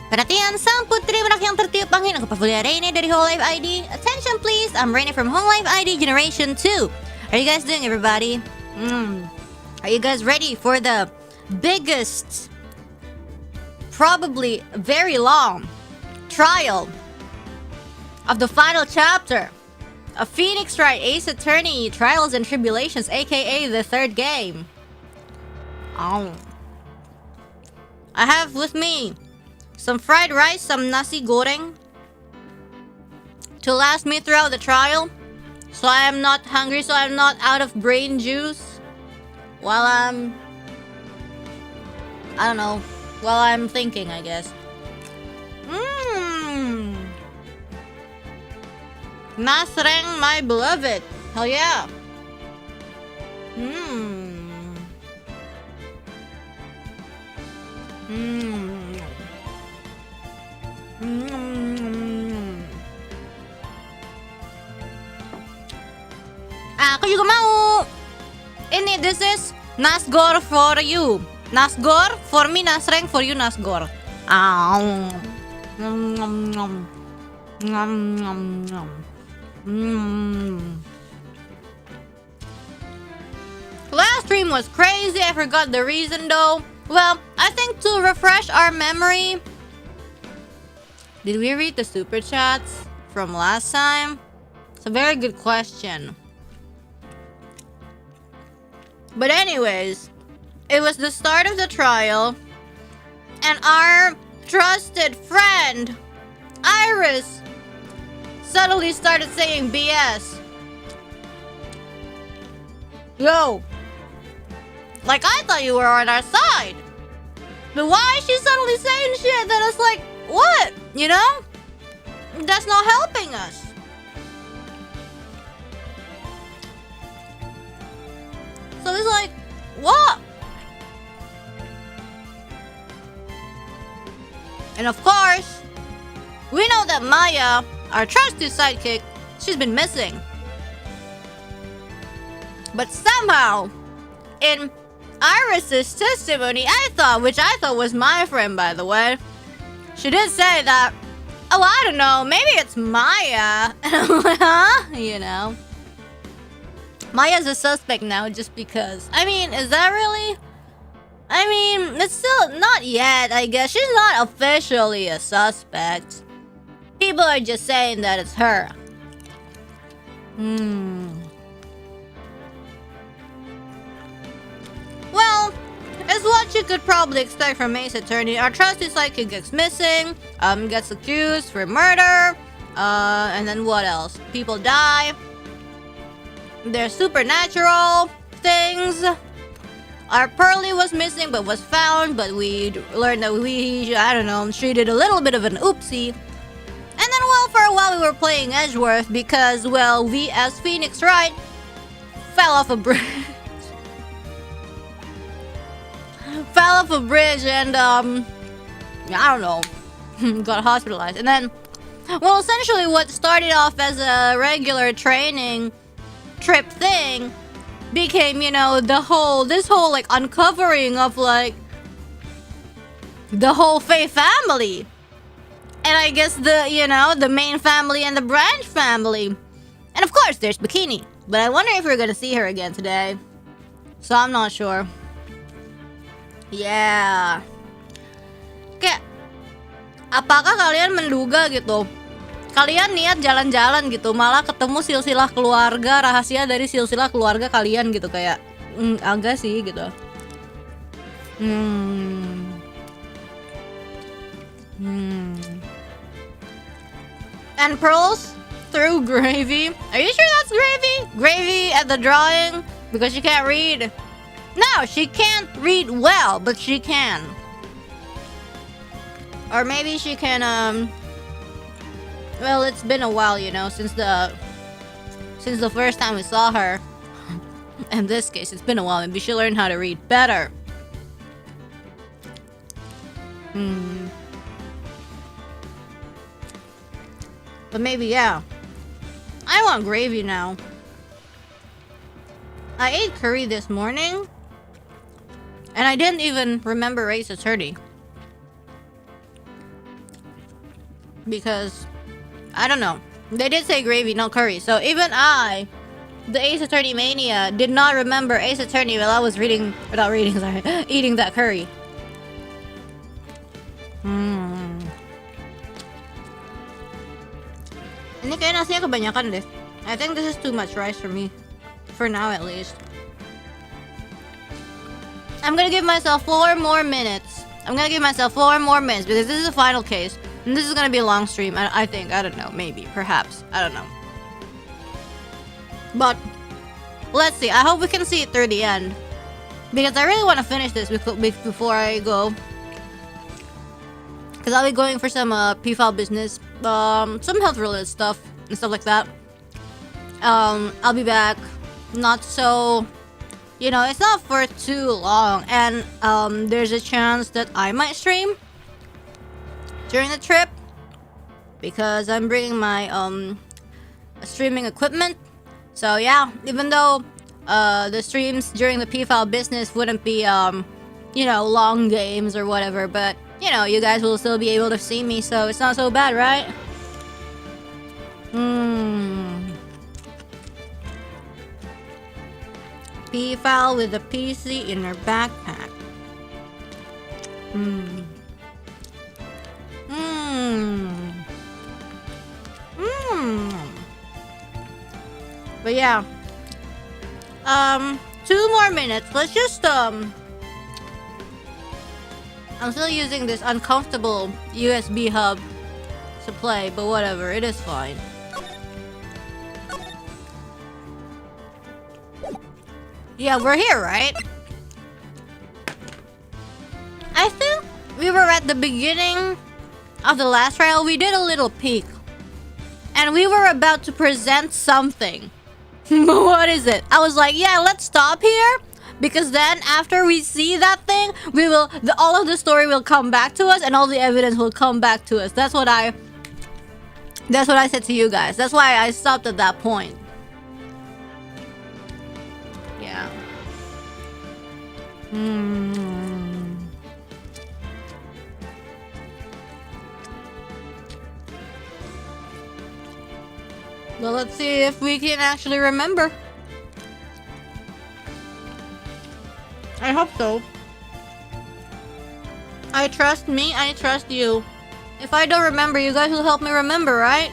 Perhatian, sang putri merak yang tertiup angin. Aku Pavolia Reine dari holoID ID. Attention please, I'm Reine from holoID ID Generation 2. Are you guys doing, everybody? Are you guys ready for the biggest, probably very long trial of the final chapter of Phoenix Wright Ace Attorney Trials and Tribulations, aka the third game? I have with me some fried rice, some nasi goreng to last me throughout the trial, so I am not hungry, so I'm not out of brain juice while I'm, I don't know, while I'm thinking, I guess. Nasreng, my beloved. Hell yeah. Aku juga mau. Ini, this is Nasgor for you. Nasgor for me, Nasreng for you, Nasgor. Last stream was crazy. I forgot the reason though. Well, I think to refresh our memory, did we read the super chats from last time? It's a very good question. But anyways, it was the start of the trial, and our trusted friend, Iris, suddenly started saying BS. Yo, like I thought you were on our side. But why is she suddenly saying shit that is like, what? You know? That's not helping us. So it's like, what? And of course, we know that Maya, our trusted sidekick, she's been missing. But somehow, in Iris's testimony, which I thought was my friend, by the way, she did say that, oh, I don't know, maybe it's Maya. And I'm like, huh? You know? Maya's a suspect now just because. I mean, is that really? I mean, it's still not yet, I guess. She's not officially a suspect. People are just saying that it's her. Well, it's what you could probably expect from Ace Attorney. Our trusted sidekick gets missing, gets accused for murder, and then what else? People die. There's supernatural things. Our Pearly was missing but was found, but we learned that I don't know, she did a little bit of an oopsie. And then, well, for a while we were playing Edgeworth because, well, we as Phoenix Wright fell off a bridge. Fell off a bridge and, I don't know, got hospitalized. And then, well, essentially what started off as a regular training trip thing became, you know, this whole like uncovering of like the whole Faye family. And I guess the main family and the branch family. And of course there's Bikini. But I wonder if we're gonna see her again today. So I'm not sure. Yeah. Kayak, apakah kalian menduga gitu? Kalian niat jalan-jalan gitu, malah ketemu silsilah keluarga rahasia dari silsilah keluarga kalian gitu, kayak agak sih gitu. And pearls through gravy. Are you sure that's gravy? Gravy at the drawing because she can't read. No, she can't read well, but she can. Or maybe she can well, it's been a while, you know, since the first time we saw her. In this case, it's been a while. Maybe she learned how to read better. But maybe, yeah. I want gravy now. I ate curry this morning. And I didn't even remember Ace Attorney. Because, I don't know. They did say gravy, not curry. So even I, the Ace Attorney mania, did not remember Ace Attorney while I was eating that curry. Ini kayak nasinya kebanyakan deh. I think this is too much rice for me. For now at least. I'm gonna give myself 4 more minutes. Because this is the final case. And this is gonna be a long stream, I think. I don't know. Maybe. Perhaps. I don't know. But, let's see. I hope we can see it through the end. Because I really want to finish this before I go. Because I'll be going for some P-file business. Some health-related stuff. And stuff like that. I'll be back. Not so... You know, it's not for too long. And there's a chance that I might stream during the trip. Because I'm bringing my streaming equipment. So yeah, even though the streams during the P-file business wouldn't be, you know, long games or whatever. But, you know, you guys will still be able to see me. So it's not so bad, right? P-file with a PC in her backpack. But yeah. 2 more minutes. Let's just I'm still using this uncomfortable USB hub to play, but whatever, it is fine. Yeah, we're here, right? I think we were at the beginning of the last trial. We did a little peek. And we were about to present something. What is it? I was like, yeah, let's stop here. Because then after we see that thing, we will... all of the story will come back to us and all the evidence will come back to us. That's what I said to you guys. That's why I stopped at that point. Yeah. Well, let's see if we can actually remember. I hope so. I trust me, I trust you. If I don't remember, you guys will help me remember, right?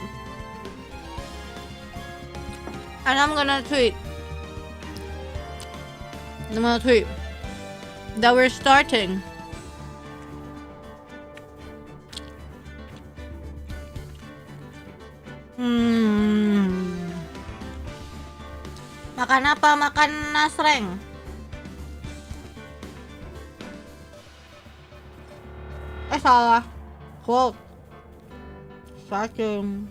And I'm gonna tweet. That we're starting. Makan apa? Makan nasreng. Salah. Quote. Starting.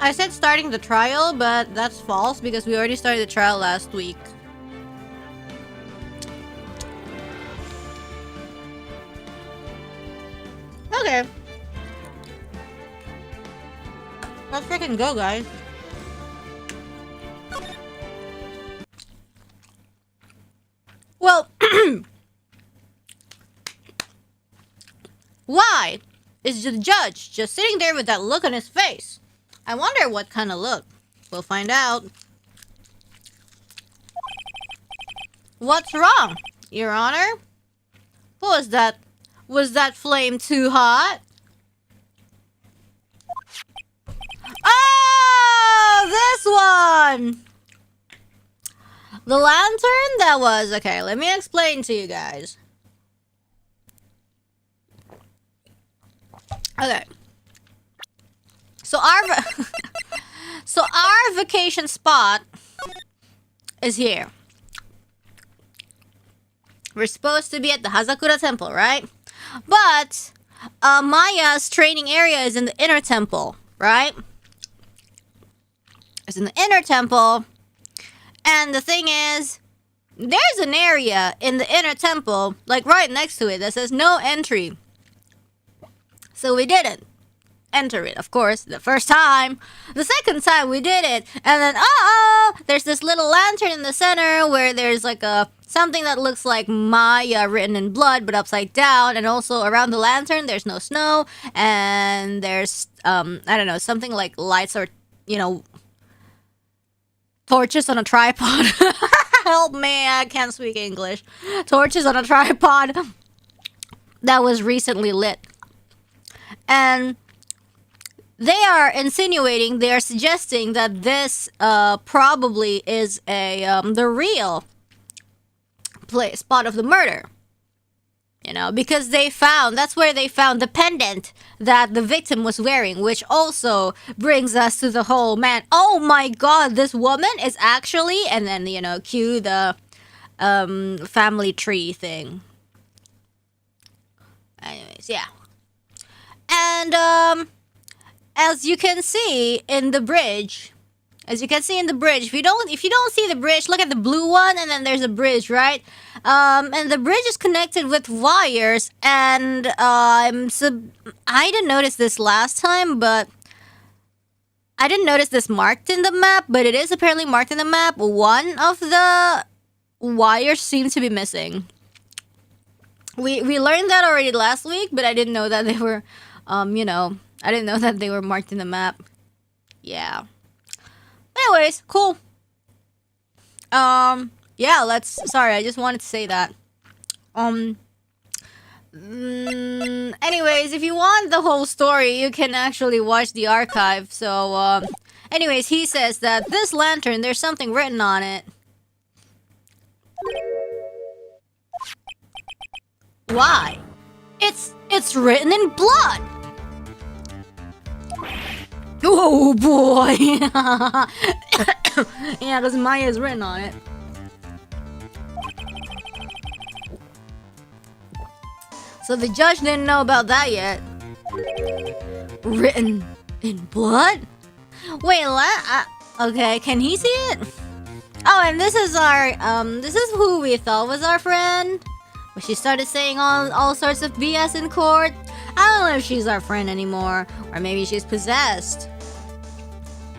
I said starting the trial, but that's false because we already started the trial last week. Okay. Let's freaking go, guys. Well, why is the judge just sitting there with that look on his face? I wonder what kind of look. We'll find out. What's wrong, Your Honor? What was that? Was that flame too hot? Oh, this one! The lantern that was... Okay, let me explain to you guys. Okay. So our vacation spot is here. We're supposed to be at the Hazakura Temple, right? But Maya's training area is in the inner temple, right? It's in the inner temple. And the thing is, there's an area in the inner temple, like right next to it, that says no entry. So we didn't. enter it, of course, the first time. The second time we did it, and then there's this little lantern in the center where there's like something that looks like Maya written in blood but upside down, and also around the lantern there's no snow, and there's I don't know, something like lights or, you know, torches on a tripod. Help me, I can't speak English. Torches on a tripod that was recently lit. And they are insinuating, they are suggesting that this probably is the real spot of the murder. You know, because that's where they found the pendant that the victim was wearing, which also brings us to the whole, man, oh my god, this woman is actually, and then, you know, cue the family tree thing. Anyways, yeah. And as you can see in the bridge, if you don't see the bridge, look at the blue one, and then there's a bridge, right? And the bridge is connected with wires, and I didn't notice this last time, but I didn't notice this marked in the map, but it is apparently marked in the map. One of the wires seems to be missing. We learned that already last week, but I didn't know that they were, you know, I didn't know that they were marked in the map. Yeah. Anyways, cool. Yeah, sorry, I just wanted to say that. Anyways, if you want the whole story, you can actually watch the archive. So, anyways, he says that this lantern, there's something written on it. Why? It's written in blood. Oh boy. Yeah, because Maya's written on it. So the judge didn't know about that yet. Written in blood? Wait, okay, can he see it? Oh, and this is this is who we thought was our friend. But she started saying all sorts of BS in court. I don't know if she's our friend anymore, or maybe she's possessed.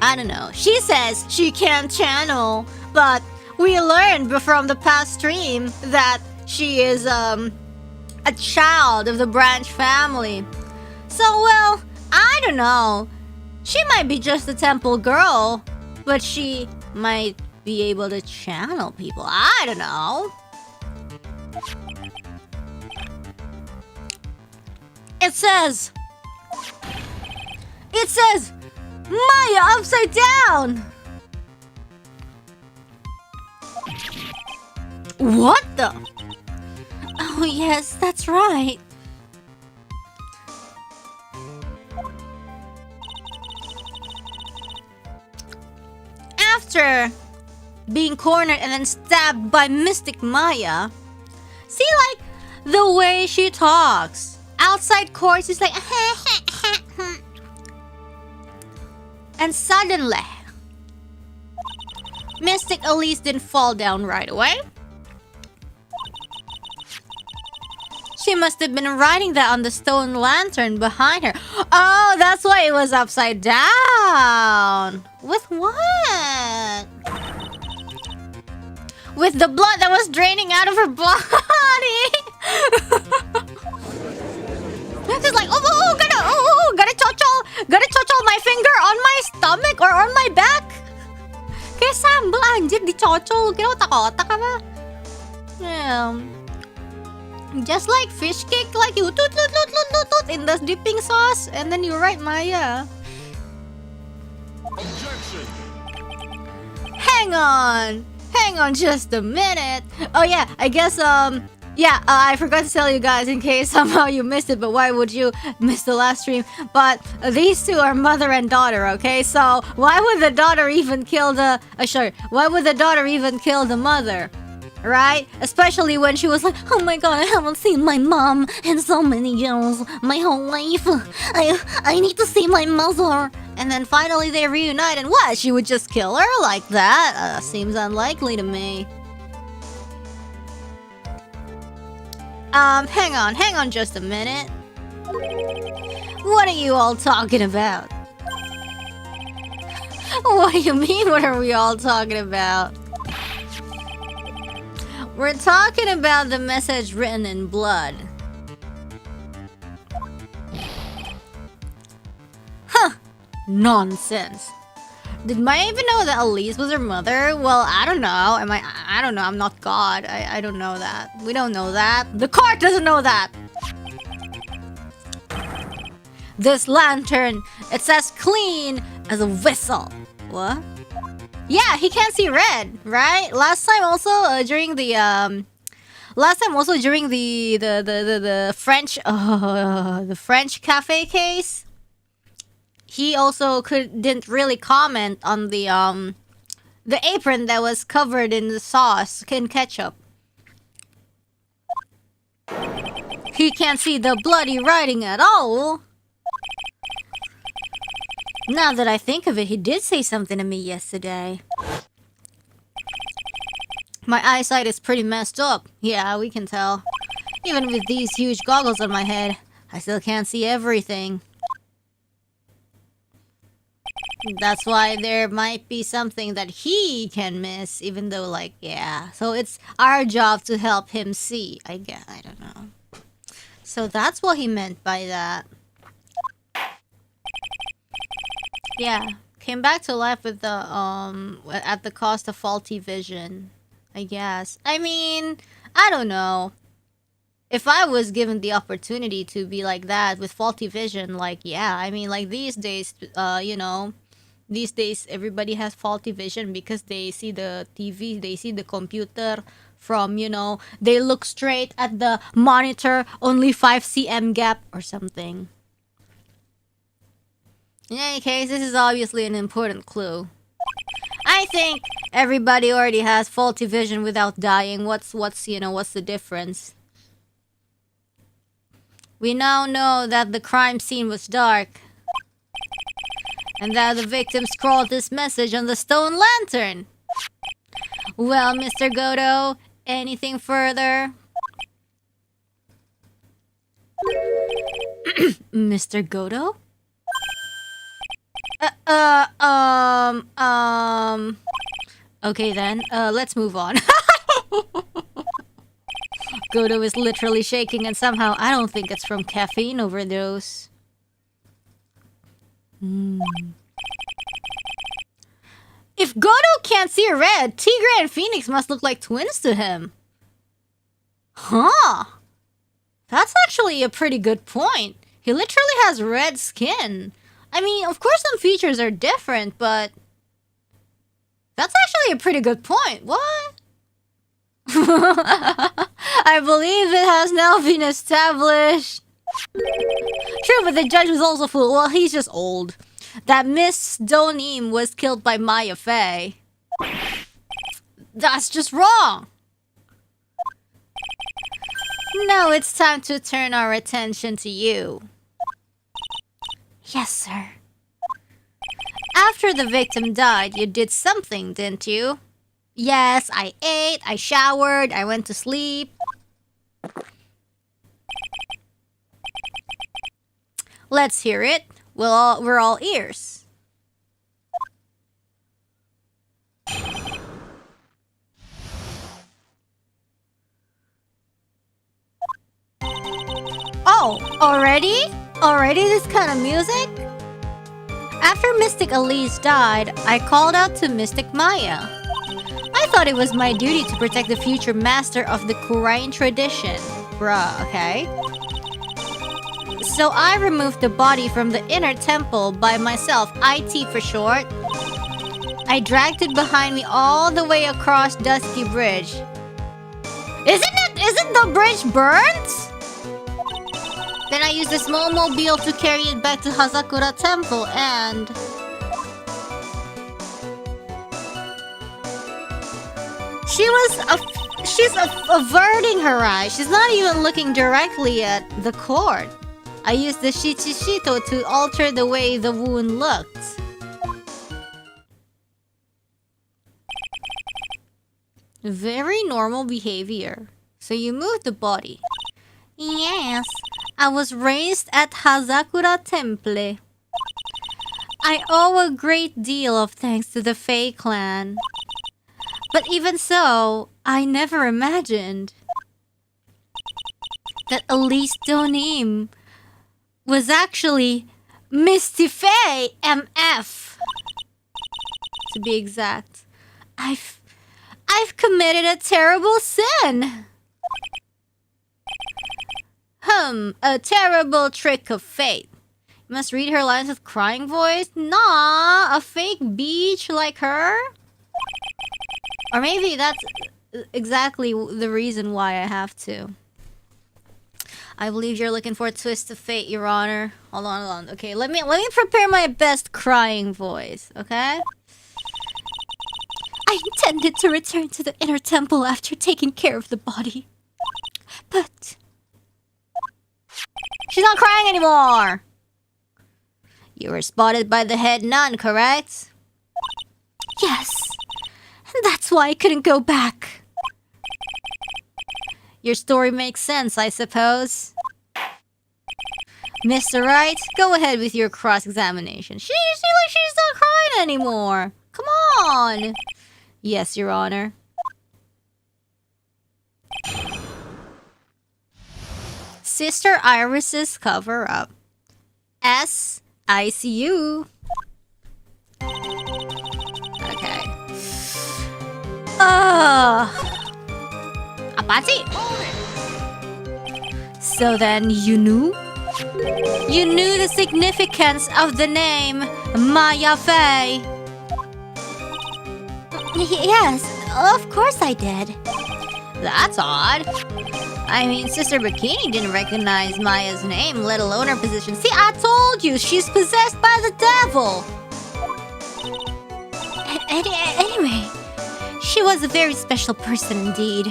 I don't know. She says she can't channel, but we learned from the past stream that she is a child of the Branch family. So, well, I don't know. She might be just a temple girl, but she might be able to channel people. I don't know. It says Maya upside down. What the? Oh yes, that's right. After being cornered and then stabbed by Mystic Maya, see, like, the way she talks. Outside court, she's like, and suddenly, Mystic Elise didn't fall down right away. She must have been writing that on the stone lantern behind her. Oh, that's why it was upside down. With what? With the blood that was draining out of her body. She's like, gotta chochol my finger on my stomach or on my back. Kaya sambal, anjir, di chochol. Kaya otak-otak ka ba? Yeah. Just like fish cake, like you toot in the dipping sauce, and then you write Maya. Objection. Hang on just a minute. Oh yeah, I guess I forgot to tell you guys in case somehow you missed it, but why would you miss the last stream? But these two are mother and daughter, okay? So why would the daughter even kill the mother? Right? Especially when she was like, oh my god, I haven't seen my mom in so many years, my whole life. I need to see my mother. And then finally they reunite, and what? She would just kill her like that? Seems unlikely to me. Hang on just a minute. What are you all talking about? What do you mean, what are we all talking about? We're talking about the message written in blood. Huh. Nonsense. Did Maya even know that Elise was her mother? Well, I don't know. I don't know. I'm not God. I don't know that. We don't know that. The court doesn't know that. This lantern, it's as clean as a whistle. What? Yeah, he can't see red, right? Last time also during the French the French cafe case, he also didn't really comment on the apron that was covered in the sauce, in ketchup. He can't see the bloody writing at all. Now that I think of it, he did say something to me yesterday. My eyesight is pretty messed up. Yeah, we can tell. Even with these huge goggles on my head, I still can't see everything. That's why there might be something that he can miss, even though, like, yeah. So it's our job to help him see, I guess. I don't know. So that's what he meant by that. Yeah, came back to life with the at the cost of faulty vision, I guess. I mean, I don't know. If I was given the opportunity to be like that with faulty vision, like, yeah, I mean, like these days, you know, these days everybody has faulty vision because they see the TV, they see the computer from, you know, they look straight at the monitor, only 5 cm gap or something. In any case, this is obviously an important clue. I think everybody already has faulty vision without dying. What's the difference? We now know that the crime scene was dark. And that the victim scrawled this message on the stone lantern. Well, Mr. Godo, anything further? Mr. Godo? Okay then, let's move on. Godo is literally shaking and somehow I don't think it's from caffeine overdose. If Godo can't see red, Tigre and Phoenix must look like twins to him. Huh. That's actually a pretty good point. He literally has red skin. I mean, of course some features are different, but that's actually a pretty good point. What? I believe it has now been established. True, but the judge was also fooled. Well, he's just old. That Miss Donim was killed by Maya Fey. That's just wrong. Now it's time to turn our attention to you. Yes, sir. After the victim died, you did something, didn't you? Yes, I ate, I showered, I went to sleep. Let's hear it. We're all ears. Oh, already? Already this kind of music? After Mystic Elise died, I called out to Mystic Maya. I thought it was my duty to protect the future master of the Korean tradition. Bruh, okay? So I removed the body from the inner temple by myself, IT for short. I dragged it behind me all the way across Dusky Bridge. Isn't the bridge burnt? Then I used a small mobile to carry it back to Hazakura Temple and... She's averting her eyes. She's not even looking directly at the cord. I used the Shichishito to alter the way the wound looked. Very normal behavior. So you moved the body. Yes, I was raised at Hazakura Temple. I owe a great deal of thanks to the Fae clan. But even so, I never imagined that Elise Donim was actually Misty Fae MF. To be exact, I've committed a terrible sin. A terrible trick of fate. You must read her lines with crying voice. Nah, a fake beach like her? Or maybe that's exactly the reason why I have to. I believe you're looking for a twist of fate, Your Honor. Hold on. Okay, let me prepare my best crying voice, okay? I intended to return to the inner temple after taking care of the body. But she's not crying anymore! You were spotted by the head nun, correct? Yes. And that's why I couldn't go back. Your story makes sense, I suppose. Mr. Wright, go ahead with your cross-examination. She's not crying anymore. Come on. Yes, Your Honor. Sister Iris's cover-up. SICU. Okay. Apache. So then you knew? You knew the significance of the name Maya Faye. Yes, of course I did. That's odd. I mean, Sister Bikini didn't recognize Maya's name, let alone her position. See, I told you, she's possessed by the devil. Anyway, she was a very special person indeed.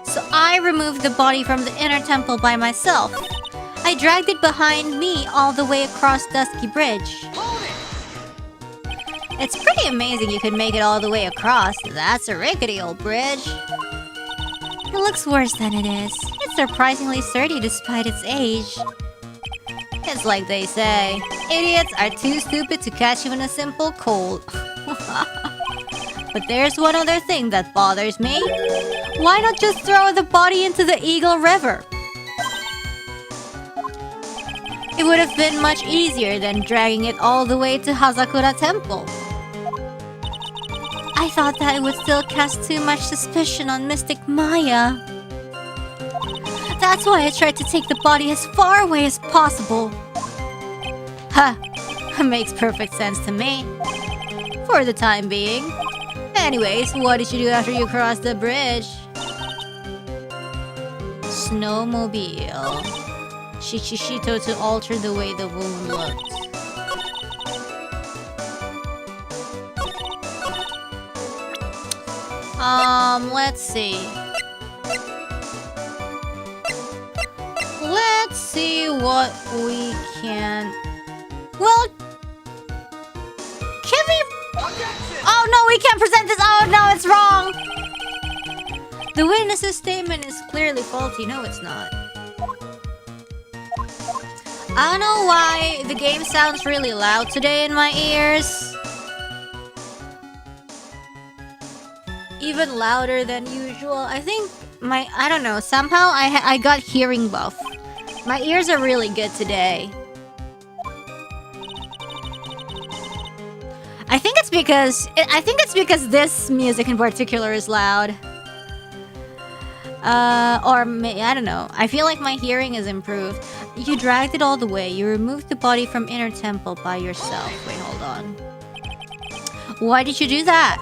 So I removed the body from the inner temple by myself. I dragged it behind me all the way across Dusky Bridge. It's pretty amazing you could make it all the way across. That's a rickety old bridge. It looks worse than it is. It's surprisingly sturdy despite its age. It's like they say, idiots are too stupid to catch even a simple cold. But there's one other thing that bothers me. Why not just throw the body into the Eagle River? It would have been much easier than dragging it all the way to Hazakura Temple. I thought that it would still cast too much suspicion on Mystic Maya. That's why I tried to take the body as far away as possible. Huh, makes perfect sense to me. For the time being. Anyways, what did you do after you crossed the bridge? Snowmobile. Shichishito to alter the way the wound looked. Let's see. Let's see what we can... Well... Can we... Oh no, we can't present this! Oh no, it's wrong! The witness's statement is clearly faulty. No, it's not. I don't know why the game sounds really loud today in my ears. Even louder than usual. I think I don't know, somehow I got hearing buff. My ears are really good today. I think it's because this music in particular is loud. I don't know. I feel like my hearing is improved. You dragged it all the way. You removed the body from inner temple by yourself. Wait, hold on. Why did you do that?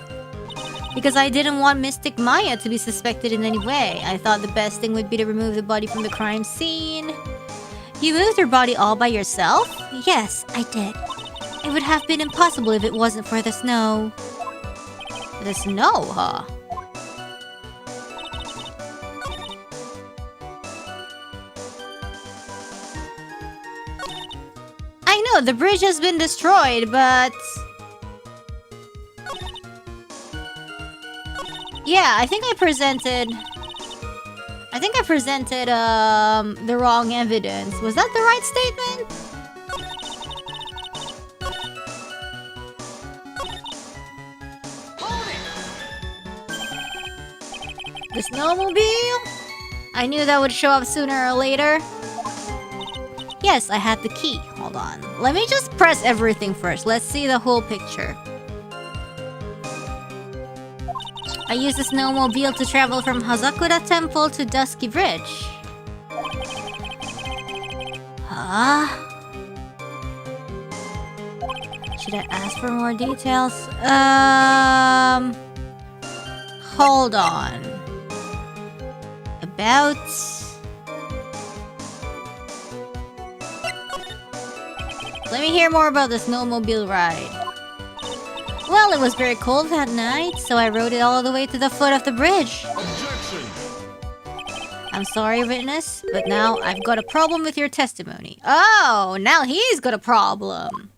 Because I didn't want Mystic Maya to be suspected in any way. I thought the best thing would be to remove the body from the crime scene. You moved her body all by yourself? Yes, I did. It would have been impossible if it wasn't for the snow. The snow, huh? I know, the bridge has been destroyed, but... Yeah, I think I I think I presented the wrong evidence. Was that the right statement? The snowmobile? I knew that would show up sooner or later. Yes, I had the key. Hold on. Let me just press everything first. Let's see the whole picture. I used the snowmobile to travel from Hazakura Temple to Dusky Bridge. Huh? Should I ask for more details? Hold on. About... Let me hear more about the snowmobile ride. Well, it was very cold that night, so I rode it all the way to the foot of the bridge. Objection! I'm sorry, witness, but now I've got a problem with your testimony. Oh, now he's got a problem.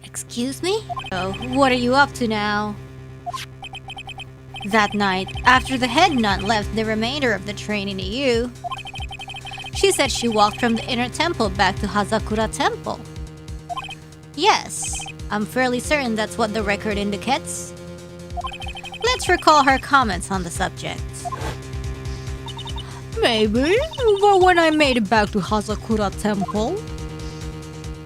Excuse me? Oh, what are you up to now? That night, after the head nun left the remainder of the training to you, she said she walked from the inner temple back to Hazakura Temple. Yes, I'm fairly certain that's what the record indicates. Let's recall her comments on the subject. Maybe, but when I made it back to Hazakura Temple,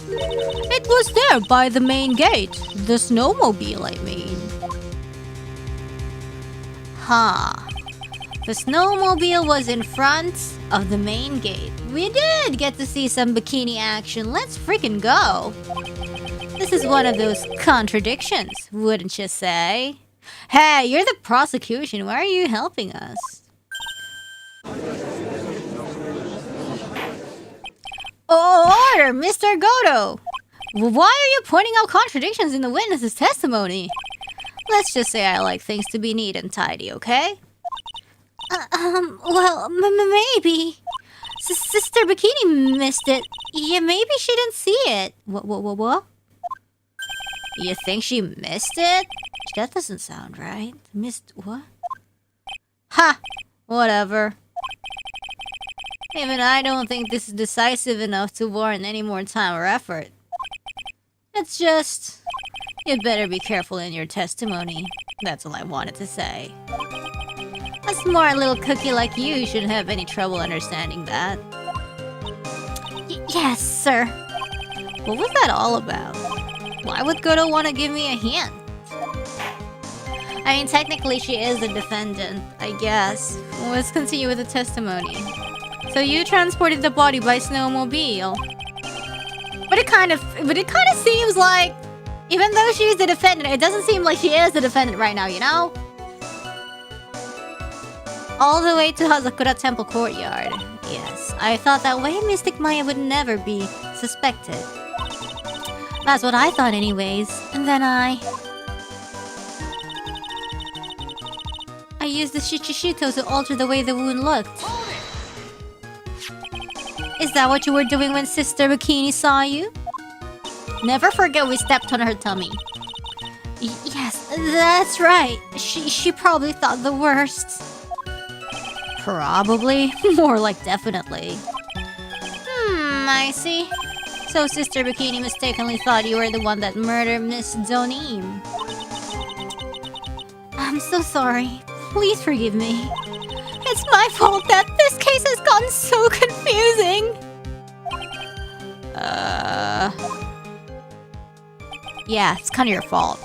it was there by the main gate. The snowmobile, I mean. Huh. The snowmobile was in front of the main gate. We did get to see some bikini action. Let's freaking go. This is one of those contradictions, wouldn't you say? Hey, you're the prosecution. Why are you helping us? Oh, order, Mr. Goto! Why are you pointing out contradictions in the witness's testimony? Let's just say I like things to be neat and tidy, okay? Well, maybe. Sister Bikini missed it. Yeah, maybe she didn't see it. What? You think she missed it? That doesn't sound right. Missed what? Ha! Whatever. Even I don't think this is decisive enough to warrant any more time or effort. It's just... you better be careful in your testimony. That's all I wanted to say. A smart little cookie like you shouldn't have any trouble understanding that. Yes, sir. What was that all about? Why would Goto want to give me a hint? I mean, technically she is the defendant, I guess. Let's continue with the testimony. So you transported the body by snowmobile. But it kind of seems like, even though she's the defendant, it doesn't seem like she is the defendant right now, you know? All the way to Hazakura Temple Courtyard. Yes, I thought that way Mystic Maya would never be suspected. That's what I thought anyways. And then I used the Shichishito to alter the way the wound looked. Is that what you were doing when Sister Bikini saw you? Never forget we stepped on her tummy. Yes, that's right. She probably thought the worst. Probably. More like definitely. I see. So Sister Bikini mistakenly thought you were the one that murdered Miss Donim. I'm so sorry. Please forgive me. It's my fault that this case has gotten so confusing. Yeah, it's kind of your fault.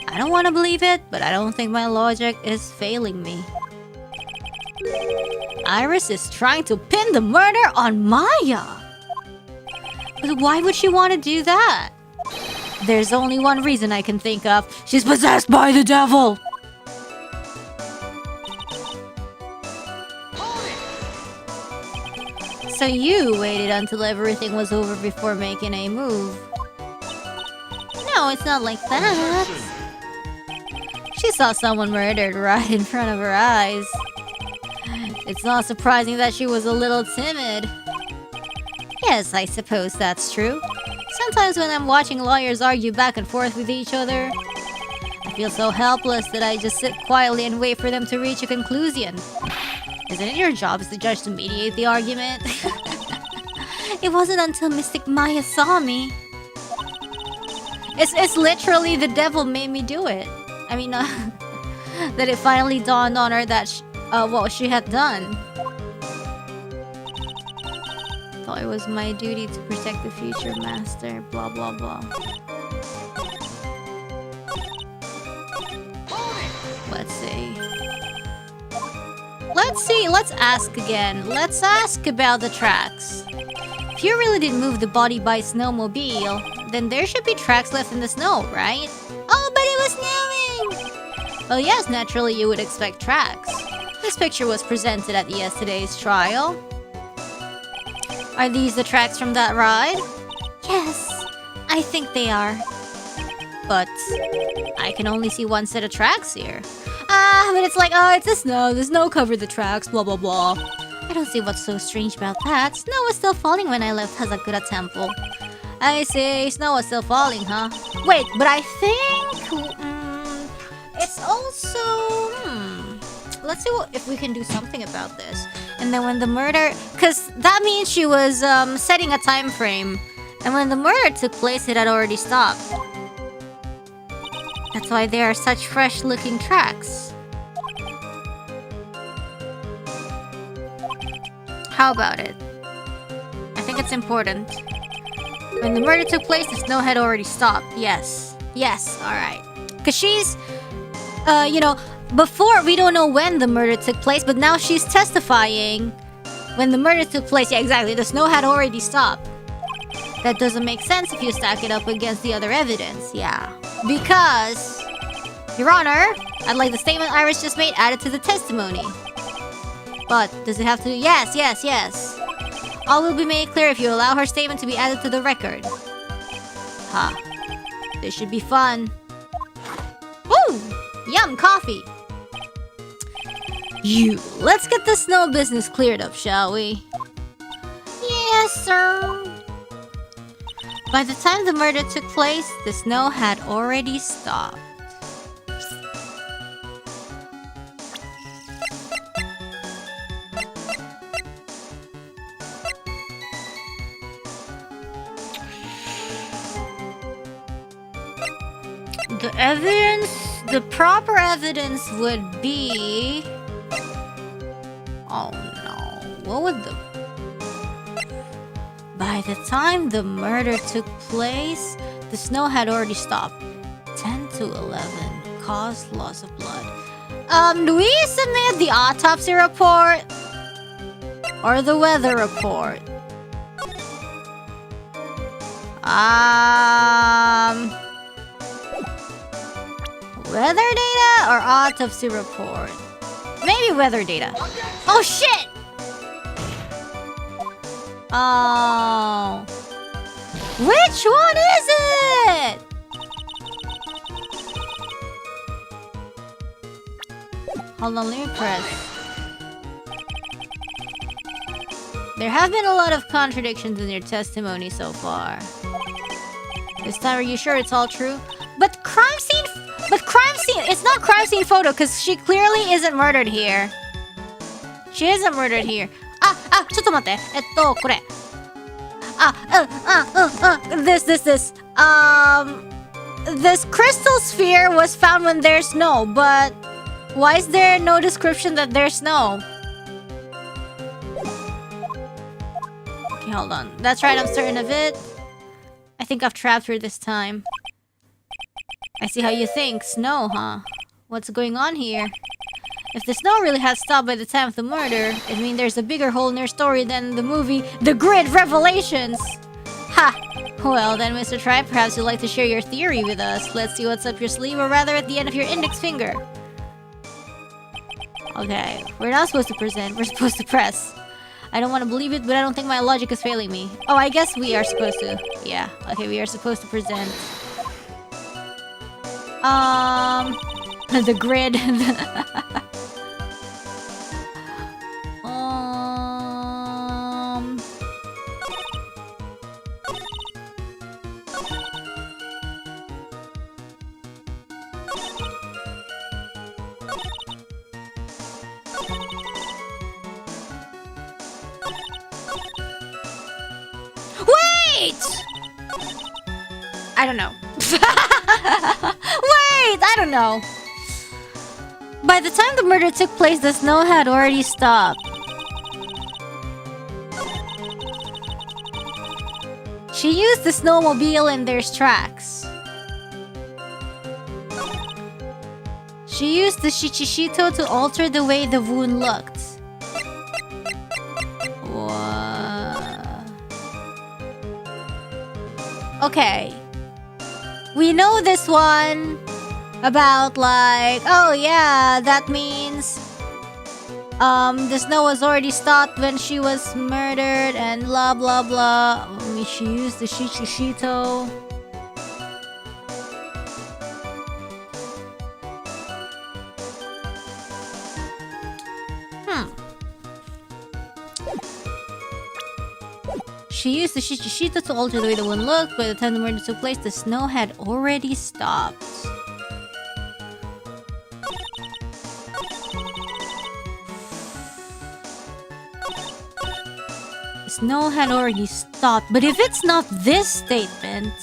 I don't want to believe it, but I don't think my logic is failing me. Iris is trying to pin the murder on Maya. But why would she want to do that? There's only one reason I can think of. She's possessed by the devil! So you waited until everything was over before making a move. No, it's not like that. She saw someone murdered right in front of her eyes. It's not surprising that she was a little timid. Yes, I suppose that's true. Sometimes when I'm watching lawyers argue back and forth with each other, I feel so helpless that I just sit quietly and wait for them to reach a conclusion. Isn't it your job as the judge to mediate the argument? It wasn't until Mystic Maya saw me. It's literally the devil made me do it. I mean, that it finally dawned on her that what she had done. Thought it was my duty to protect the future master. Blah blah blah. Let's see. Let's ask again. Let's ask about the tracks. If you really did move the body by snowmobile, then there should be tracks left in the snow, right? Oh, but it was snowing! Well, yes, naturally you would expect tracks. This picture was presented at yesterday's trial. Are these the tracks from that ride? Yes, I think they are. But I can only see one set of tracks here. But it's like, oh, it's the snow. The snow covered the tracks, blah blah blah. I don't see what's so strange about that. Snow was still falling when I left Hazakura Temple. I see, snow was still falling, huh? Wait, but I think... it's also... Let's see if we can do something about this. And then when the murder... Because that means she was setting a time frame. And when the murder took place, it had already stopped. That's why there are such fresh-looking tracks. How about it? I think it's important. When the murder took place, the snow had already stopped. Yes. Yes, alright. Because she's... you know, before, we don't know when the murder took place, but now she's testifying when the murder took place. Yeah, exactly. The snow had already stopped. That doesn't make sense if you stack it up against the other evidence. Yeah. Because... Your Honor, I'd like the statement Iris just made added to the testimony. But, does it have to... Yes, yes, yes. All will be made clear if you allow her statement to be added to the record. Ha. This should be fun. Woo! Yum, coffee! Let's get the snow business cleared up, shall we? Yes, sir. By the time the murder took place, the snow had already stopped. The evidence, the proper evidence would be... Oh no, what would the... By the time the murder took place, the snow had already stopped. 10 to 11, caused loss of blood. Do we submit the autopsy report? Or the weather report? Weather data or autopsy report? Maybe weather data. Oh shit! Oh. Which one is it? Hold on, let me press. There have been a lot of contradictions in your testimony so far. This time, are you sure it's all true? But crime scene... It's not crime scene photo, because she clearly isn't murdered here. She isn't murdered here. ちょっと待って。これ。This. This crystal sphere was found when there's snow, but why is there no description that there's snow? Okay, hold on. That's right, I'm certain of it. I think I've trapped her this time. I see how you think. Snow, huh? What's going on here? If the snow really had stopped by the time of the murder, it means there's a bigger hole in her story than the movie The Grid Revelations! Ha! Well then, Mr. Tribe, perhaps you'd like to share your theory with us. Let's see what's up your sleeve, or rather at the end of your index finger. Okay, we're not supposed to present, we're supposed to press. I don't want to believe it, but I don't think my logic is failing me. Oh, I guess we are supposed to. Yeah, okay, we are supposed to present. The grid. I don't know. Wait, I don't know. By the time the murder took place, the snow had already stopped. She used the snowmobile in their tracks. She used the Shichishito to alter the way the wound looked. What? Okay. We know this one about like, oh yeah, that means the snow was already stopped when she was murdered and blah blah blah. She used the Shichishito. She used the Shichishito to alter the way the wind looked. By the time the murder took place, the snow had already stopped. The snow had already stopped. But if it's not this statement...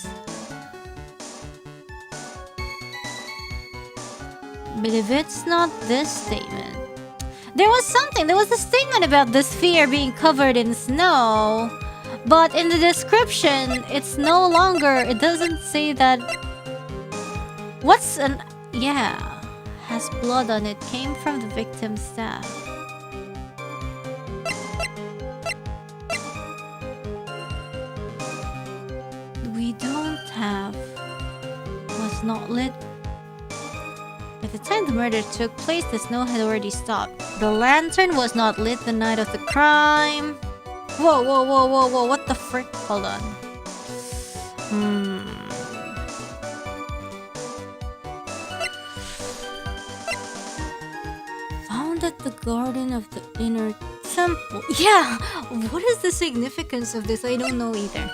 But if it's not this statement... There was something. There was a statement about the sphere being covered in snow. But in the description, it's no longer... It doesn't say that... What's an... Yeah. Has blood on it. Came from the victim's staff. We don't have... Was not lit... At the time the murder took place, the snow had already stopped. The lantern was not lit the night of the crime. Whoa, whoa, whoa, whoa, whoa, what the frick? Hold on. Found at the garden of the inner temple. Yeah! What is the significance of this? I don't know either.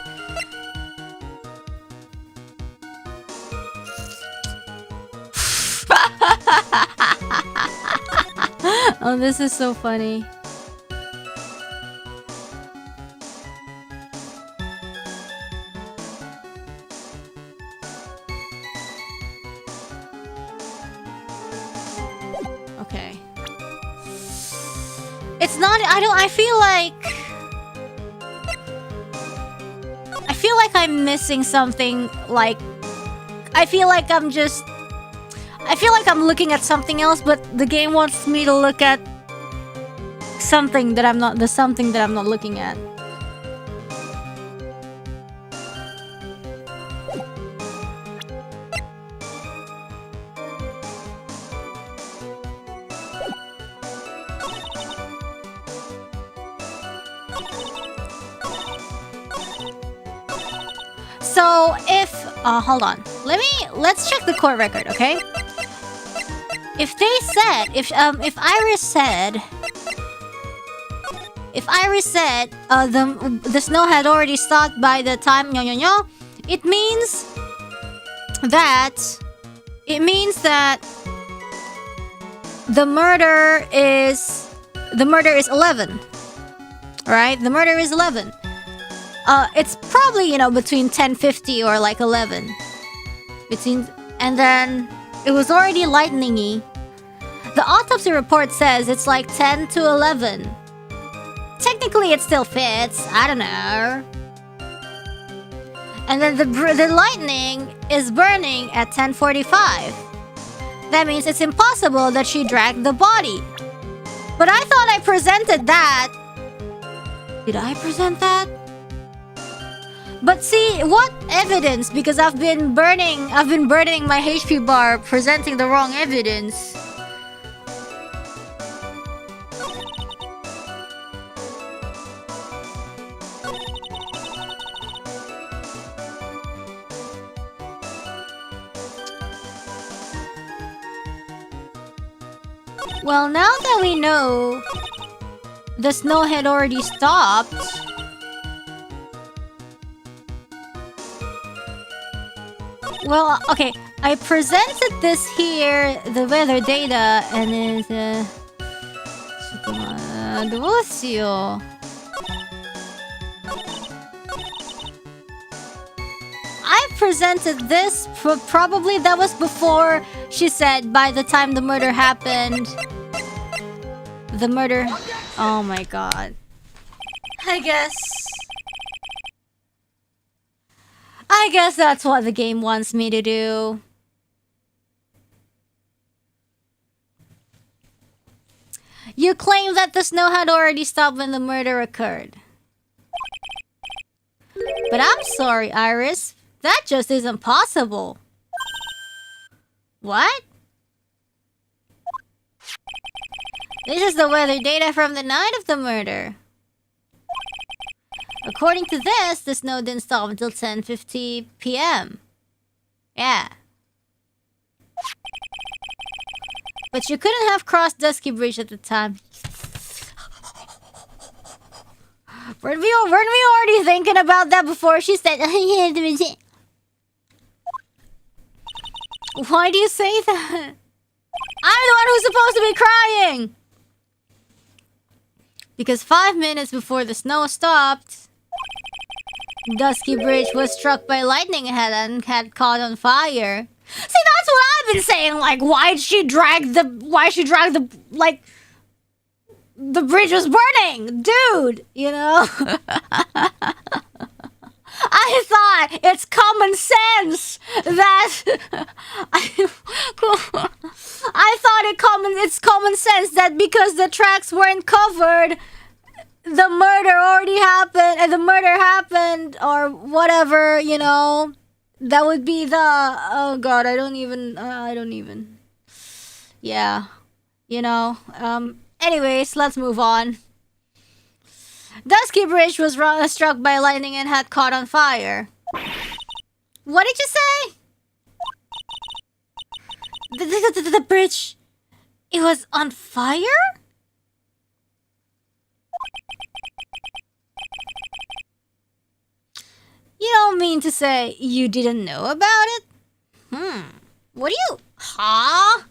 Oh, this is so funny. Okay. It's not... I feel like I'm missing something, like... I feel like I'm looking at something else, but the game wants me to look at something that I'm not... something that I'm not looking at. So if... hold on. Let's check the court record, okay? If they said... If Iris said... If Iris said the snow had already stopped by the time... It means that... It means that... The murder is 11. Right? The murder is 11. It's probably, between 10:50 or like 11. And then it was already lightningy. The autopsy report says it's like 10 to 11. Technically, it still fits. I don't know. And then the lightning is burning at 10:45. That means it's impossible that she dragged the body. But I thought I presented that. Did I present that? But see, what evidence? Because I've been burning my HP bar presenting the wrong evidence. Well, now that we know the snow had already stopped... Well, okay, I presented this here, the weather data, and it's, I presented this. Probably that was before she said by the time the murder happened. The murder. Oh my god. I guess that's what the game wants me to do. You claim that the snow had already stopped when the murder occurred. But I'm sorry, Iris. That just isn't possible. What? This is the weather data from the night of the murder. According to this, the snow didn't stop until 10:50 p.m. Yeah. But you couldn't have crossed Dusky Bridge at the time. Weren't we already thinking about that before she said... Why do you say that? I'm the one who's supposed to be crying! Because 5 minutes before the snow stopped, Dusky Bridge was struck by lightning and had caught on fire. See, that's what I've been saying. Like, why'd she drag the... Like... The bridge was burning! Dude! You know? I thought it's common sense that... I thought it's common sense that because the tracks weren't covered, the murder already happened, and the murder happened, or whatever, you know? That would be the... Oh god, I don't even... Yeah. You know, anyways, let's move on. Dusky Bridge was struck by lightning and had caught on fire. What did you say? The bridge... It was on fire? You don't mean to say you didn't know about it? What do you... Huh?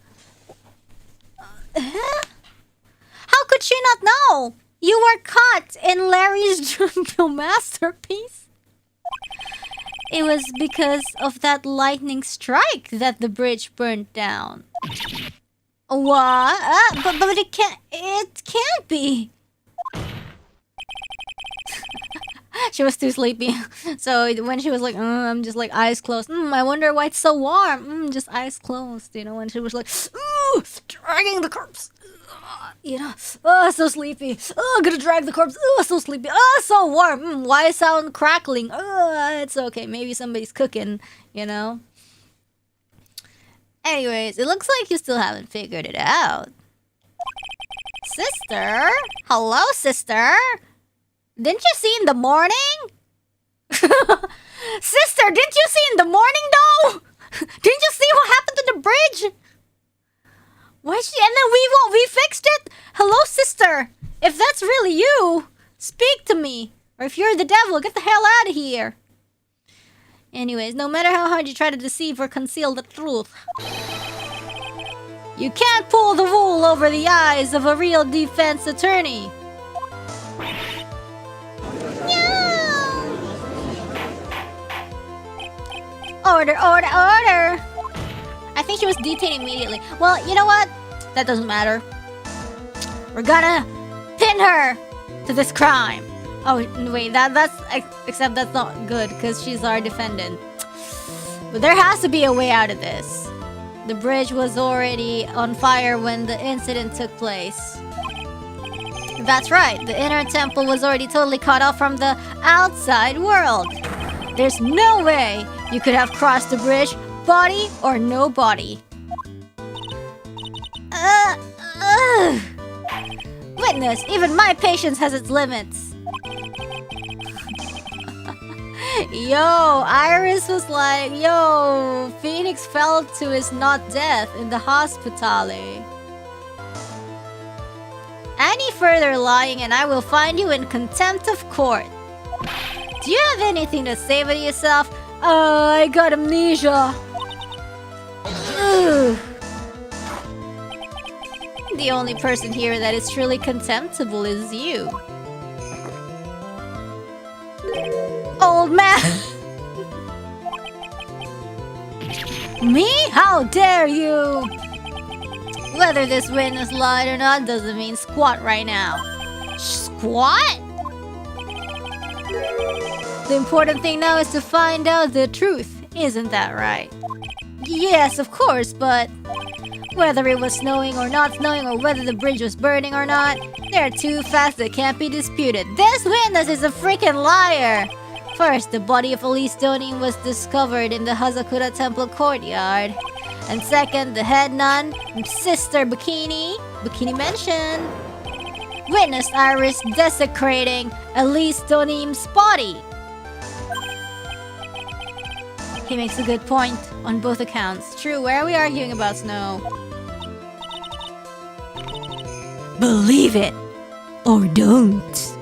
How could she not know? You were caught in Larry's jungle masterpiece. It was because of that lightning strike that the bridge burnt down. What? But it can't be. She was too sleepy. So when she was like, I'm just like eyes closed. I wonder why it's so warm. Just eyes closed. You know, when she was like, ooh, dragging the corpse. You know, oh, so sleepy. Oh, gonna drag the corpse. Oh, so sleepy. Oh, so warm. Why sound crackling? Oh, it's okay. Maybe somebody's cooking, you know. Anyways, it looks like you still haven't figured it out. Sister? Hello, sister? Didn't you see in the morning? Sister, didn't you see in the morning though? Didn't you see what happened to the bridge? Why she... And then we fixed it? Hello, sister. If that's really you, speak to me. Or if you're the devil, get the hell out of here. Anyways, no matter how hard you try to deceive or conceal the truth, you can't pull the wool over the eyes of a real defense attorney. Order, order, order! I think she was detained immediately. Well, you know what? That doesn't matter. We're gonna pin her to this crime. Oh, wait, except that's not good, because she's our defendant. But there has to be a way out of this. The bridge was already on fire when the incident took place. That's right, the inner temple was already totally cut off from the outside world. There's no way you could have crossed the bridge, body or no body. Witness, even my patience has its limits. Yo, Iris was like, yo, Phoenix fell to his not death in the hospitale. Any further lying and I will find you in contempt of court. Do you have anything to say about yourself? I got amnesia. Ugh. The only person here that is truly contemptible is you. Old man! Me? How dare you! Whether this witness lied or not doesn't mean squat right now. Squat? The important thing now is to find out the truth, isn't that right? Yes, of course, but whether it was snowing or not snowing or whether the bridge was burning or not, there are two facts that can't be disputed. This witness is a freaking liar! First, the body of Elise Stoning was discovered in the Hazakura Temple courtyard. And second, the head nun, Sister Bikini Mansion, witnessed Iris desecrating Elise Stoning's body. He makes a good point on both accounts. True, where are we arguing about snow? Believe it or don't.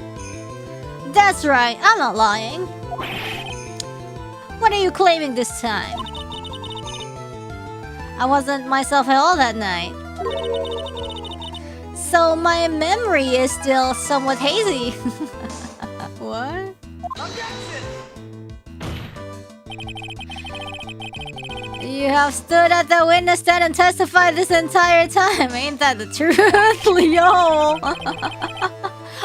That's right, I'm not lying. What are you claiming this time? I wasn't myself at all that night. So my memory is still somewhat hazy. What? You have stood at the witness stand and testified this entire time. Ain't that the truth, Leo?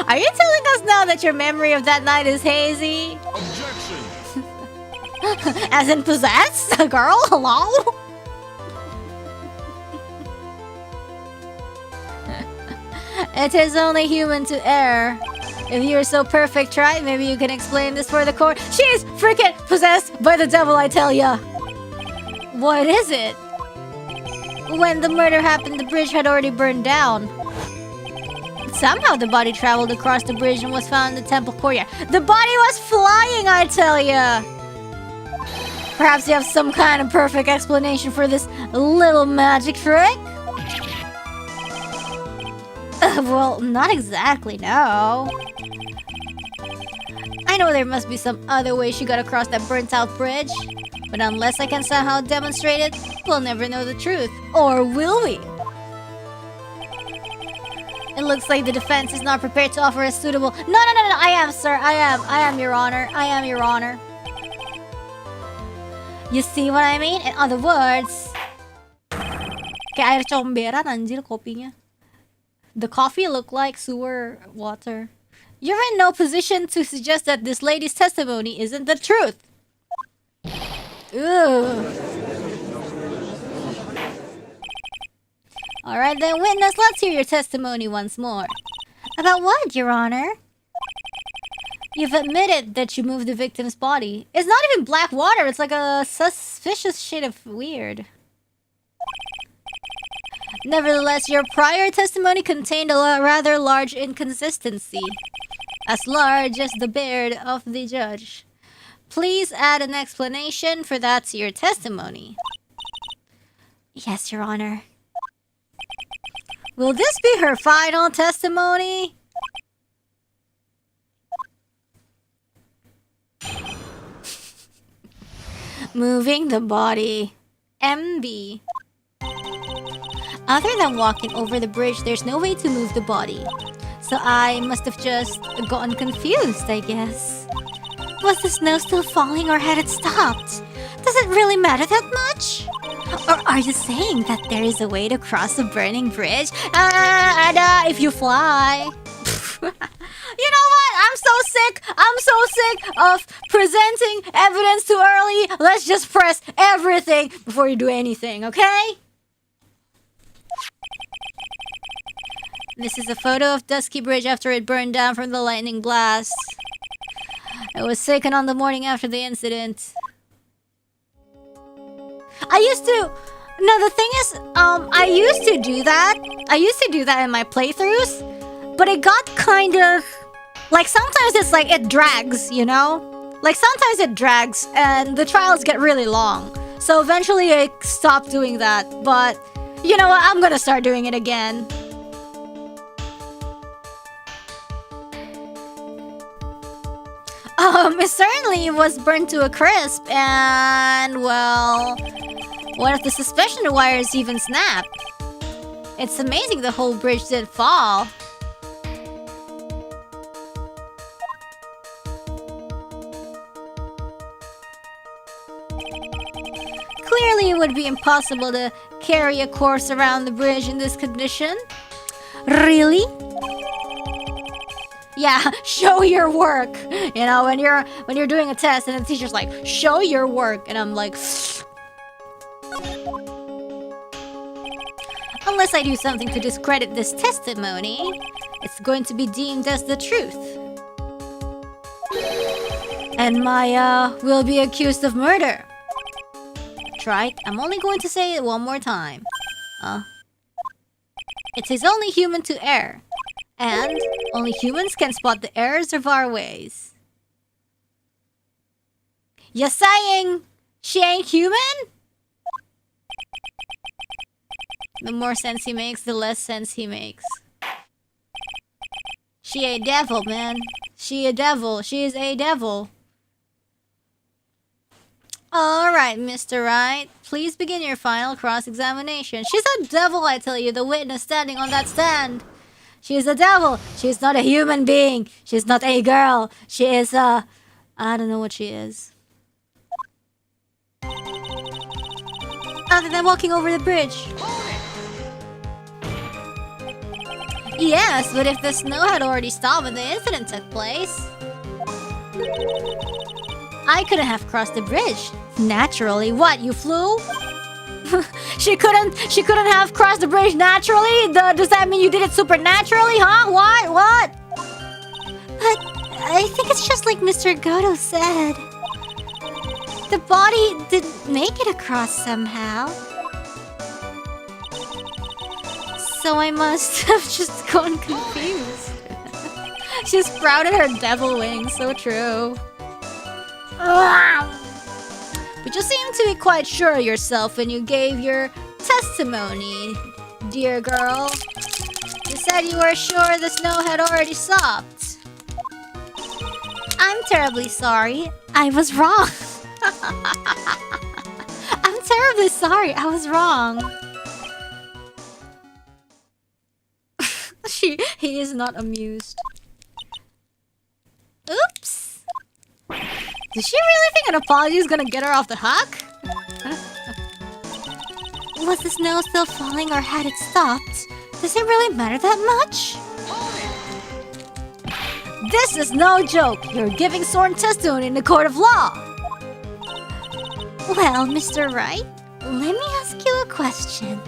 Are you telling us now that your memory of that night is hazy? Objection! As in possessed? Girl, hello? It is only human to err. If you're so perfect, try. Maybe you can explain this for the court. She's freaking possessed by the devil, I tell ya! What is it? When the murder happened, the bridge had already burned down. Somehow the body traveled across the bridge and was found in the temple courtyard. The body was flying, I tell ya! Perhaps you have some kind of perfect explanation for this little magic trick? Well, not exactly, no. I know there must be some other way she got across that burnt-out bridge. But unless I can somehow demonstrate it, we'll never know the truth. Or will we? It looks like the defense is not prepared to offer a suitable... No, I am, sir. I am, Your Honor. I am, Your Honor. You see what I mean? In other words... Kayak air comberan anjir kopinya. The coffee looked like sewer water. You're in no position to suggest that this lady's testimony isn't the truth. Ugh. Alright then, witness, let's hear your testimony once more. About what, Your Honor? You've admitted that you moved the victim's body. It's not even black water, it's like a suspicious shade of weird. Nevertheless, your prior testimony contained a rather large inconsistency. As large as the beard of the judge. Please add an explanation for that to your testimony. Yes, Your Honor. Will this be her final testimony? Moving the body. MB. Other than walking over the bridge, there's no way to move the body. So I must have just gotten confused, I guess. Was the snow still falling or had it stopped? Does it really matter that much? Or are you saying that there is a way to cross a burning bridge? If you fly. You know what? I'm so sick of presenting evidence too early. Let's just press everything before you do anything, okay? This is a photo of Dusky Bridge after it burned down from the lightning blast. It was taken on the morning after the incident. I used to do that. I used to do that in my playthroughs. But it got kind of... Like, sometimes it's like, it drags, you know? Like, sometimes it drags, and the trials get really long. So eventually I stopped doing that. But, you know what? I'm gonna start doing it again. It certainly was burnt to a crisp, and, well... What if the suspension wires even snap? It's amazing the whole bridge didn't fall. Clearly, it would be impossible to carry a corpse around the bridge in this condition. Really? Yeah, show your work. You know, when you're doing a test and the teacher's like, show your work, and I'm like, unless I do something to discredit this testimony, it's going to be deemed as the truth. And Maya will be accused of murder. Right? I'm only going to say it one more time. It is only human to err. And only humans can spot the errors of our ways. You saying she ain't human? The more sense he makes, the less sense he makes. She a devil, man. She a devil. She is a devil. Alright, Mr. Wright. Please begin your final cross-examination. She's a devil, I tell you, the witness standing on that stand. She is a devil. She is not a human being. She is not a girl. She is a... I don't know what she is. Other than walking over the bridge. Yes, but if the snow had already stopped when the incident took place, I couldn't have crossed the bridge. Naturally. What, you flew? She couldn't have crossed the bridge naturally? Does that mean you did it supernaturally, huh? What? But I think it's just like Mr. Goto said. The body didn't make it across somehow. So I must have just gone confused. She sprouted her devil wings, so true. But you seem to be quite sure of yourself when you gave your testimony, dear girl. You said you were sure the snow had already stopped. I'm terribly sorry. I was wrong. I'm terribly sorry. I was wrong. He is not amused. Oops. Did she really think an apology is gonna get her off the hook? Was the snow still falling or had it stopped? Does it really matter that much? This is no joke. You're giving sworn testimony in the court of law. Well, Mr. Wright, let me ask you a question.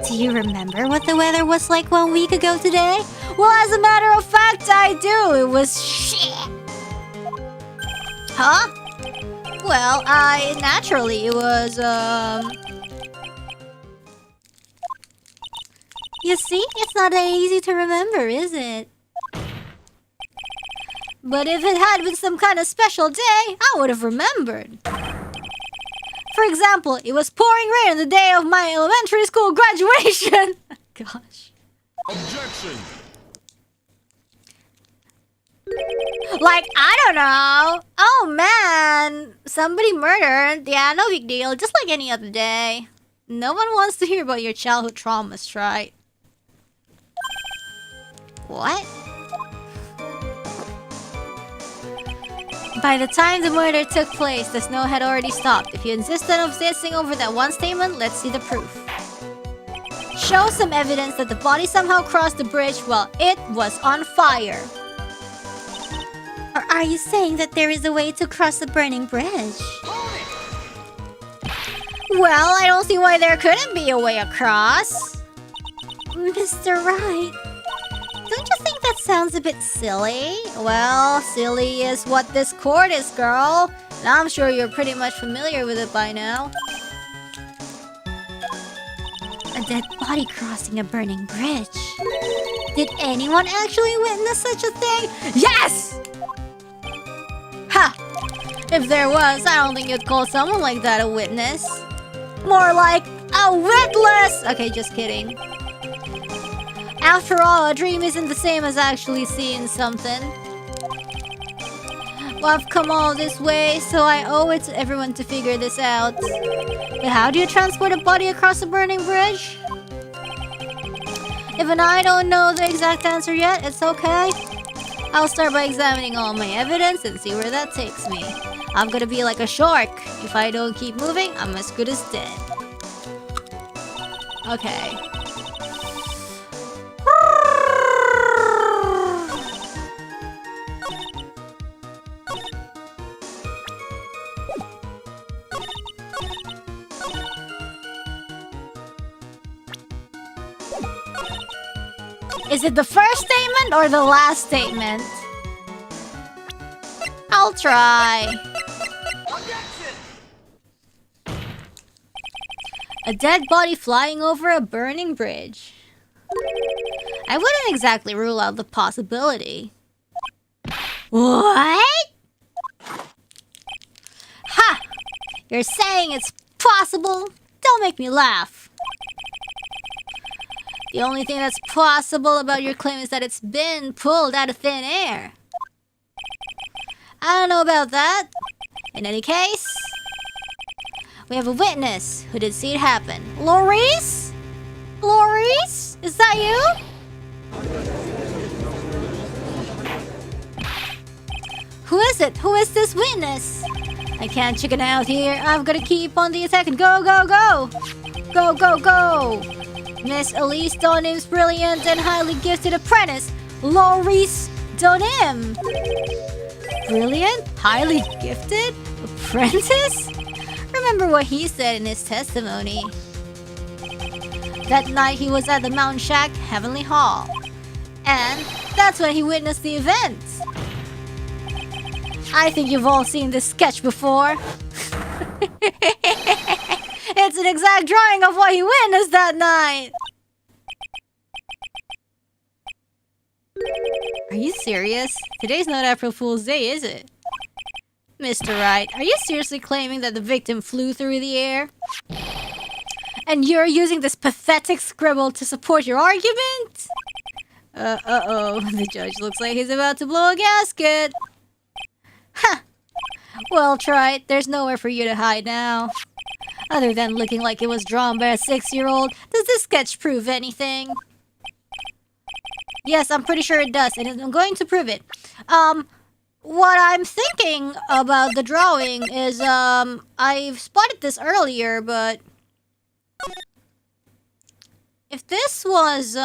Do you remember what the weather was like 1 week ago today? Well, as a matter of fact, I do. It was shit. Huh? Well, naturally, it was, You see, it's not that easy to remember, is it? But if it had been some kind of special day, I would have remembered. For example, it was pouring rain on the day of my elementary school graduation. Gosh. Objection. Like, I don't know. Oh man, somebody murdered. Yeah, no big deal. Just like any other day. No one wants to hear about your childhood traumas, right? What? By the time the murder took place, the snow had already stopped. If you insist on obsessing over that one statement, let's see the proof. Show some evidence that the body somehow crossed the bridge while it was on fire. Or are you saying that there is a way to cross the burning bridge? Well, I don't see why there couldn't be a way across. Mr. Wright, don't you think that sounds a bit silly? Well, silly is what this court is, girl. And I'm sure you're pretty much familiar with it by now. A dead body crossing a burning bridge. Did anyone actually witness such a thing? Yes! Ha! If there was, I don't think you'd call someone like that a witness. More like a witless! Okay, just kidding. After all, a dream isn't the same as actually seeing something. Well, I've come all this way, so I owe it to everyone to figure this out. But how do you transport a body across a burning bridge? Even I don't know the exact answer yet, it's okay. I'll start by examining all my evidence and see where that takes me. I'm gonna be like a shark. If I don't keep moving, I'm as good as dead. Okay. Is it the first statement or the last statement? I'll try. A dead body flying over a burning bridge. I wouldn't exactly rule out the possibility. What? Ha! You're saying it's possible? Don't make me laugh. The only thing that's possible about your claim is that it's been pulled out of thin air. I don't know about that. In any case, we have a witness who did see it happen. Loris? Loris? Is that you? Who is it? Who is this witness? I can't chicken out here. I've got to keep on the attack and go, go, go! Go, go, go! Miss Elise Donim's brilliant and highly gifted apprentice, Loris Donim. Brilliant? Highly gifted? Apprentice? Remember what he said in his testimony. That night he was at the Mountain Shack Heavenly Hall. And that's when he witnessed the event. I think you've all seen this sketch before. It's an exact drawing of what he witnessed that night. Are you serious? Today's not April Fool's Day, is it? Mr. Wright, are you seriously claiming that the victim flew through the air? And you're using this pathetic scribble to support your argument? Uh-oh. The judge looks like he's about to blow a gasket. Ha! Well, Wright, there's nowhere for you to hide now. Other than looking like it was drawn by a 6-year-old, does this sketch prove anything? Yes, I'm pretty sure it does, and I'm going to prove it. What I'm thinking about the drawing is, I've spotted this earlier, but if this was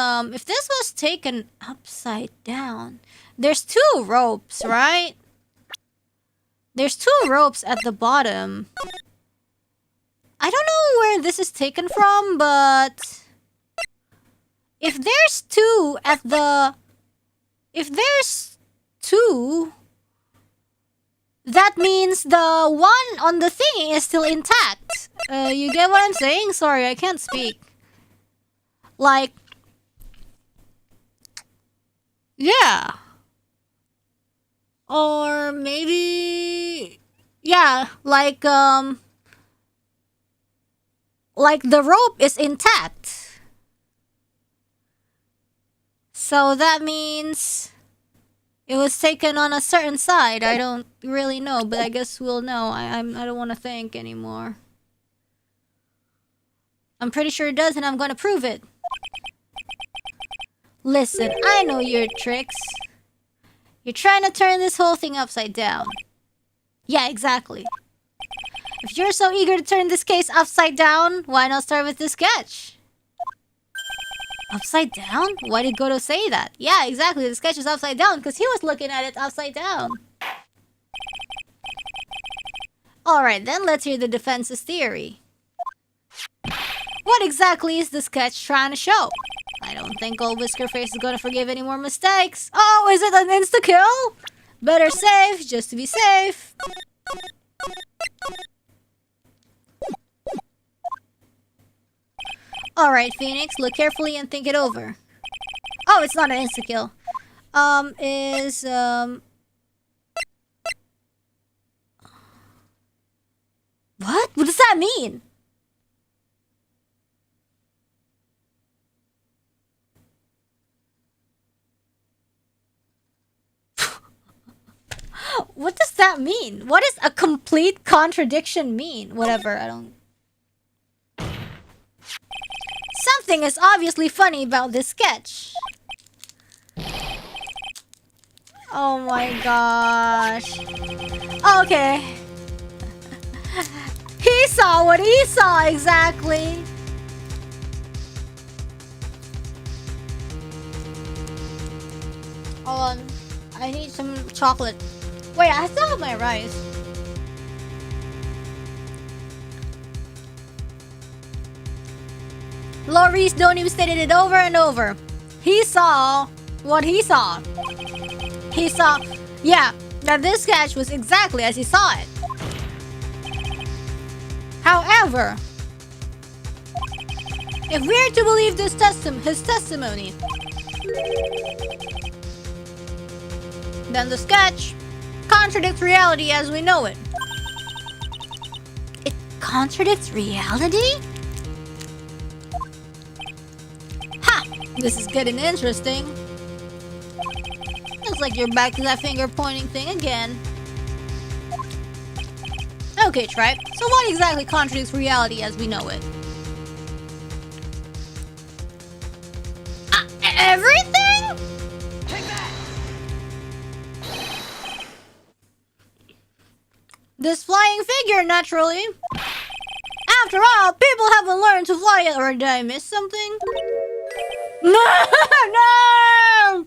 taken upside down, there's 2 ropes, right? There's 2 ropes at the bottom. I don't know where this is taken from, but if there's 2 at the... If there's 2, that means the one on the thingy is still intact. You get what I'm saying? Sorry, I can't speak. Like... Yeah. Or maybe... Yeah, like the rope is intact. So that means it was taken on a certain side. I don't really know, but I guess we'll know. I don't want to think anymore. I'm pretty sure it does, and I'm going to prove it. Listen, I know your tricks. You're trying to turn this whole thing upside down. Yeah, exactly. If you're so eager to turn this case upside down, why not start with this sketch? Upside down? Why did Goto say that? Yeah, exactly. The sketch is upside down because he was looking at it upside down. Alright, then let's hear the defense's theory. What exactly is the sketch trying to show? I don't think old Whiskerface is gonna forgive any more mistakes. Oh, is it an insta-kill? Better save, just to be safe. Alright, Phoenix, look carefully and think it over. Oh, it's not an insta-kill. What? What does that mean? What does that mean? What does a complete contradiction mean? Whatever, I don't... Something is obviously funny about this sketch. Oh my gosh. Okay. He saw what he saw exactly. Hold on. I need some chocolate. Wait, I still have my rice. Loris don't even stated it over and over. He saw what he saw. He saw, yeah, that this sketch was exactly as he saw it. However, if we're to believe his testimony, then the sketch contradicts reality as we know it. It contradicts reality? Ha! This is getting interesting. Looks like you're back to that finger pointing thing again. Okay, Tribe. So what exactly contradicts reality as we know it? Everything? Take that! This flying figure, naturally. After all, people haven't learned to fly yet, or did I miss something? No! No!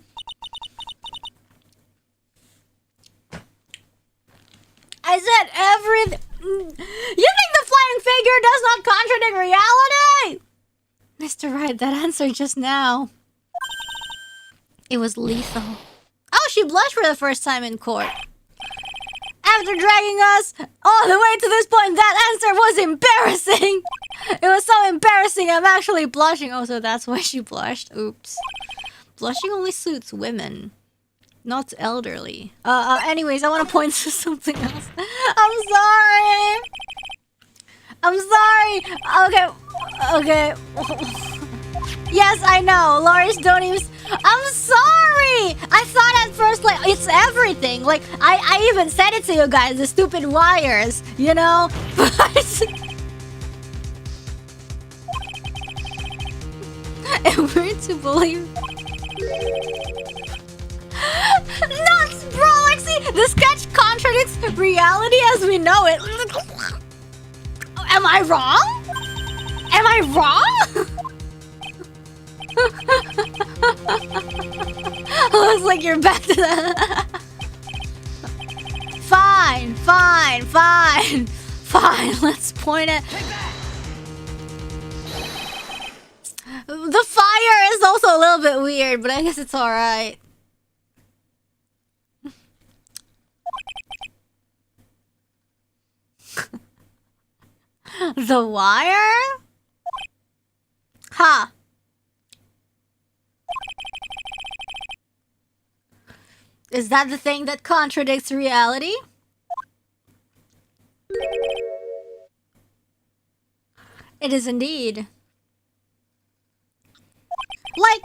I said everything. You think the flying figure does not contradict reality? Mr. Wright, that answer just now. It was lethal. Oh, she blushed for the first time in court. After dragging us all the way to this point, that answer was embarrassing. It was so embarrassing, I'm actually blushing. Oh, so that's why she blushed. Oops. Blushing only suits women. Not elderly. Anyways, I want to point to something else. I'm sorry. I'm sorry. Okay. Yes, I know. Loris don't even... I'm sorry. I thought at first, like, it's everything. Like, I even said it to you guys, the stupid wires, you know? But... and we're to believe... Nuts, bro! Like, see, the sketch contradicts reality as we know it. Am I wrong? Am I wrong? Looks like you're back to that. Fine. Let's point it. The fire is also a little bit weird, but I guess it's alright. The wire? Ha! Is that the thing that contradicts reality? It is indeed. Like,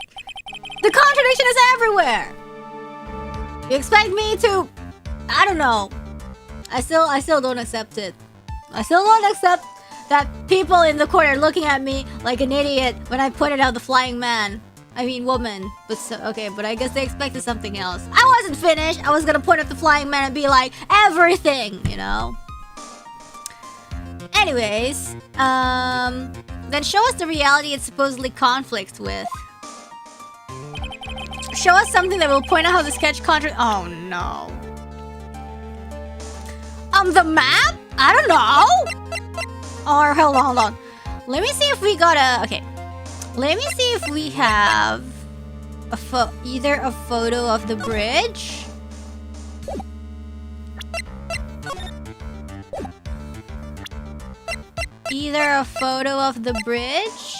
the contradiction is everywhere! You expect me to... I don't know. I still don't accept it. I still don't accept that people in the court are looking at me like an idiot when I pointed out the flying man. I mean woman. But so, okay, but I guess they expected something else. I wasn't finished. I was gonna point at the flying man and be like, everything, you know? Anyways, then show us the reality it supposedly conflicts with. Show us something that will point out how the sketch oh no. The map? I don't know. Or hold on. Let me see if we got a... Okay. Let me see if we have either a photo of the bridge. Either a photo of the bridge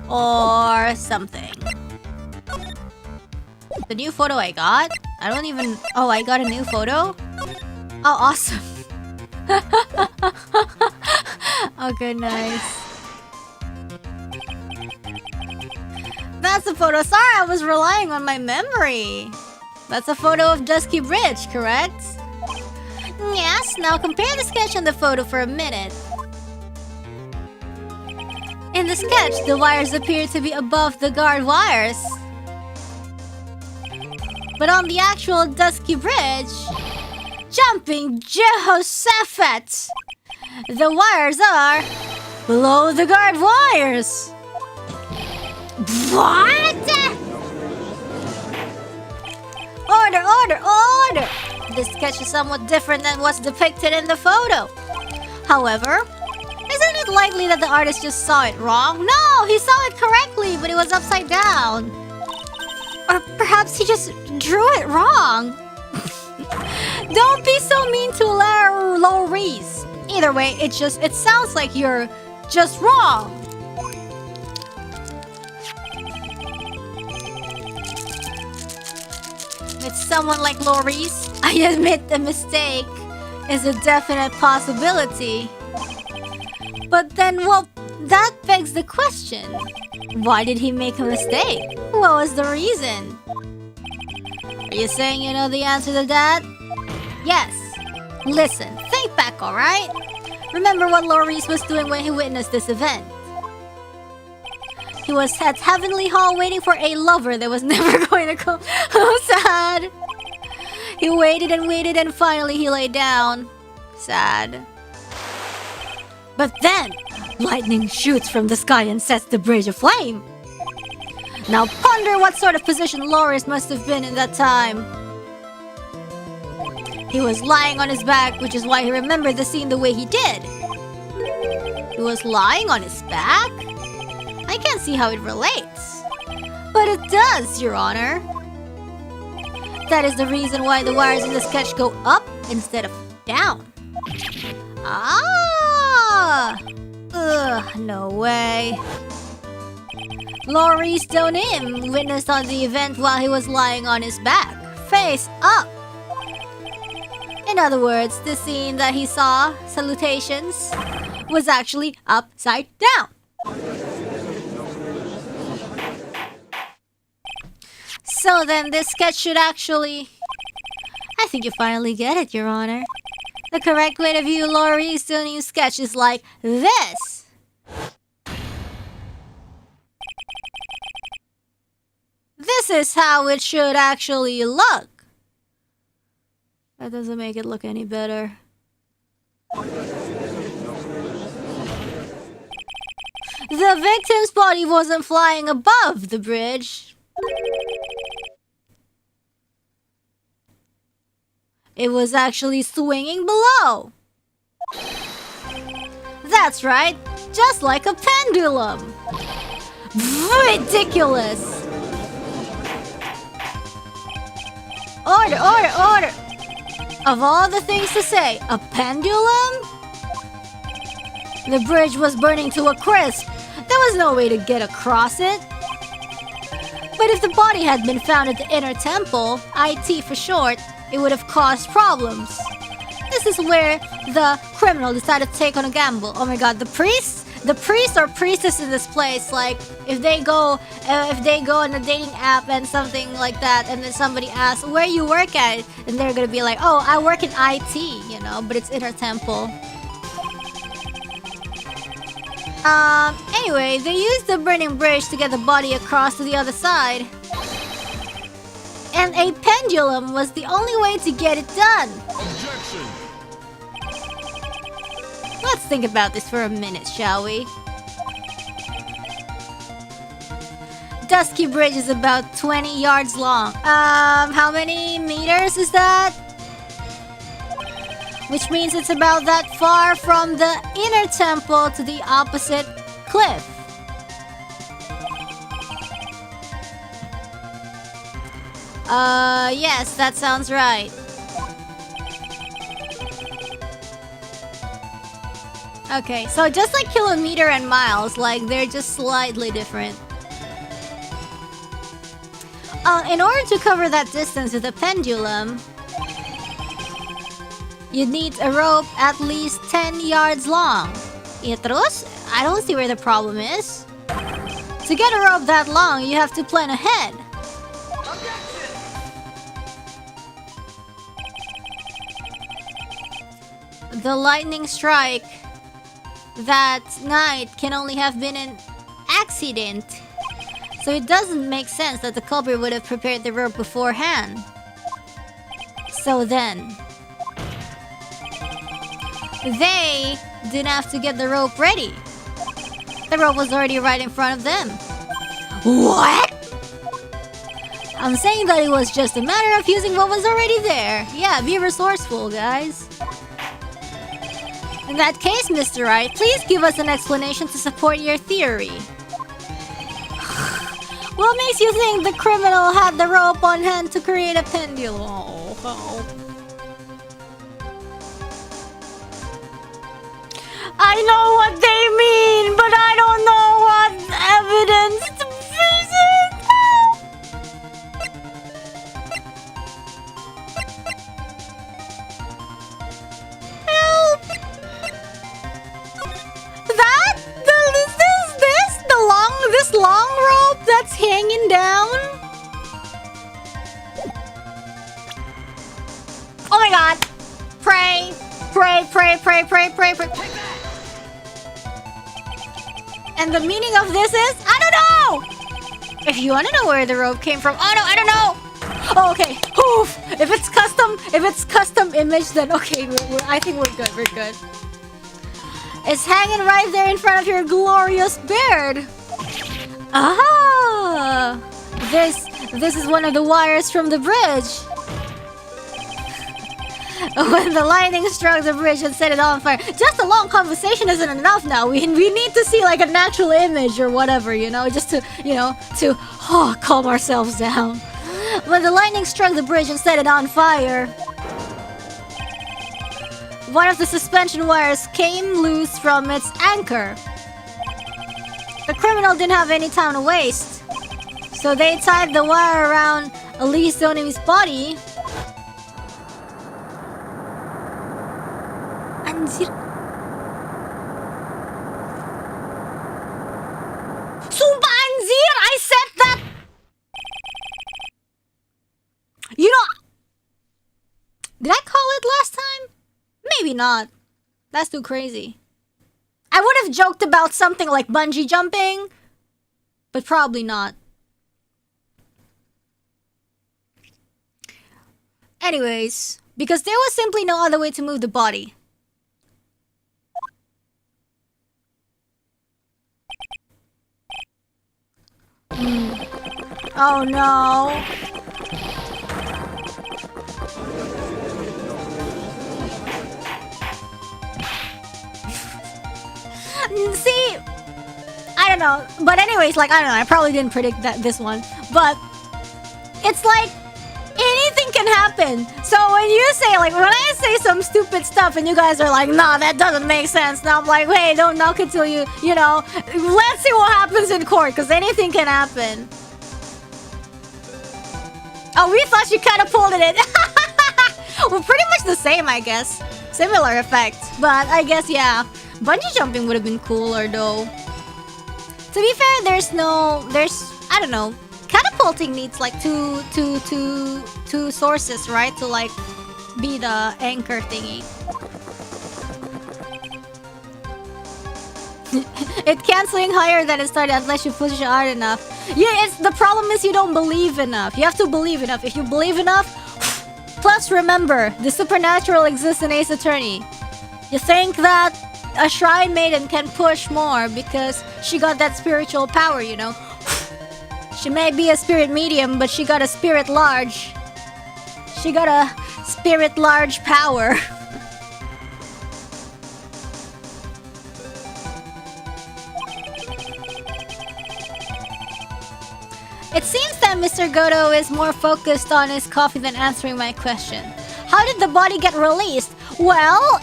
or something. The new photo I got? I don't even... Oh, I got a new photo? Oh, awesome. Okay, nice. That's a photo. Sorry, I was relying on my memory. That's a photo of Dusky Bridge, correct? Yes, now compare the sketch and the photo for a minute. In the sketch, the wires appear to be above the guard wires. But on the actual Dusky Bridge, jumping Jehoshaphat! The wires are below the guard wires. What? Order, order, order! This sketch is somewhat different than what's depicted in the photo. However, isn't it likely that the artist just saw it wrong? No, he saw it correctly, but it was upside down. Or perhaps he just drew it wrong. Don't be so mean to Laurice. Either way, it sounds like you're just wrong. It's someone like Laurice. I admit the mistake is a definite possibility. But then, well, that begs the question. Why did he make a mistake? What was the reason? Are you saying you know the answer to that? Yes. Listen, think back, alright? Remember what Laurice was doing when he witnessed this event. He was at Heavenly Hall waiting for a lover that was never going to come. Oh, sad. He waited and waited and finally he lay down. Sad. But then, lightning shoots from the sky and sets the bridge aflame. Now ponder what sort of position Laurice must have been in that time. He was lying on his back, which is why he remembered the scene the way he did. He was lying on his back? I can't see how it relates. But it does, Your Honor. That is the reason why the wires in the sketch go up instead of down. Ah! Ugh, no way. Laurice Donim witnessed on the event while he was lying on his back, face up. In other words, the scene that he saw, salutations, was actually upside down. So then this sketch should actually... I think you finally get it, Your Honor. The correct way to view Laurice Donim's sketch is like this. This is how it should actually look. That doesn't make it look any better. The victim's body wasn't flying above the bridge. It was actually swinging below. That's right, just like a pendulum. Ridiculous. Order, order, order. Of all the things to say, a pendulum? The bridge was burning to a crisp. There was no way to get across it. But if the body had been found at the inner temple, IT for short, it would have caused problems. This is where the criminal decided to take on a gamble. Oh my god, the priest or priestess in this place, like if they go on a dating app and something like that, and then somebody asks where you work at, and they're gonna be like, oh, I work in IT, you know, but it's inner temple. Anyway, they used the burning bridge to get the body across to the other side. And a pendulum was the only way to get it done. Objection. Let's think about this for a minute, shall we? Dusky Bridge is about 20 yards long. How many meters is that? Which means it's about that far from the inner temple to the opposite cliff. Yes, that sounds right. Okay, so just like kilometer and miles, like they're just slightly different. In order to cover that distance with a pendulum, you'd need a rope at least 10 yards long. Yetros? I don't see where the problem is. To get a rope that long, you have to plan ahead. The lightning strike that night can only have been an accident. So it doesn't make sense that the culprit would have prepared the rope beforehand. So then, they didn't have to get the rope ready. The rope was already right in front of them. What? I'm saying that it was just a matter of using what was already there. Yeah, be resourceful, guys. In that case, Mr. Wright, please give us an explanation to support your theory. What makes you think the criminal had the rope on hand to create a pendulum? Oh. I know what they mean, but I don't know what evidence to visit. Help! This long rope that's hanging down? Oh my god! Pray! Pray, pray, pray, pray, pray, pray. And the meaning of this is, I don't know! If you want to know where the rope came from, oh no, I don't know! Oh, okay. Oof. If it's custom image, then okay, I think we're good, we're good. It's hanging right there in front of your glorious beard. Ah! This is one of the wires from the bridge. When the lightning struck the bridge and set it on fire. Just a long conversation isn't enough now. We need to see like an actual image or whatever, you know, just to, calm ourselves down. When the lightning struck the bridge and set it on fire, one of the suspension wires came loose from its anchor. The criminal didn't have any time to waste, so they tied the wire around Elise Onimi's body. Anjir. Sumpah anjir, I said that. You know, did I call it last time? Maybe not. That's too crazy. I would have joked about something like bungee jumping, but probably not. Anyways, because there was simply no other way to move the body. Oh no. See, I don't know, but anyways, like, I don't know, I probably didn't predict this one, but it's like, anything can happen. So when you say, like, when I say some stupid stuff and you guys are like, nah, that doesn't make sense, now I'm like, hey, don't knock it till you know, let's see what happens in court, because anything can happen. Oh, we thought you catapulted it. Well, pretty much the same, I guess. Similar effect, but I guess, yeah. Bungee jumping would have been cooler though. To be fair, there's I don't know. Catapulting needs like two sources, right? To like be the anchor thingy. It can't swing higher than it started unless you push it hard enough. Yeah, the problem is you don't believe enough. You have to believe enough. If you believe enough, plus remember, the supernatural exists in Ace Attorney. You think that a shrine maiden can push more because she got that spiritual power, you know. She may be a spirit medium, but she got a spirit large. She got a spirit large power. It seems that Mr. Goto is more focused on his coffee than answering my question. How did the body get released? Well,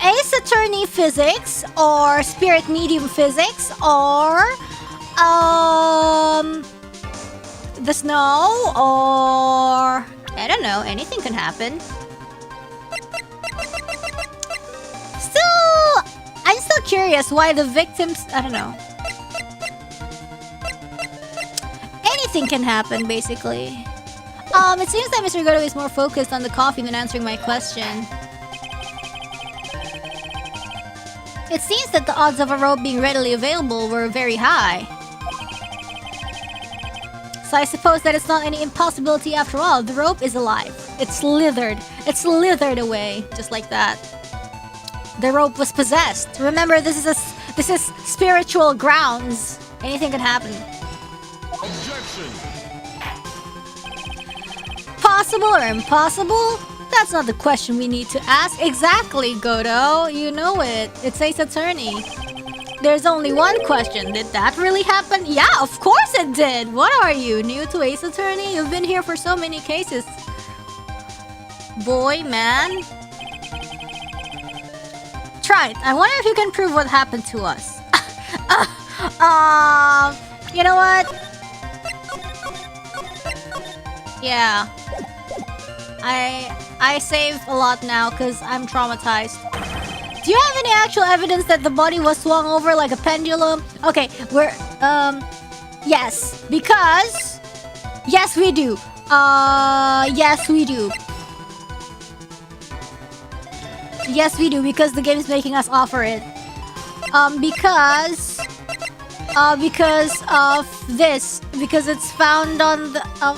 Ace Attorney physics, or Spirit Medium physics, or the snow, or I don't know, anything can happen. I'm still curious why the victims, I don't know. Anything can happen, basically. It seems that Mr. Goto is more focused on the coffee than answering my question. It seems that the odds of a rope being readily available were very high. So I suppose that it's not any impossibility after all. The rope is alive. It's slithered. It slithered away, just like that. The rope was possessed. Remember, this is spiritual grounds. Anything could happen. Objection. Possible or impossible? That's not the question we need to ask. Exactly, Godo. You know it. It's Ace Attorney. There's only one question. Did that really happen? Yeah, of course it did. What are you, new to Ace Attorney? You've been here for so many cases. Boy, man. Try it. I wonder if you can prove what happened to us. You know what? Yeah. I save a lot now because I'm traumatized. Do you have any actual evidence that the body was swung over like a pendulum? Okay, we're yes, because yes we do. Yes we do. Yes we do, because the game is making us offer it. Because of this, because it's found on the I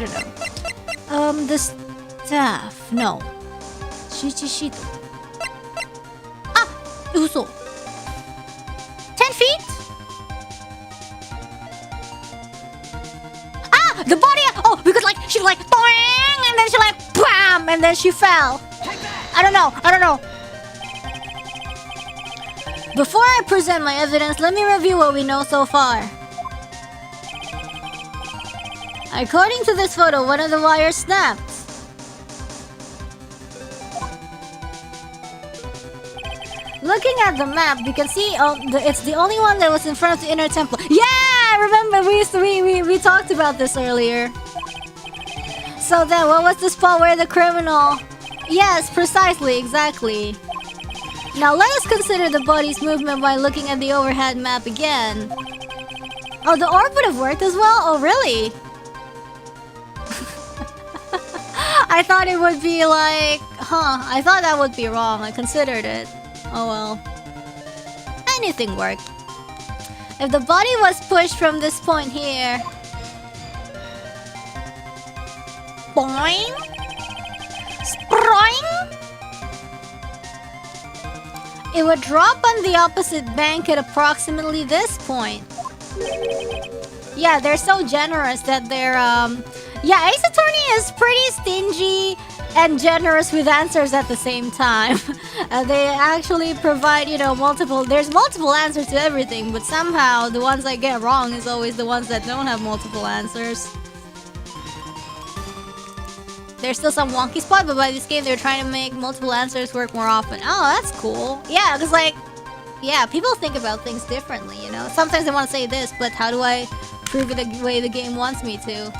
don't know. The staff. No. Shichishito. Ah! Uso. 10 feet? Ah! The body! Oh, because like, she like, boing! And then she like, bam! And then she fell. I don't know. Before I present my evidence, let me review what we know so far. According to this photo, one of the wires snapped. Looking at the map, you can see it's the only one that was in front of the inner temple. Yeah, remember we talked about this earlier. So then, what was the spot where the criminal? Yes, precisely, exactly. Now let us consider the body's movement by looking at the overhead map again. Oh, the orb would have worked as well? Oh, really? I thought it would be like... I thought that would be wrong. I considered it. Oh well. Anything worked. If the body was pushed from this point here... Boing! Sproing! It would drop on the opposite bank at approximately this point. Yeah, they're so generous that they're yeah, Ace Attorney is pretty stingy and generous with answers at the same time. They actually provide, you know, there's multiple answers to everything, but somehow the ones I get wrong is always the ones that don't have multiple answers. There's still some wonky spot, but by this game they're trying to make multiple answers work more often. Oh, that's cool. Yeah, because like, yeah, people think about things differently, you know? Sometimes they want to say this, but how do I prove it the way the game wants me to?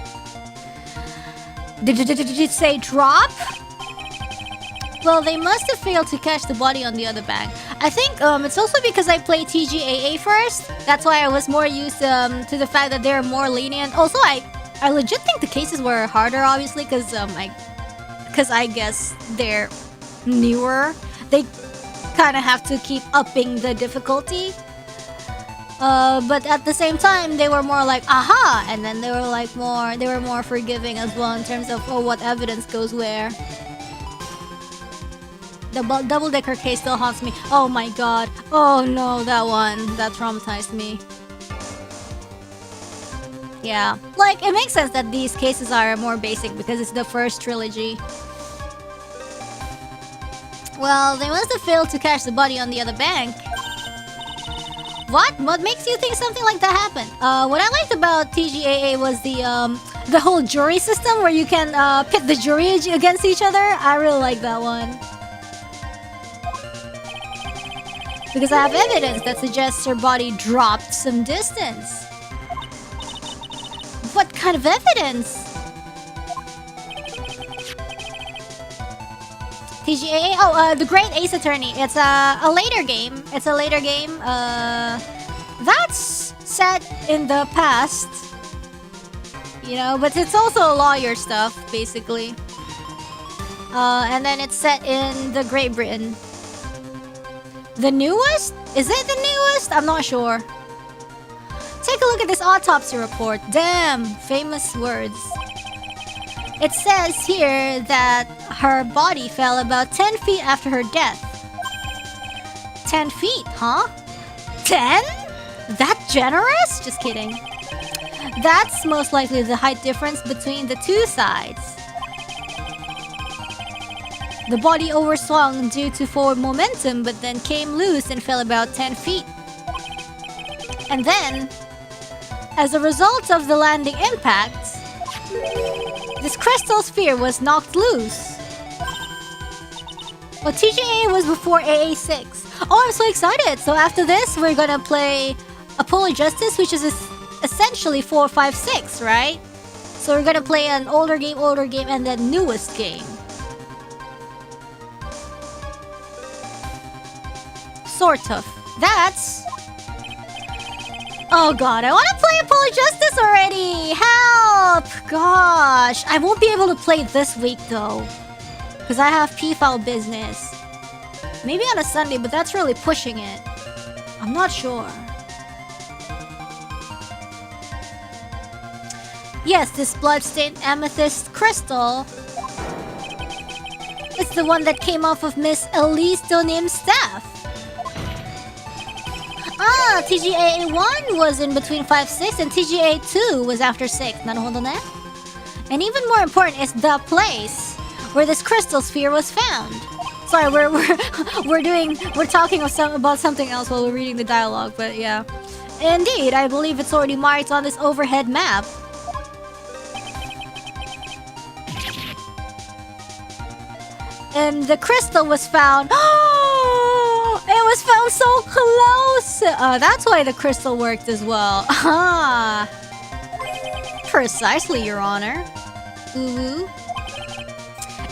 Did it say drop? Well, they must have failed to catch the body on the other bank. I think it's also because I played TGAA first. That's why I was more used to the fact that they're more lenient. Also, I legit think the cases were harder, obviously, because I guess they're newer. They kind of have to keep upping the difficulty. But at the same time, they were more like, aha! And then they were more forgiving as well in terms of, oh, what evidence goes where. The double-decker case still haunts me. Oh my god. Oh no, that one. That traumatized me. Yeah. Like, it makes sense that these cases are more basic because it's the first trilogy. Well, they must have failed to catch the body on the other bank. What? What makes you think something like that happened? What I liked about TGAA was the whole jury system where you can pit the jury against each other. I really like that one. Because I have evidence that suggests her body dropped some distance. What kind of evidence? TGAA? Oh, the Great Ace Attorney. It's a later game. It's a later game. That's set in the past. You know, but it's also lawyer stuff, basically. And then it's set in the Great Britain. The newest? Is it the newest? I'm not sure. Take a look at this autopsy report. Damn, famous words. It says here that her body fell about 10 feet after her death. 10 feet, huh? 10? That generous? Just kidding. That's most likely the height difference between the two sides. The body overswung due to forward momentum, but then came loose and fell about 10 feet. And then, as a result of the landing impact, this crystal sphere was knocked loose. Well, TGA was before AA6. Oh, I'm so excited! So after this, we're gonna play Apollo Justice, which is essentially 4, 5, 6, right? So we're gonna play an older game, and then newest game. Sort of. That's... Oh god, I want to play Apollo Justice already! Help! Gosh, I won't be able to play this week though. Because I have P-file business. Maybe on a Sunday, but that's really pushing it. I'm not sure. Yes, this bloodstained amethyst crystal. It's the one that came off of Miss Elise Donim's staff. Ah, TGA 1 was in between 5, 6, and TGA 2 was after 6. Naruhodo ne? And even more important is the place where this crystal sphere was found. Sorry, we're talking about something else while we're reading the dialogue, but yeah. Indeed, I believe it's already marked on this overhead map. And the crystal was found. Oh, it was found so close. That's why the crystal worked as well. Ah, precisely, Your Honor. Ooh.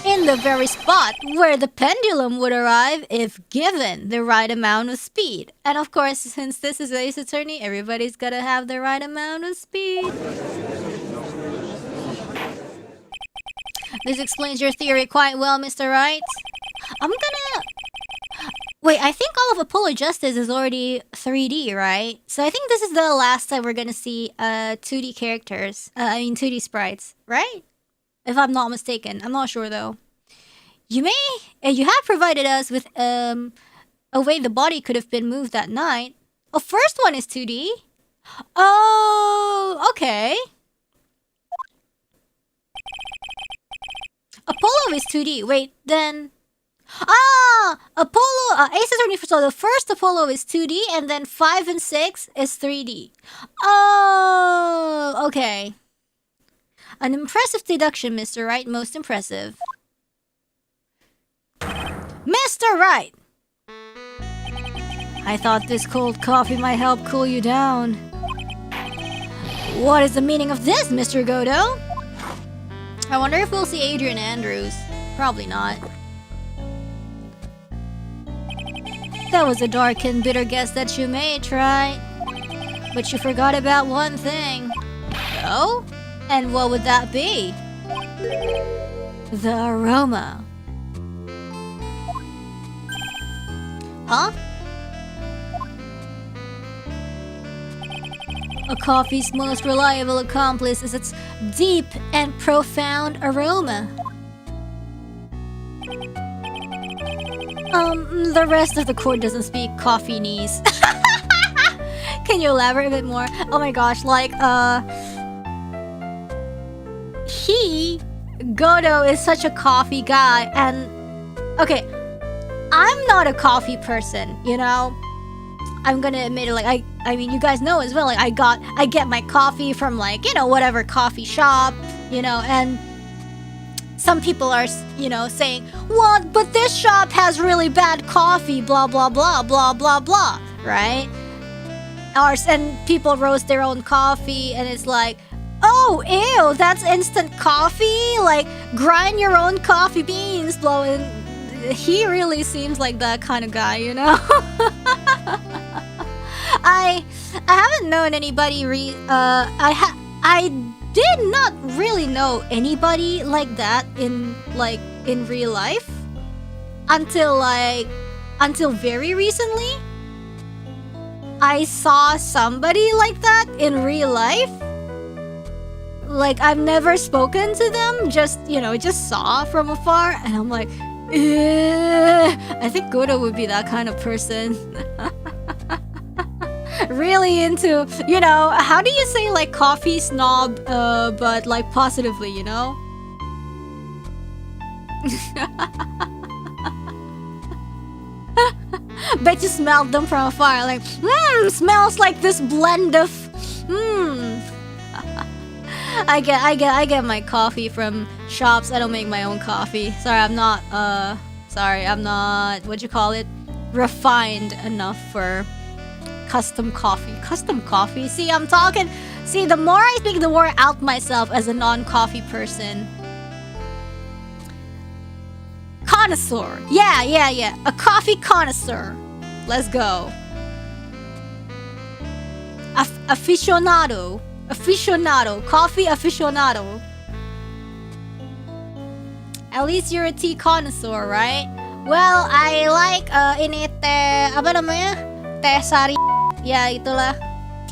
In the very spot where the pendulum would arrive if given the right amount of speed. And of course, since this is Ace Attorney, everybody's gotta have the right amount of speed. This explains your theory quite well, Mr. Wright. I'm gonna... Wait, I think all of Apollo Justice is already 3D, right? So I think this is the last time we're gonna see 2D characters. 2D sprites, right? If I'm not mistaken. I'm not sure though. You have provided us with a way the body could have been moved that night. Oh, first one is 2D? Oh, okay. Apollo is 2D. Wait, then... Ah! Apollo... Ace Attorney, so the first Apollo is 2D, and then 5 and 6 is 3D. Oh, okay. An impressive deduction, Mr. Wright. Most impressive. Mr. Wright! I thought this cold coffee might help cool you down. What is the meaning of this, Mr. Godo? I wonder if we'll see Adrian Andrews. Probably not. That was a dark and bitter guess that you made, right? But you forgot about one thing. Oh? And what would that be? The aroma. Huh? A coffee's most reliable accomplice is its deep and profound aroma. The rest of the court doesn't speak coffee-nese. Can you elaborate a bit more? Oh my gosh, like, Godo is such a coffee guy, and... Okay, I'm not a coffee person, you know? I'm gonna admit it, like, I mean, you guys know as well, like, I get my coffee from, like, you know, whatever coffee shop, you know, and some people are, you know, saying, well, but this shop has really bad coffee, blah, blah, blah, blah, blah, blah, right? And people roast their own coffee, and it's like, oh, ew, that's instant coffee? Like, grind your own coffee beans, blowing. He really seems like that kind of guy, you know? I haven't known anybody I did not really know anybody like that in real life until very recently. I saw somebody like that in real life. Like, I've never spoken to them, just, you know, just saw from afar, and I'm like, ew, I think Godo would be that kind of person. Really into, you know, how do you say like coffee snob, but like positively, you know? Bet you smelled them from afar, like, smells like this blend of, I get my coffee from shops. I don't make my own coffee. Sorry, I'm not, what you call it? Refined enough for custom coffee. Custom coffee? See, I'm talking, see, the more I speak, the more I out myself as a non-coffee person. Connoisseur. Yeah. A coffee connoisseur. Let's go. Aficionado. Coffee aficionado. At least you're a tea connoisseur, right? Well, I like ini teh apa namanya? Teh sari. Ya, itulah.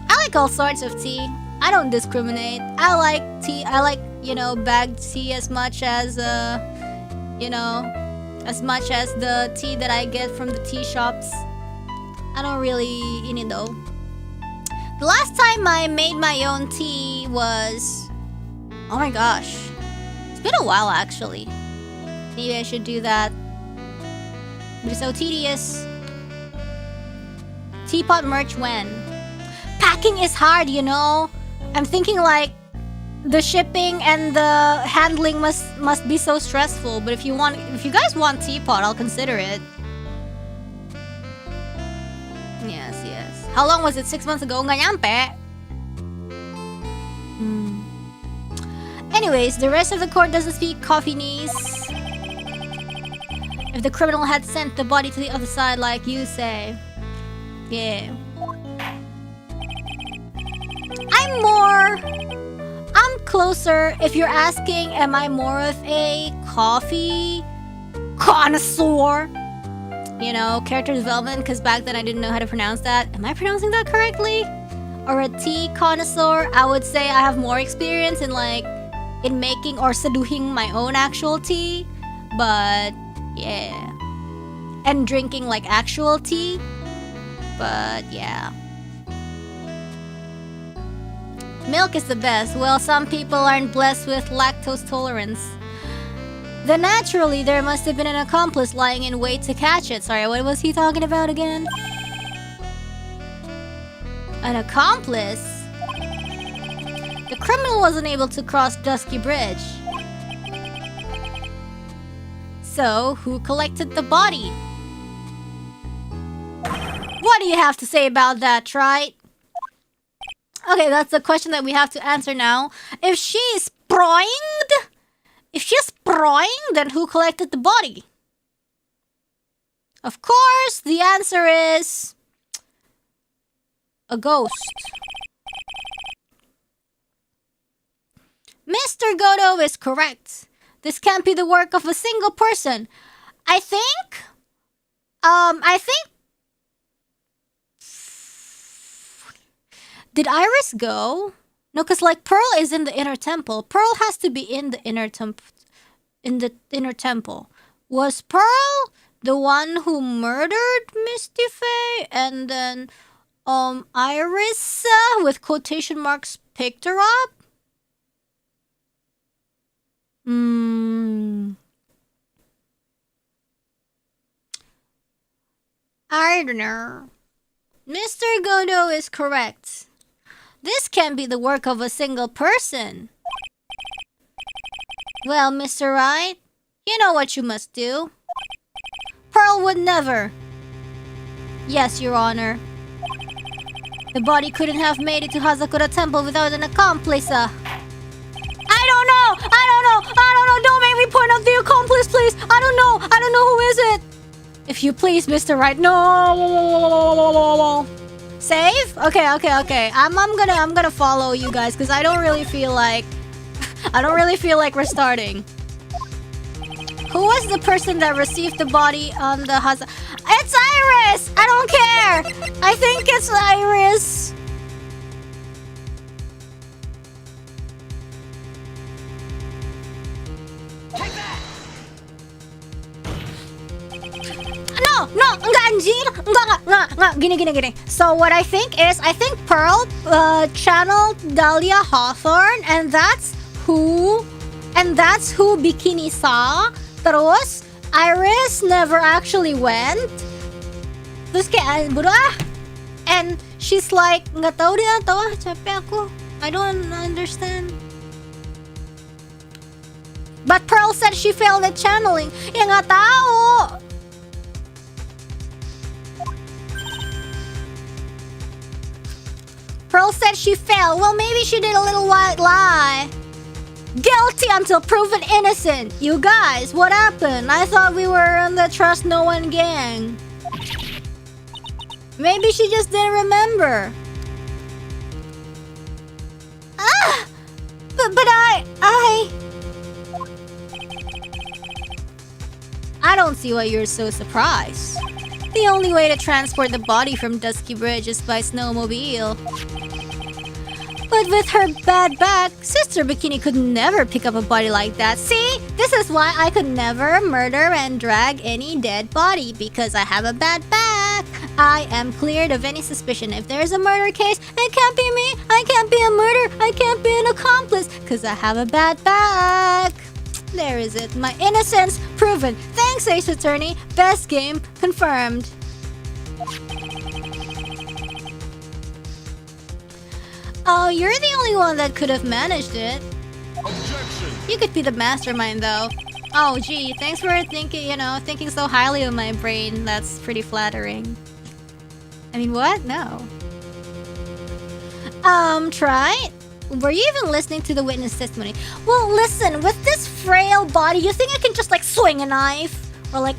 I like all sorts of tea. I don't discriminate. I like tea. I like, you know, bagged tea as much as you know, as much as the tea that I get from the tea shops. I don't really, you know. The last time I made my own tea was, oh my gosh, it's been a while actually. Maybe I should do that. But it's so tedious. Teapot merch when? Packing is hard, you know. I'm thinking like the shipping and the handling must be so stressful. But if you guys want teapot, I'll consider it. Yes. How long was it? 6 months ago? Nggak nyampe. Anyways, the rest of the court doesn't speak coffeenese. If the criminal had sent the body to the other side like you say. Yeah. I'm closer. If you're asking, am I more of a coffee connoisseur? You know, character development, because back then I didn't know how to pronounce that. Am I pronouncing that correctly? Or a tea connoisseur? I would say I have more experience in like, in making or seduhing my own actual tea. But, yeah. And drinking like actual tea. But, yeah. Milk is the best. Well, some people aren't blessed with lactose tolerance. Then naturally, there must have been an accomplice lying in wait to catch it. Sorry, what was he talking about again? An accomplice? The criminal wasn't able to cross Dusky Bridge. So, who collected the body? What do you have to say about that, Wright? Okay, that's the question that we have to answer now. If she's spraying, then who collected the body? Of course, the answer is a ghost. Mr. Godo is correct. This can't be the work of a single person. I think did Iris go? No, because like Pearl is in the inner temple. Pearl has to be in the inner temple. Was Pearl the one who murdered Misty Faye and then Iris with quotation marks picked her up? I don't know. Mr. Godo is correct. This can't be the work of a single person. Well, Mr. Wright, you know what you must do. Pearl would never. Yes, Your Honor. The body couldn't have made it to Hazakura Temple without an accomplice. I don't know. Don't make me point out the accomplice, please. I don't know who is it. If you please, Mr. Wright. No. Save? Okay. I'm gonna follow you guys because I don't really feel like restarting. Who was the person that received the body on the It's Iris! I don't care! I think it's Iris. Gini. So what I think is, I think Pearl channeled Dahlia Hawthorne, and that's who Bikini saw. Terus Iris never actually went. Terus kayak and she's like, nggak tahu dia, capek aku. I don't understand. But Pearl said she failed at channeling. Ya nggak tahu. Pearl said she failed. Well, maybe she did a little white lie. Guilty until proven innocent. You guys, what happened? I thought we were on the trust no one gang. Maybe she just didn't remember. But I don't see why you're so surprised. The only way to transport the body from Dusky Bridge is by snowmobile. But with her bad back, Sister Bikini could never pick up a body like that. See? This is why I could never murder and drag any dead body, because I have a bad back. I am cleared of any suspicion. If there's a murder case, it can't be me. I can't be a murderer. I can't be an accomplice, because I have a bad back. There is it. My innocence proven. Thanks, Ace Attorney. Best game confirmed. Oh, you're the only one that could have managed it. Objection. You could be the mastermind, though. Oh, gee, thanks for thinking so highly of my brain. That's pretty flattering. I mean, what? No. Try? Were you even listening to the witness testimony? Well, listen, with this frail body, you think I can just, like, swing a knife? Or, like,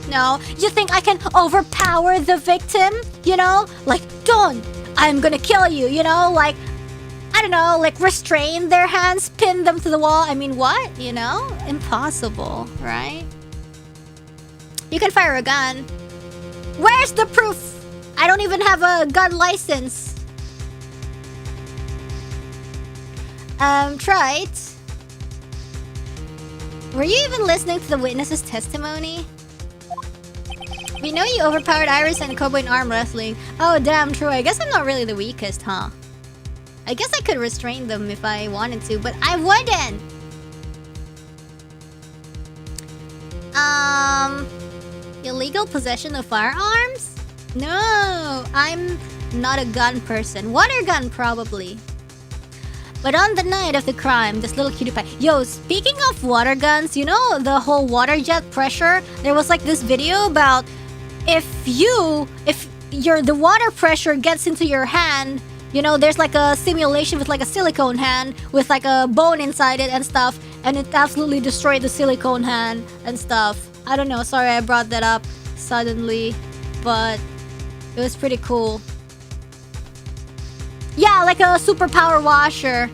no? You think I can overpower the victim? You know? Like, don't! I'm gonna kill you, you know? Like, I don't know, like restrain their hands, pin them to the wall. I mean, what? You know? Impossible, right? You can fire a gun. Where's the proof? I don't even have a gun license. Try it. Were you even listening to the witness's testimony? We know you overpowered Iris and Kobo in arm wrestling. Oh, damn, true. I guess I'm not really the weakest, huh? I guess I could restrain them if I wanted to, but I wouldn't! Illegal possession of firearms? No, I'm not a gun person. Water gun, probably. But on the night of the crime, this little cutie pie... Yo, speaking of water guns, you know the whole water jet pressure? There was like this video about... If the water pressure gets into your hand, you know, there's like a simulation with like a silicone hand with like a bone inside it and stuff, and it absolutely destroyed the silicone hand and stuff. I don't know, sorry I brought that up suddenly, but it was pretty cool. Yeah, like a superpower washer.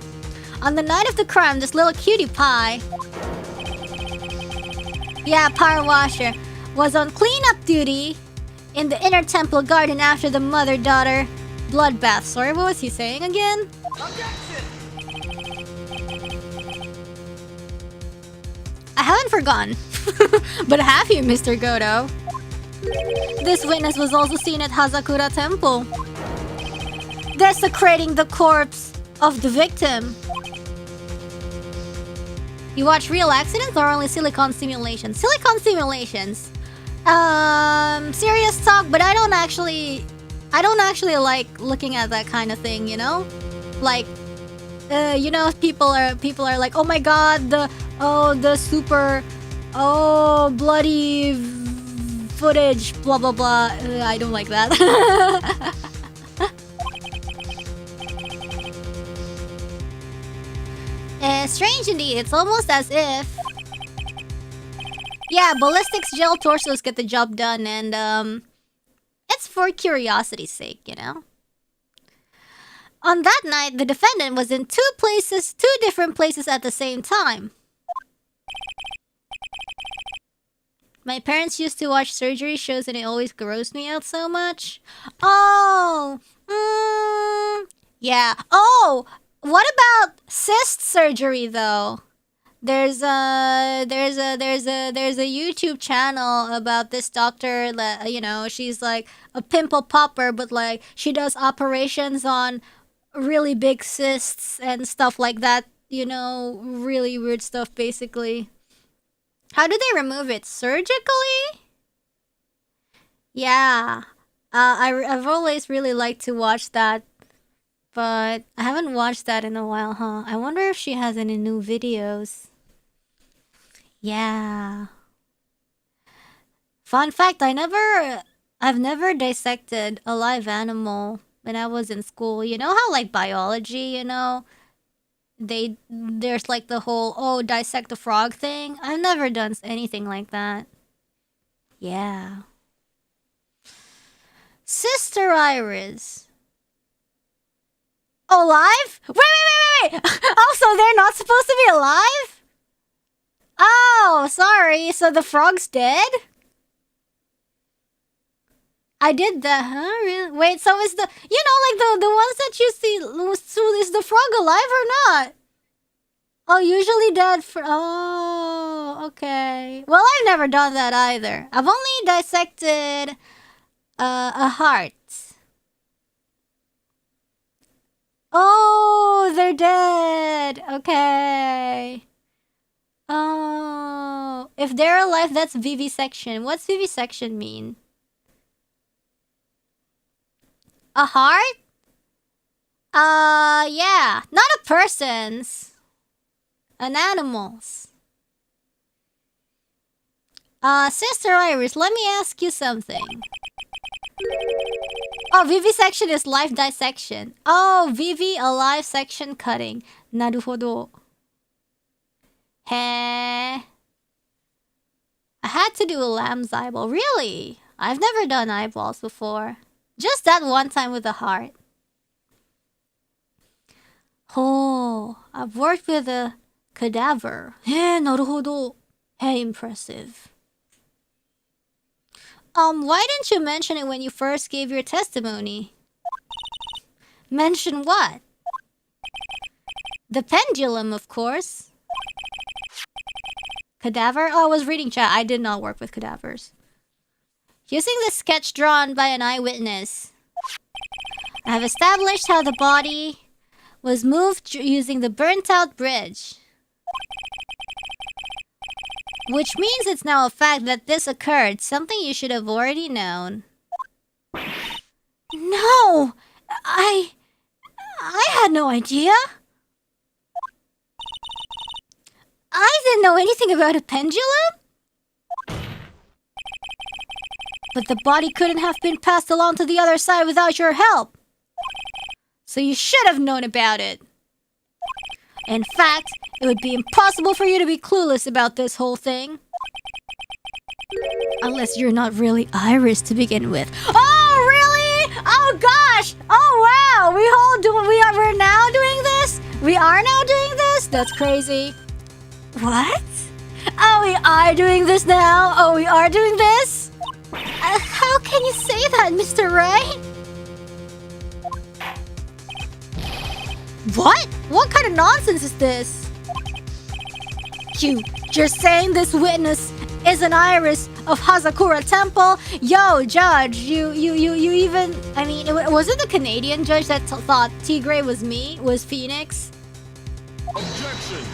On the night of the crime, this little cutie pie... Yeah, power washer. Was on cleanup duty in the inner temple garden after the mother-daughter bloodbath. Sorry, what was he saying again? Objection! I haven't forgotten. But have you, Mr. Goto? This witness was also seen at Hazakura Temple, desecrating the corpse of the victim. You watch real accidents or only silicon simulations? Silicon simulations. Serious talk, but I don't actually like looking at that kind of thing, you know? Like, you know, people are like, oh my god, the super, bloody footage, blah blah blah. I don't like that. Strange indeed. It's almost as if... Yeah, ballistics gel torsos get the job done, and it's for curiosity's sake, you know? On that night, the defendant was in two different places at the same time. My parents used to watch surgery shows and it always grossed me out so much. Oh! Yeah. Oh! What about cyst surgery, though? there's a YouTube channel about this doctor that, you know, she's like a pimple popper, but like she does operations on really big cysts and stuff like that, you know, really weird stuff basically. How do they remove it? Surgically? Yeah. I've always really liked to watch that, but I haven't watched that in a while, huh? I wonder if she has any new videos. Yeah. Fun fact, I've never dissected a live animal when I was in school. You know how like biology, you know, there's like the whole dissect the frog thing. I've never done anything like that. Yeah. Sister Iris. Alive? Wait. Also, they're not supposed to be alive? Oh, sorry. So the frog's dead? I did that, huh? Really? Wait, so is the... You know, like the ones that you see... So is the frog alive or not? Oh, usually dead for... Oh, okay. Well, I've never done that either. I've only dissected a heart. Oh, they're dead. Okay. Oh, if they're alive, that's vivisection. What's vivisection mean? A heart? Yeah. Not a person's. An animal's. Sister Iris, let me ask you something. Oh, vivisection is life dissection. Oh, vivi, alive section cutting. Naruhodo. Heh. I had to do a lamb's eyeball. Really? I've never done eyeballs before. Just that one time with a heart. Oh, I've worked with a cadaver. Heh, naruhodo. Hey, impressive. Why didn't you mention it when you first gave your testimony? Mention what? The pendulum, of course. Cadaver? Oh, I was reading chat. I did not work with cadavers. Using the sketch drawn by an eyewitness, I have established how the body was moved using the burnt-out bridge. Which means it's now a fact that this occurred, something you should have already known. No! I had no idea. I didn't know anything about a pendulum. But the body couldn't have been passed along to the other side without your help. So you should have known about it. In fact, it would be impossible for you to be clueless about this whole thing. Unless you're not really Iris to begin with. Oh, really? Oh, gosh! Oh, wow! We're now doing this? We are now doing this? That's crazy. What? Oh, we are doing this now? Oh, we are doing this? How can you say that, Mr. Wright? What? What kind of nonsense is this? You're saying this witness is an Iris of Hazakura Temple? Yo, judge, you even... I mean, was it the Canadian judge that thought Tigray was me? Was Phoenix? Objection!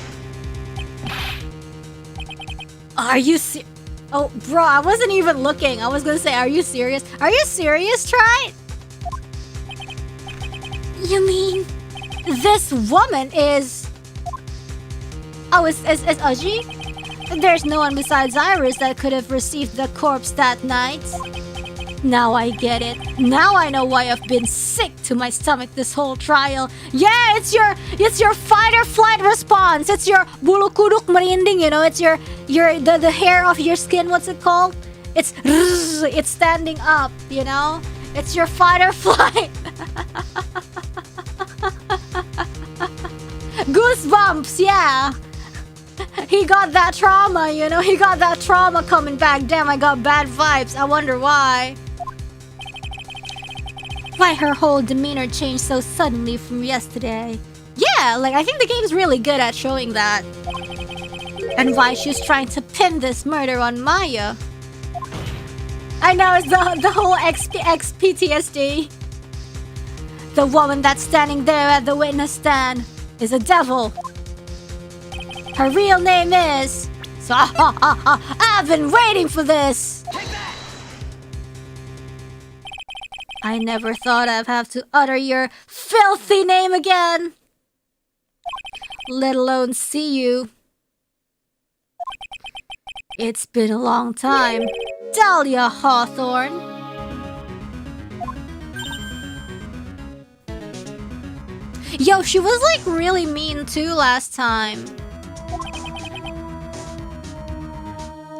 Are you Oh, bro, I wasn't even looking. I was gonna say, are you serious? Are you serious, Try? You mean... this woman is... Oh, is Aji? There's no one besides Iris that could have received the corpse that night. Now I get it. Now I know why I've been sick to my stomach this whole trial. Yeah, it's your fight or flight response. It's your bulu kuduk merinding, you know. It's the hair off your skin. What's it called? It's standing up, you know. It's your fight or flight. Goosebumps, yeah. He got that trauma, you know. He got that trauma coming back. Damn, I got bad vibes. I wonder why. Why her whole demeanor changed so suddenly from yesterday. Yeah, like, I think the game's really good at showing that. and why she's trying to pin this murder on Maya. I know, it's the whole XPTSD. The woman that's standing there at the witness stand is a devil. Her real name is... So, I've been waiting for this. I never thought I'd have to utter your filthy name again. Let alone see you. It's been a long time. Dahlia Hawthorne. Yo, she was like really mean too last time.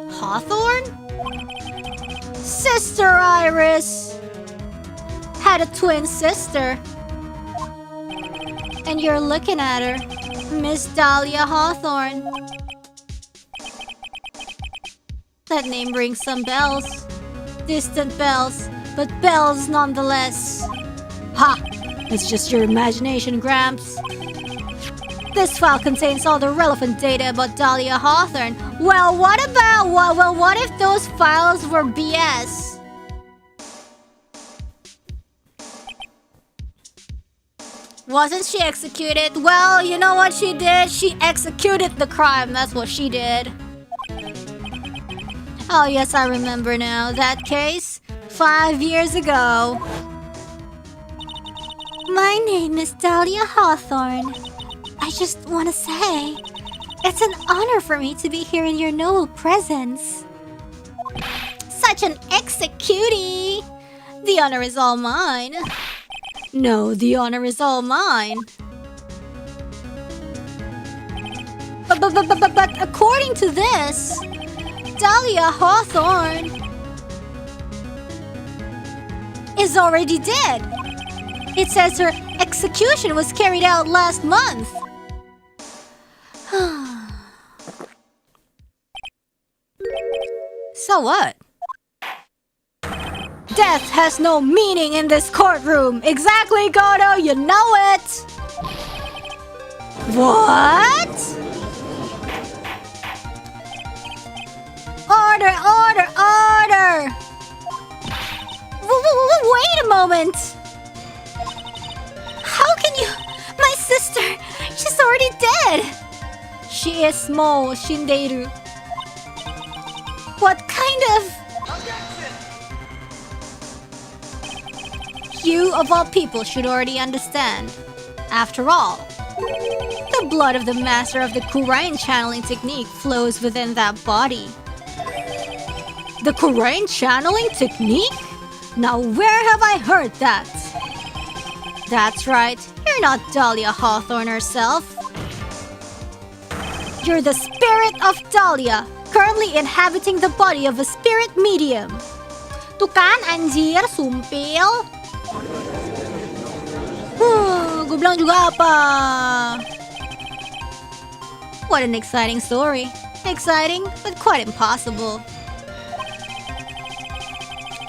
Hawthorne? Sister Iris! Had a twin sister. And you're looking at her, Miss Dahlia Hawthorne. That name rings some bells. Distant bells, but bells nonetheless. Ha! It's just your imagination, Gramps. This file contains all the relevant data about Dahlia Hawthorne. Well, what if those files were BS? Wasn't she executed? Well, you know what she did? She executed the crime. That's what she did. Oh yes, I remember now. That case? 5 years ago. My name is Dahlia Hawthorne. I just want to say, it's an honor for me to be here in your noble presence. Such an executee! The honor is all mine. No, the honor is all mine. But according to this, Dahlia Hawthorne is already dead. It says her execution was carried out last month. So what? Death has no meaning in this courtroom. Exactly, Godo, you know it. What? Order, order, order. Wait a moment. How can you... My sister, she's already dead. She is small, Shinderu. What kind of... You, of all people, should already understand. After all, the blood of the master of the Kurain channeling technique flows within that body. The Kurain channeling technique? Now where have I heard that? That's right, you're not Dahlia Hawthorne herself. You're the spirit of Dahlia, currently inhabiting the body of a spirit medium. Tuh kan, anjir, sumpil. Gue bilang juga apa? What an exciting story. Exciting, but quite impossible.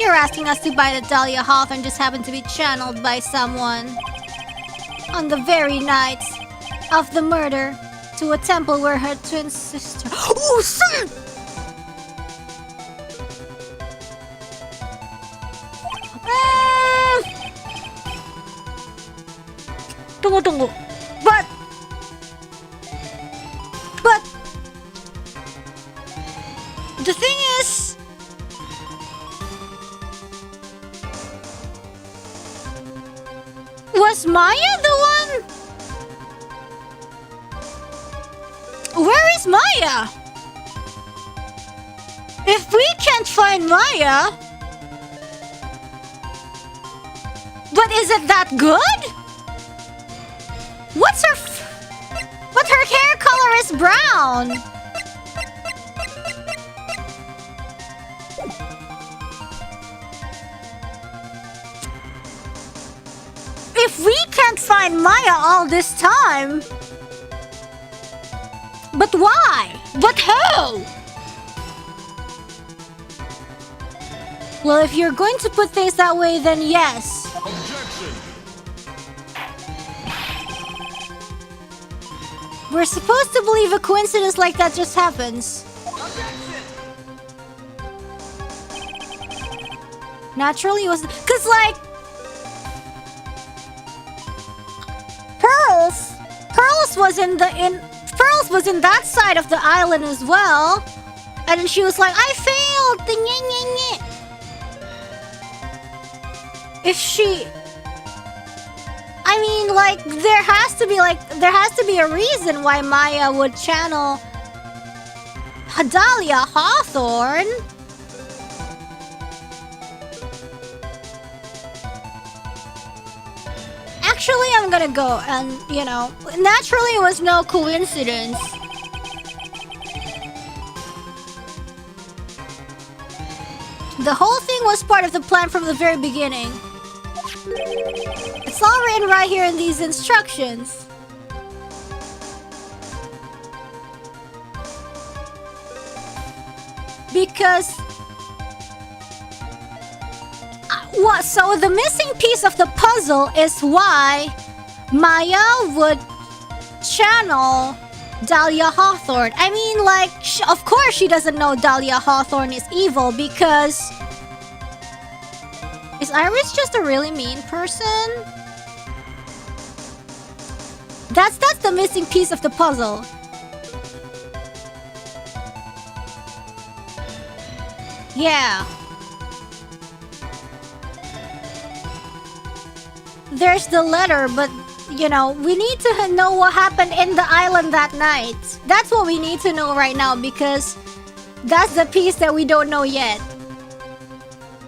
You're asking us to buy the Dahlia Hawthorne just happened to be channeled by someone on the very night of the murder to a temple where her twin sister... Oh, shit! Tunggu. But... The thing is... Was Maya the one? Where is Maya? If we can't find Maya... But is it that good? What's her... But her hair color is brown. If we can't find Maya all this time... But why? But who? Well, if you're going to put things that way, then yes. Objection. We're supposed to believe a coincidence like that just happens. Naturally, it was... Cause like... Pearls was in Pearls was in that side of the island as well. And then she was like, I failed! If she... I mean, like, there has to be a reason why Maya would channel Dahlia Hawthorne. Actually, I'm gonna go and, you know, naturally it was no coincidence. The whole thing was part of the plan from the very beginning. It's all written right here in these instructions. Because... so the missing piece of the puzzle is why Maya would channel Dahlia Hawthorne. I mean, like, of course she doesn't know Dahlia Hawthorne is evil because... Is Iris just a really mean person? That's the missing piece of the puzzle. Yeah. There's the letter, but, you know, we need to know what happened in the island that night. That's what we need to know right now because that's the piece that we don't know yet.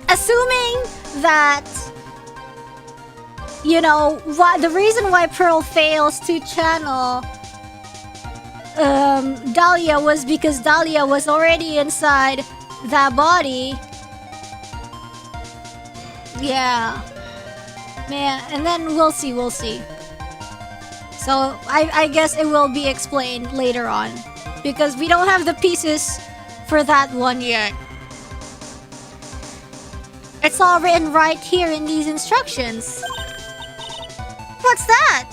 Assuming that, you know, the reason why Pearl fails to channel Dahlia was because Dahlia was already inside that body. Yeah. Man, and then we'll see. So, I guess it will be explained later on. Because we don't have the pieces for that one yet. It's all written right here in these instructions. What's that?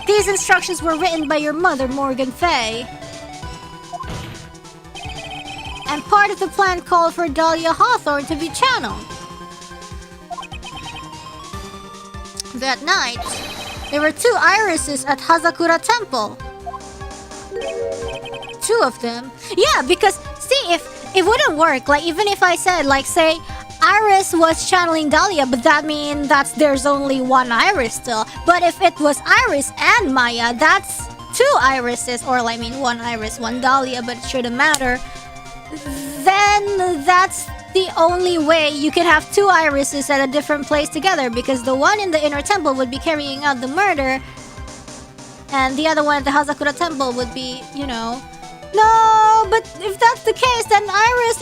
These instructions were written by your mother, Morgan Fay. And part of the plan called for Dahlia Hawthorne to be channeled. That night, there were 2 irises at Hazakura Temple. 2 of them? Yeah, because, see, if it wouldn't work, like, even if I said, like, say, Iris was channeling Dahlia, but that means there's only 1 iris still. But if it was Iris and Maya, that's 2 irises, or, I mean, 1 iris, 1 Dahlia, but it shouldn't matter. Then that's the only way you can have 2 irises at a different place together, because the one in the inner temple would be carrying out the murder, and the other one at the Hazakura temple would be, you know... No, but if that's the case, then Iris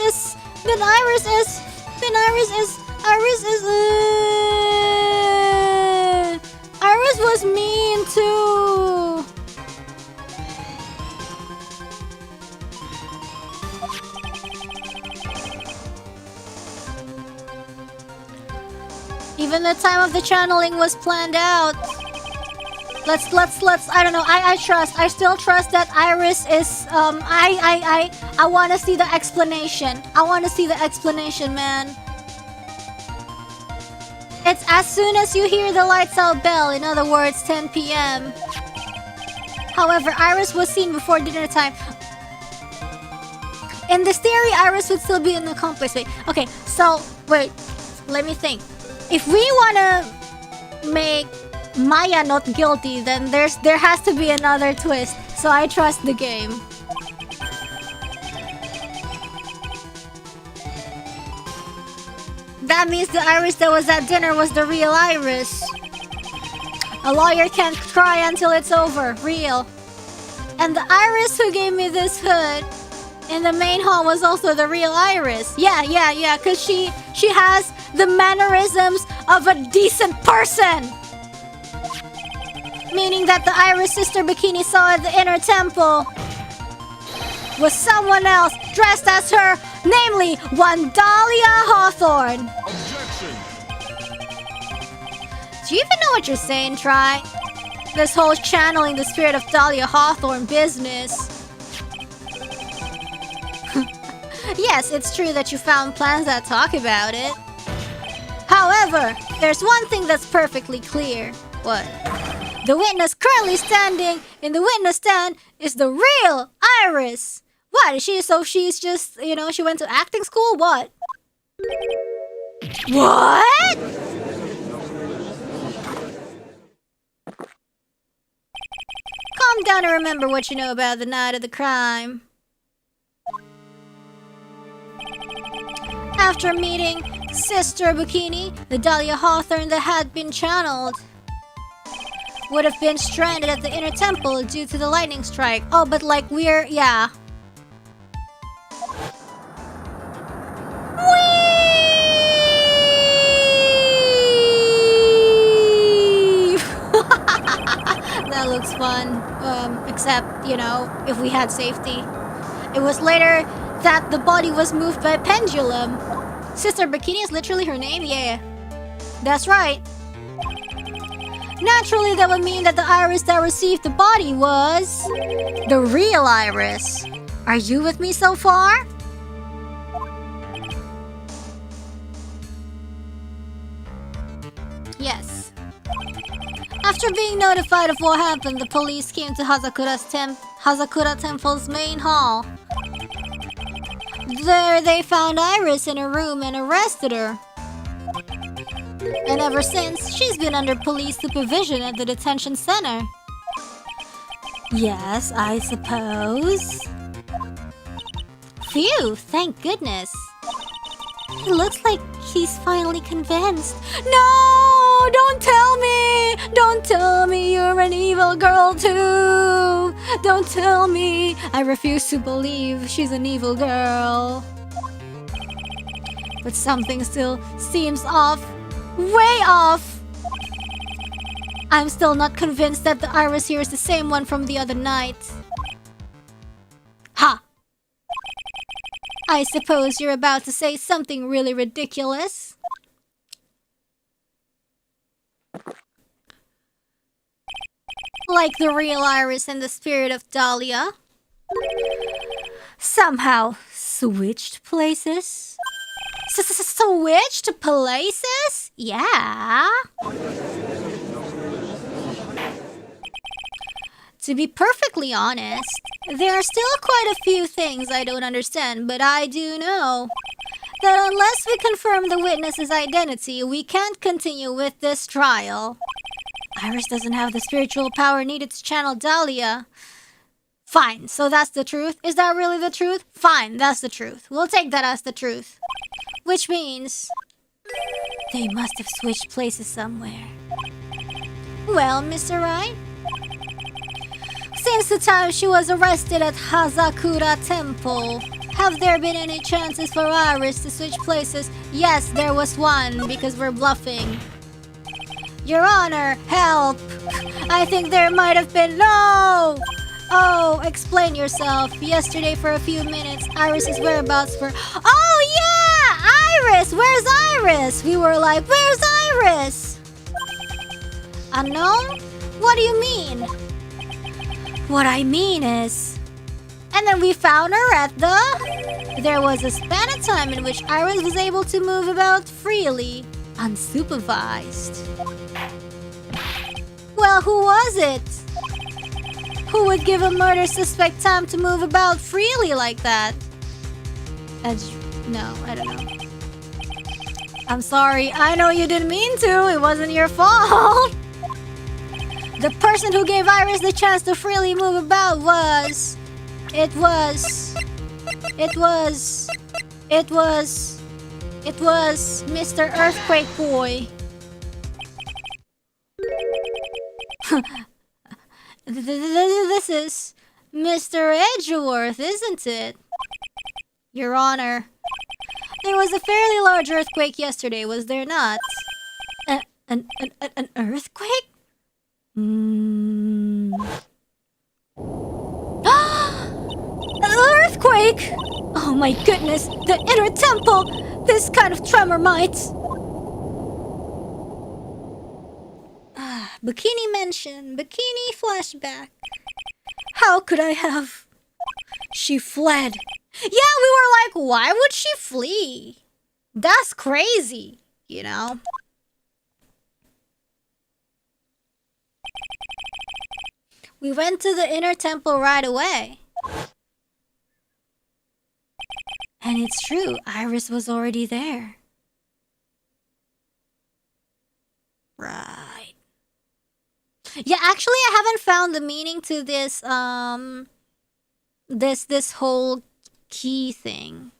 was mean too. Even the time of the channeling was planned out. Let's, I don't know, I still trust that Iris is, I want to see the explanation. I want to see the explanation, man. It's as soon as you hear the lights out bell, in other words, 10 p.m. However, Iris was seen before dinner time. In this theory, Iris would still be in the complex. Wait, okay, so, wait, let me think. If we want to make Maya not guilty, then there has to be another twist. So I trust the game. That means the Iris that was at dinner was the real Iris. A lawyer can't cry until it's over. Real. And the Iris who gave me this hood in the main hall was also the real Iris. Yeah, because she has the mannerisms of a decent person. Meaning that the Iris sister bikini saw at the inner temple was someone else dressed as her, namely one Dahlia Hawthorne. Objection. Do you even know what you're saying, Try? This whole channeling the spirit of Dahlia Hawthorne business. Yes, it's true that you found plans that talk about it. However, there's one thing that's perfectly clear. What? The witness currently standing in the witness stand is the real Iris. What? Is she, so she's just, you know, she went to acting school? What? What? Calm down and remember what you know about the night of the crime. After meeting Sister Bikini, the Dahlia Hawthorne that had been channeled would have been stranded at the inner temple due to the lightning strike. Oh, but like we're... yeah. Whee! That looks fun. Except, you know, if we had safety. It was later that the body was moved by a pendulum. Sister Bikini is literally her name? Yeah. That's right. Naturally, that would mean that the Iris that received the body was... the real Iris. Are you with me so far? Yes. After being notified of what happened, the police came to Hazakura Temple's main hall. There they found Iris in a room and arrested her. And ever since, she's been under police supervision at the detention center. Yes, I suppose. Phew, thank goodness. It looks like he's finally convinced. No! Don't tell me! Don't tell me you're an evil girl too! Don't tell me! I refuse to believe she's an evil girl. But something still seems off. Way off! I'm still not convinced that the Iris here is the same one from the other night. Ha! I suppose you're about to say something really ridiculous. Like the real Iris and the spirit of Dahlia somehow switched places? Switched places? Yeah. To be perfectly honest, there are still quite a few things I don't understand, but I do know that unless we confirm the witness's identity, we can't continue with this trial. Iris doesn't have the spiritual power needed to channel Dahlia. Fine, so that's the truth? Is that really the truth? Fine, that's the truth. We'll take that as the truth. Which means they must have switched places somewhere. Well, Mr. Wright? Since the time she was arrested at Hazakura Temple, have there been any chances for Iris to switch places? Yes, there was one, because we're bluffing. Your Honor, help! I think there might have been... No! Oh, explain yourself. Yesterday for a few minutes, Iris's whereabouts were... Oh yeah! Iris! Where's Iris? We were like, where's Iris? Unknown? What do you mean? What I mean is... And then we found her at the... There was a span of time in which Iris was able to move about freely, unsupervised. Well, who was it? Who would give a murder suspect time to move about freely like that? No, I don't know. I'm sorry, I know you didn't mean to. It wasn't your fault. The person who gave Iris the chance to freely move about was... It was Mr. Earthquake Boy. This is Mr. Edgeworth, isn't it? Your Honor. There was a fairly large earthquake yesterday, was there not? An earthquake? An earthquake! Oh my goodness, the inner temple! This kind of tremor might... Bikini mention. Bikini flashback. How could I have? She fled. Yeah, we were like, why would she flee? That's crazy, you know? We went to the inner temple right away. And it's true, Iris was already there. Right. Yeah, actually I haven't found the meaning to this this whole key thing.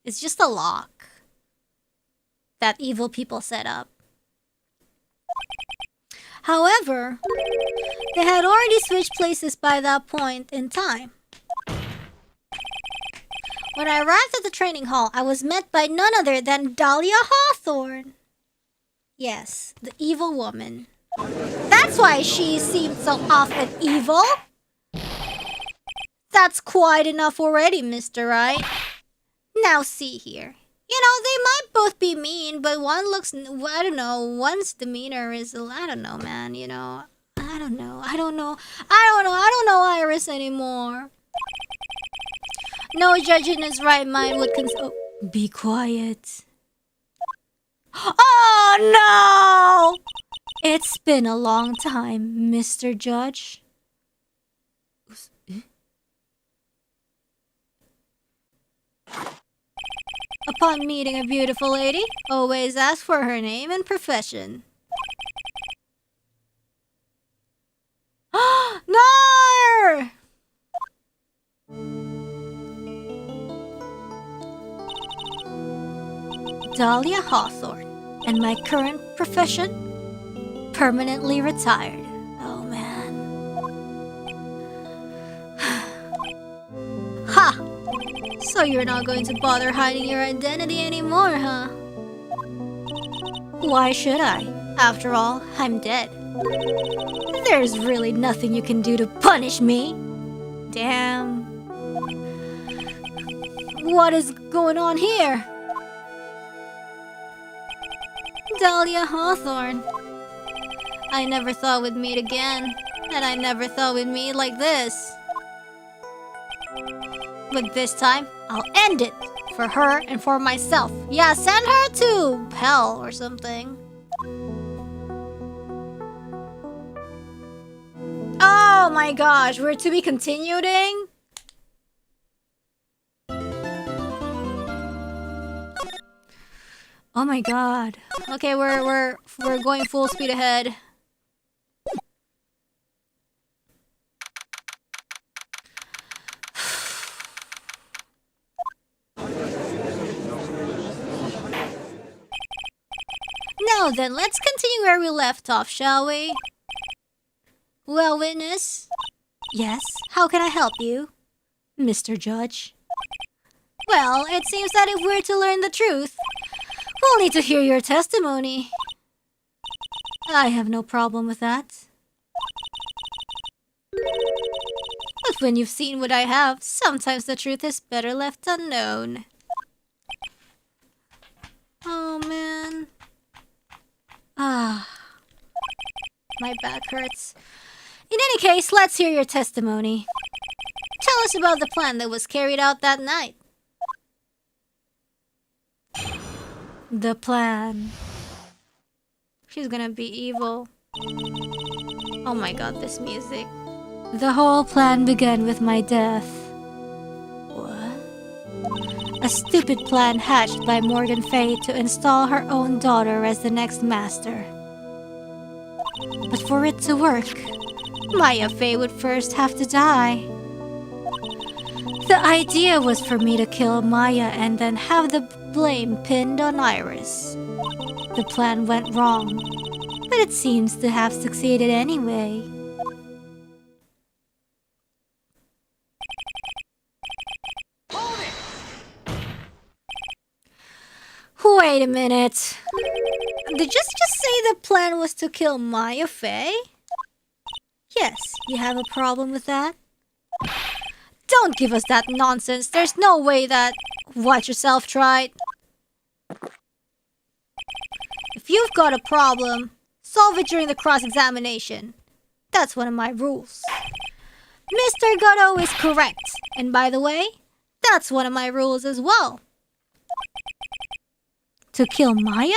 It's just a lock that evil people set up. However, they had already switched places by that point in time. When I arrived at the training hall, I was met by none other than Dahlia Hawthorne. Yes, the evil woman. That's why she seemed so off and evil. That's quite enough already, Mr. Wright. Now see here. You know, they might both be mean, but one looks, I don't know, one's demeanor is, I don't know, man, you know. I don't know Iris anymore. No judge in his right mind would be quiet. Oh no! It's been a long time, Mr. Judge. Upon meeting a beautiful lady, always ask for her name and profession. No! Dahlia Hawthorne, and my current profession? Permanently retired. Oh man. Ha! So you're not going to bother hiding your identity anymore, huh? Why should I? After all, I'm dead. There's really nothing you can do to punish me. Damn. What is going on here? Dahlia Hawthorne. I never thought we'd meet again, and I never thought we'd meet like this. But this time, I'll end it for her and for myself. Yeah, send her to hell or something. Oh my gosh, we're to be continuing? Oh my god. Okay, we're going full speed ahead. Now then, let's continue where we left off, shall we? Well, witness? Yes, how can I help you, Mr. Judge? Well, it seems that if we're to learn the truth, we'll need to hear your testimony. I have no problem with that. But when you've seen what I have, sometimes the truth is better left unknown. Oh man. Ah, my back hurts. In any case, let's hear your testimony. Tell us about the plan that was carried out that night. The plan. She's gonna be evil. Oh my god, this music. The whole plan began with my death. What? A stupid plan hatched by Morgan Fay to install her own daughter as the next master. But for it to work, Maya Fay would first have to die. The idea was for me to kill Maya and then have the blame pinned on Iris. The plan went wrong, but it seems to have succeeded anyway. Wait a minute. Did you just say the plan was to kill Maya Fay? Yes, you have a problem with that? Don't give us that nonsense. There's no way that... Watch yourself, Tried. If you've got a problem, Solve it during the cross-examination. That's one of my rules. Mr. Goto is correct. And by the way, that's one of my rules as well. To kill Maya?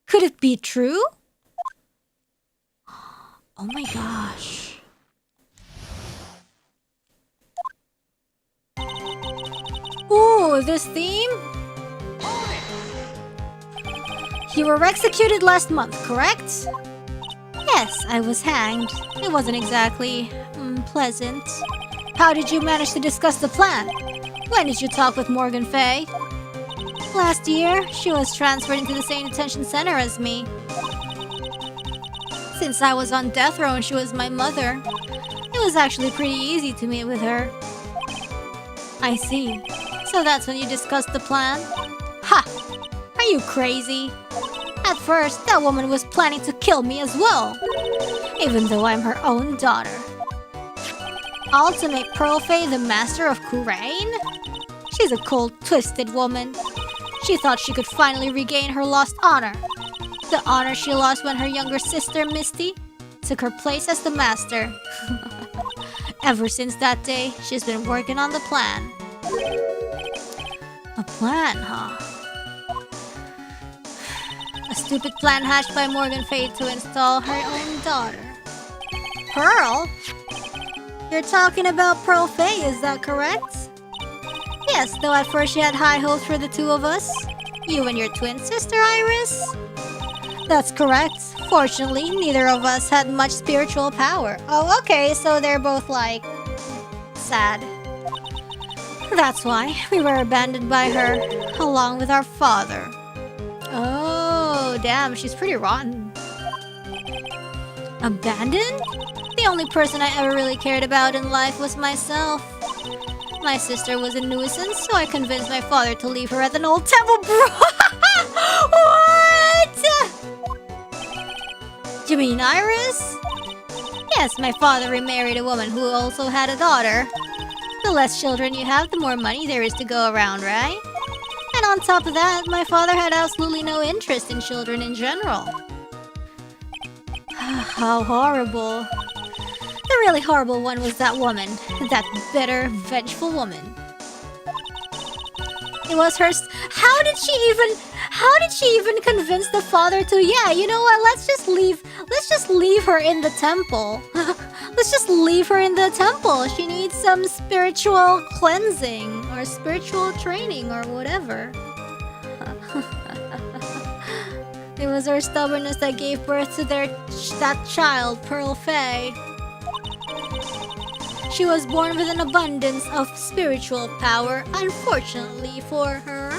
Could it be true? Oh my gosh. Ooh, this theme? You were executed last month, correct? Yes, I was hanged. It wasn't exactly pleasant. How did you manage to discuss the plan? When did you talk with Morgan Fay? Last year, she was transferred into the same detention center as me. Since I was on death row and she was my mother, it was actually pretty easy to meet with her. I see. So that's when you discussed the plan? Ha! Are you crazy? At first, that woman was planning to kill me as well, even though I'm her own daughter. All to make Pearl Fay the master of Kurain? She's a cold, twisted woman. She thought she could finally regain her lost honor. The honor she lost when her younger sister, Misty, took her place as the master. Ever since that day, she's been working on the plan. A plan, huh? A stupid plan hatched by Morgan Fay to install her own daughter. Pearl? You're talking about Pearl Fay, is that correct? Yes, though at first she had high hopes for the two of us. You and your twin sister, Iris? That's correct. Fortunately, neither of us had much spiritual power. Oh, okay, so they're both like... sad. That's why we were abandoned by her, along with our father. Oh, damn, she's pretty rotten. Abandoned? The only person I ever really cared about in life was myself. My sister was a nuisance, so I convinced my father to leave her at an old temple. What? You mean Iris? Yes, my father remarried a woman who also had a daughter. The less children you have, the more money there is to go around, right? And on top of that, my father had absolutely no interest in children in general. How horrible. The really horrible one was that woman. That bitter, vengeful woman. It was her... How did she even convince the father to... Yeah, you know what? Let's just leave her in the temple. Let's just leave her in the temple. She needs some spiritual cleansing or spiritual training or whatever. It was her stubbornness that gave birth to that child, Pearl Fay. She was born with an abundance of spiritual power, unfortunately for her.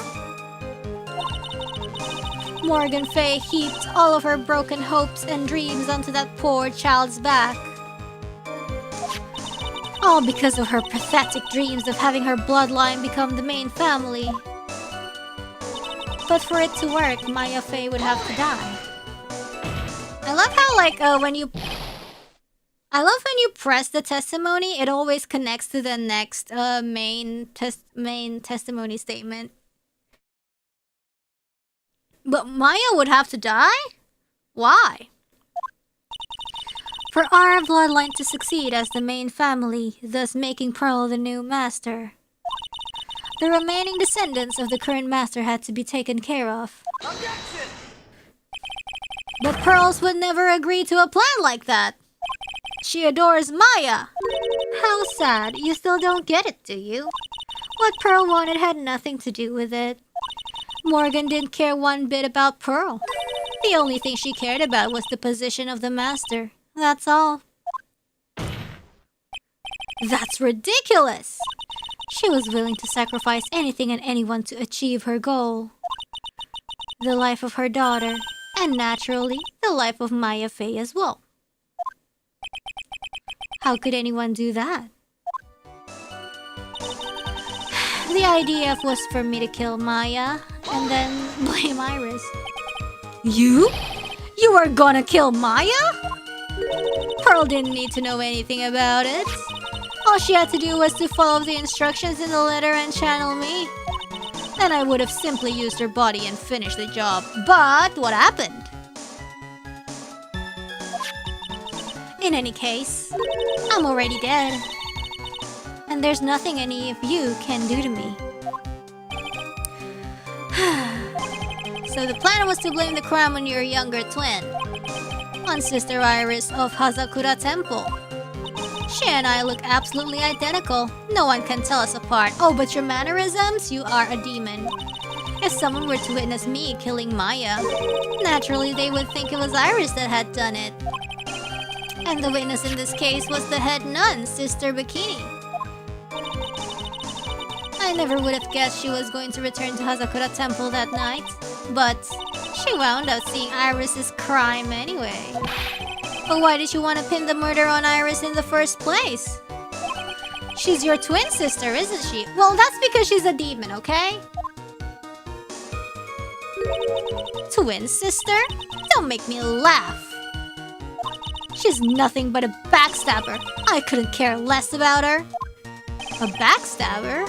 Morgan Fay heaped all of her broken hopes and dreams onto that poor child's back. All because of her pathetic dreams of having her bloodline become the main family. But for it to work, Maya Fay would have to die. I love how, like, when you press the testimony, it always connects to the next main testimony statement. But Maya would have to die? Why? For our bloodline to succeed as the main family, thus making Pearl the new master. The remaining descendants of the current master had to be taken care of. Objection! But Pearls would never agree to a plan like that. She adores Maya. How sad. You still don't get it, do you? What Pearl wanted had nothing to do with it. Morgan didn't care one bit about Pearl. The only thing she cared about was the position of the master. That's all. That's ridiculous! She was willing to sacrifice anything and anyone to achieve her goal. The life of her daughter, and naturally, the life of Maya Fay as well. How could anyone do that? The idea was for me to kill Maya, and then blame Iris. You? You were gonna kill Maya? Pearl didn't need to know anything about it. All she had to do was to follow the instructions in the letter and channel me. Then I would have simply used her body and finished the job. But what happened? In any case, I'm already dead. And there's nothing any of you can do to me. So the plan was to blame the crime on your younger twin, on Sister Iris of Hazakura Temple. She and I look absolutely identical. No one can tell us apart. Oh, but your mannerisms? You are a demon. If someone were to witness me killing Maya, naturally they would think it was Iris that had done it. And the witness in this case was the head nun, Sister Bikini. I never would have guessed she was going to return to Hazakura Temple that night, but she wound up seeing Iris's crime anyway. But why did you want to pin the murder on Iris in the first place? She's your twin sister, isn't she? Well, that's because she's a demon, okay? Twin sister? Don't make me laugh. She's nothing but a backstabber. I couldn't care less about her. A backstabber?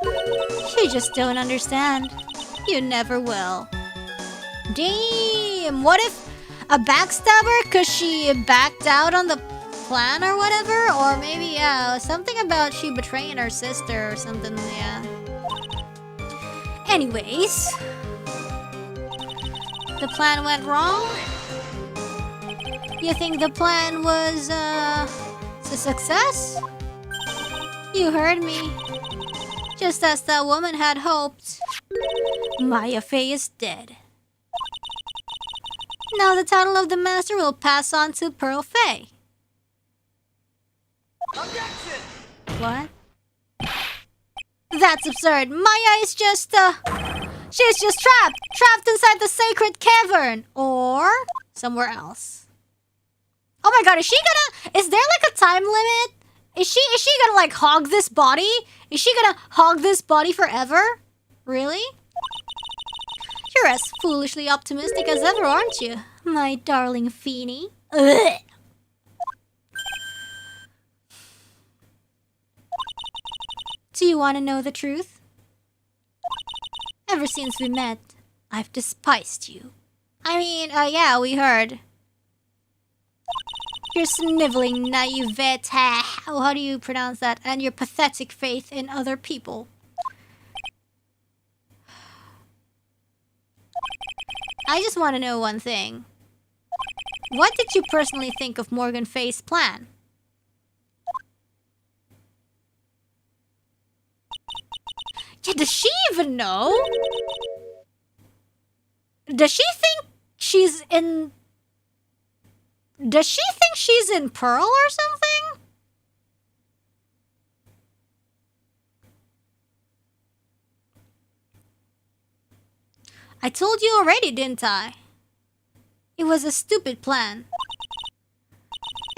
You just don't understand. You never will. Damn, what if a backstabber? Cause she backed out on the plan or whatever? Or maybe, yeah, something about she betraying her sister or something, yeah. Anyways, the plan went wrong? You think the plan was, a success? You heard me. Just as that woman had hoped. Maya Fey is dead. Now the title of the master will pass on to Pearl Fey. Objection! What? That's absurd. Maya is just, she's just trapped inside the sacred cavern. Or somewhere else. Oh my god, is there like a time limit? Is she gonna like hog this body? Is she gonna hog this body forever? Really? You're as foolishly optimistic as ever, aren't you? My darling Feeny. Ugh. Do you want to know the truth? Ever since we met, I've despised you. I mean, yeah, we heard. Your sniveling naivete, how do you pronounce that? And your pathetic faith in other people. I just want to know one thing. What did you personally think of Morgan Fay's plan? Yeah, does she even know? Does she think she's in... Does she think she's in Pearl or something? I told you already, didn't I? It was a stupid plan.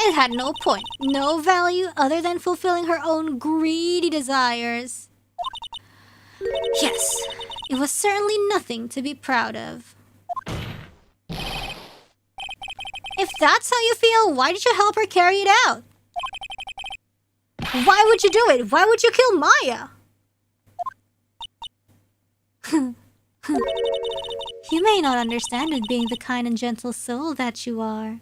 It had no point, no value other than fulfilling her own greedy desires. Yes, it was certainly nothing to be proud of. If that's how you feel, why did you help her carry it out? Why would you do it? Why would you kill Maya? You may not understand it being the kind and gentle soul that you are.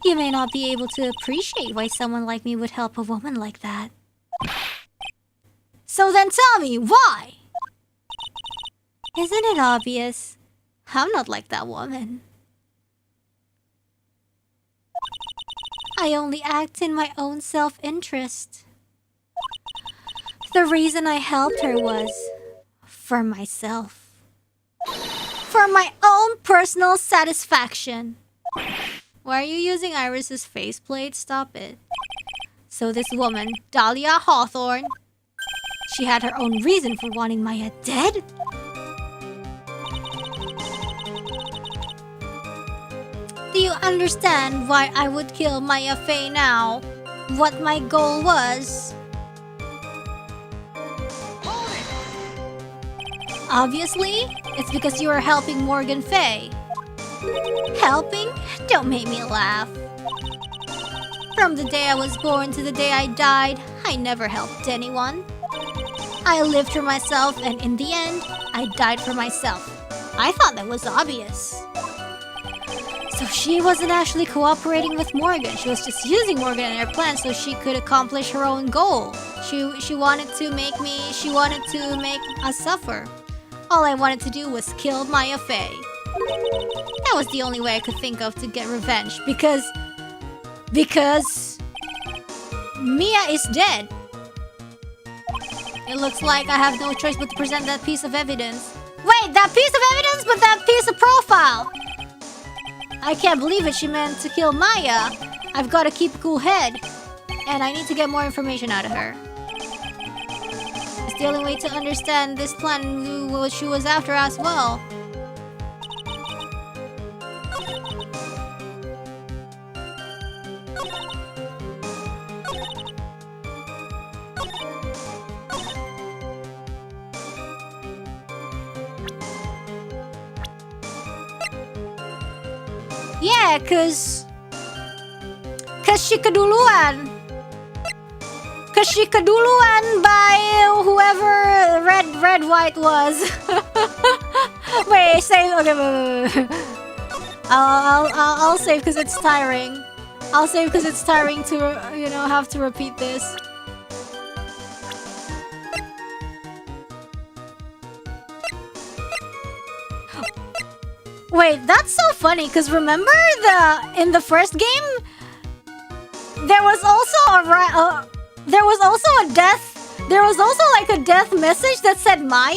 You may not be able to appreciate why someone like me would help a woman like that. So then tell me, why? Isn't it obvious? I'm not like that woman. I only act in my own self-interest. The reason I helped her was for myself. For my own personal satisfaction. Why are you using Iris's faceplate? Stop it. So this woman, Dahlia Hawthorne, she had her own reason for wanting Maya dead? Do you understand why I would kill Maya Fey now? What my goal was? Obviously, it's because you are helping Morgan Fey. Helping? Don't make me laugh. From the day I was born to the day I died, I never helped anyone. I lived for myself, and in the end, I died for myself. I thought that was obvious. So she wasn't actually cooperating with Morgan. She was just using Morgan and her plan so she could accomplish her own goal. She wanted to make us suffer. All I wanted to do was kill Maya Fey. That was the only way I could think of to get revenge because Mia is dead. It looks like I have no choice but to present that piece of evidence. Wait, that piece of evidence, but that piece of profile! I can't believe it, she meant to kill Maya. I've got to keep a cool head. And I need to get more information out of her. It's the only way to understand this plan what she was after as well. Yeah, cause she keduluan. Cause she keduluan by whoever Red White was. Wait, save. Okay, wait. I'll save because it's tiring. I'll save because it's tiring to have to repeat this. Wait, that's so funny, because remember in the first game, there was also like a death message that said Maya?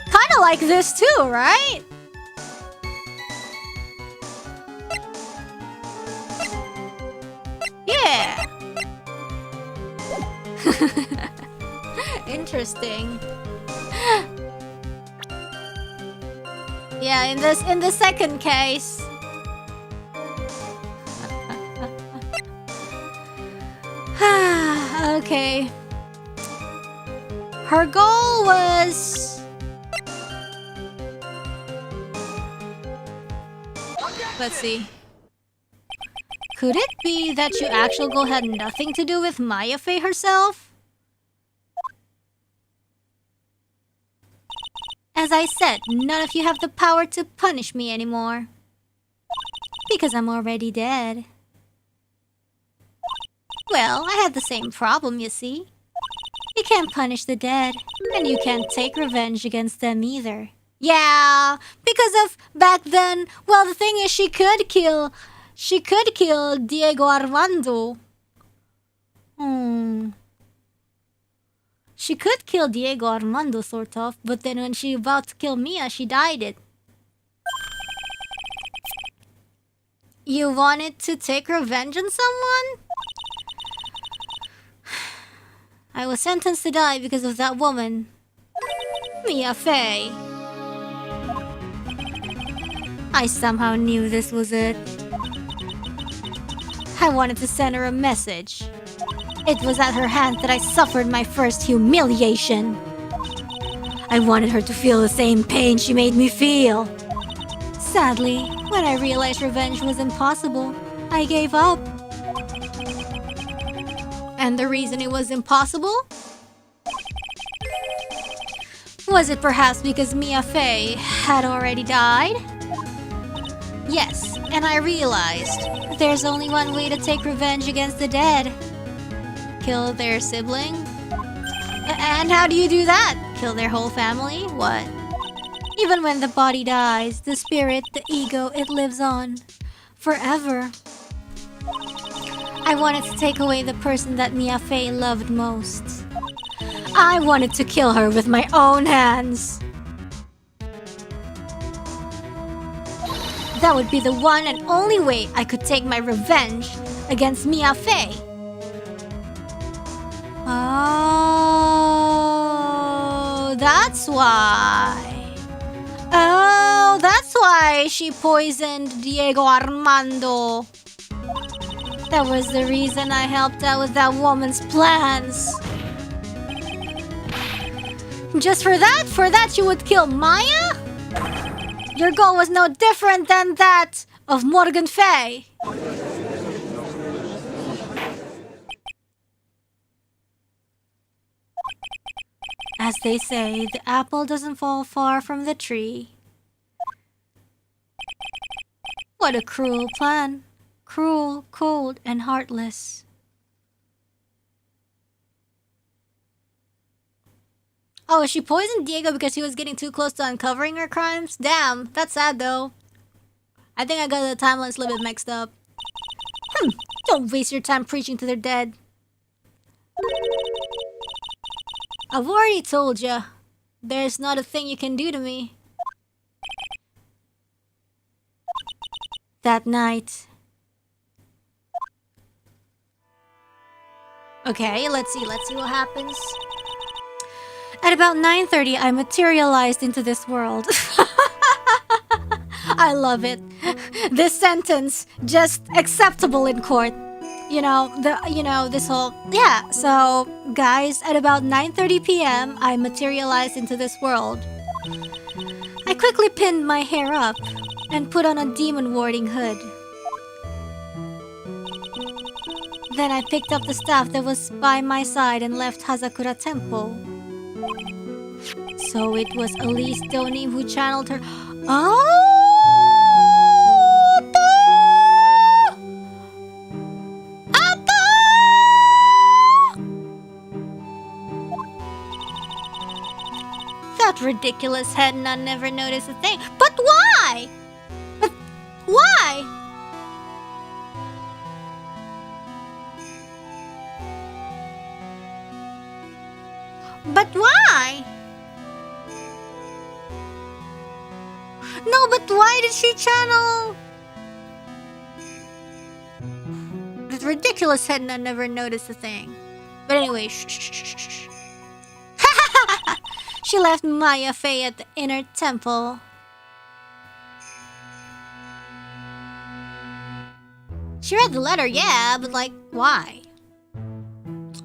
Kinda like this too, right? Yeah. Interesting. Yeah, in the second case. Okay. Her goal was... Let's see. Could it be that your actual goal had nothing to do with Maya Fey herself? As I said, none of you have the power to punish me anymore. Because I'm already dead. Well, I had the same problem, you see. You can't punish the dead, and you can't take revenge against them either. Yeah, because of back then, well, the thing is she could kill Diego Armando. She could kill Diego Armando, sort of, but then when she about to kill Mia, she died it. You wanted to take revenge on someone? I was sentenced to die because of that woman. Mia Fey. I somehow knew this was it. I wanted to send her a message. It was at her hands that I suffered my first humiliation. I wanted her to feel the same pain she made me feel. Sadly, when I realized revenge was impossible, I gave up. And the reason it was impossible? Was it perhaps because Mia Fey had already died? Yes, and I realized there's only one way to take revenge against the dead. Kill their sibling? And how do you do that? Kill their whole family? What? Even when the body dies, the spirit, the ego, it lives on. Forever. I wanted to take away the person that Mia Fey loved most. I wanted to kill her with my own hands. That would be the one and only way I could take my revenge against Mia Fey. Oh, that's why. Oh, that's why she poisoned Diego Armando. That was the reason I helped out with that woman's plans. Just for that you would kill Maya? Your goal was no different than that of Morgan Fey. As they say, the apple doesn't fall far from the tree. What a cruel plan. Cruel, cold, and heartless. Oh, she poisoned Diego because he was getting too close to uncovering her crimes? Damn, that's sad though. I think I got the timelines a little bit mixed up. Don't waste your time preaching to their dead. I've already told ya. There's not a thing you can do to me. That night. Okay, let's see what happens. At about 9:30, I materialized into this world. I love it. This sentence, just acceptable in court. This whole... Yeah, so, guys, at about 9:30 p.m., I materialized into this world. I quickly pinned my hair up and put on a demon warding hood. Then I picked up the staff that was by my side and left Hazakura Temple. So it was Elise Donim who channeled her... Oh! That ridiculous henna never noticed a thing. But why? But why? But why? No, but why did she channel? That ridiculous henna never noticed a thing. But anyway, shh. She left Maya Fey at the inner temple. She read the letter, yeah, but like, why?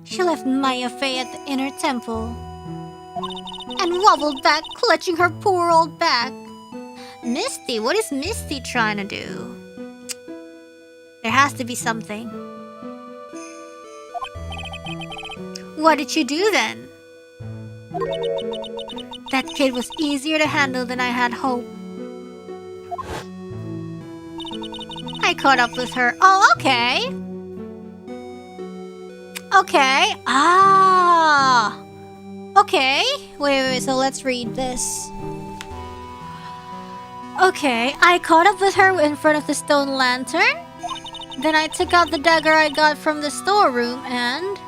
She left Maya Fey at the inner temple and wobbled back, clutching her poor old back. Misty, what is Misty trying to do? There has to be something. What did she do then? That kid was easier to handle than I had hoped. I caught up with her. Oh, okay. Okay. Ah. Okay. Wait. So let's read this. Okay. I caught up with her in front of the stone lantern. Then I took out the dagger I got from the storeroom and...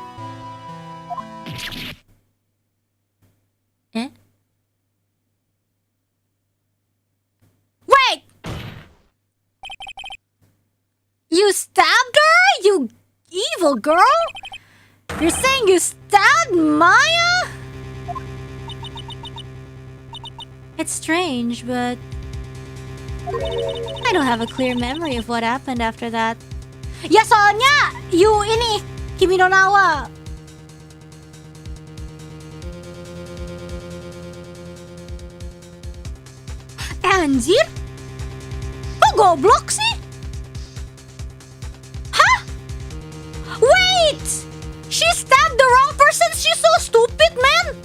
Wait! You stabbed her? You evil girl? You're saying you stabbed Maya? It's strange, but... I don't have a clear memory of what happened after that. Ya soalnya, Kimi no Nawa. Anjir? Kok goblok sih? Hah? Wait! She stabbed the wrong person? She's so stupid, man!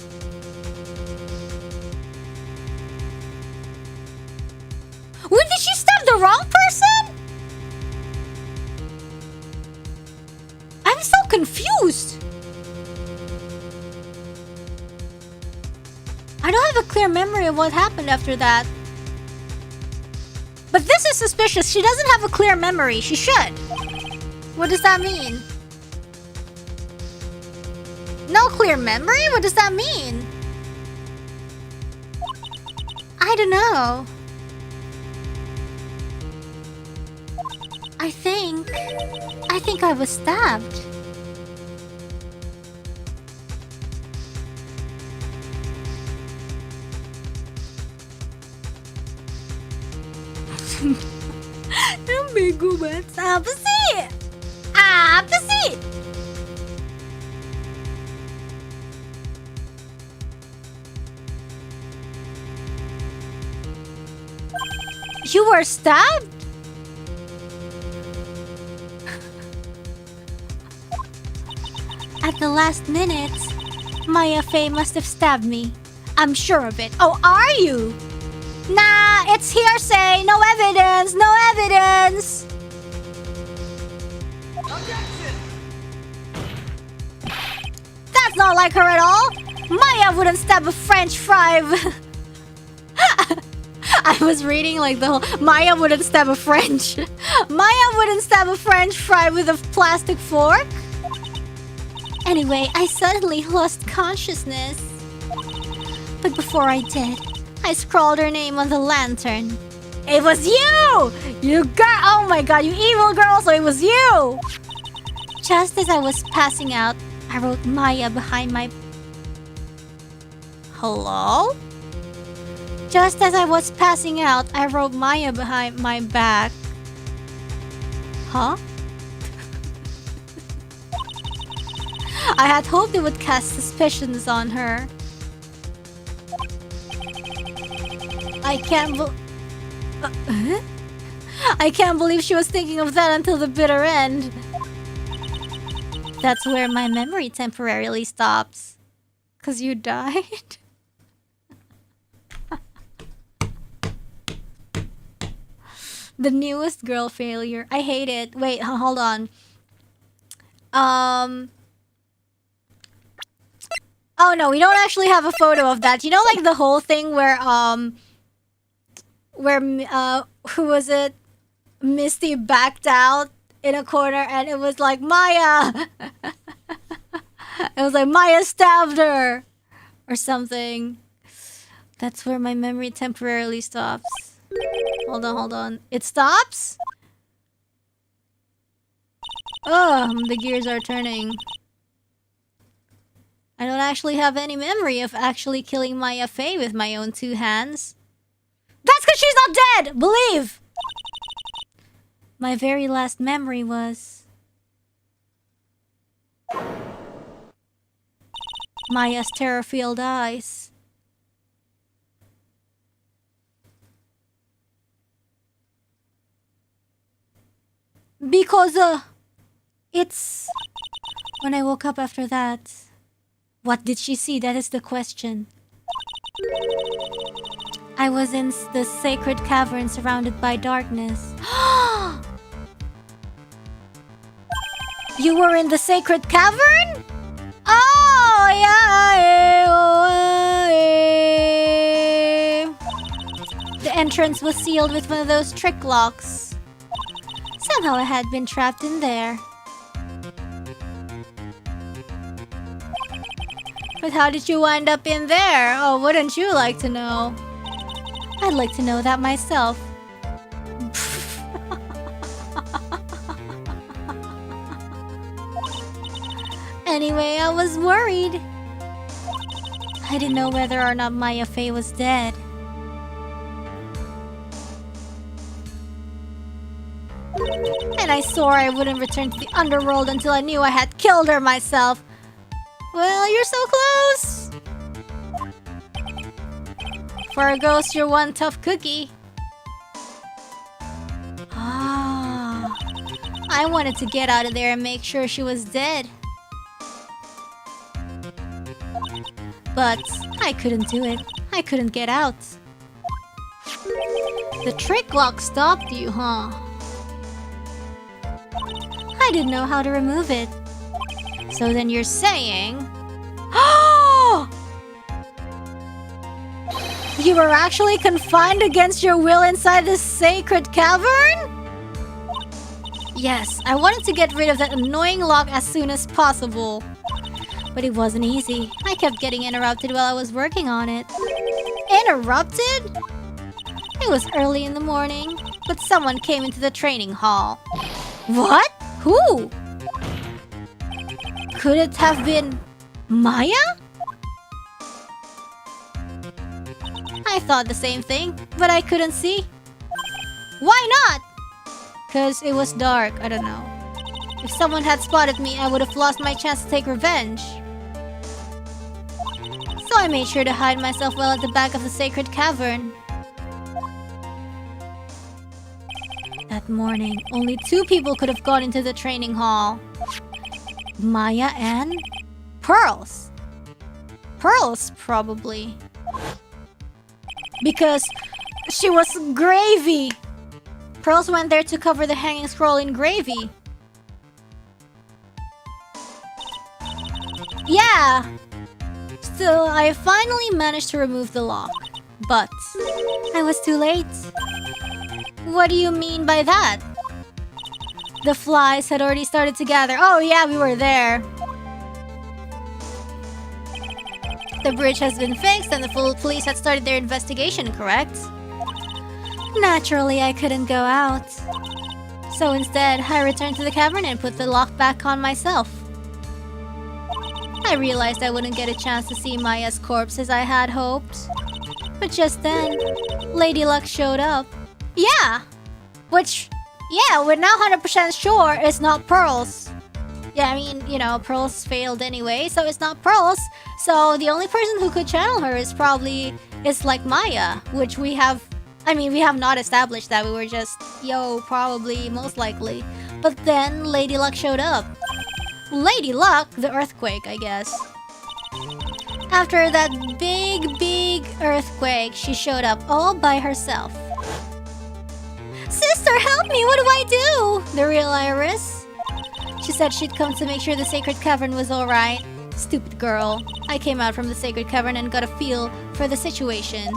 Wait, did she stab the wrong person? I'm so confused. I don't have a clear memory of what happened after that. But this is suspicious. She doesn't have a clear memory. She should. What does that mean? No clear memory? What does that mean? I don't know. I think I was stabbed. Ang bigo ba? Apa sih? Apa sih? You were stabbed? At the last minute, Maya Fey must have stabbed me. I'm sure of it. Oh, are you? Nah, it's hearsay. No evidence. No evidence. That's not like her at all. Maya wouldn't stab a French fry. I was reading like the whole Maya wouldn't stab a French. Maya wouldn't stab a French fry with a plastic fork. Anyway, I suddenly lost consciousness. But before I did, I scrawled her name on the lantern. It was you! You girl! Oh my god, you evil girl, so it was you! Just as I was passing out, I wrote Maya behind my... Hello? Just as I was passing out, I wrote Maya behind my back. Huh? I had hoped it would cast suspicions on her. I can't believe she was thinking of that until the bitter end. That's where my memory temporarily stops. 'Cause you died? The newest girl failure. I hate it. Wait, hold on. Oh no, we don't actually have a photo of that. You know, like the whole thing where who was it? Misty backed out in a corner and it was like Maya. It was like Maya stabbed her or something. That's where my memory temporarily stops. Hold on. It stops? Oh, the gears are turning. I don't actually have any memory of actually killing Maya Fey with my own two hands. That's because she's not dead! Believe! My very last memory was... Maya's terror-filled eyes. Because, it's... When I woke up after that... What did she see? That is the question. I was in the sacred cavern surrounded by darkness. You were in the sacred cavern? Oh, yeah. The entrance was sealed with one of those trick locks. Somehow I had been trapped in there. But how did you wind up in there? Oh, wouldn't you like to know? I'd like to know that myself. Anyway, I was worried. I didn't know whether or not Maya Fey was dead. And I swore I wouldn't return to the underworld until I knew I had killed her myself. Well, you're so close! For a ghost, you're one tough cookie. Ah, I wanted to get out of there and make sure she was dead. But I couldn't do it. I couldn't get out. The trick lock stopped you, huh? I didn't know how to remove it. So then you're saying... Oh! You were actually confined against your will inside this sacred cavern? Yes, I wanted to get rid of that annoying lock as soon as possible. But it wasn't easy. I kept getting interrupted while I was working on it. Interrupted? It was early in the morning, but someone came into the training hall. What? Who? Could it have been Maya? I thought the same thing, but I couldn't see. Why not? Because it was dark, I don't know. If someone had spotted me, I would have lost my chance to take revenge. So I made sure to hide myself well at the back of the sacred cavern. That morning, only 2 people could have gone into the training hall. Maya and... Pearls! pearls, probably. Because she was gravy. Pearls went there to cover the hanging scroll in gravy. Yeah! Still, I finally managed to remove the lock. But I was too late. What do you mean by that? The flies had already started to gather. Oh yeah, we were there. The bridge has been fixed and the full police had started their investigation, correct? Naturally, I couldn't go out. So instead, I returned to the cavern and put the lock back on myself. I realized I wouldn't get a chance to see Maya's corpse as I had hoped. But just then, Lady Luck showed up. Yeah! Which, yeah, we're now 100% sure it's not pearls. Yeah, I mean, you know, pearls failed anyway, so it's not pearls. So the only person who could channel her is probably, it's like Maya, which we have, I mean, we have not established that. We were just, yo, probably, most likely. But then Lady Luck showed up. Lady Luck, the earthquake, I guess. After that big earthquake, she showed up all by herself. Sister, help me! What do I do? The real Iris. She said she'd come to make sure the sacred cavern was alright. Stupid girl. I came out from the sacred cavern and got a feel for the situation.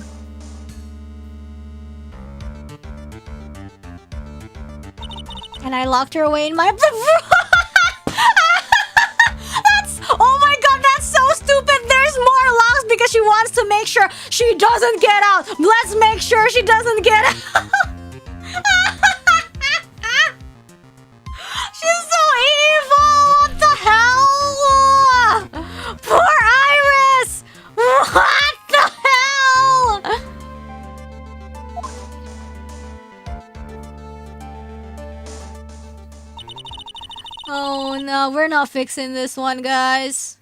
And I locked her away in my... Oh my god, that's so stupid! There's more locks because she wants to make sure she doesn't get out! Let's make sure she doesn't get out! She's so evil! What the hell? Poor Iris! What the hell? Oh no, we're not fixing this one, guys.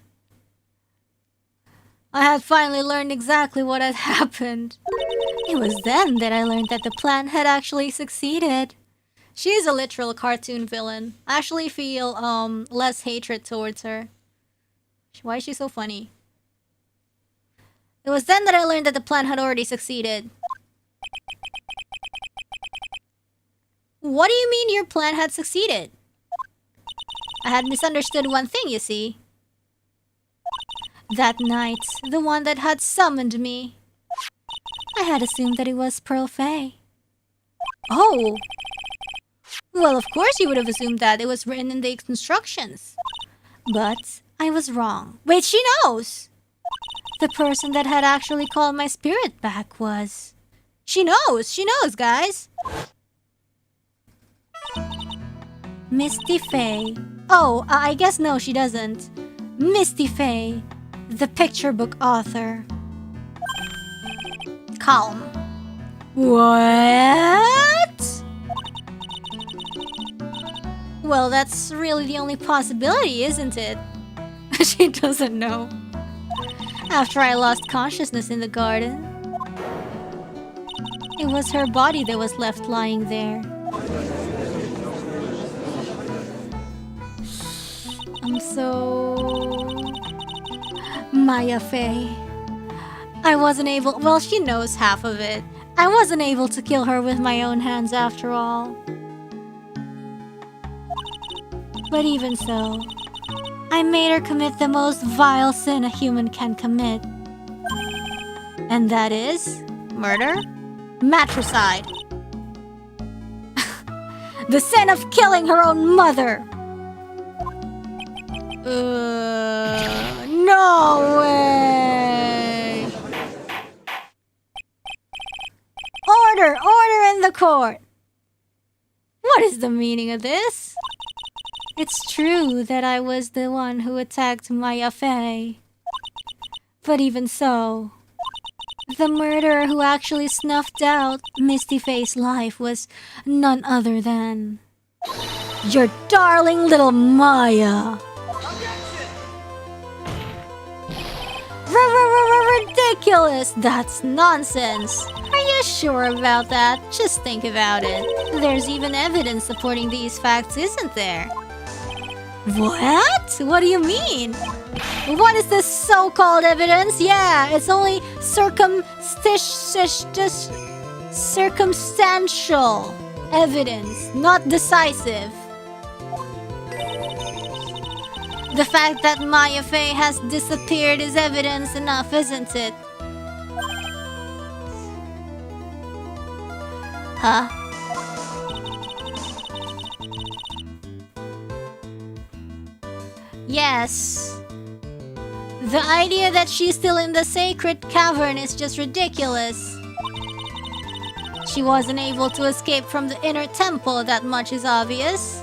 I had finally learned exactly what had happened. It was then that I learned that the plan had actually succeeded. She's a literal cartoon villain. I actually feel less hatred towards her. Why is she so funny? It was then that I learned that the plan had already succeeded. What do you mean your plan had succeeded? I had misunderstood one thing, you see. That night, the one that had summoned me, I had assumed that it was Pearl Faye. Oh! Well, of course you would have assumed that. It was written in the instructions. But I was wrong. Wait, she knows! The person that had actually called my spirit back was... She knows, guys! Misty Faye. Oh, I guess no, she doesn't. Misty Faye, the picture book author. Calm. What? Well, that's really the only possibility, isn't it? She doesn't know. After I lost consciousness in the garden, it was her body that was left lying there. I'm so... Maya Faye. I wasn't able... Well, she knows half of it. I wasn't able to kill her with my own hands after all. But even so, I made her commit the most vile sin a human can commit. And that is... murder? Matricide. The sin of killing her own mother. No way! Order in the court! What is the meaning of this? It's true that I was the one who attacked Maya Faye. But even so, the murderer who actually snuffed out Misty Faye's life was none other than... your darling little Maya! Ridiculous! That's nonsense! Are you sure about that? Just think about it. There's even evidence supporting these facts, isn't there? What? What do you mean? What is this so-called evidence? Yeah, it's only circumstantial evidence, not decisive. The fact that Maya Fey has disappeared is evidence enough, isn't it? Huh? Yes. The idea that she's still in the sacred cavern is just ridiculous. She wasn't able to escape from the inner temple, that much is obvious.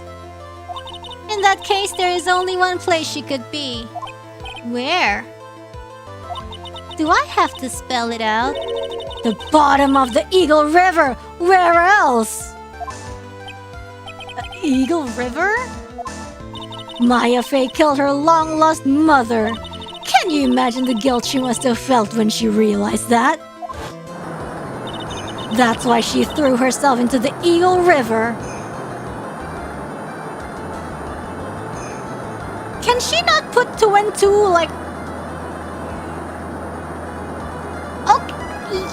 In that case, there is only one place she could be. Where? Do I have to spell it out? The bottom of the Eagle River! Where else? Eagle River? Maya Fey killed her long-lost mother. Can you imagine the guilt she must have felt when she realized that? That's why she threw herself into the Eagle River. Can she not put two and two, like... Okay.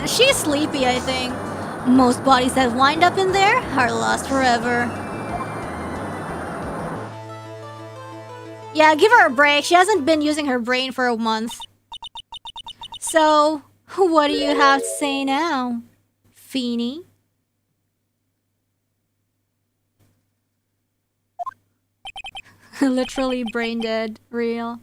She's sleepy, I think. Most bodies that wind up in there are lost forever. Yeah, give her a break. She hasn't been using her brain for a month. So, what do you have to say now, Feeny? Literally brain dead. Real.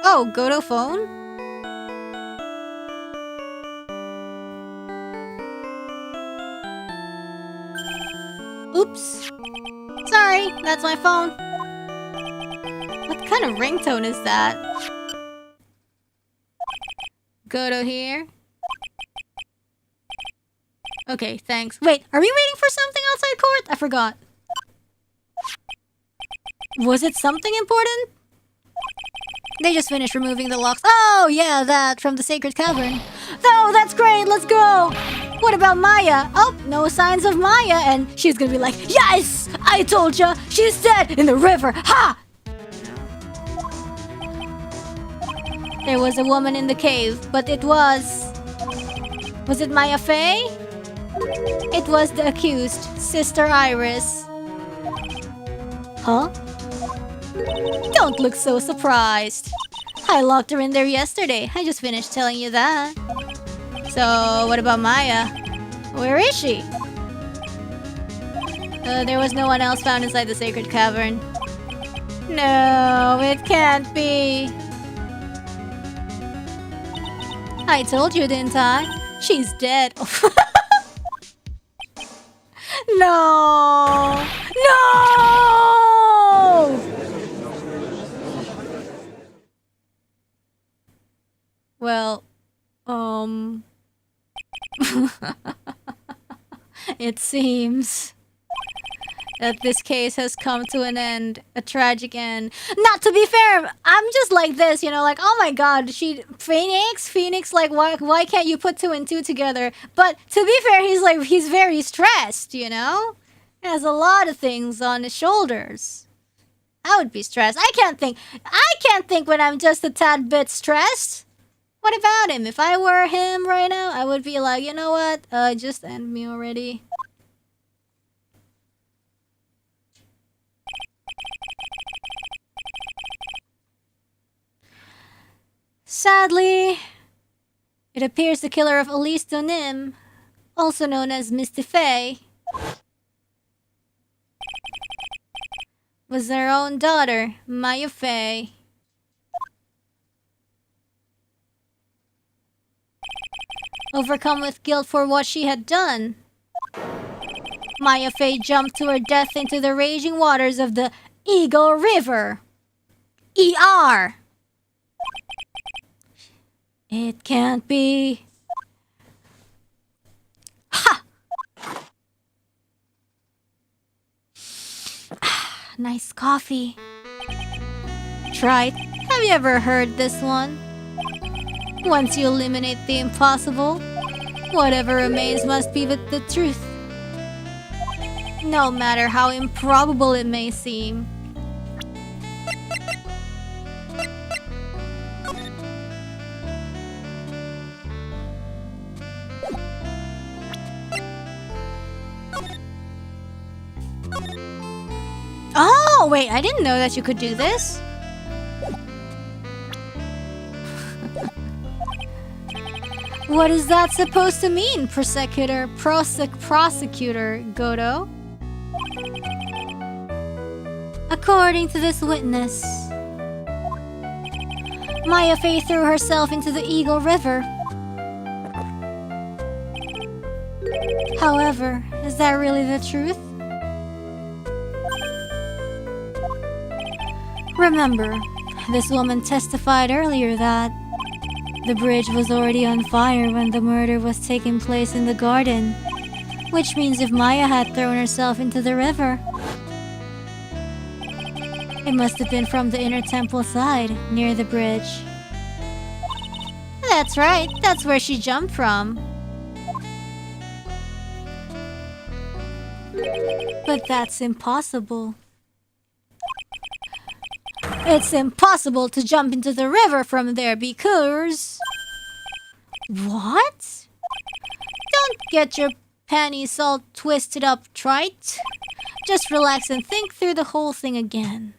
Oh, go to phone? Oops. Sorry, that's my phone. What kind of ringtone is that? Go to here. Okay, thanks. Wait, are we waiting for something outside court? I forgot. Was it something important? They just finished removing the locks. Oh, yeah, that from the sacred cavern. Oh, that's great. Let's go. What about Maya? Oh, no signs of Maya. And she's gonna be like, yes, I told ya. She's dead in the river. Ha! There was a woman in the cave, but it was... Was it Maya Fey? It was the accused, Sister Iris. Huh? Don't look so surprised. I locked her in there yesterday. I just finished telling you that. So, what about Maya? Where is she? There was no one else found inside the sacred cavern. No, it can't be. I told you, didn't I? She's dead. No! No! Well, it seems that this case has come to an end, a tragic end. Not to be fair, I'm just like this, you know, like, oh my god, Phoenix, like, why can't you put two and two together? But to be fair, he's very stressed, you know? He has a lot of things on his shoulders. I would be stressed. I can't think when I'm just a tad bit stressed. What about him? If I were him right now, I would be like, you know what? Just end me already. Sadly, it appears the killer of Elise Donim, also known as Misty Fey, was their own daughter, Maya Fey. Overcome with guilt for what she had done, Maya Fey jumped to her death into the raging waters of the Eagle River. ER. It can't be. Ha! Nice coffee. Wright, have you ever heard this one? Once you eliminate the impossible, whatever remains must be but the truth. No matter how improbable it may seem. Oh, wait, I didn't know that you could do this. What is that supposed to mean, prosecutor Goto? According to this witness, Maya Fey threw herself into the Eagle River. However, is that really the truth? Remember, this woman testified earlier that the bridge was already on fire when the murder was taking place in the garden, which means if Maya had thrown herself into the river, it must have been from the inner temple side, near the bridge. That's right, that's where she jumped from. But that's impossible. It's impossible to jump into the river from there because... What? Don't get your panties all twisted up, Trite. Just relax and think through the whole thing again.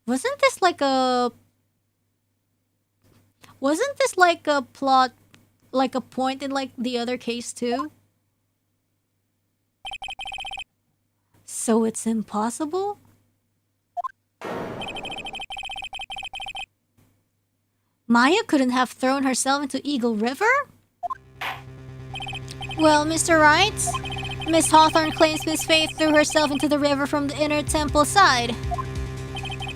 Wasn't this like a plot, like a point in like the other case too? So it's impossible? Maya couldn't have thrown herself into Eagle River? Well, Mr. Wright, Miss Hawthorne claims Miss Faith threw herself into the river from the inner temple side.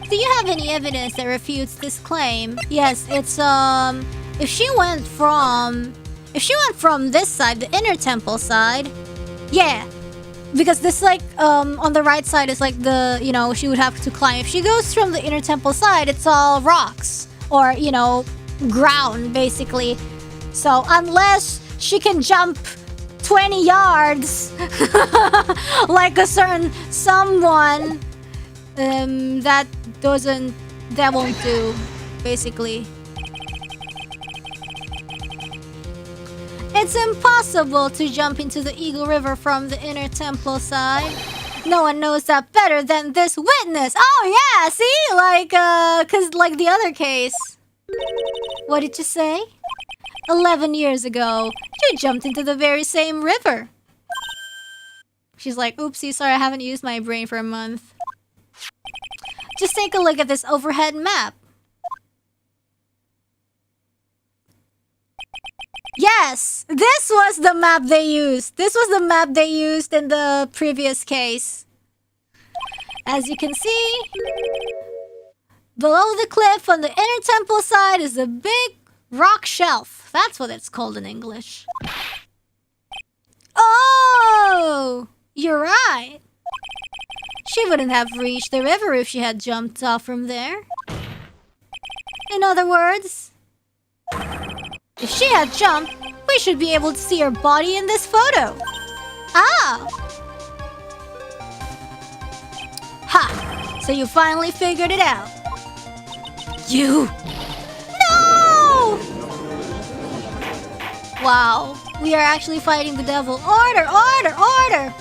Do you have any evidence that refutes this claim? Yes, it's if she went from this side, the inner temple side, yeah. Because this like on the right side is like the, you know, she would have to climb. If she goes from the inner temple side, it's all rocks. Or, you know, ground, basically. So, unless she can jump 20 yards, like a certain someone, that won't do, basically. It's impossible to jump into the Eagle River from the inner temple side. No one knows that better than this witness. Oh yeah, see? Like, cause like the other case. What did you say? 11 years ago, you jumped into the very same river. She's like, oopsie, sorry, I haven't used my brain for a month. Just take a look at this overhead map. Yes! This was the map they used. This was the map they used in the previous case. As you can see, below the cliff on the inner temple side is a big rock shelf. That's what it's called in English. Oh! You're right. She wouldn't have reached the river if she had jumped off from there. In other words, if she had jumped, we should be able to see her body in this photo. Ah! Ha! So you finally figured it out. You! No! Wow, we are actually fighting the devil. Order, order, order!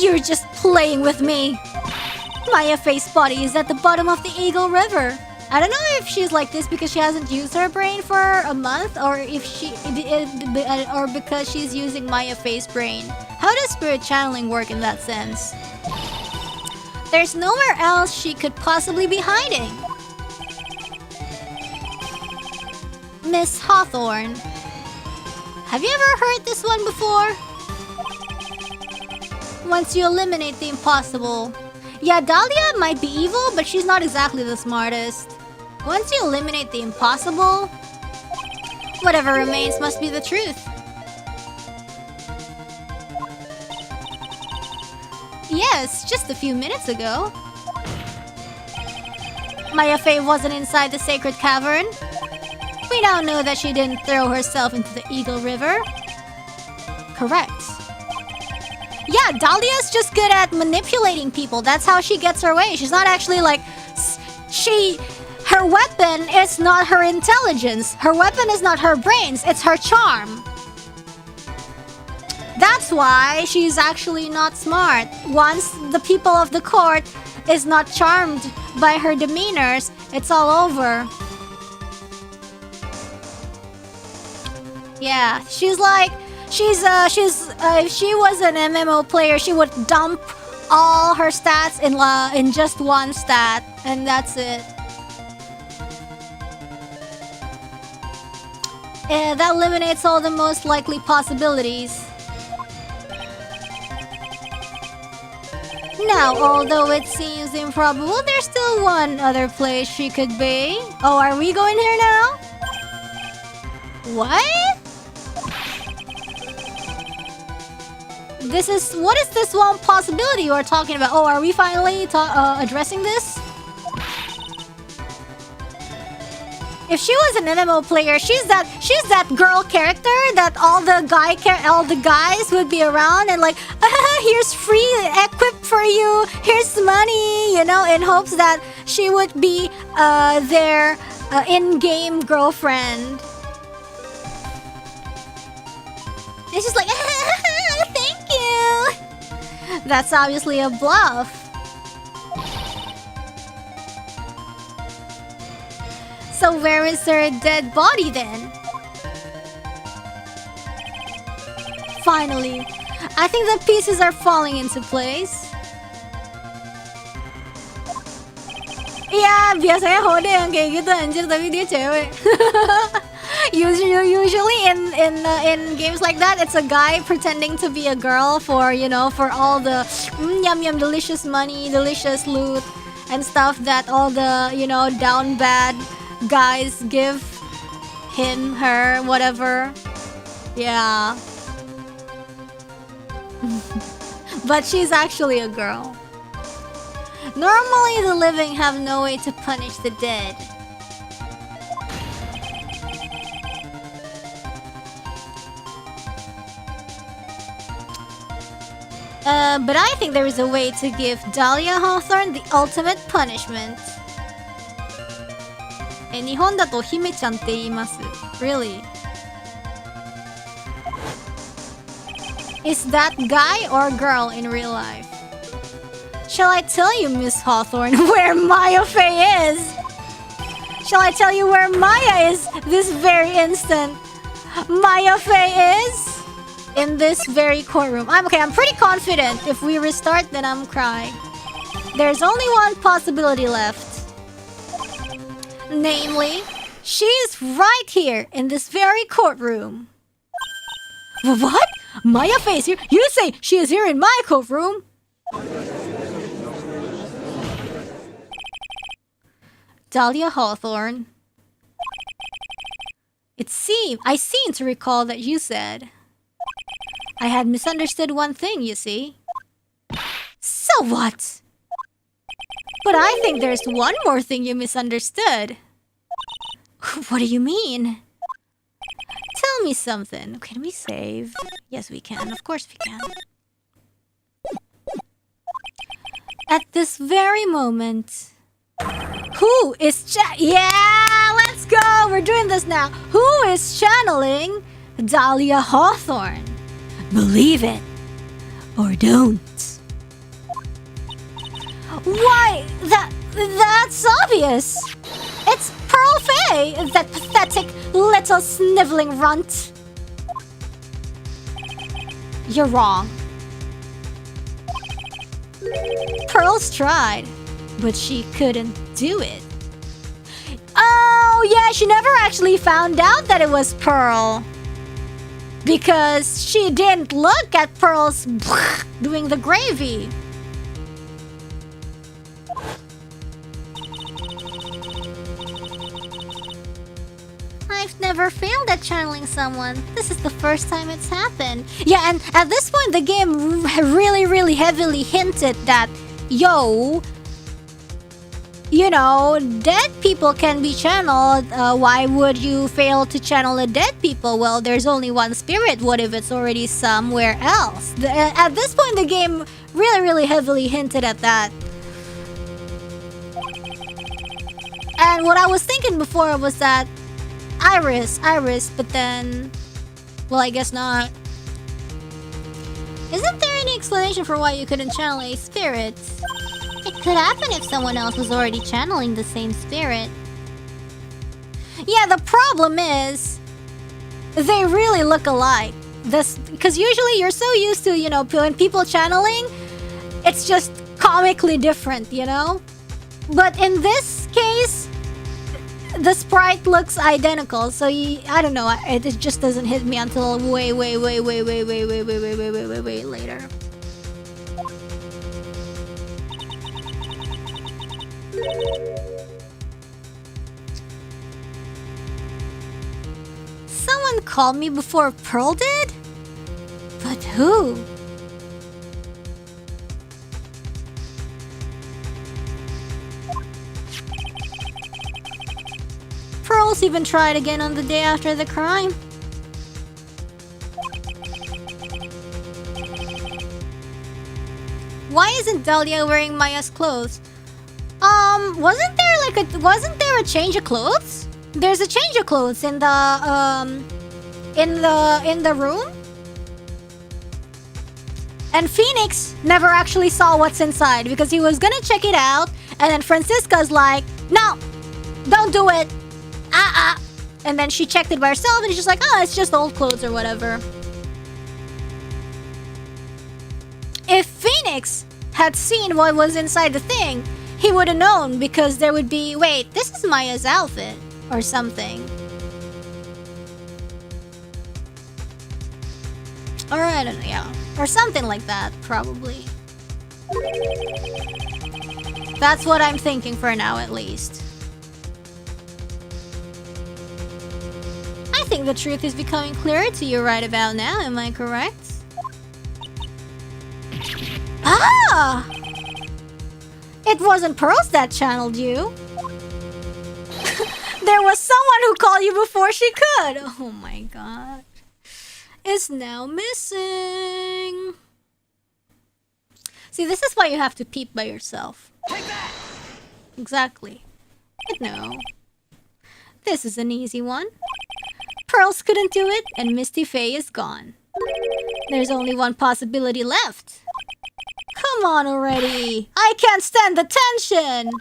You're just playing with me. Maya Faye's body is at the bottom of the Eagle River. I don't know if she's like this because she hasn't used her brain for a month, or or because she's using Maya Faye's brain. How does spirit channeling work in that sense? There's nowhere else she could possibly be hiding. Miss Hawthorne. Have you ever heard this one before? Once you eliminate the impossible. Yeah, Dahlia might be evil, but she's not exactly the smartest. Once you eliminate the impossible, whatever remains must be the truth. Yes, just a few minutes ago. Mayafei wasn't inside the sacred cavern. We now know that she didn't throw herself into the Eagle River. Correct. Yeah, Dahlia's just good at manipulating people. That's how she gets her way. She's not actually like... Her weapon is not her intelligence. Her weapon is not her brains. It's her charm. That's why she's actually not smart. Once the people of the court is not charmed by her demeanors, it's all over. Yeah, she's like... if she was an MMO player, she would dump all her stats in just one stat, and that's it. That eliminates all the most likely possibilities. Now, although it seems improbable, there's still one other place she could be. Oh, are we going here now? What? What is this one possibility you are talking about? Oh, are we finally addressing this? If she was an MMO player, she's that girl character that all the guys would be around and like, here's free equip for you, here's money, you know, in hopes that she would be their in-game girlfriend. It's just like, thank you. That's obviously a bluff. So where is her dead body then? Finally, I think the pieces are falling into place. Yeah, biasanya Hode yang kayak gitu anjir, tapi dia cewek. Usually in games like that, it's a guy pretending to be a girl for, you know, for all the yum yum delicious money, delicious loot and stuff that all the, you know, down bad guys give him, her, whatever. Yeah. But she's actually a girl. Normally the living have no way to punish the dead. But I think there is a way to give Dahlia Hawthorne the ultimate punishment. 日本だと姫ちゃんって言います。Really? Is that guy or girl in real life? Shall I tell you, Miss Hawthorne, where Maya Fey is? Shall I tell you where Maya is this very instant? Maya Fey is in this very courtroom. I'm pretty confident. If we restart, then I'm crying. There's only one possibility left. Namely, she's right here in this very courtroom. What? Maya Fey is here? You say she is here in my courtroom? Dahlia Hawthorne. I seem to recall that you said I had misunderstood one thing, you see. So what? But I think there's one more thing you misunderstood. What do you mean? Tell me something. Can we save? Yes, we can. Of course we can. At this very moment, who is yeah, let's go! We're doing this now. Who is channeling Dahlia Hawthorne? Believe it or don't. Why? That's obvious. It's Pearl Fey, that pathetic little sniveling runt. You're wrong. Pearl's tried, but she couldn't do it. Oh, yeah, she never actually found out that it was Pearl. Because she didn't look at Pearl's doing the gravy. I've never failed at channeling someone. This is the first time it's happened. Yeah, and at this point, the game really heavily hinted that, yo, you know, dead people can be channeled. Why would you fail to channel a dead people? Well, there's only one spirit. What if it's already somewhere else? At this point, the game really heavily hinted at that. And what I was thinking before was that Iris, but then, well, I guess not. Isn't there any explanation for why you couldn't channel a spirit? It could happen if someone else was already channeling the same spirit. Yeah, the problem is they really look alike. Because usually you're so used to, you know, when people channeling, it's just comically different, you know? But in this case, the sprite looks identical, so I don't know, it just doesn't hit me until way later. Someone called me before Pearl did? But who? Pearls even tried again on the day after the crime. Why isn't Dahlia wearing Maya's clothes? Wasn't there a change of clothes? There's a change of clothes in the room. And Phoenix never actually saw what's inside because he was gonna check it out, and then Francisca's like, no, don't do it. And then she checked it by herself, and she's just like, oh, it's just old clothes or whatever. If Phoenix had seen what was inside the thing, he would have known, because there would be, wait, this is Maya's outfit or something. Or I don't know, yeah. Or something like that, probably. That's what I'm thinking for now, at least. I think the truth is becoming clearer to you right about now, am I correct? Ah! It wasn't Pearls that channeled you. There was someone who called you before she could. Oh my god. Is now missing. See, this is why you have to peep by yourself. Take that! Exactly. No. This is an easy one. Pearls couldn't do it, and Misty Faye is gone. There's only one possibility left. Come on already! I can't stand the tension!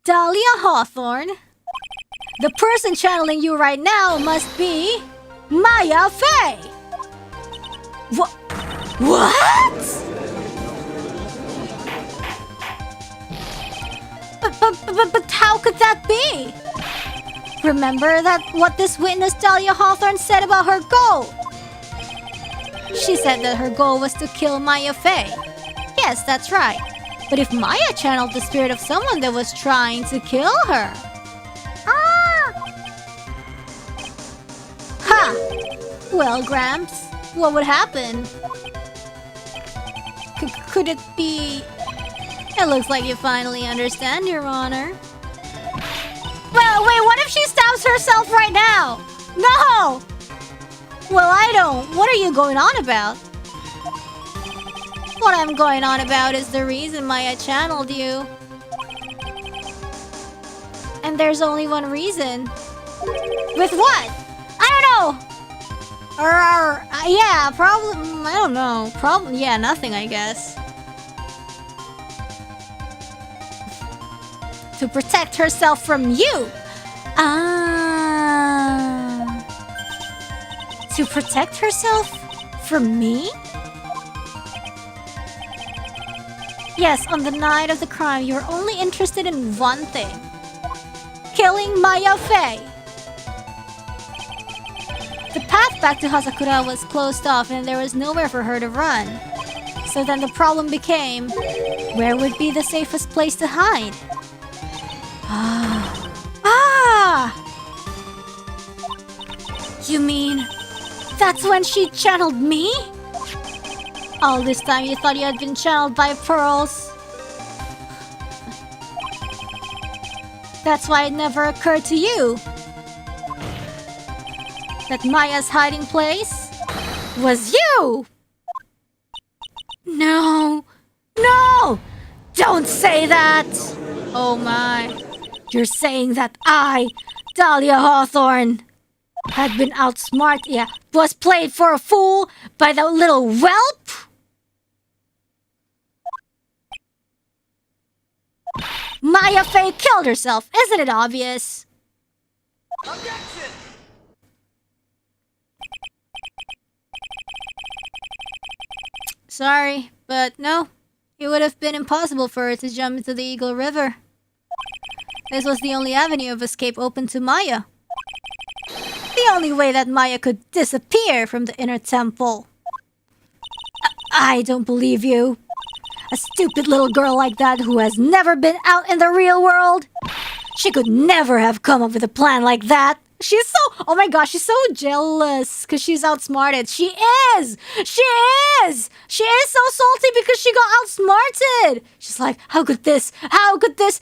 Dahlia Hawthorne. The person channeling you right now must be Maya Faye! What? But how could that be? Remember what this witness Dahlia Hawthorne said about her goal? She said that her goal was to kill Maya Faye. Yes, that's right. But if Maya channeled the spirit of someone that was trying to kill her... Ha! Well, Gramps, what would happen? Could it be... It looks like you finally understand, Your Honor. Well, wait, what if she stabs herself right now? No! Well, I don't. What are you going on about? What I'm going on about is the reason Maya channeled you. And there's only one reason. With what? I don't know! Yeah, probably... I don't know. Probably... Yeah, nothing, I guess. To protect herself from you! To protect herself from me? Yes, on the night of the crime, you were only interested in one thing. Killing Maya Faye. The path back to Hasakura was closed off and there was nowhere for her to run. So then the problem became, where would be the safest place to hide? You mean that's when she channeled me? All this time you thought you had been channeled by pearls. That's why it never occurred to you that Maya's hiding place was you! No! No! Don't say that! Oh my. You're saying that I, Dahlia Hawthorne, had been outsmarted, was played for a fool by that little whelp? Maya Fey killed herself, isn't it obvious? Objection! Sorry, but no. It would have been impossible for her to jump into the Eagle River. This was the only avenue of escape open to Maya. The only way that Maya could disappear from the inner temple. I don't believe you. A stupid little girl like that who has never been out in the real world. She could never have come up with a plan like that. She's so... Oh my gosh, she's so jealous because she's outsmarted. She is! She is! She is so salty because she got outsmarted. She's like, how could this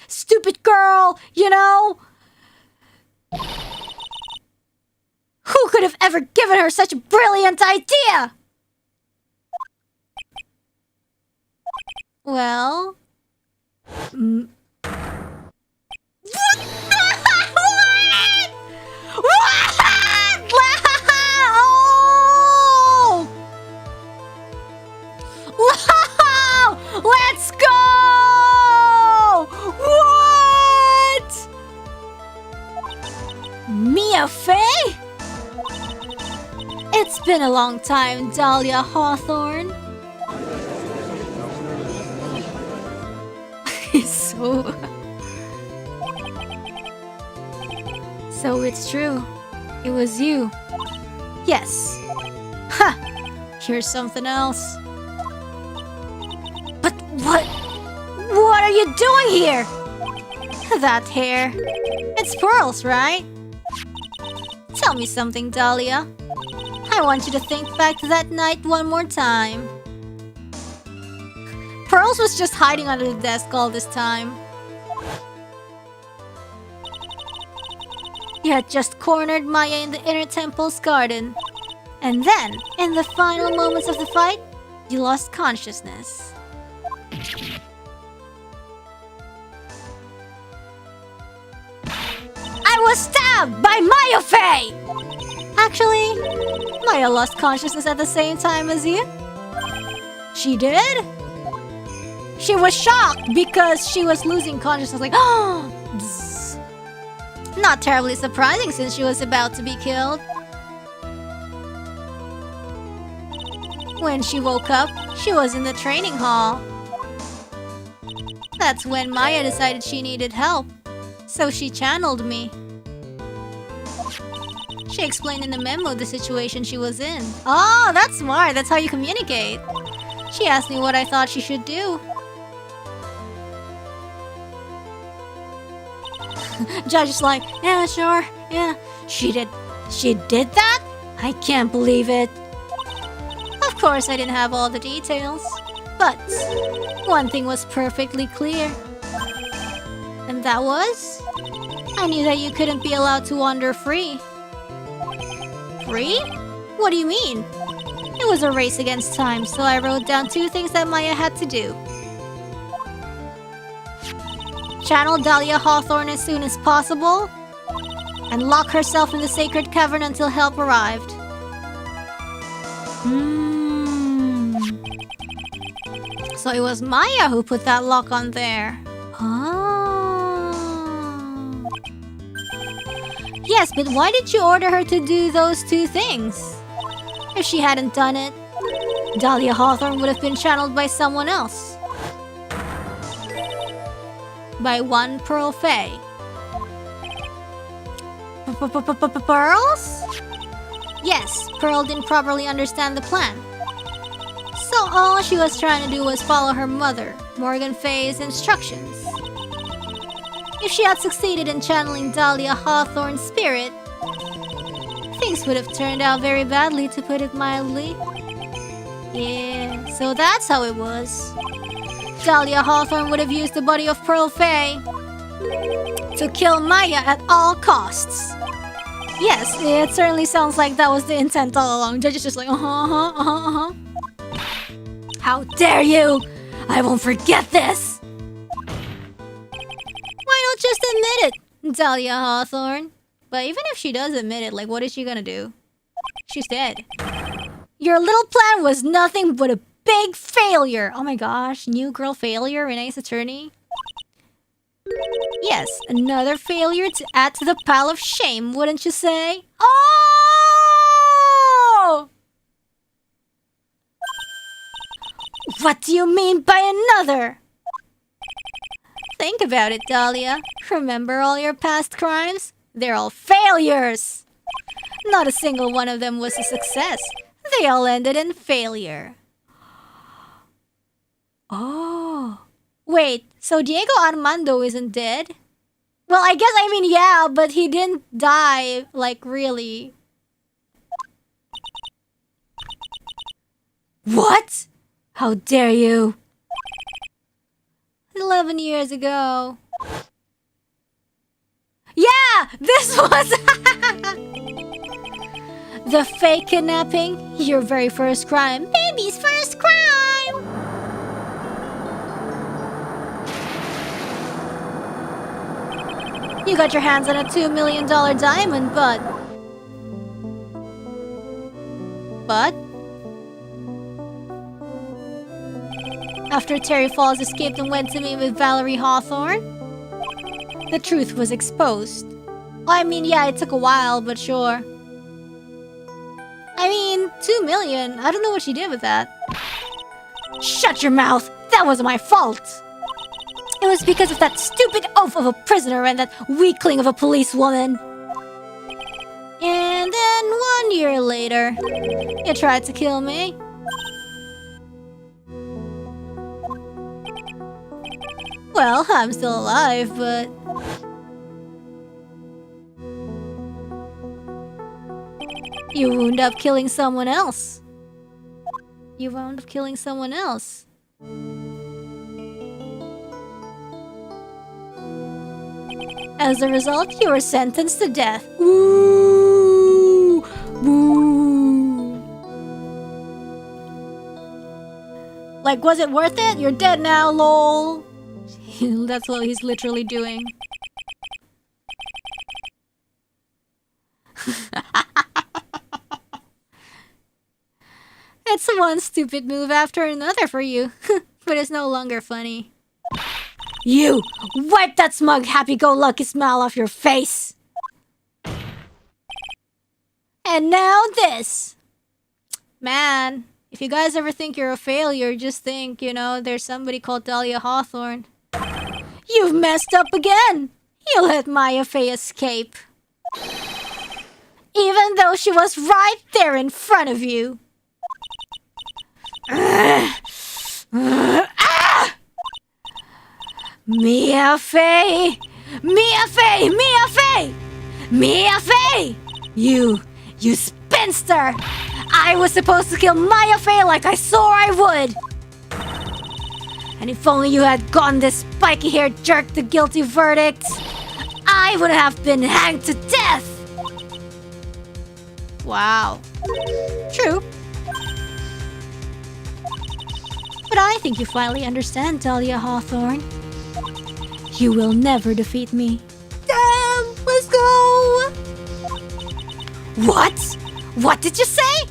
stupid girl, you know? Who could have ever given her such a brilliant idea? Well... What? What? Oh! Wow! Let's go! What? Mia Fey? It's been a long time, Dahlia Hawthorne. So it's true. It was you. Yes. Ha! Here's something else. But what are you doing here? That hair. It's pearls, right? Tell me something, Dahlia. I want you to think back to that night one more time. Pearls was just hiding under the desk all this time. You had just cornered Maya in the inner temple's garden. And then, in the final moments of the fight, you lost consciousness. I was stabbed by Maya Fey! Actually, Maya lost consciousness at the same time as you. She did? She was shocked because she was losing consciousness, like, oh! Not terribly surprising since she was about to be killed. When she woke up, she was in the training hall. That's when Maya decided she needed help, so she channeled me. She explained in the memo the situation she was in. Oh, that's smart. That's how you communicate. She asked me what I thought she should do. Judge is like, yeah, sure, yeah. She did that? I can't believe it. Of course, I didn't have all the details. But one thing was perfectly clear. And that was? I knew that you couldn't be allowed to wander free. Free? What do you mean? It was a race against time, so I wrote down 2 things that Maya had to do. Channel Dahlia Hawthorne as soon as possible, and lock herself in the sacred cavern until help arrived. So it was Maya who put that lock on there. Oh. Yes, but why did you order her to do those 2 things? If she hadn't done it, Dahlia Hawthorne would have been channeled by someone else. By one Pearl Fey. Pearls? Yes, Pearl didn't properly understand the plan. So all she was trying to do was follow her mother, Morgan Fey's instructions. If she had succeeded in channeling Dahlia Hawthorne's spirit, things Things would have turned out very badly, to put it mildly. Yeah, so that's how it was. Dahlia Hawthorne would have used the body of Pearl Faye to kill Maya at all costs. Yes, it certainly sounds like that was the intent all along. Judge is just like, How dare you! I won't forget this! Why not just admit it, Dahlia Hawthorne? But even if she does admit it, like, what is she gonna do? She's dead. Your little plan was nothing but a big failure! Oh my gosh, new girl failure in Ace Attorney? Yes, another failure to add to the pile of shame, wouldn't you say? Oh! What do you mean by another? Think about it, Dahlia. Remember all your past crimes? They're all failures! Not a single one of them was a success. They all ended in failure. Oh. Wait, so Diego Armando isn't dead? Well, I mean, yeah, but he didn't die, like, really. What? How dare you? 11 years ago. Yeah! This was... The fake kidnapping? Your very first crime. Baby's first crime! You got your hands on a $2 million diamond, but... After Terry Falls escaped and went to meet with Valerie Hawthorne, the truth was exposed. I mean, yeah, it took a while, but sure. I mean, 2 million. I don't know what she did with that. Shut your mouth! That wasn't my fault! It was because of that stupid oaf of a prisoner and that weakling of a policewoman. And then 1 year later, you tried to kill me. Well, I'm still alive, but... You wound up killing someone else. You wound up killing someone else. As a result, you were sentenced to death. Ooh! Ooh! Like, was it worth it? You're dead now, lol. That's what he's literally doing. It's one stupid move after another for you, but it's no longer funny. You! Wipe that smug, happy-go-lucky smile off your face! And now this! Man, if you guys ever think you're a failure, just think, you know, there's somebody called Dahlia Hawthorne. You've messed up again! You let Maya Fey escape. Even though she was right there in front of you. Mia Fey! Mia Fey! Mia Fey! Mia Fey! You spinster! I was supposed to kill Maya Fey like I swore I would! And if only you had gotten this spiky-haired jerk the guilty verdict, I would have been hanged to death! Wow. True. But I think you finally understand, Dahlia Hawthorne. You will never defeat me. Damn! Let's go! What? What did you say?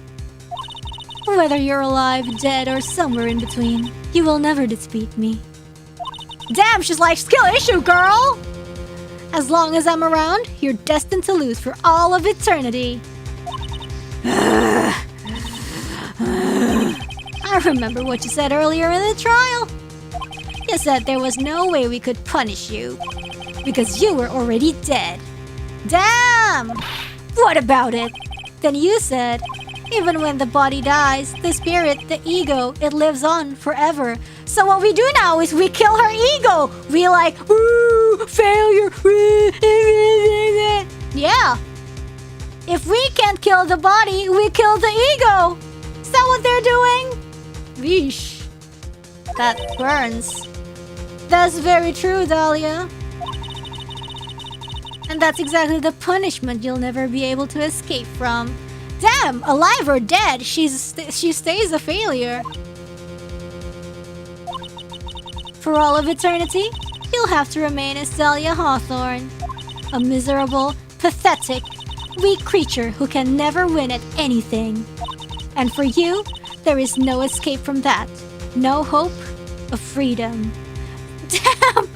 Whether you're alive, dead, or somewhere in between, you will never defeat me. Damn, she's like, skill issue, girl! As long as I'm around, you're destined to lose for all of eternity. I remember what you said earlier in the trial. You said there was no way we could punish you, because you were already dead. Damn! What about it? Then you said, even when the body dies, the spirit, the ego, it lives on forever. So what we do now is we kill her ego. We like, ooh, failure. Yeah. If we can't kill the body, we kill the ego. Is that what they're doing? Yeesh. That burns. That's very true, Dahlia. And that's exactly the punishment you'll never be able to escape from. Damn, alive or dead, she stays a failure. For all of eternity, you'll have to remain as Dahlia Hawthorne. A miserable, pathetic, weak creature who can never win at anything. And for you, there is no escape from that. No hope of freedom. Damn!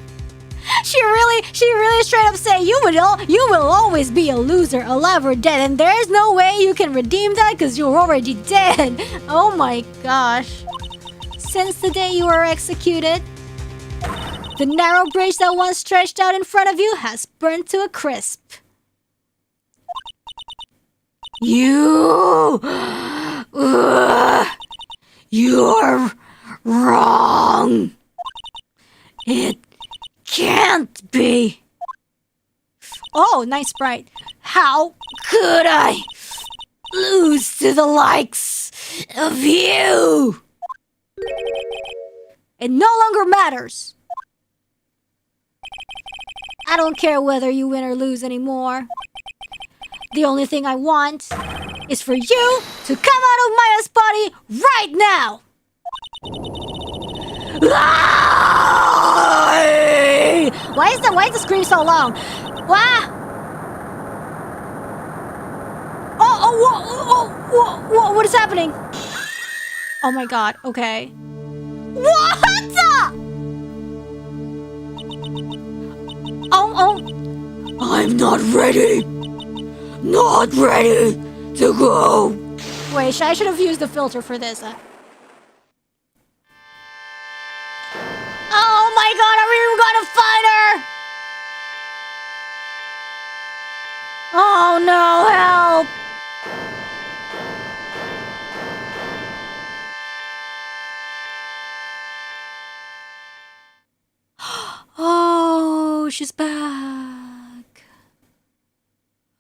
She really straight up say you will always be a loser, alive or dead, and there's no way you can redeem that because you're already dead. Oh my gosh. Since the day you were executed, the narrow bridge that once stretched out in front of you has burnt to a crisp. You're wrong. It can't be. Oh, nice sprite. How could I lose to the likes of you? It no longer matters. I don't care whether you win or lose anymore. The only thing I want is for you to come out of Maya's body right now. Why is the scream so long? Wow. What is happening? Oh my god, okay. What the? I'm not ready. Not ready to go. Wait, I should have used the filter for this. Oh my god, are we gonna fight her? Oh no, help! Oh, she's back.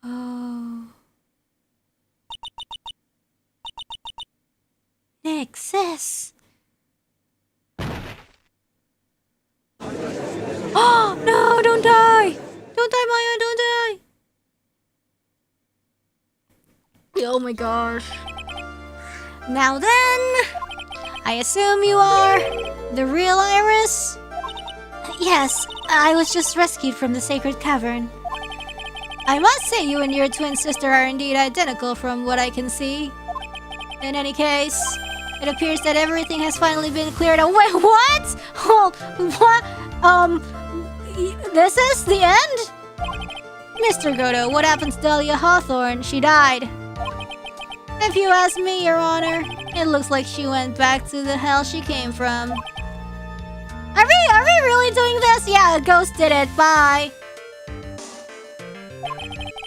Oh. Nexus. Oh no, don't die! Don't die, Maya, don't die! Oh my gosh. Now then, I assume you are the real Iris? Yes, I was just rescued from the sacred cavern. I must say you and your twin sister are indeed identical from what I can see. In any case, it appears that everything has finally been cleared away. Wait, what? Oh, what? This is the end? Mr. Goto, what happened to Dahlia Hawthorne? She died. If you ask me, Your Honor, it looks like she went back to the hell she came from. Are we really doing this? Yeah, a ghost did it. Bye.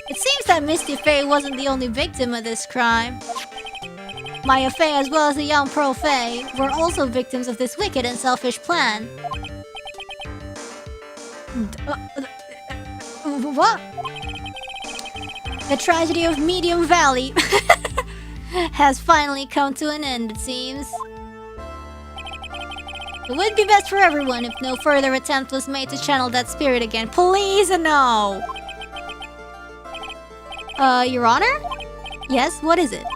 It seems that Misty Faye wasn't the only victim of this crime. Maya Faye, as well as the young Pearl Faye, were also victims of this wicked and selfish plan. What? The tragedy of Medium Valley has finally come to an end, it seems. It would be best for everyone if no further attempt was made to channel that spirit again. Please, no! Your Honor? Yes, what is it?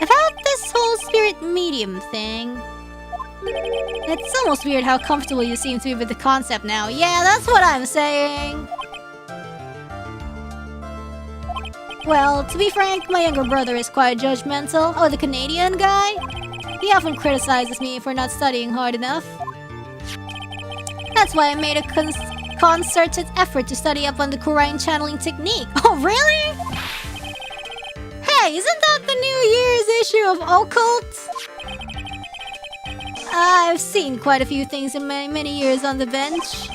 About this whole spirit medium thing. It's almost weird how comfortable you seem to be with the concept now. Yeah, that's what I'm saying. Well, to be frank, my younger brother is quite judgmental. Oh, the Canadian guy? He often criticizes me for not studying hard enough. That's why I made a concerted effort to study up on the Kurain channeling technique. Oh, really? Hey, isn't that the New Year's issue of Occult? I've seen quite a few things in my many years on the bench.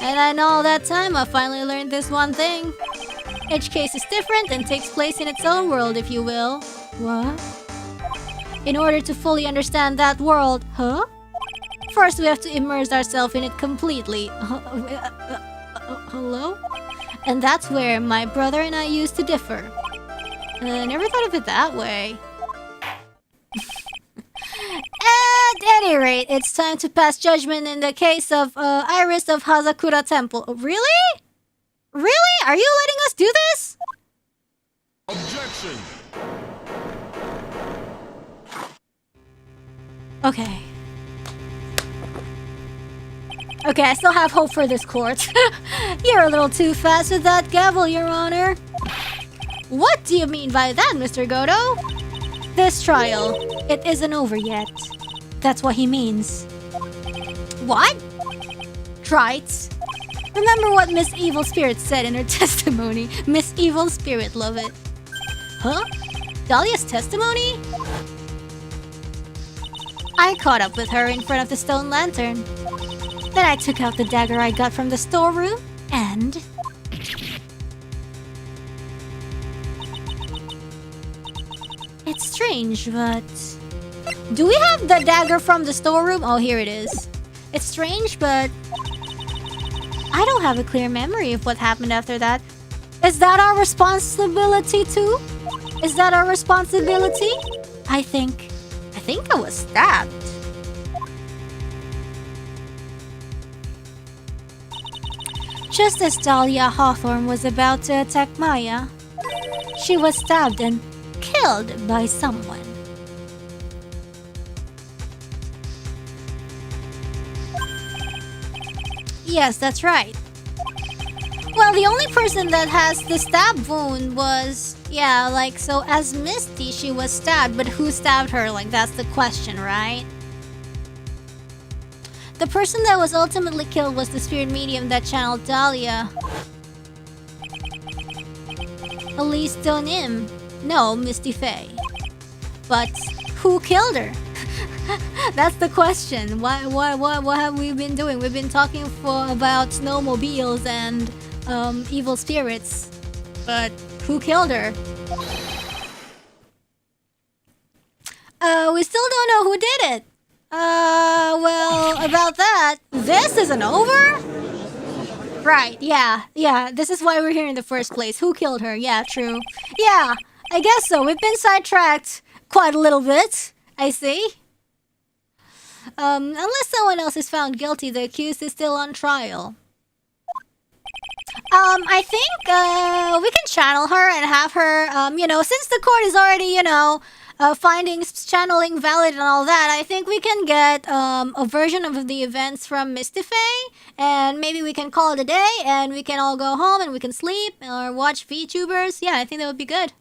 And in all that time, I finally learned this one thing. Each case is different and takes place in its own world, if you will. What? In order to fully understand that world, huh? First, we have to immerse ourselves in it completely. Hello? And that's where my brother and I used to differ. I never thought of it that way. At any rate, it's time to pass judgment in the case of Iris of Hazakura Temple. Really? Really? Are you letting us do this? Objection! Okay. Okay, I still have hope for this court. You're a little too fast with that gavel, Your Honor. What do you mean by that, Mr. Goto? This trial, it isn't over yet. That's what he means. What? Right. Remember what Miss Evil Spirit said in her testimony. Miss Evil Spirit, love it. Huh? Dahlia's testimony? I caught up with her in front of the stone lantern. Then I took out the dagger I got from the storeroom and... It's strange, but... Do we have the dagger from the storeroom? Oh, here it is. It's strange, but... I don't have a clear memory of what happened after that. Is that our responsibility too? Is that our responsibility? I think I was stabbed. Just as Dahlia Hawthorne was about to attack Maya, she was stabbed and killed by someone. Yes, that's right. Well, the only person that has the stab wound was... Yeah, like, so as Misty, she was stabbed, but who stabbed her? Like, that's the question, right? The person that was ultimately killed was the spirit medium that channeled Dahlia. Elise Donim. No, Misty Faye. But who killed her? That's the question. What have we been doing? We've been talking about snowmobiles and evil spirits. But who killed her? We still don't know who did it. Well, about that, this isn't over? Right, yeah, this is why we're here in the first place. Who killed her? Yeah, true. Yeah, I guess so. We've been sidetracked quite a little bit, I see. Unless someone else is found guilty, the accused is still on trial. I think, we can channel her and have her, since the court is already, finding channeling valid and all that, I think we can get a version of the events from Misty Faye, and maybe we can call it a day, and we can all go home and we can sleep or watch VTubers. Yeah, I think that would be good.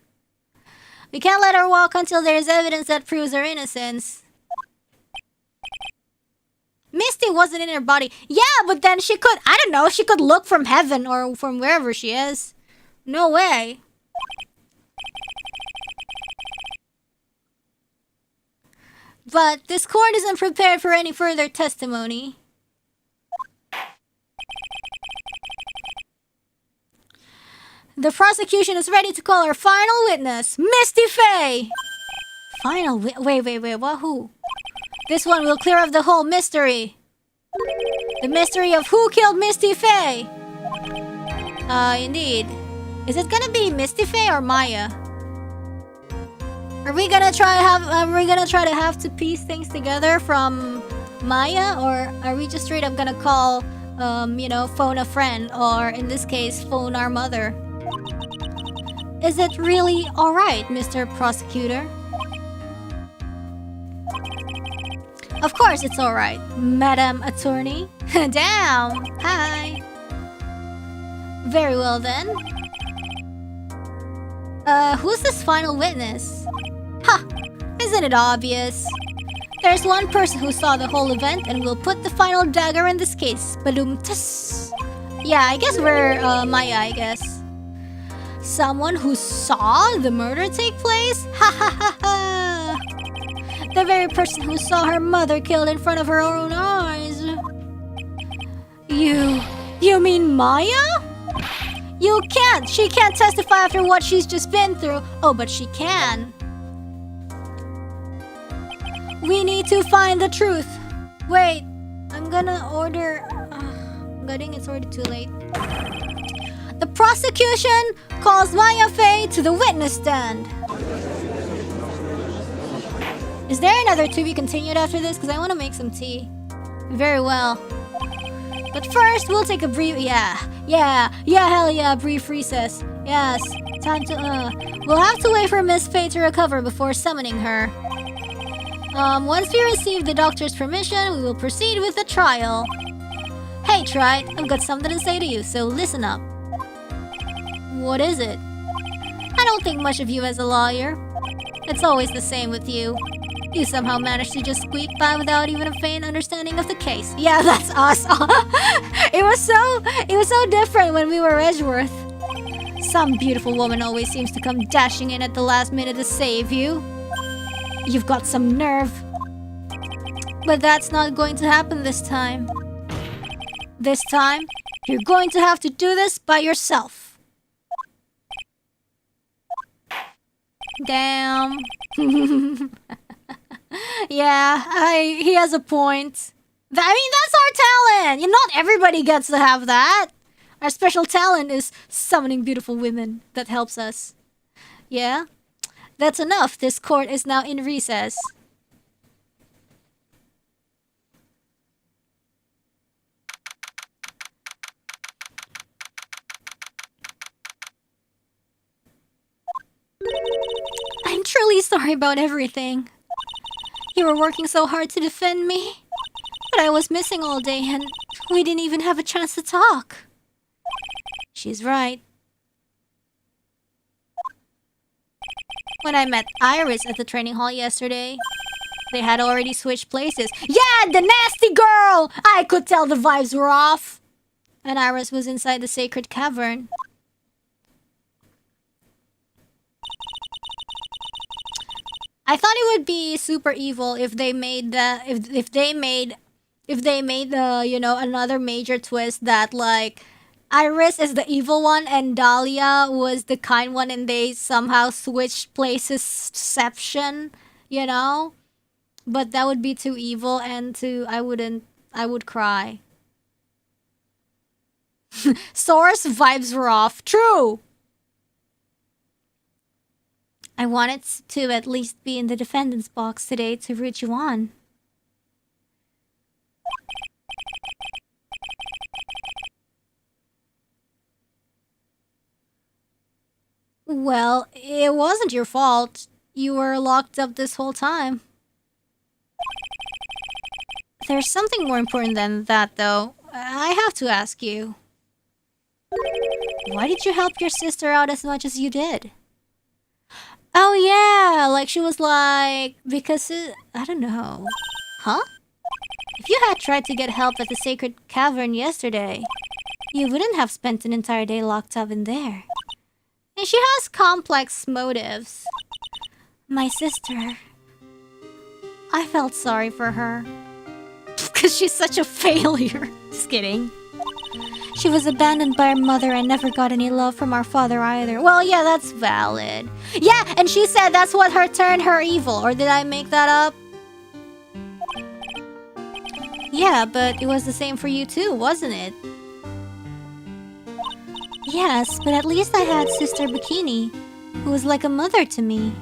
We can't let her walk until there's evidence that proves her innocence. Misty wasn't in her body. Yeah, but then she could, I don't know, she could look from heaven or from wherever she is. No way. But this court isn't prepared for any further testimony. The prosecution is ready to call our final witness, Misty Faye! Final wait, what, who? This one will clear up the whole mystery. The mystery of who killed Misty Faye. Indeed. Is it gonna be Misty Faye or Maya? Are we gonna try to have to piece things together from Maya, or are we just straight up gonna call, phone a friend, or in this case, phone our mother? Is it really alright, Mr. Prosecutor? Of course it's alright, Madam Attorney. Damn! Hi! Very well then. Who's this final witness? Ha! Isn't it obvious? There's one person who saw the whole event and will put the final dagger in this case. Balum-tus. Yeah, I guess we're, Maya, I guess. Someone who saw the murder take place? Ha ha ha ha! The very person who saw her mother killed in front of her own eyes. You mean Maya? She can't testify after what she's just been through. Oh, but she can. We need to find the truth. Wait, I'm gonna order... I'm getting it's already too late. The prosecution calls Maya Fei to the witness stand. Is there another to be continued after this? Because I want to make some tea. Very well. But first, we'll take a brief... hell yeah, brief recess. Yes, time to... We'll have to wait for Miss Fei to recover before summoning her. Once we receive the doctor's permission, we will proceed with the trial. Hey, Wright, I've got something to say to you, so listen up. What is it? I don't think much of you as a lawyer. It's always the same with you. You somehow managed to just squeak by without even a faint understanding of the case. Yeah, that's us. It was so different when we were Edgeworth. Some beautiful woman always seems to come dashing in at the last minute to save you. You've got some nerve. But that's not going to happen this time. This time, you're going to have to do this by yourself. Damn. Yeah, he has a point. I mean, that's our talent! Not everybody gets to have that. Our special talent is summoning beautiful women. That helps us. Yeah? That's enough. This court is now in recess. I'm truly sorry about everything. You were working so hard to defend me, but I was missing all day and we didn't even have a chance to talk. She's right. When I met Iris at the training hall yesterday, they had already switched places. Yeah, the nasty girl! I could tell the vibes were off. And Iris was inside the sacred cavern. I thought it would be super evil if they made the if they made the another major twist that like Iris is the evil one and Dahlia was the kind one and they somehow switched places deception, But that would be too evil and I would cry. Source vibes were off. True. I wanted to at least be in the defendant's box today to root you on. Well, it wasn't your fault. You were locked up this whole time. There's something more important than that, though. I have to ask you. Why did you help your sister out as much as you did? Oh yeah, like she was like... Because I don't know. Huh? If you had tried to get help at the sacred cavern yesterday, you wouldn't have spent an entire day locked up in there. And she has complex motives. My sister... I felt sorry for her. Because she's such a failure. Just kidding. She was abandoned by her mother and never got any love from our father either. Well, yeah, that's valid. Yeah, and she said that's what turned her evil. Or did I make that up? Yeah, but it was the same for you too, wasn't it? Yes, but at least I had Sister Bikini, who was like a mother to me.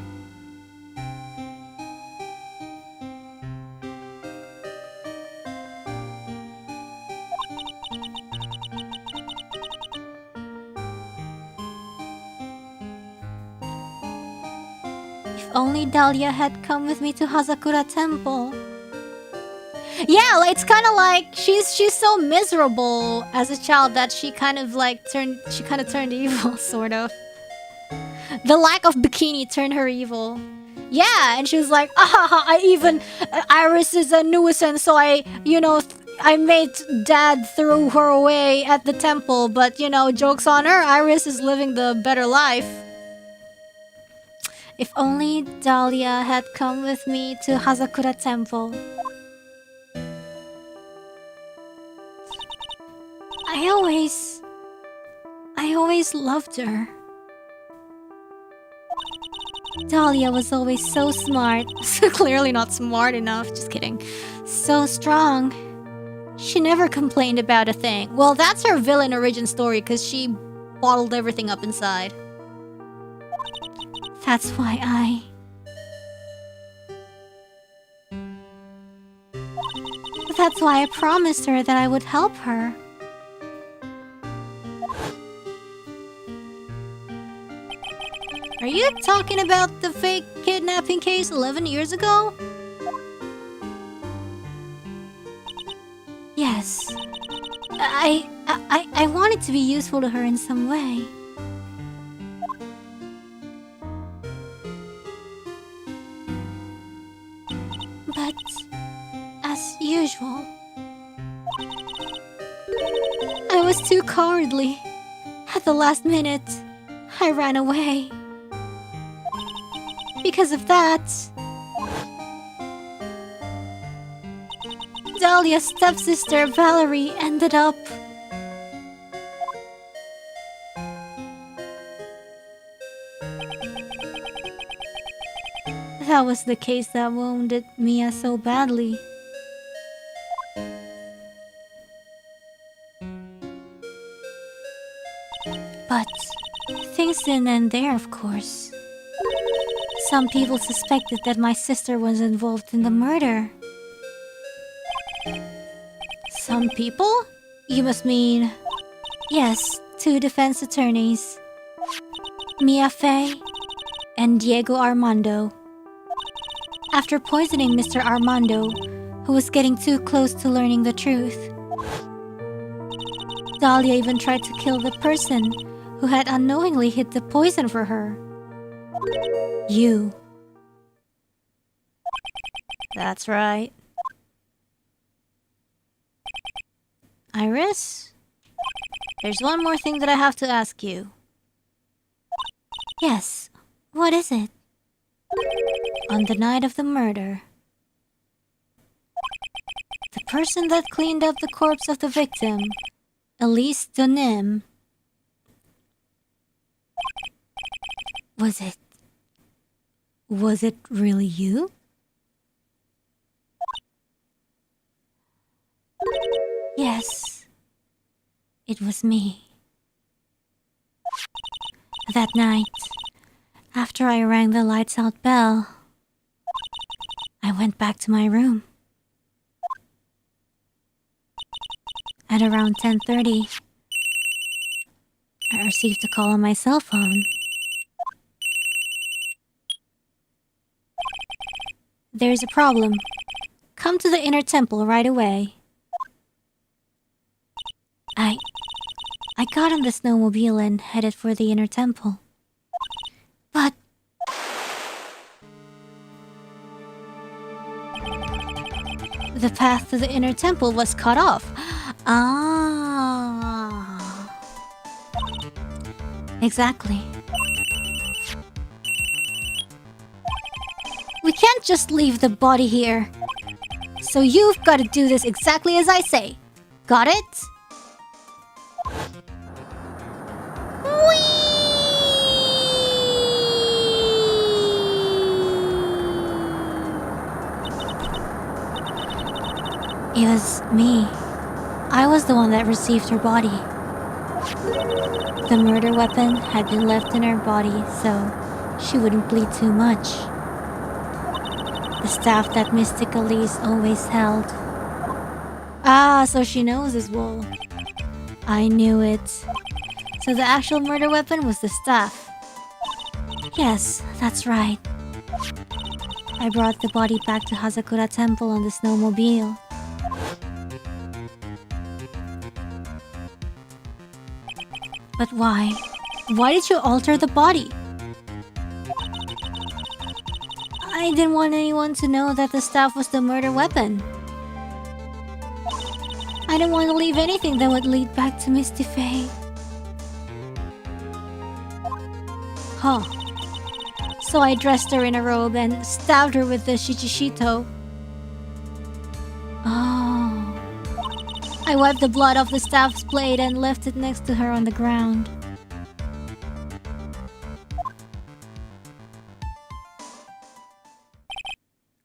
If only Dahlia had come with me to Hazakura Temple. Yeah, like, it's kind of like she's so miserable as a child that she kind of turned evil, sort of. The lack of bikini turned her evil. Yeah, and she was like, Iris is a nuisance, so I made Dad throw her away at the temple, but joke's on her, Iris is living the better life. If only Dahlia had come with me to Hazakura Temple. I always loved her. Dahlia was always so smart. Clearly not smart enough, just kidding. So strong. She never complained about a thing. Well, that's her villain origin story, because she bottled everything up inside. That's why I promised her that I would help her. Are you talking about the fake kidnapping case 11 years ago? Yes. I wanted to be useful to her in some way. But, as usual, I was too cowardly. At the last minute, I ran away. Because of that, Dahlia's stepsister Valerie ended up... That was the case that wounded Mia so badly. But things didn't end there, of course. Some people suspected that my sister was involved in the murder. Some people? You must mean... Yes, 2 defense attorneys. Mia Fey and Diego Armando. After poisoning Mr. Armando, who was getting too close to learning the truth, Dahlia even tried to kill the person who had unknowingly hid the poison for her. You. That's right. Iris? There's one more thing that I have to ask you. Yes, what is it? On the night of the murder, the person that cleaned up the corpse of the victim, Elise Donim, was it really you? Yes, it was me. That night, after I rang the lights out bell, I went back to my room. At around 10:30, I received a call on my cell phone. There's a problem. Come to the inner temple right away. I got on the snowmobile and headed for the inner temple. But... the path to the inner temple was cut off. Ah... Exactly. We can't just leave the body here. So you've got to do this exactly as I say. Got it? It was me. I was the one that received her body. The murder weapon had been left in her body so she wouldn't bleed too much. The staff that Mystic Elise always held. Ah, so she knows as well. I knew it. So the actual murder weapon was the staff. Yes, that's right. I brought the body back to Hazakura Temple on the snowmobile. But why? Why did you alter the body? I didn't want anyone to know that the staff was the murder weapon. I didn't want to leave anything that would lead back to Misty Faye. Huh. So I dressed her in a robe and stabbed her with the shichishito. Oh. I wiped the blood off the staff's blade and left it next to her on the ground.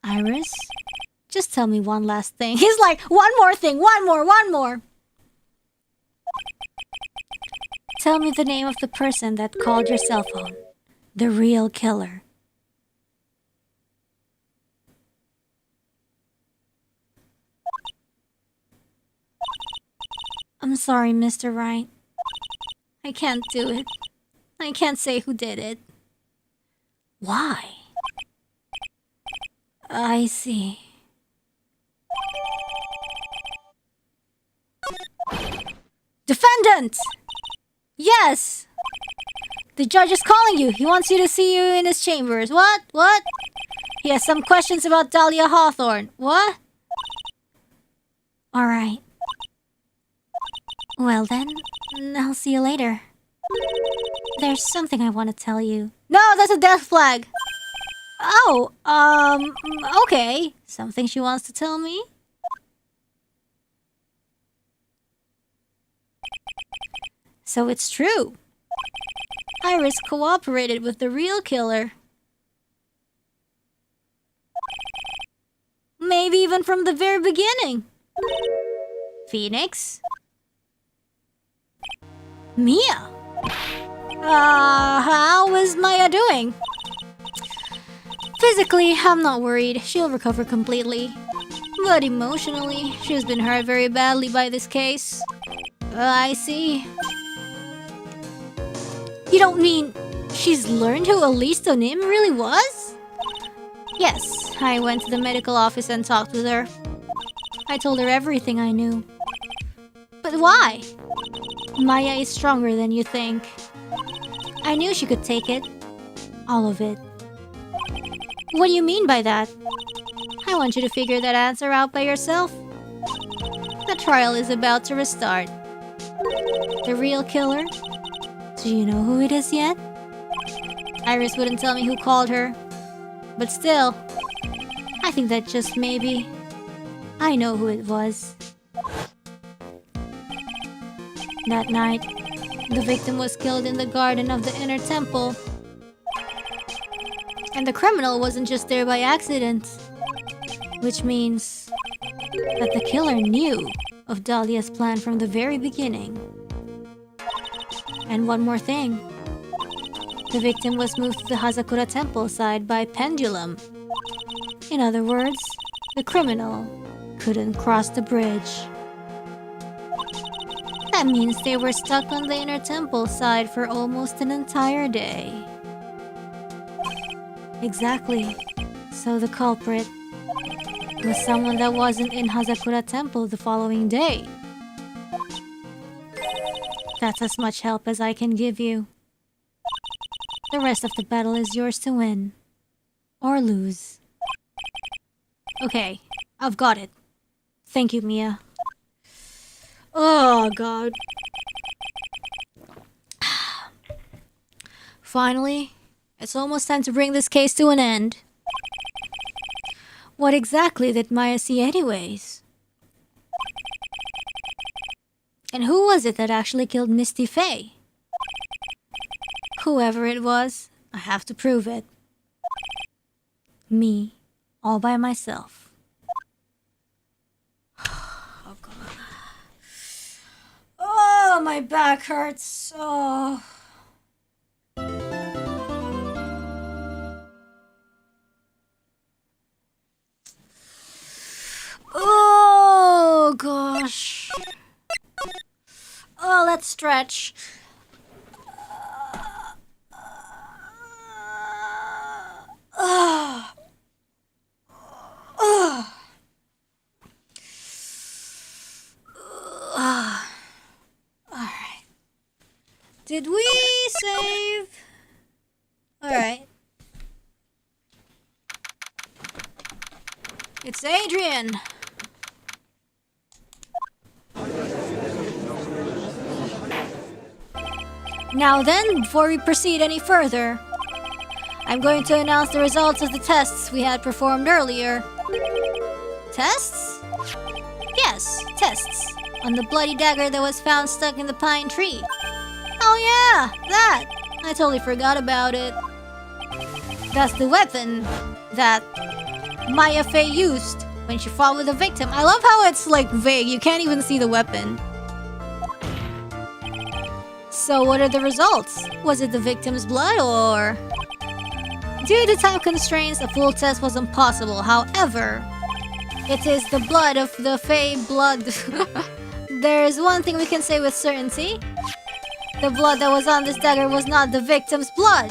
Iris? Just tell me one last thing. He's like, one more thing, one more. Tell me the name of the person that called your cell phone. The real killer. I'm sorry, Mr. Wright. I can't do it. I can't say who did it. Why? I see. Defendant! Yes! The judge is calling you. He wants you to see you in his chambers. What? What? He has some questions about Dahlia Hawthorne. What? Alright. Well then, I'll see you later. There's something I want to tell you. No, that's a death flag! Oh, okay. Something she wants to tell me? So it's true. Iris cooperated with the real killer. Maybe even from the very beginning. Phoenix? Mia? How is Maya doing? Physically, I'm not worried. She'll recover completely. But emotionally, she's been hurt very badly by this case. I see. You don't mean she's learned who Elise Nim really was? Yes, I went to the medical office and talked with her. I told her everything I knew. But why? Maya is stronger than you think. I knew she could take it. All of it. What do you mean by that? I want you to figure that answer out by yourself. The trial is about to restart. The real killer? Do you know who it is yet? Iris wouldn't tell me who called her. But still, I think that just maybe I know who it was. That night, the victim was killed in the garden of the inner temple. And the criminal wasn't just there by accident. Which means that the killer knew of Dahlia's plan from the very beginning. And one more thing. The victim was moved to the Hazakura temple side by pendulum. In other words, the criminal couldn't cross the bridge. That means they were stuck on the inner temple side for almost an entire day. Exactly. So the culprit was someone that wasn't in Hazakura temple the following day. That's as much help as I can give you. The rest of the battle is yours to win. Or lose. Okay, I've got it. Thank you, Mia. Oh, God. Finally, it's almost time to bring this case to an end. What exactly did Maya see anyways? And who was it that actually killed Misty Faye? Whoever it was, I have to prove it. Me, all by myself. Oh, God. Oh, my back hurts. Oh. Oh, gosh. Oh, let's stretch. Alright. Did we save? Alright. It's Adrian. Now then, before we proceed any further, I'm going to announce the results of the tests we had performed earlier. Tests? Yes, tests. On the bloody dagger that was found stuck in the pine tree. Oh yeah, that! I totally forgot about it. That's the weapon that Maya Fey used when she fought with the victim. I love how it's like vague, you can't even see the weapon. So what are the results? Was it the victim's blood or... Due to time constraints, a full test was impossible. However, it is the blood of the Fae blood. There is one thing we can say with certainty. The blood that was on this dagger was not the victim's blood.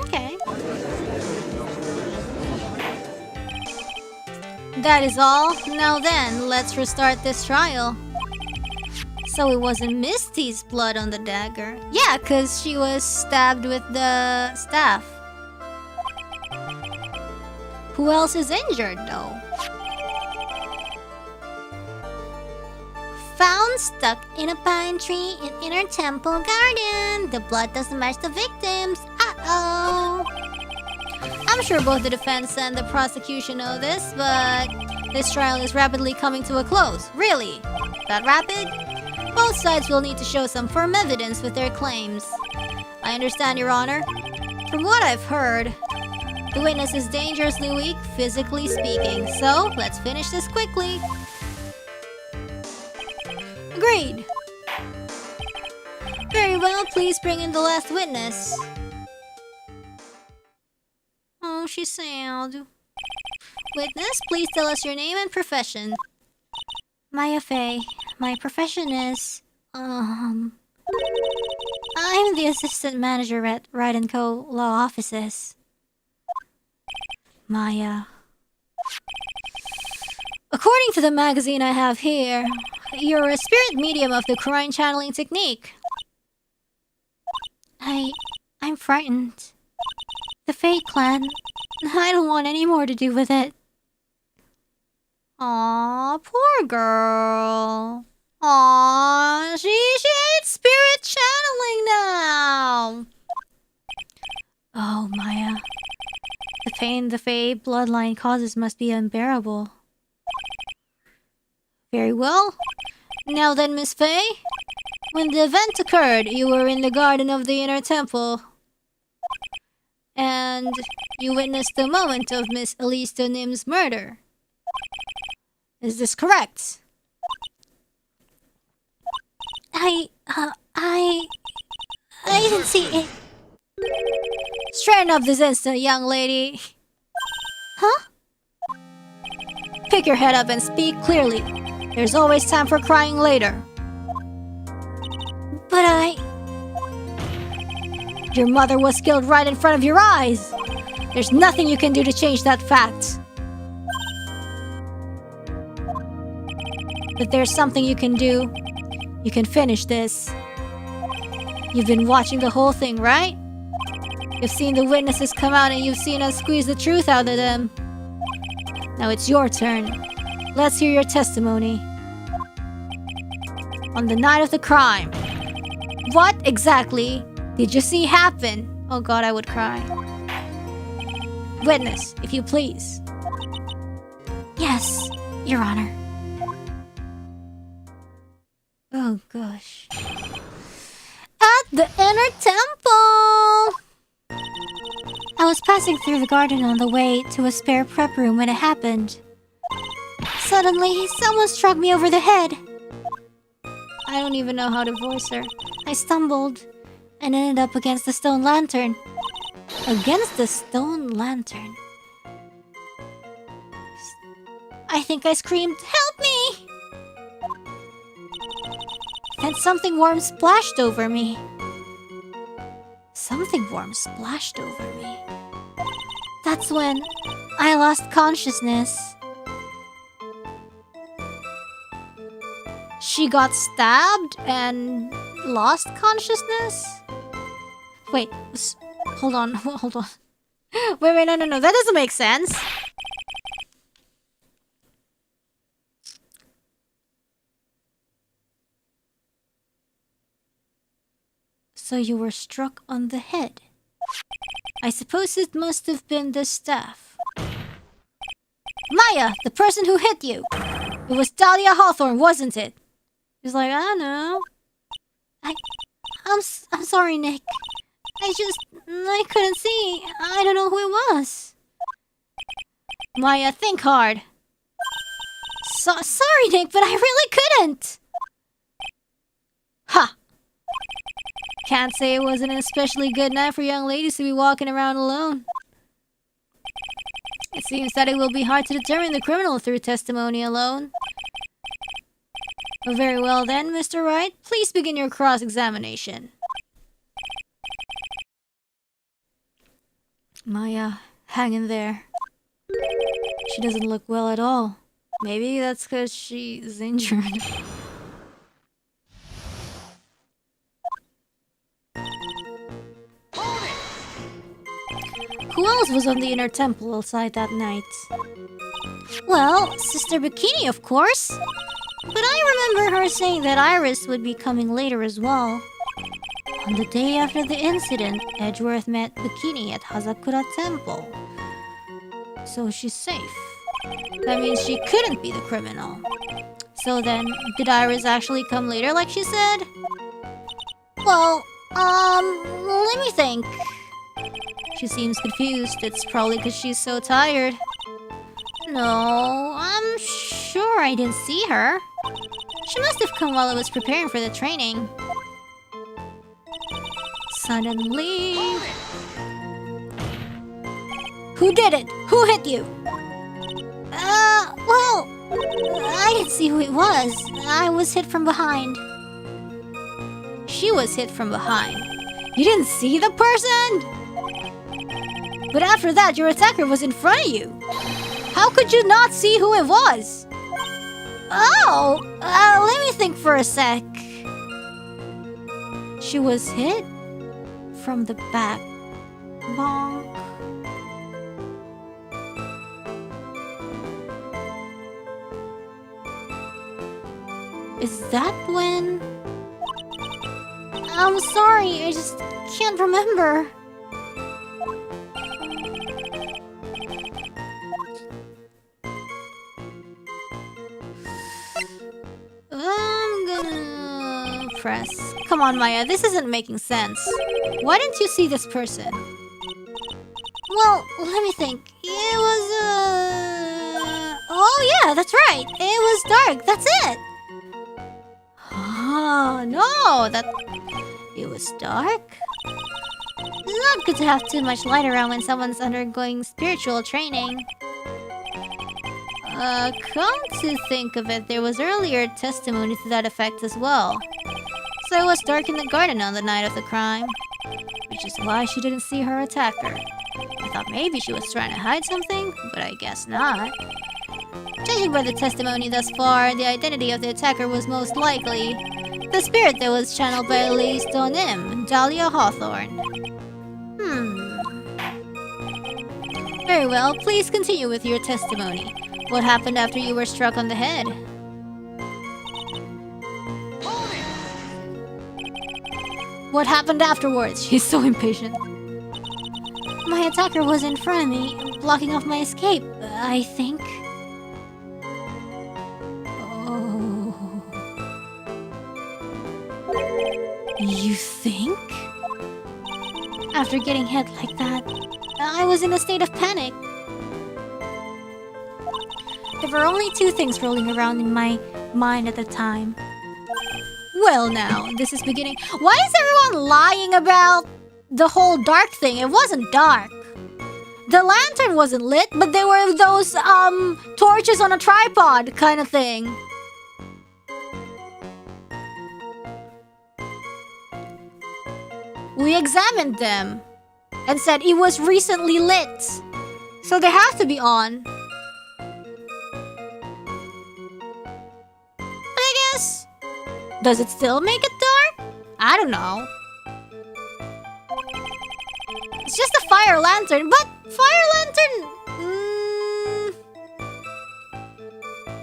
Okay. That is all. Now then, let's restart this trial. So it wasn't Misty's blood on the dagger. Yeah, because she was stabbed with the staff. Who else is injured, though? Found stuck in a pine tree in Inner Temple Garden. The blood doesn't match the victims. Uh-oh. I'm sure both the defense and the prosecution know this, but this trial is rapidly coming to a close. Really? That rapid? Both sides will need to show some firm evidence with their claims. I understand, Your Honor. From what I've heard, the witness is dangerously weak, physically speaking. So, let's finish this quickly. Agreed. Very well, please bring in the last witness. Oh, she's sad. Witness, please tell us your name and profession. Maya Faye. My profession is... I'm the assistant manager at Wright & Co. Law Offices. Maya. According to the magazine I have here, you're a spirit medium of the crime channeling technique. I'm frightened. The Fae clan, I don't want any more to do with it. Aw, poor girl. Aw, she hates spirit channeling now. Oh, Maya. The pain the Fae bloodline causes must be unbearable. Very well. Now then, Miss Faye. When the event occurred, you were in the garden of the Inner Temple. And you witnessed the moment of Miss Elise de Nim's murder. Is this correct? I didn't see it. Straighten up this instant, young lady. Huh? Pick your head up and speak clearly. There's always time for crying later. But Your mother was killed right in front of your eyes. There's nothing you can do to change that fact. But there's something you can do. You can finish this. You've been watching the whole thing, right? You've seen the witnesses come out and you've seen us squeeze the truth out of them. Now it's your turn. Let's hear your testimony. On the night of the crime, what exactly did you see happen? Oh god, I would cry. Witness, if you please. Yes, Your Honor. Oh gosh. At the Inner Temple! I was passing through the garden on the way to a spare prep room when it happened. Suddenly, someone struck me over the head. I don't even know how to voice her. I stumbled and ended up against the stone lantern. Against the stone lantern. I think I screamed, "Help me!" Then something warm splashed over me. Something warm splashed over me. That's when I lost consciousness. She got stabbed and lost consciousness? Wait, hold on. Wait, no, that doesn't make sense. So you were struck on the head. I suppose it must have been the staff. Maya, the person who hit you! It was Dahlia Hawthorne, wasn't it? He's like, I don't know. I'm sorry, Nick. I couldn't see. I don't know who it was. Maya, think hard. Sorry, Nick, but I really couldn't. Can't say it wasn't an especially good night for young ladies to be walking around alone. It seems that it will be hard to determine the criminal through testimony alone. Very well then, Mr. Wright. Please begin your cross-examination. Maya, hang in there. She doesn't look well at all. Maybe that's because she's injured. Who else was on the inner temple outside that night? Well, Sister Bikini, of course. But I remember her saying that Iris would be coming later as well. On the day after the incident, Edgeworth met Bikini at Hazakura Temple. So she's safe. That means she couldn't be the criminal. So then, did Iris actually come later like she said? Well, let me think. She seems confused. It's probably because she's so tired. No, I'm sure I didn't see her. She must have come while I was preparing for the training. Suddenly... Who did it? Who hit you? Well... I didn't see who it was. I was hit from behind. She was hit from behind. You didn't see the person? But after that, your attacker was in front of you. How could you not see who it was? Oh, let me think for a sec. She was hit from the back. Bonk. Is that when... I'm sorry, I just can't remember. I'm gonna press. Come on, Maya, this isn't making sense. Why didn't you see this person? Well, let me think. It was, oh yeah, that's right. It was dark, that's it. Oh, no, it was dark? It's not good to have too much light around when someone's undergoing spiritual training. Come to think of it, there was earlier testimony to that effect as well. So it was dark in the garden on the night of the crime. Which is why she didn't see her attacker. I thought maybe she was trying to hide something, but I guess not. Judging by the testimony thus far, the identity of the attacker was most likely the spirit that was channeled by Lady Stonim, Dahlia Hawthorne. Very well, please continue with your testimony. What happened after you were struck on the head? What happened afterwards? She's so impatient. My attacker was in front of me, blocking off my escape, I think. Oh. You think? After getting hit like that, I was in a state of panic. There were only two things rolling around in my mind at the time. Well now, this is beginning... Why is everyone lying about the whole dark thing? It wasn't dark. The lantern wasn't lit, but there were those, torches on a tripod kind of thing. We examined them and said it was recently lit. So they have to be on. But I guess... Does it still make it dark? I don't know. It's just a fire lantern, but fire lantern...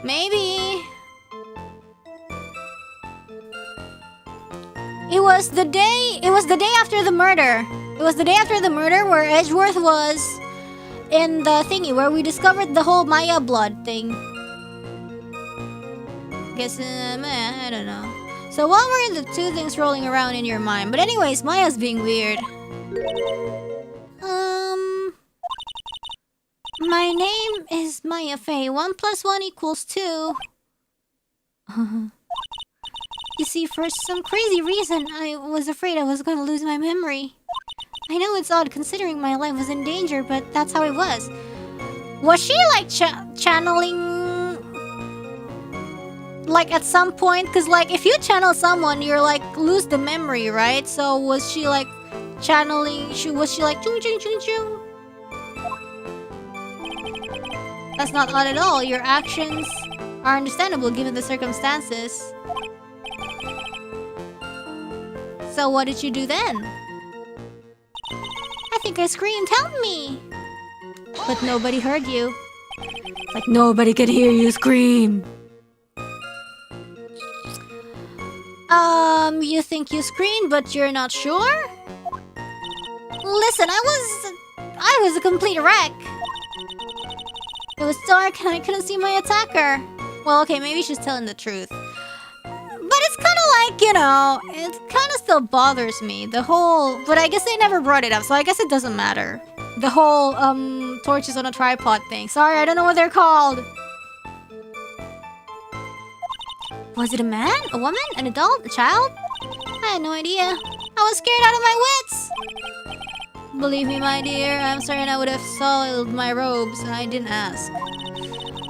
maybe... It was the day after the murder. It was the day after the murder where Edgeworth was in the thingy where we discovered the whole Maya blood thing. Guess, I don't know. So what were the two things rolling around in your mind? But anyways, Maya's being weird. My name is Maya Faye. 1 + 1 = 2. You see, for some crazy reason, I was afraid I was going to lose my memory. I know it's odd considering my life was in danger, but that's how it was. Was she like channeling... like at some point? Because like if you channel someone, you're like lose the memory, right? So was she like channeling... was she like chung chung chung chung? That's not odd at all. Your actions are understandable given the circumstances. So what did you do then? I think I screamed, "Help me!" But nobody heard you. Like nobody could hear you scream. You think you screamed, but you're not sure? Listen, I was a complete wreck. It was dark and I couldn't see my attacker. Well, okay, maybe she's telling the truth. But it's kind of like, you know, it kind of still bothers me. The whole... But I guess they never brought it up, so I guess it doesn't matter. The whole, torches on a tripod thing. Sorry, I don't know what they're called. Was it a man? A woman? An adult? A child? I had no idea. I was scared out of my wits. Believe me, my dear, I'm certain I would have soiled my robes. I didn't ask.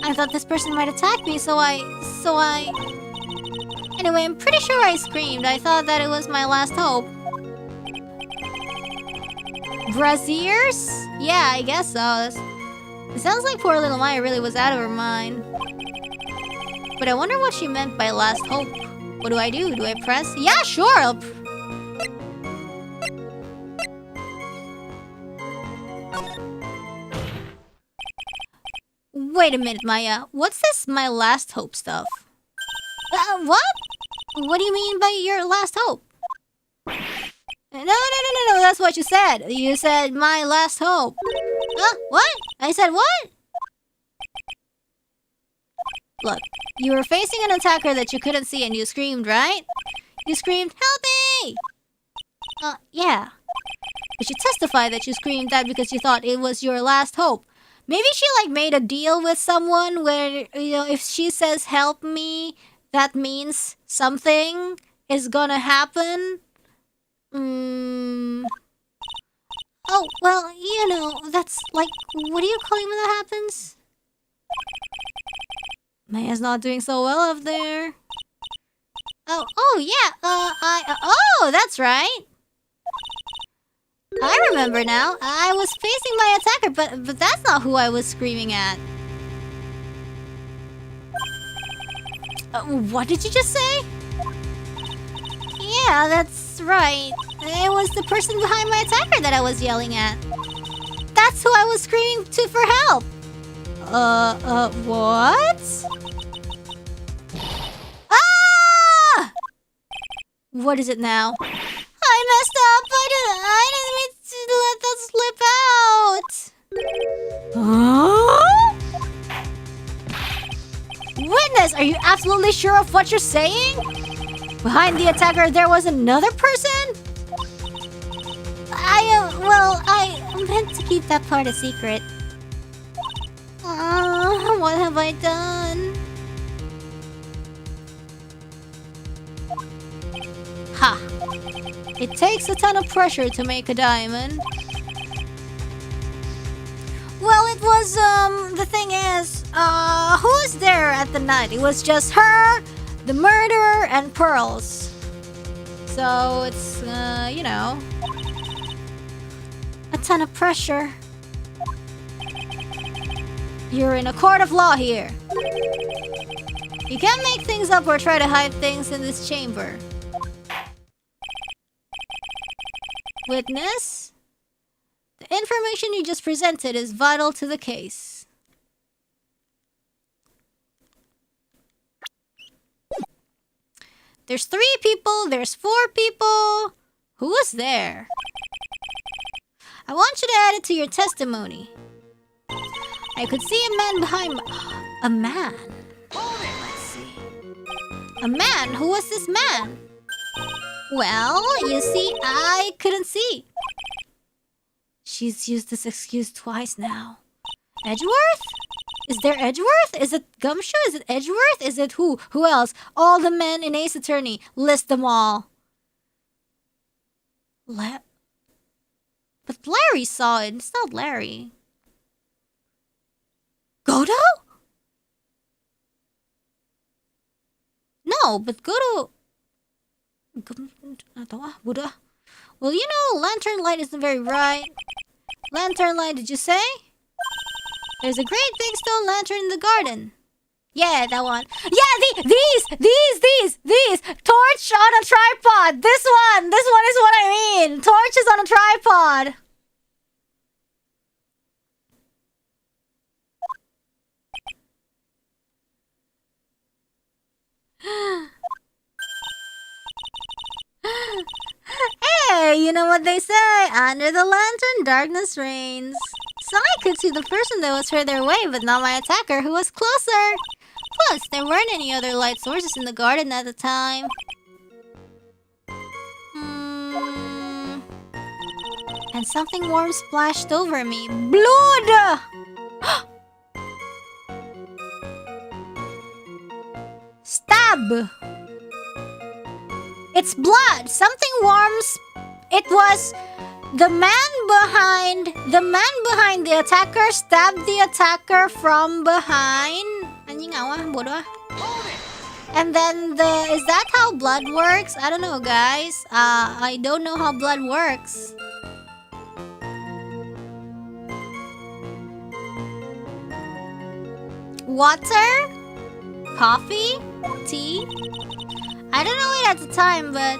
I thought this person might attack me, so I... Anyway, I'm pretty sure I screamed. I thought that it was my last hope. Braziers? Yeah, I guess so. It sounds like poor little Maya really was out of her mind. But I wonder what she meant by last hope. What do I do? Do I press? Yeah, sure! Wait a minute, Maya. What's this my last hope stuff? What? What do you mean by your last hope? No, that's what you said. You said my last hope. What? I said what? Look, you were facing an attacker that you couldn't see and you screamed, right? You screamed, "Help me!" Yeah. But you testified that you screamed that because you thought it was your last hope. Maybe she like made a deal with someone where, you know, if she says "help me," that means something is gonna happen. Oh, well, you know, that's like, what do you call it when that happens? Maya's not doing so well up there. Oh yeah, oh, that's right. I remember now. I was facing my attacker, but that's not who I was screaming at. What did you just say? Yeah, that's right. It was the person behind my attacker that I was yelling at. That's who I was screaming to for help. What? Ah! What is it now? I messed up. I didn't mean to let that slip out. Huh? Witness, are you absolutely sure of what you're saying? Behind the attacker, there was another person? I meant to keep that part a secret. What have I done? Ha! It takes a ton of pressure to make a diamond. Well, it was, the thing is, who was there at the night? It was just her, the murderer, and Pearls. So, it's, you know, a ton of pressure. You're in a court of law here. You can't make things up or try to hide things in this chamber. Witness? The information you just presented is vital to the case. There's 3 people, there's 4 people. Who was there? I want you to add it to your testimony. I could see a man behind a man. Let's see. A man? Who was this man? Well, you see, I couldn't see. She's used this excuse twice now. Edgeworth? Is there Edgeworth? Is it Gumshoe? Is it Edgeworth? Is it who? Who else? All the men in Ace Attorney. List them all. But Larry saw it. It's not Larry. Godo? No, but Godo... Well, you know, Lantern Light isn't very bright. Lantern Light, did you say? There's a great big stone lantern in the garden. Yeah, that one. Yeah, these! Torch on a tripod! This one is what I mean! Torch is on a tripod! Hey, you know what they say? Under the lantern, darkness reigns. So I could see the person that was further away, but not my attacker, who was closer. Plus, there weren't any other light sources in the garden at the time. And something warm splashed over me. Blood! Stab! It's blood! Something warm. It was the man behind the attacker stabbed the attacker from behind. And then is that how blood works? I don't know, guys. I don't know how blood works. Water? Coffee? Tea? I don't know it at the time, but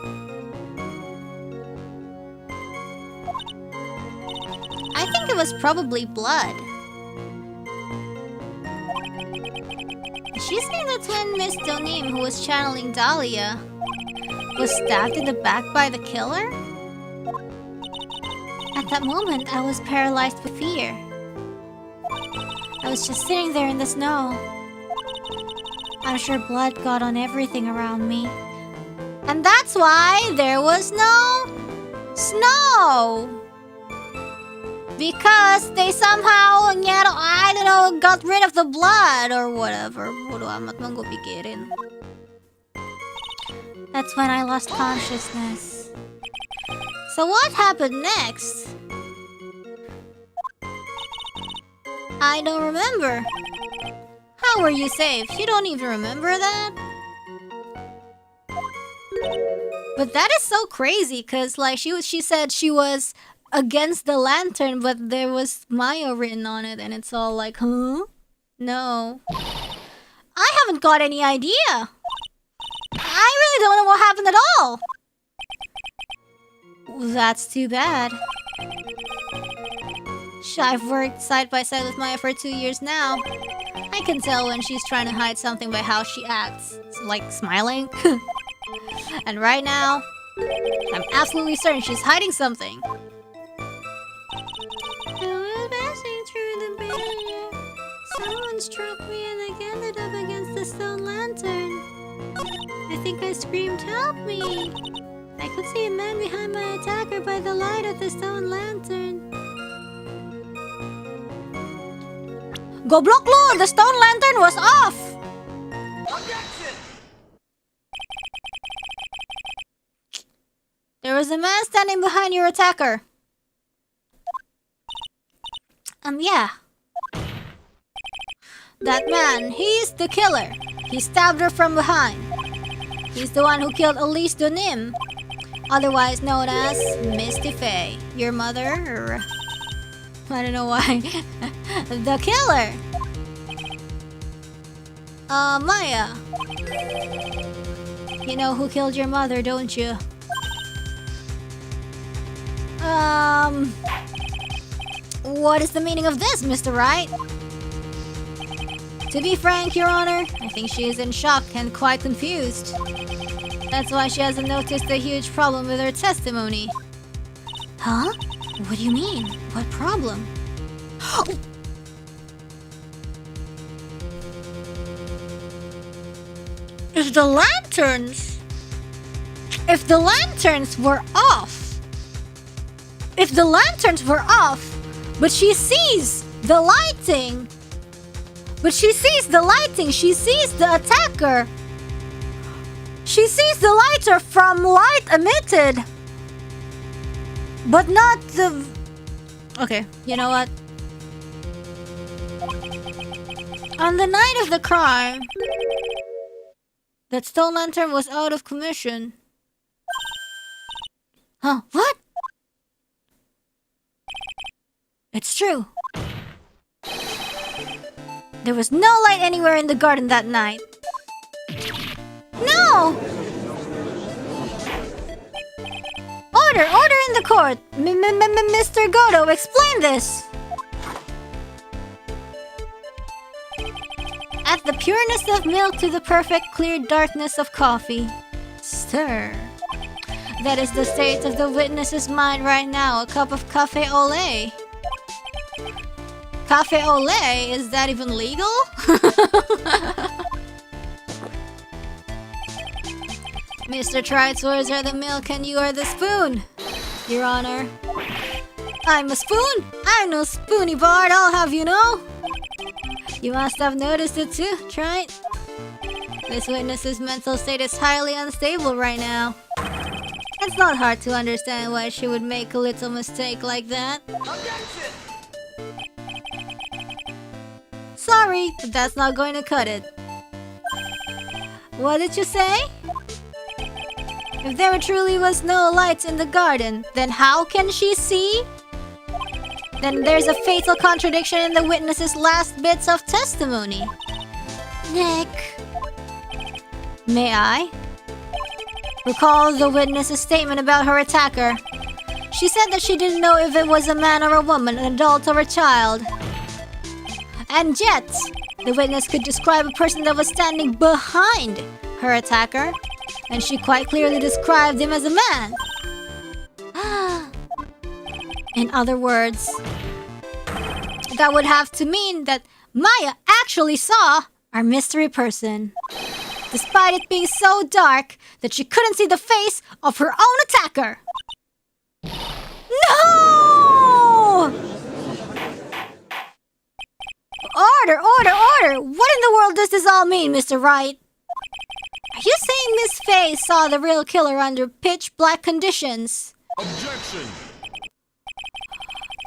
I think it was probably blood. She saying that's when Miss Donim, who was channeling Dahlia, was stabbed in the back by the killer? At that moment, I was paralyzed with fear. I was just sitting there in the snow. I'm sure blood got on everything around me. And that's why there was no snow! Because they somehow, I don't know, got rid of the blood or whatever. That's when I lost consciousness. So what happened next? I don't remember. How were you saved? You don't even remember that? But that is so crazy, because like she said she was against the lantern, but there was Maya written on it, and it's all like, huh? No. I haven't got any idea. I really don't know what happened at all. That's too bad. I've worked side by side with Maya for 2 years now. I can tell when she's trying to hide something by how she acts. Like smiling. And right now, I'm absolutely certain she's hiding something. I was passing through the barrier. Someone struck me and I ended up against the stone lantern. I think I screamed, "Help me!" I could see a man behind my attacker by the light of the stone lantern. Goblok lu! The stone lantern was off! Objection! There was a man standing behind your attacker. Yeah. That man, he's the killer. He stabbed her from behind. He's the one who killed Elise Donim, otherwise known as Misty Faye, your mother, or I don't know why. The killer. Maya. You know who killed your mother, don't you? What is the meaning of this, Mr. Wright? To be frank, Your Honor, I think she is in shock and quite confused. That's why she hasn't noticed a huge problem with her testimony. Huh? What do you mean? What problem? If the lanterns were off. If the lanterns were off, but she sees the lighting But she sees the lighting. She sees the attacker. She sees the lights are from light emitted. But not the... Okay, you know what? On the night of the crime, that stone lantern was out of commission. Huh? What? It's true. There was no light anywhere in the garden that night. No! Order in the court! Mr. Godo, explain this! Add the pureness of milk to the perfect clear darkness of coffee. Stir. That is the state of the witness's mind right now. A cup of cafe au lait. Cafe au lait? Is that even legal? Mr. Tright's words are the milk and you are the spoon, Your Honor. I'm a spoon? I'm no spoony bard, I'll have you know. You must have noticed it too, Trite. This witness's mental state is highly unstable right now. It's not hard to understand why she would make a little mistake like that. Objection! Sorry, but that's not going to cut it. What did you say? If there truly was no lights in the garden, then how can she see? Then there's a fatal contradiction in the witness's last bits of testimony. Nick. May I? Recall the witness's statement about her attacker. She said that she didn't know if it was a man or a woman, an adult or a child. And yet, the witness could describe a person that was standing behind her attacker, and she quite clearly described him as a man. In other words, that would have to mean that Maya actually saw our mystery person, despite it being so dark that she couldn't see the face of her own attacker. No! Order! What in the world does this all mean, Mr. Wright? Are you saying Miss Faye saw the real killer under pitch black conditions? Objection!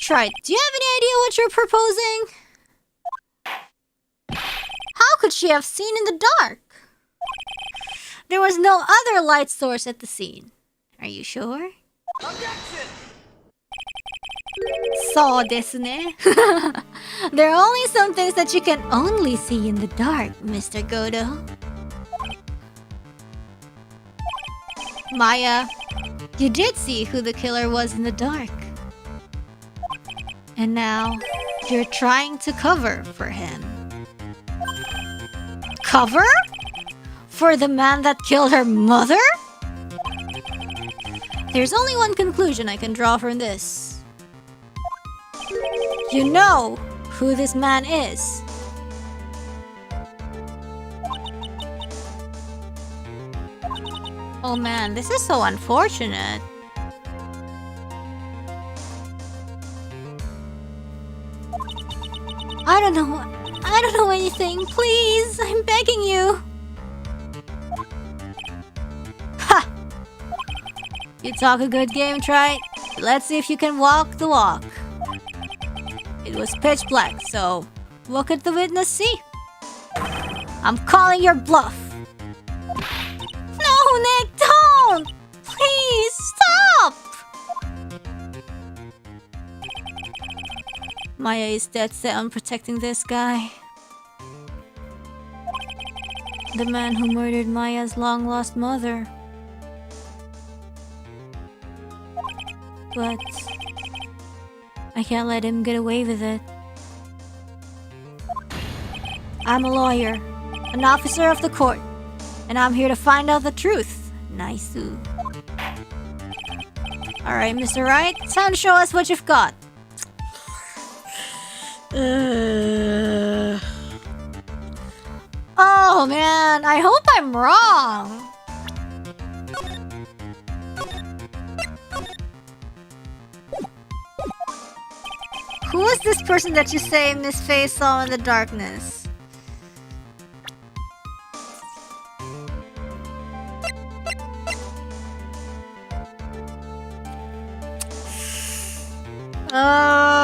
Trite, do you have any idea what you're proposing? How could she have seen in the dark? There was no other light source at the scene. Are you sure? Objection! So desu ne. There are only some things that you can only see in the dark, Mr. Godo. Maya, you did see who the killer was in the dark. And now, you're trying to cover for him. Cover? For the man that killed her mother? There's only one conclusion I can draw from this. You know who this man is. Oh man, this is so unfortunate. I don't know anything. Please, I'm begging you. Ha! You talk a good game, Trite. Let's see if you can walk the walk. It was pitch black, so what could the witness see? I'm calling your bluff. No, Nick, don't! Please, stop! Maya is dead set on protecting this guy. The man who murdered Maya's long-lost mother. But I can't let him get away with it. I'm a lawyer, an officer of the court, and I'm here to find out the truth. Nice-oo. Alright, Mr. Wright, time to show us what you've got. Oh man, I hope I'm wrong. Who is this person that you say Miss Faye saw in the darkness? Uh...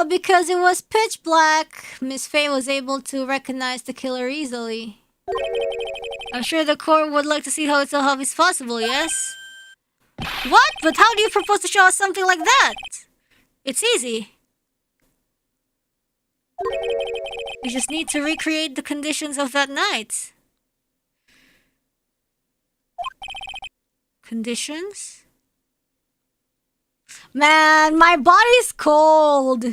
Because it was pitch black, Miss Faye was able to recognize the killer easily. I'm sure the court would like to see how it's so obvious possible, yes? What? But how do you propose to show us something like that? It's easy. We just need to recreate the conditions of that night. Conditions? Man, my body's cold.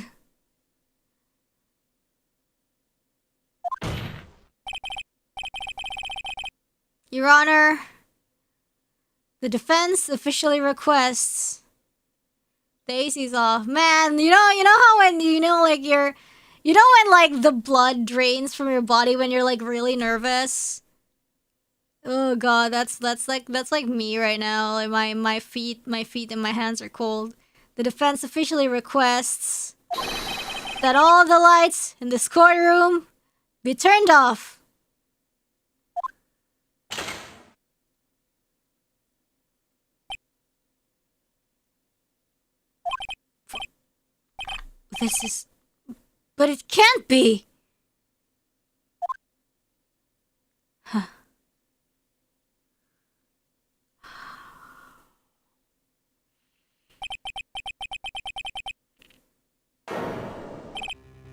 Your Honor, the defense officially requests the AC's off. Man, you know how when like when like the blood drains from your body when you're like really nervous? Oh god, that's like me right now. Like my feet and my hands are cold. The defense officially requests that all the lights in this courtroom be turned off. This is... But it can't be! Huh.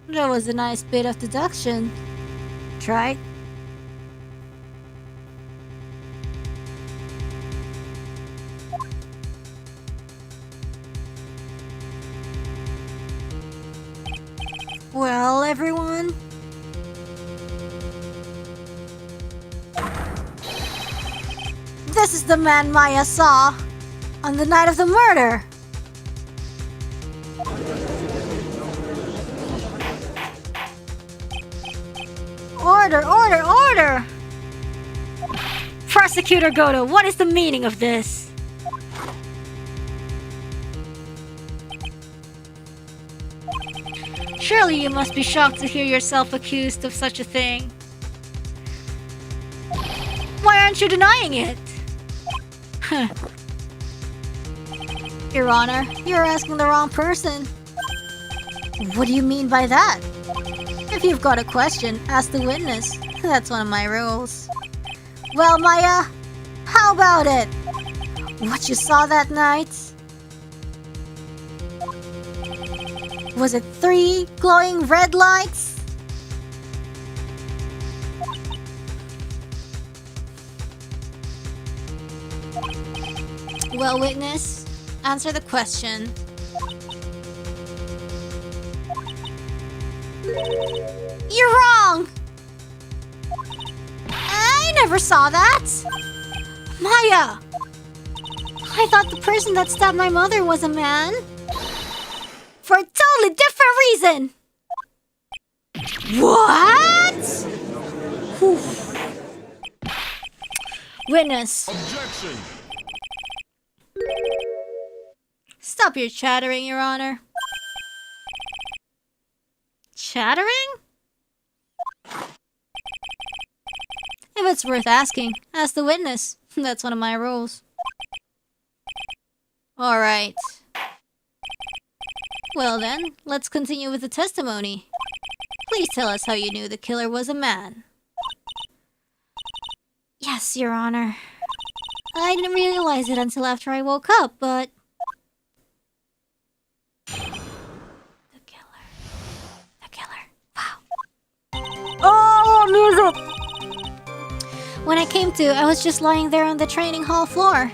That was a nice bit of deduction. Try. Well, everyone. This is the man Maya saw on the night of the murder. Order, order, order! Prosecutor Goto, what is the meaning of this? Surely you must be shocked to hear yourself accused of such a thing. Why aren't you denying it? Your Honor, you're asking the wrong person. What do you mean by that? If you've got a question, ask the witness. That's one of my rules. Well, Maya, how about it? What you saw that night? Was it 3 glowing red lights? Well, witness, answer the question. You're wrong! I never saw that! Maya! I thought the person that stabbed my mother was a man. For a totally different reason! What? Whew. Witness. Objection! Stop your chattering, Your Honor. Chattering? If it's worth asking, ask the witness. That's one of my rules. Alright. Well then, let's continue with the testimony. Please tell us how you knew the killer was a man. Yes, Your Honor. I didn't realize it until after I woke up, but... The killer. Wow. Oh, music! When I came to, I was just lying there on the training hall floor.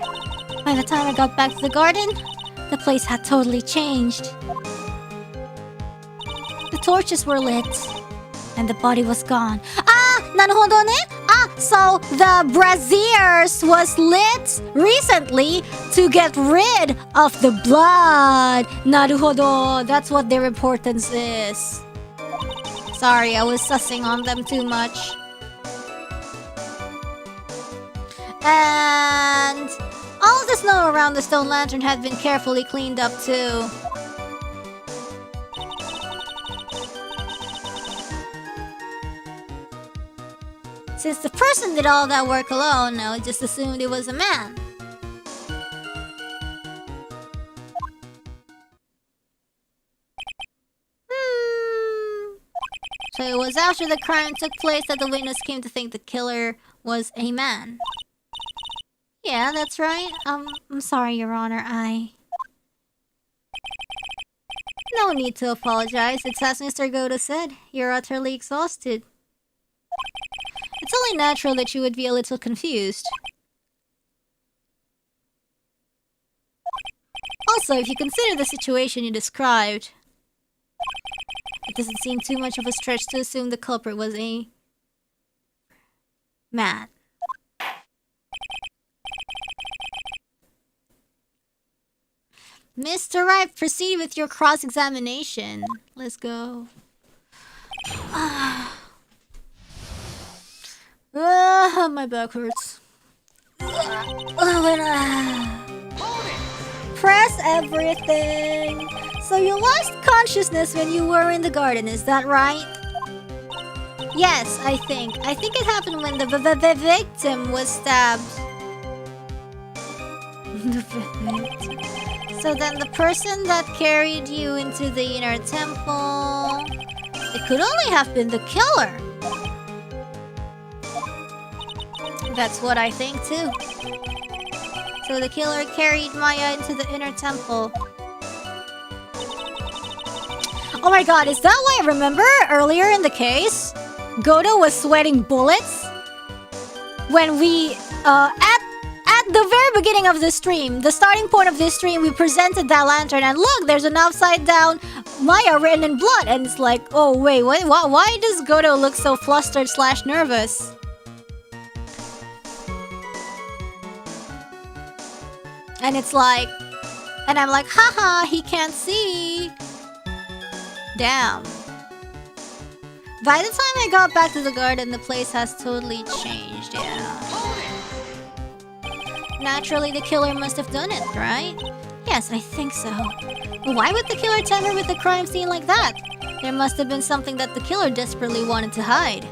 By the time I got back to the garden, the place had totally changed. The torches were lit, and the body was gone. Ah, naruhodo ne? Ah, so the braziers was lit recently to get rid of the blood. Naruhodo, that's what their importance is. Sorry, I was sussing on them too much. And all of the snow around the stone lantern had been carefully cleaned up too. Since the person did all that work alone, I just assumed it was a man. So it was after the crime took place that the witness came to think the killer was a man. Yeah, that's right. I'm sorry, Your Honor, No need to apologize. It's as Mr. Goto said, you're utterly exhausted. It's only natural that you would be a little confused. Also, if you consider the situation you described, it doesn't seem too much of a stretch to assume the culprit was a man. Mr. Wright, proceed with your cross-examination. Let's go. My back hurts. Press everything. So you lost consciousness when you were in the garden, is that right? Yes, I think. I think it happened when the victim was stabbed. So then the person that carried you into the inner temple... It could only have been the killer. That's what I think too. So the killer carried Maya into the inner temple. Oh my god, is that why I remember earlier in the case? Goto was sweating bullets? When we, at the very beginning of the stream, the starting point of this stream, we presented that lantern and look, there's an upside down Maya written in blood. And it's like, oh wait, why does Goto look so flustered / nervous? And it's like, and I'm like, haha, he can't see. Damn. By the time I got back to the garden, the place has totally changed, yeah. Naturally, the killer must have done it, right? Yes, I think so. But why would the killer tamper with the crime scene like that? There must have been something that the killer desperately wanted to hide.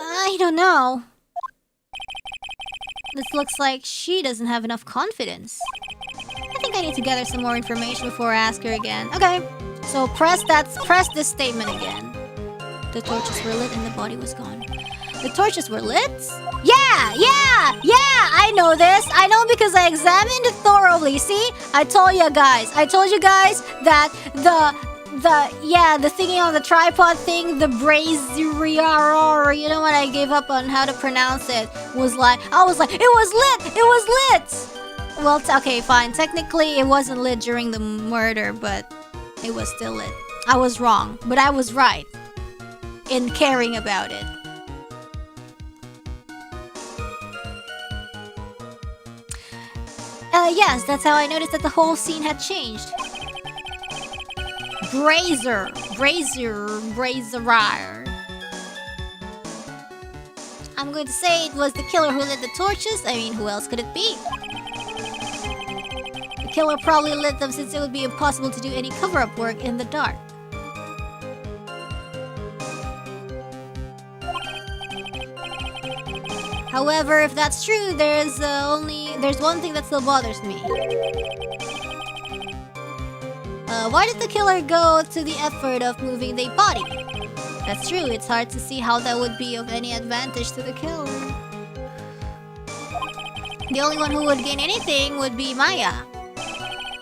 I don't know. This looks like she doesn't have enough confidence. I think I need to gather some more information before I ask her again. Okay, so press this statement again. The torches were lit and the body was gone. The torches were lit? Yeah! I know this. I know because I examined it thoroughly. See? I told you guys that the thingy on the tripod thing, the brazier, you know what, I gave up on how to pronounce it, I was like, it was lit! Well, okay, fine. Technically, it wasn't lit during the murder, but it was still lit. I was wrong, but I was right in caring about it. Yes, that's how I noticed that the whole scene had changed. Brazier. I'm going to say it was the killer who lit the torches. I mean, who else could it be? The killer probably lit them since it would be impossible to do any cover-up work in the dark. However, if that's true, there's one thing that still bothers me. Why did the killer go to the effort of moving the body? That's true, it's hard to see how that would be of any advantage to the killer. The only one who would gain anything would be Maya.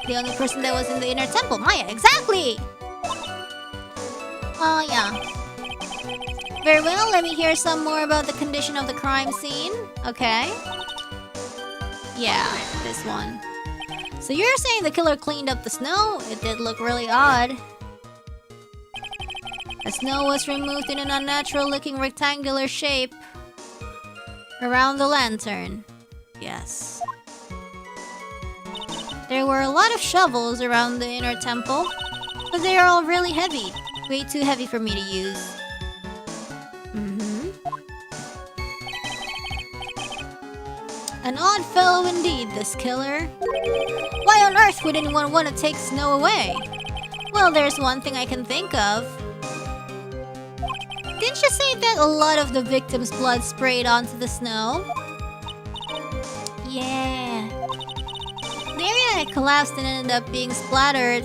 The only person that was in the inner temple, Maya, exactly! Oh, yeah. Very well, let me hear some more about the condition of the crime scene. Okay. Yeah, this one. So you're saying the killer cleaned up the snow? It did look really odd. The snow was removed in an unnatural-looking rectangular shape around the lantern. Yes. There were a lot of shovels around the inner temple, but they are all really heavy. Way too heavy for me to use. An odd fellow indeed, this killer. Why on earth would anyone want to take snow away? Well, there's one thing I can think of. Didn't you say that a lot of the victims' blood sprayed onto the snow? Yeah. The area had collapsed and ended up being splattered.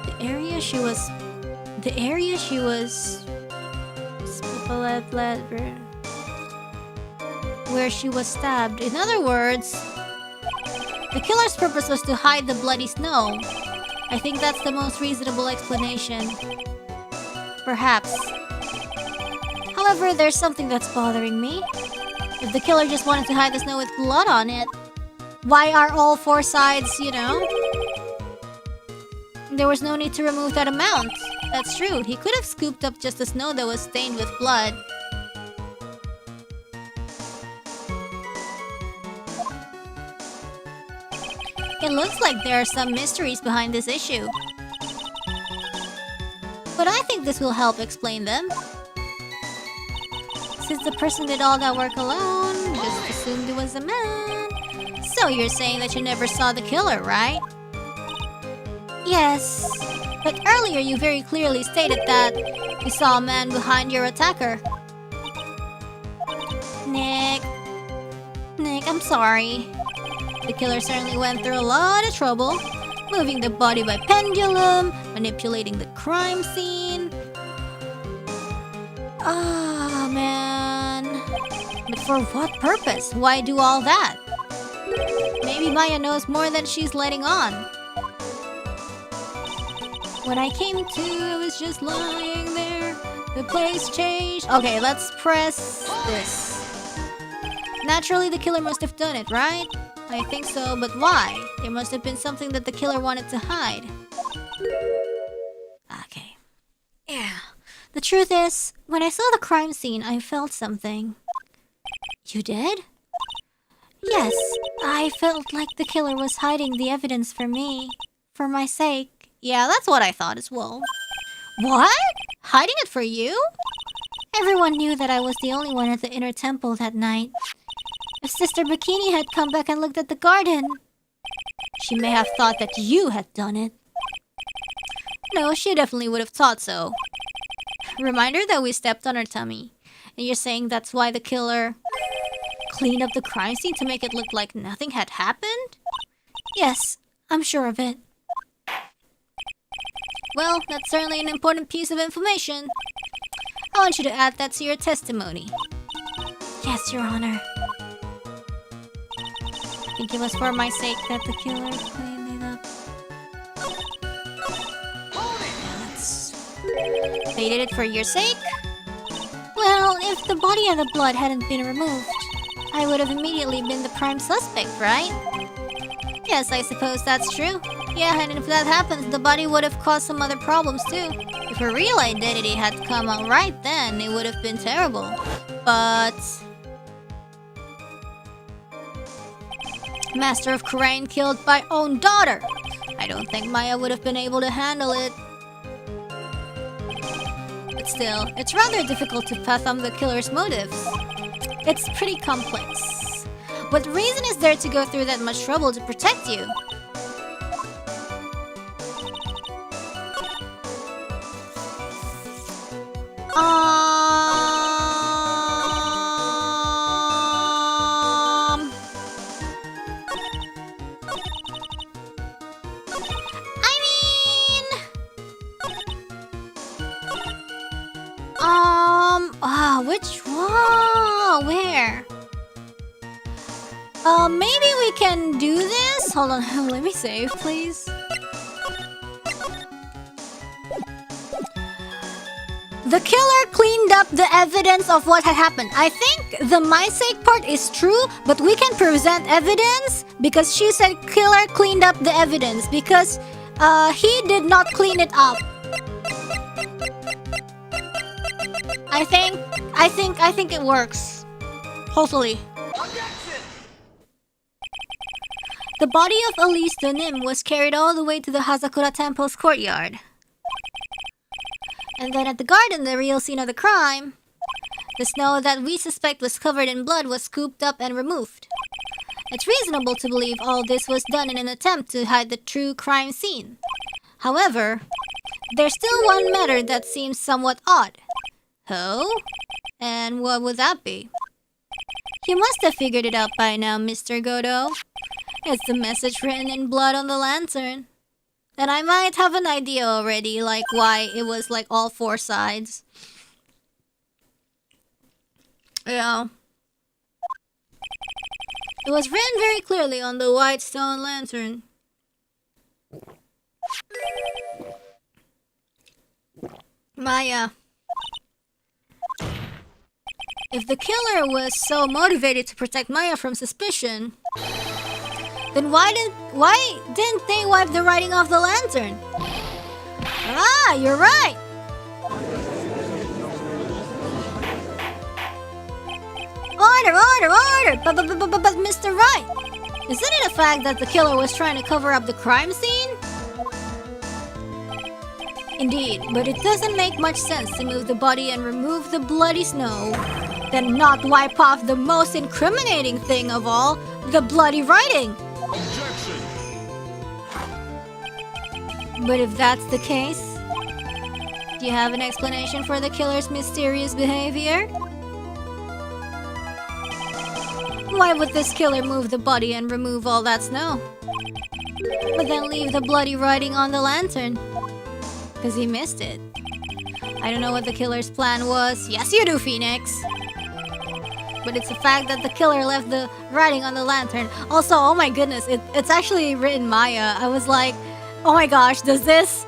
The area she was... where she was stabbed. In other words, the killer's purpose was to hide the bloody snow. I think that's the most reasonable explanation. Perhaps. However, there's something that's bothering me. If the killer just wanted to hide the snow with blood on it, why are all four sides, you know? There was no need to remove that amount. That's true. He could have scooped up just the snow that was stained with blood. It looks like there are some mysteries behind this issue. But I think this will help explain them. Since the person did all that work alone, just assumed it was a man. So you're saying that you never saw the killer, right? Yes. But earlier you very clearly stated that you saw a man behind your attacker. Nick, I'm sorry. The killer certainly went through a lot of trouble, moving the body by pendulum, manipulating the crime scene. Ah, man. But for what purpose? Why do all that? Maybe Maya knows more than she's letting on. When I came to, I was just lying there. The place changed. Okay, let's press this. Naturally, the killer must have done it, right? I think so, but why? There must have been something that the killer wanted to hide. Okay. Yeah. The truth is, when I saw the crime scene, I felt something. You did? Yes, I felt like the killer was hiding the evidence for me. For my sake. Yeah, that's what I thought as well. What? Hiding it for you? Everyone knew that I was the only one at the inner temple that night. If Sister Bikini had come back and looked at the garden, she may have thought that you had done it. No, she definitely would have thought so. Reminder that we stepped on her tummy. And you're saying that's why the killer cleaned up the crime scene to make it look like nothing had happened? Yes, I'm sure of it. Well, that's certainly an important piece of information. I want you to add that to your testimony. Yes, Your Honor. I think it was for my sake that the killer cleaned it up. They did it for your sake? Well, if the body and the blood hadn't been removed, I would have immediately been the prime suspect, right? Yes, I suppose that's true. Yeah, and if that happens, the body would have caused some other problems too. If her real identity had come out right then, it would have been terrible. But... Master of Khurain killed my own daughter! I don't think Maya would have been able to handle it. But still, it's rather difficult to fathom the killer's motives. It's pretty complex. What reason is there to go through that much trouble to protect you? Which one? Where? Maybe we can do this? Hold on, let me save, please. The killer cleaned up the evidence of what had happened. I think the my sake part is true, but we can present evidence because she said killer cleaned up the evidence because he did not clean it up. I think it works. Hopefully. Objection! The body of Elise the Nim was carried all the way to the Hazakura Temple's courtyard. And then at the garden, the real scene of the crime, the snow that we suspect was covered in blood was scooped up and removed. It's reasonable to believe all this was done in an attempt to hide the true crime scene. However, there's still one matter that seems somewhat odd. Oh? And what would that be? You must have figured it out by now, Mr. Godo. It's the message written in blood on the lantern. And I might have an idea already, like why it was like all four sides. Yeah. It was written very clearly on the white stone lantern. Maya. If the killer was so motivated to protect Maya from suspicion, then why didn't they wipe the writing off the lantern? Ah, you're right! Order! But Mr. Wright, isn't it a fact that the killer was trying to cover up the crime scene? Indeed, but it doesn't make much sense to move the body and remove the bloody snow, then not wipe off the most incriminating thing of all, the bloody writing. Objection! But if that's the case, do you have an explanation for the killer's mysterious behavior? Why would this killer move the body and remove all that snow, but then leave the bloody writing on the lantern? Because he missed it. I don't know what the killer's plan was. Yes, you do, Phoenix! But it's a fact that the killer left the writing on the lantern. Also, oh my goodness, it's actually written Maya. I was like, oh my gosh, does this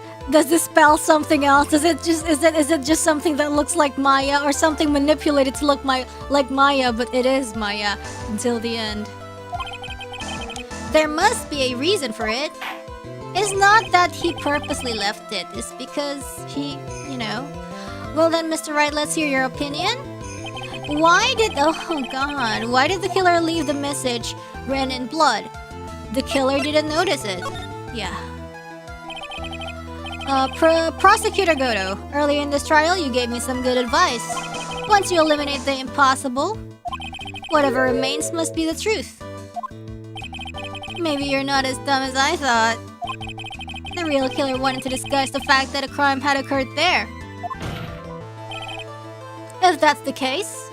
spell something else? Is it just something that looks like Maya, or something manipulated to look like Maya, but it is Maya until the end? There must be a reason for it. It's not that he purposely left it. It's because he, you know. Well then, Mr. Wright, let's hear your opinion. Why did the killer leave the message written in blood? The killer didn't notice it. Yeah. Prosecutor Godo, earlier in this trial you gave me some good advice. Once you eliminate the impossible, whatever remains must be the truth. Maybe you're not as dumb as I thought. The real killer wanted to disguise the fact that a crime had occurred there. If that's the case,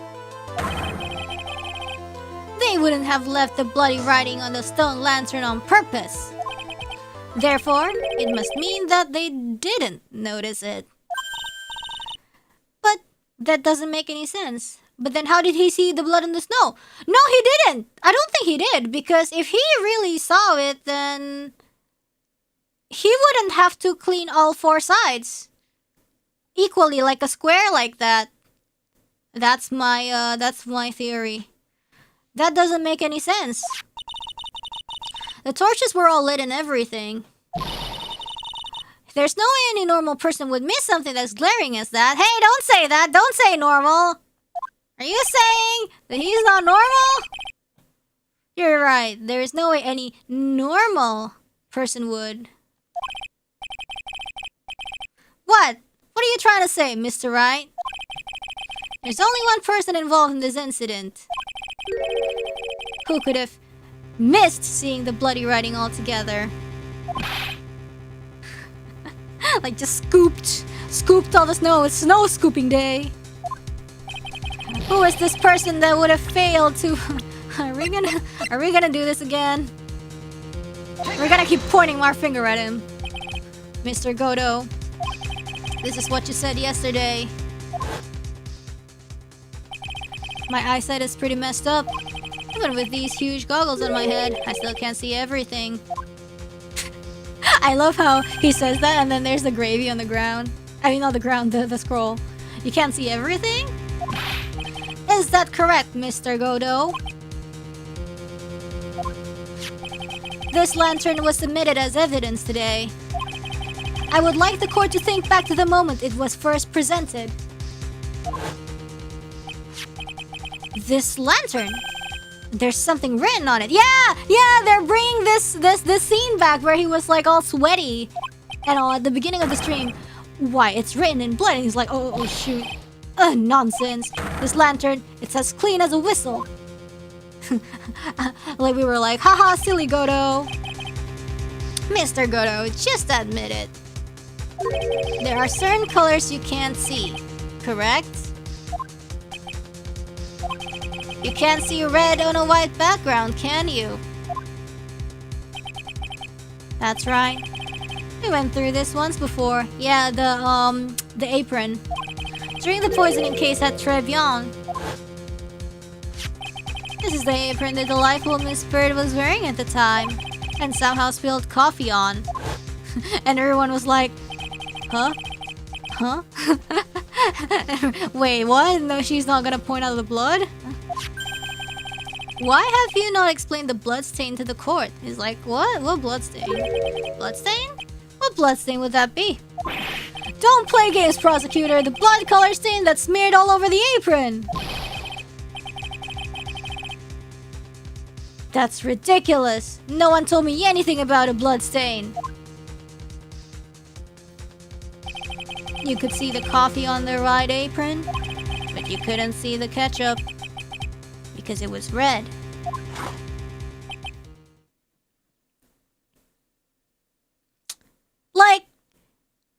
they wouldn't have left the bloody writing on the stone lantern on purpose. Therefore, it must mean that they didn't notice it. But that doesn't make any sense. But then how did he see the blood in the snow? No, he didn't! I don't think he did, because if he really saw it, then he wouldn't have to clean all four sides equally, like a square like that. That's my theory. That doesn't make any sense. The torches were all lit and everything. There's no way any normal person would miss something as glaring as that. Hey, don't say that! Don't say normal! Are you saying that he's not normal? You're right. There is no way any normal person would. What? What are you trying to say, Mr. Wright? There's only one person involved in this incident. Who could have missed seeing the bloody writing altogether? Like just scooped all the snow. It's snow scooping day. Who is this person that would have failed to... Are we gonna do this again? We're gonna keep pointing our finger at him. Mr. Godo, this is what you said yesterday. My eyesight is pretty messed up. Even with these huge goggles on my head, I still can't see everything. I love how he says that and then there's the gravy on the ground. I mean, not the ground, the scroll. You can't see everything? Is that correct, Mr. Godo? This lantern was submitted as evidence today. I would like the court to think back to the moment it was first presented. This lantern? There's something written on it. Yeah, they're bringing this scene back where he was like all sweaty and all at the beginning of the stream. Why, it's written in blood. And he's like, oh shoot. Nonsense. This lantern, it's as clean as a whistle. Like we were like, haha, silly Godo. Mr. Godo, just admit it. There are certain colors you can't see, correct? You can't see red on a white background, can you? That's right. We went through this once before. Yeah, the apron. During the poisoning case at Tribulations. This is the apron the delightful Miss Bird was wearing at the time, and somehow spilled coffee on. And everyone was like, huh? Huh? Wait, what? No, she's not gonna point out the blood? Why have you not explained the bloodstain to the court? He's like, what? What bloodstain? Bloodstain? What bloodstain would that be? Don't play games, prosecutor! The blood color stain that's smeared all over the apron! That's ridiculous! No one told me anything about a blood stain! You could see the coffee on the right apron, but you couldn't see the ketchup because it was red. Like,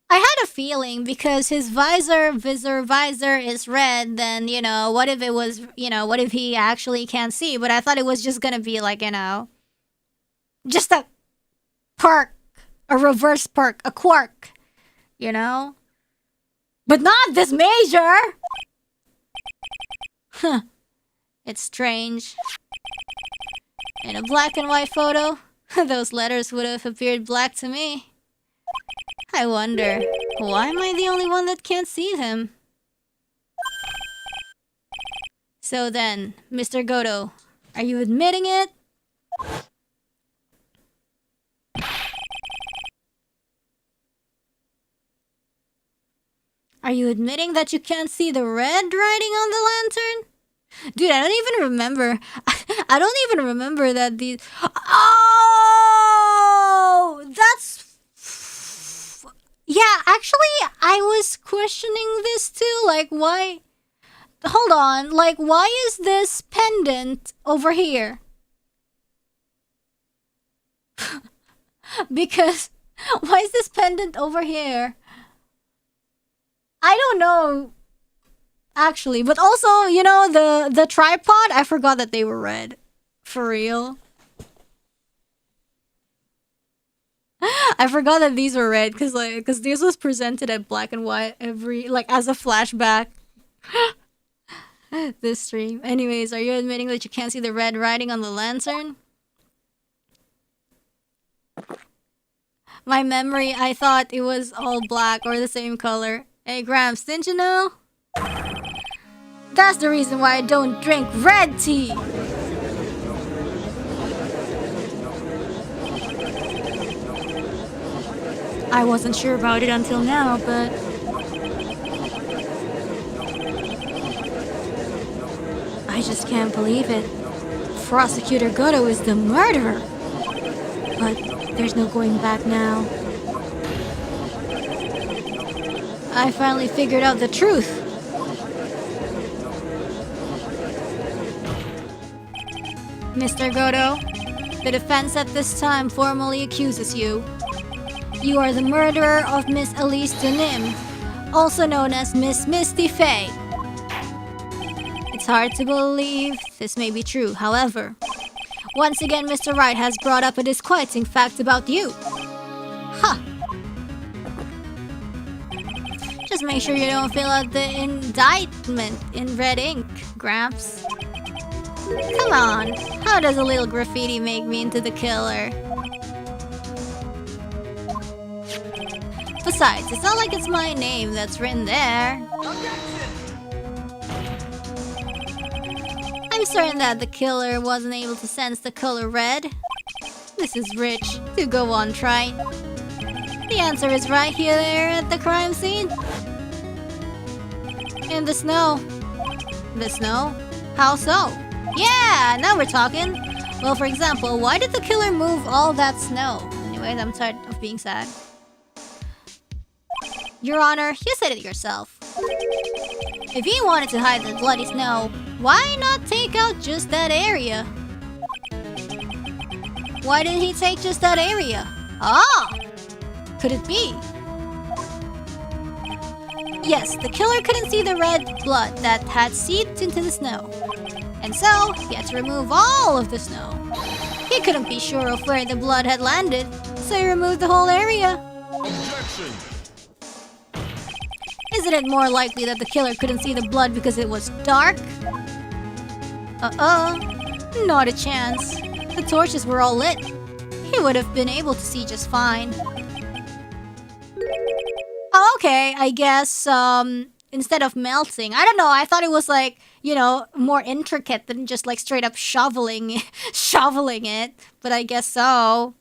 I had a feeling because his visor is red, then, you know, what if it was, you know, what if he actually can't see? But I thought it was just gonna be like, you know, just a perk, a reverse perk, a quirk, you know? But not this major! Huh. It's strange. In a black and white photo, those letters would have appeared black to me. I wonder, why am I the only one that can't see them? So then, Mr. Godo, are you admitting it? Are you admitting that you can't see the red writing on the lantern? Dude, I don't even remember. I don't even remember that these... Oh! That's... Yeah, actually, I was questioning this too. Like, why... Hold on. Like, why is this pendant over here? Because... Why is this pendant over here? I don't know. Actually, but also, you know, the tripod, I forgot that they were red. For real. I forgot that these were red because this was presented at black and white as a flashback. This stream. Anyways, are you admitting that you can't see the red writing on the lantern? My memory, I thought it was all black or the same color. Hey Gramps, didn't you know? That's the reason why I don't drink red tea! I wasn't sure about it until now, but... I just can't believe it. Prosecutor Godo is the murderer! But there's no going back now. I finally figured out the truth. Mr. Godo, the defense at this time formally accuses you. You are the murderer of Miss Elise Denim, also known as Miss Misty Faye. It's hard to believe this may be true, however. Once again, Mr. Wright has brought up a disquieting fact about you. Huh. Just make sure you don't fill out the indictment in red ink, Gramps. Come on, how does a little graffiti make me into the killer? Besides, it's not like it's my name that's written there. I'm certain that the killer wasn't able to sense the color red. This is rich. Do go on, try. The answer is right here at the crime scene. In the snow. The snow? How so? Yeah, now we're talking. Well, for example, why did the killer move all that snow? Anyways, I'm tired of being sad. Your Honor, you said it yourself. If he wanted to hide the bloody snow, Why not take out just that area? Why didn't he take just that area? Ah! Could it be? Yes, the killer couldn't see the red blood that had seeped into the snow. And so, he had to remove all of the snow. He couldn't be sure of where the blood had landed, so he removed the whole area. Objection! Isn't it more likely that the killer couldn't see the blood because it was dark? Not a chance. The torches were all lit. He would have been able to see just fine. Oh, okay, I guess, instead of melting, I don't know, I thought it was like, you know, more intricate than just like straight up shoveling it, but I guess so.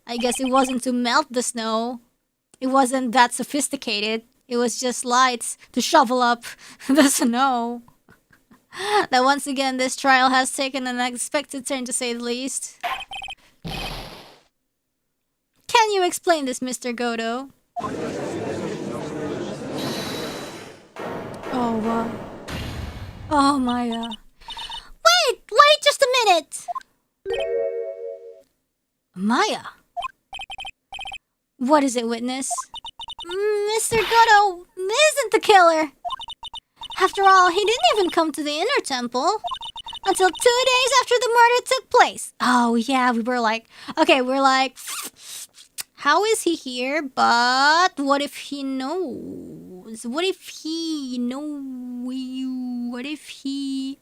I guess it wasn't to melt the snow. It wasn't that sophisticated. It was just lights to shovel up the snow. That once again, this trial has taken an unexpected turn, to say the least. Can you explain this, Mr. Godo? Oh, Maya. Wait just a minute! Maya? What is it, witness? Mr. Godo isn't the killer. After all, he didn't even come to the inner temple until 2 days after the murder took place. Oh, yeah, we're like, how is he here? But what if he knows? What if he knows? What if he...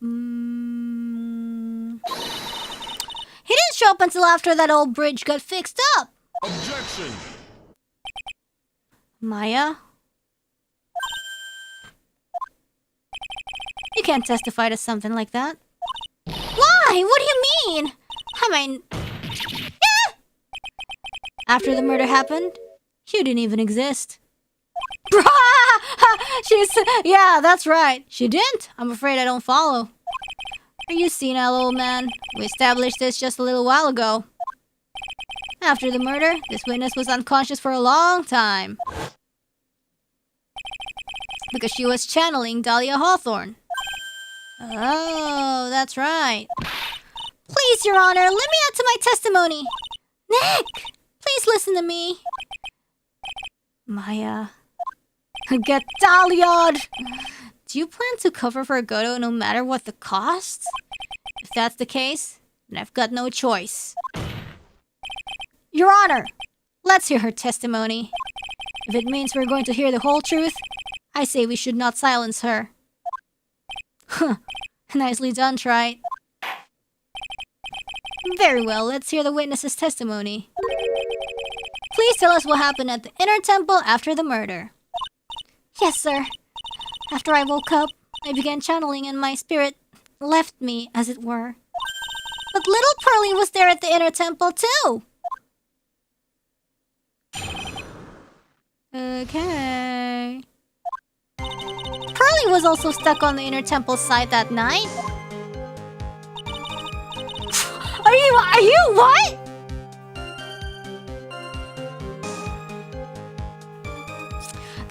He didn't show up until after that old bridge got fixed up. Objection! Maya? You can't testify to something like that. Why? What do you mean? I mean... After the murder happened, you didn't even exist. Yeah, that's right. She didn't. I'm afraid I don't follow. Are you senile, old man? We established this just a little while ago. After the murder, this witness was unconscious for a long time. Because she was channeling Dahlia Hawthorne. Oh, that's right. Please, Your Honor, let me add to my testimony. Nick, please listen to me. Maya. Get Dahlia'd! Do you plan to cover for Godo no matter what the cost? If that's the case, then I've got no choice. Your Honor, let's hear her testimony. If it means we're going to hear the whole truth, I say we should not silence her. Huh. Nicely done, Wright. Very well, let's hear the witness's testimony. Please tell us what happened at the inner temple after the murder. Yes, sir. After I woke up, I began channeling and my spirit left me, as it were. But little Pearly was there at the inner temple, too. Okay. Pearly was also stuck on the inner temple side that night. Are you what?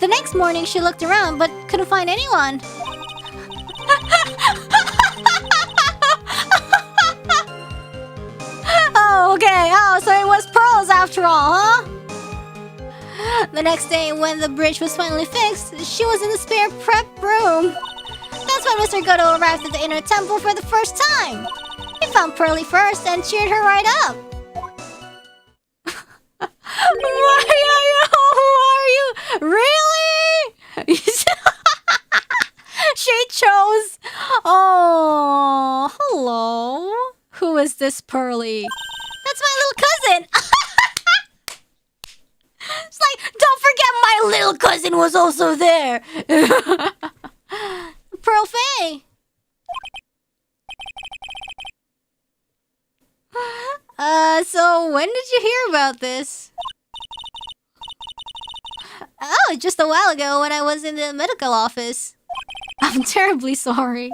The next morning, she looked around but couldn't find anyone. Oh, okay. Oh, so it was pearls after all, huh? The next day, when the bridge was finally fixed, she was in the spare prep room. That's when Mr. Godo arrived at the inner temple for the first time. He found Pearly first and cheered her right up. Who are you? Really? She chose... Oh, hello. Who is this Pearly? That's my little cousin. It's like, don't forget my little cousin was also there. Pearl Faye. So when did you hear about this? Oh, just a while ago when I was in the medical office. I'm terribly sorry,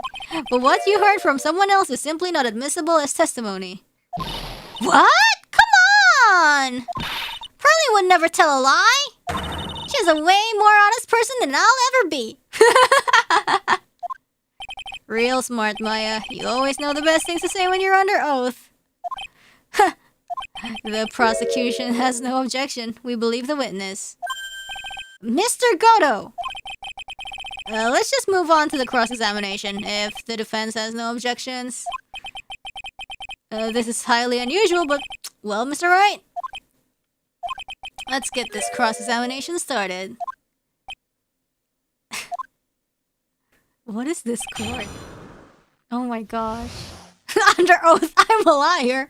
but what you heard from someone else is simply not admissible as testimony. What? Come on! Pearly would never tell a lie. She's a way more honest person than I'll ever be. Real smart, Maya. You always know the best things to say when you're under oath. The prosecution has no objection. We believe the witness. Mr. Goto! Let's just move on to the cross-examination if the defense has no objections. This is highly unusual, but, well, Mr. Wright. Let's get this cross-examination started. What is this court? Oh my gosh. Under oath, I'm a liar.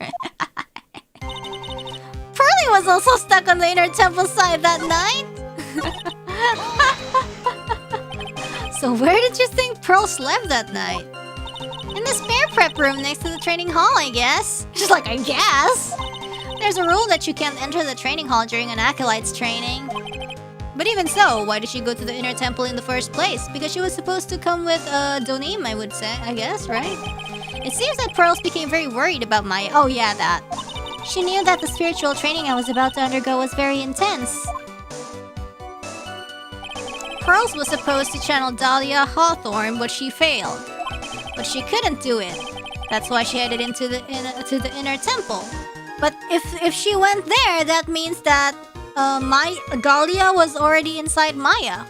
Pearly was also stuck on the inner temple side that night. So where did you think Pearl slept that night? In the spare prep room next to the training hall, I guess. She's like, I guess? There's a rule that you can't enter the training hall during an acolyte's training. But even so, why did she go to the inner temple in the first place? Because she was supposed to come with Donim, I would say, I guess, right? It seems that Pearls became very worried about Maya. Oh yeah, that. She knew that the spiritual training I was about to undergo was very intense. Pearls was supposed to channel Dahlia Hawthorne, but she failed. But she couldn't do it. That's why she headed into the inner temple. But if she went there, that means that Dahlia was already inside Maya.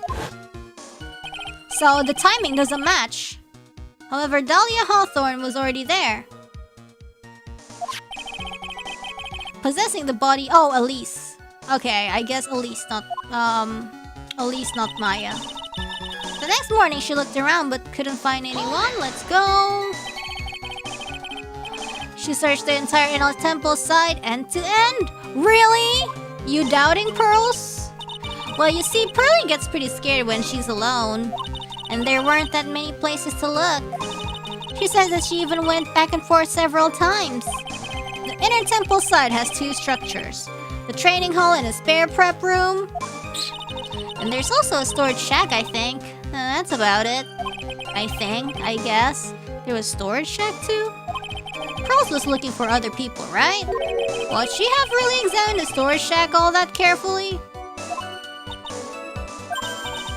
So the timing doesn't match. However, Dahlia Hawthorne was already there. Possessing the body... Oh, Elise. Okay, I guess Elise, not Maya. The next morning, she looked around but couldn't find anyone. Let's go. She searched the entire inner temple side end to end. Really? You doubting, Pearls? Well, you see, Pearly gets pretty scared when she's alone. And there weren't that many places to look. She says that she even went back and forth several times. The inner temple side has two structures. The training hall and a spare prep room. And there's also a storage shack, I think. That's about it. I guess. There was a storage shack too? Pearls was looking for other people, right? Would she have really examined the storage shack all that carefully?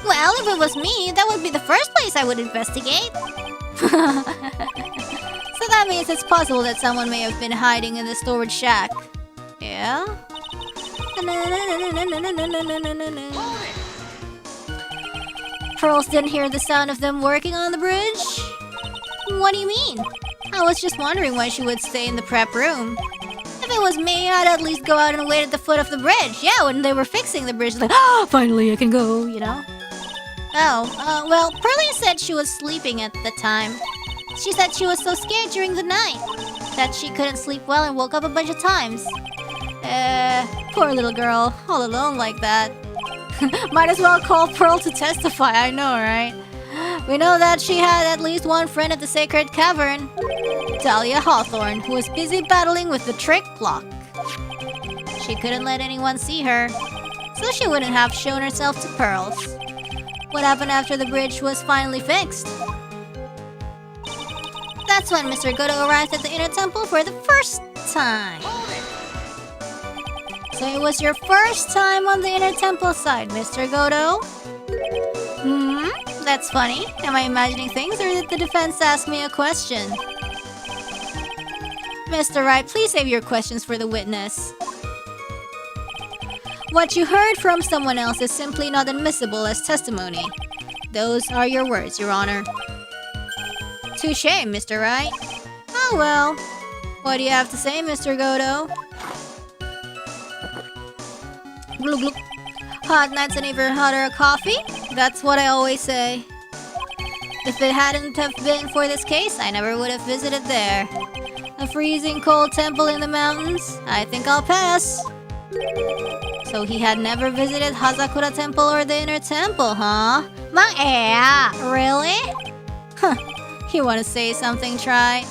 Well, if it was me, that would be the first place I would investigate. So that means it's possible that someone may have been hiding in the storage shack. Yeah? Pearls didn't hear the sound of them working on the bridge? What do you mean? I was just wondering why she would stay in the prep room. If it was me, I'd at least go out and wait at the foot of the bridge. Yeah, when they were fixing the bridge, like, oh, finally I can go, you know? Oh, well, Pearly said she was sleeping at the time. She said she was so scared during the night that she couldn't sleep well and woke up a bunch of times. Poor little girl, all alone like that. Might as well call Pearl to testify, I know, right? We know that she had at least one friend at the Sacred Cavern, Dahlia Hawthorne, who was busy battling with the trick clock. She couldn't let anyone see her, so she wouldn't have shown herself to Pearls. What happened after the bridge was finally fixed? That's when Mr. Goto arrived at the inner temple for the first time. So it was your first time on the inner temple side, Mr. Goto? That's funny. Am I imagining things, or did the defense ask me a question? Mr. Wright, please save your questions for the witness. What you heard from someone else is simply not admissible as testimony. Those are your words, Your Honor. Touché, Mr. Wright. Oh well. What do you have to say, Mr. Goto? Glug glug. Hot nights and even hotter coffee? That's what I always say. If it hadn't have been for this case, I never would have visited there. A freezing cold temple in the mountains? I think I'll pass. So he had never visited Hazakura Temple or the Inner Temple, huh? Really? Huh. You want to say something, try?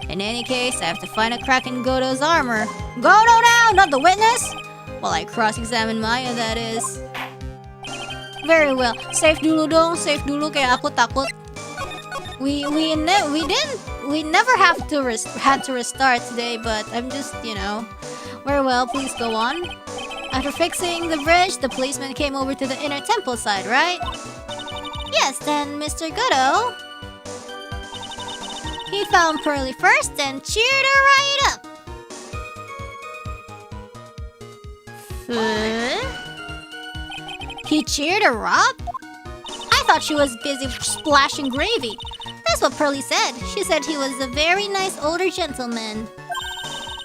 In any case, I have to find a crack in Goto's armor. Goto now, not the witness! While I cross-examine Maya, that is. Very well. Safe dulu dong, safe dulu kayak aku takut. We never had to restart today, but I'm just, you know. Very well, please go on. After fixing the bridge, the policeman came over to the inner temple side, right? Yes, then Mr. Goodo. He found Pearly first and cheered her right up. He cheered her up? I thought she was busy splashing gravy. That's what Pearly said. She said he was a very nice older gentleman.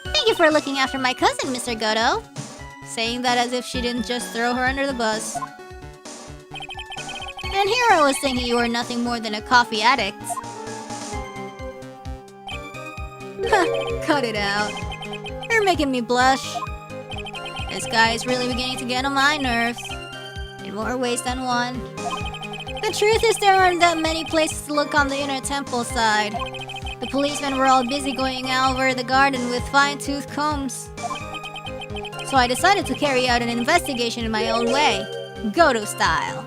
Thank you for looking after my cousin, Mr. Goodo. Saying that as if she didn't just throw her under the bus. And here I was thinking you were nothing more than a coffee addict. Cut it out. You're making me blush. This guy is really beginning to get on my nerves. In more ways than one. The truth is there aren't that many places to look on the inner temple side. The policemen were all busy going over the garden with fine-tooth combs. So I decided to carry out an investigation in my own way. Goto style.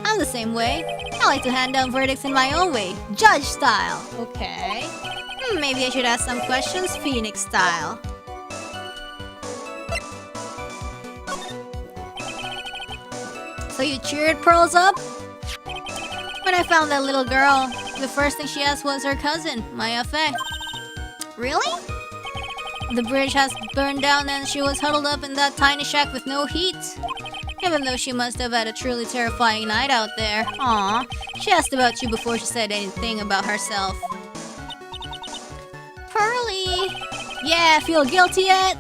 I'm the same way. I like to hand down verdicts in my own way. Judge style. Okay. Maybe I should ask some questions Phoenix style. So you cheered Pearls up? When I found that little girl, the first thing she asked was her cousin, Maya Fei. Really? The bridge has burned down and she was huddled up in that tiny shack with no heat. Even though she must have had a truly terrifying night out there. Aww. She asked about you before she said anything about herself. Pearly! Yeah, feel guilty yet?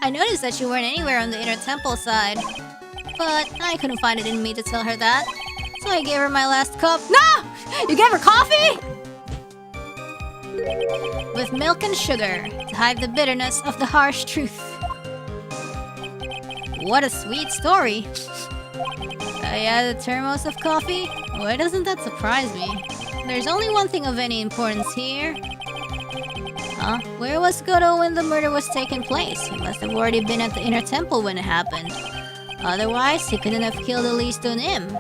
I noticed that you weren't anywhere on the inner temple side. But I couldn't find it in me to tell her that. So I gave her my last cup. No! You gave her coffee? With milk and sugar to hide the bitterness of the harsh truth. What a sweet story. Yeah, the thermos of coffee? Why doesn't that surprise me? There's only one thing of any importance here. Huh? Where was Goto when the murder was taking place? He must have already been at the inner temple when it happened. Otherwise, he couldn't have killed at least on him.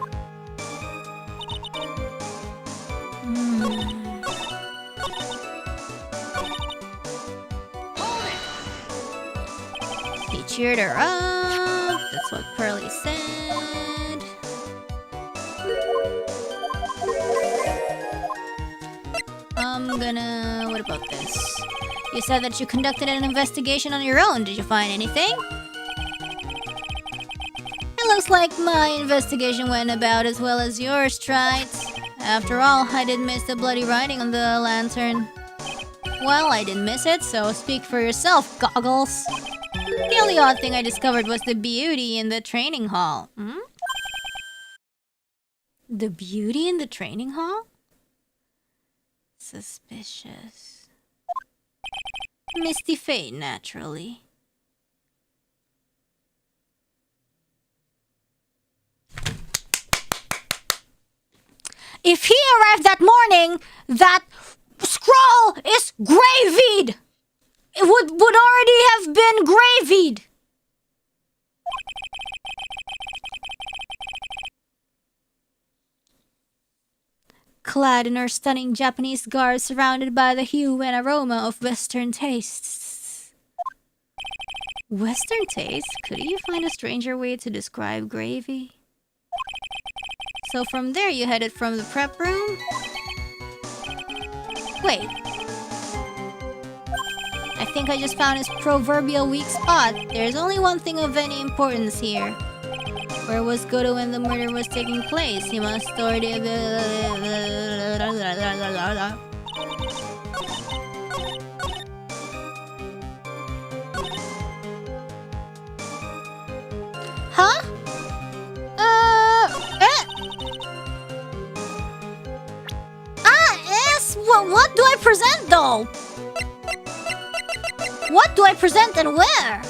He cheered her up. That's what Pearly said. What about this? You said that you conducted an investigation on your own. Did you find anything? It looks like my investigation went about as well as yours, Wright. After all, I did miss the bloody writing on the lantern. Well, I didn't miss it, so speak for yourself, Goggles. The only odd thing I discovered was the beauty in the training hall. The beauty in the training hall? Suspicious. Misty fate, naturally. If he arrived that morning, that scroll is gravied! It would already have been gravied! Clad in her stunning Japanese garb, surrounded by the hue and aroma of Western tastes. Western taste? Could you find a stranger way to describe gravy? So from there you headed from the prep room? Wait. I think I just found his proverbial weak spot. There's only one thing of any importance here. Where was Goto when the murder was taking place? He must already have... Huh? Yes! What do I present though? What do I present and where?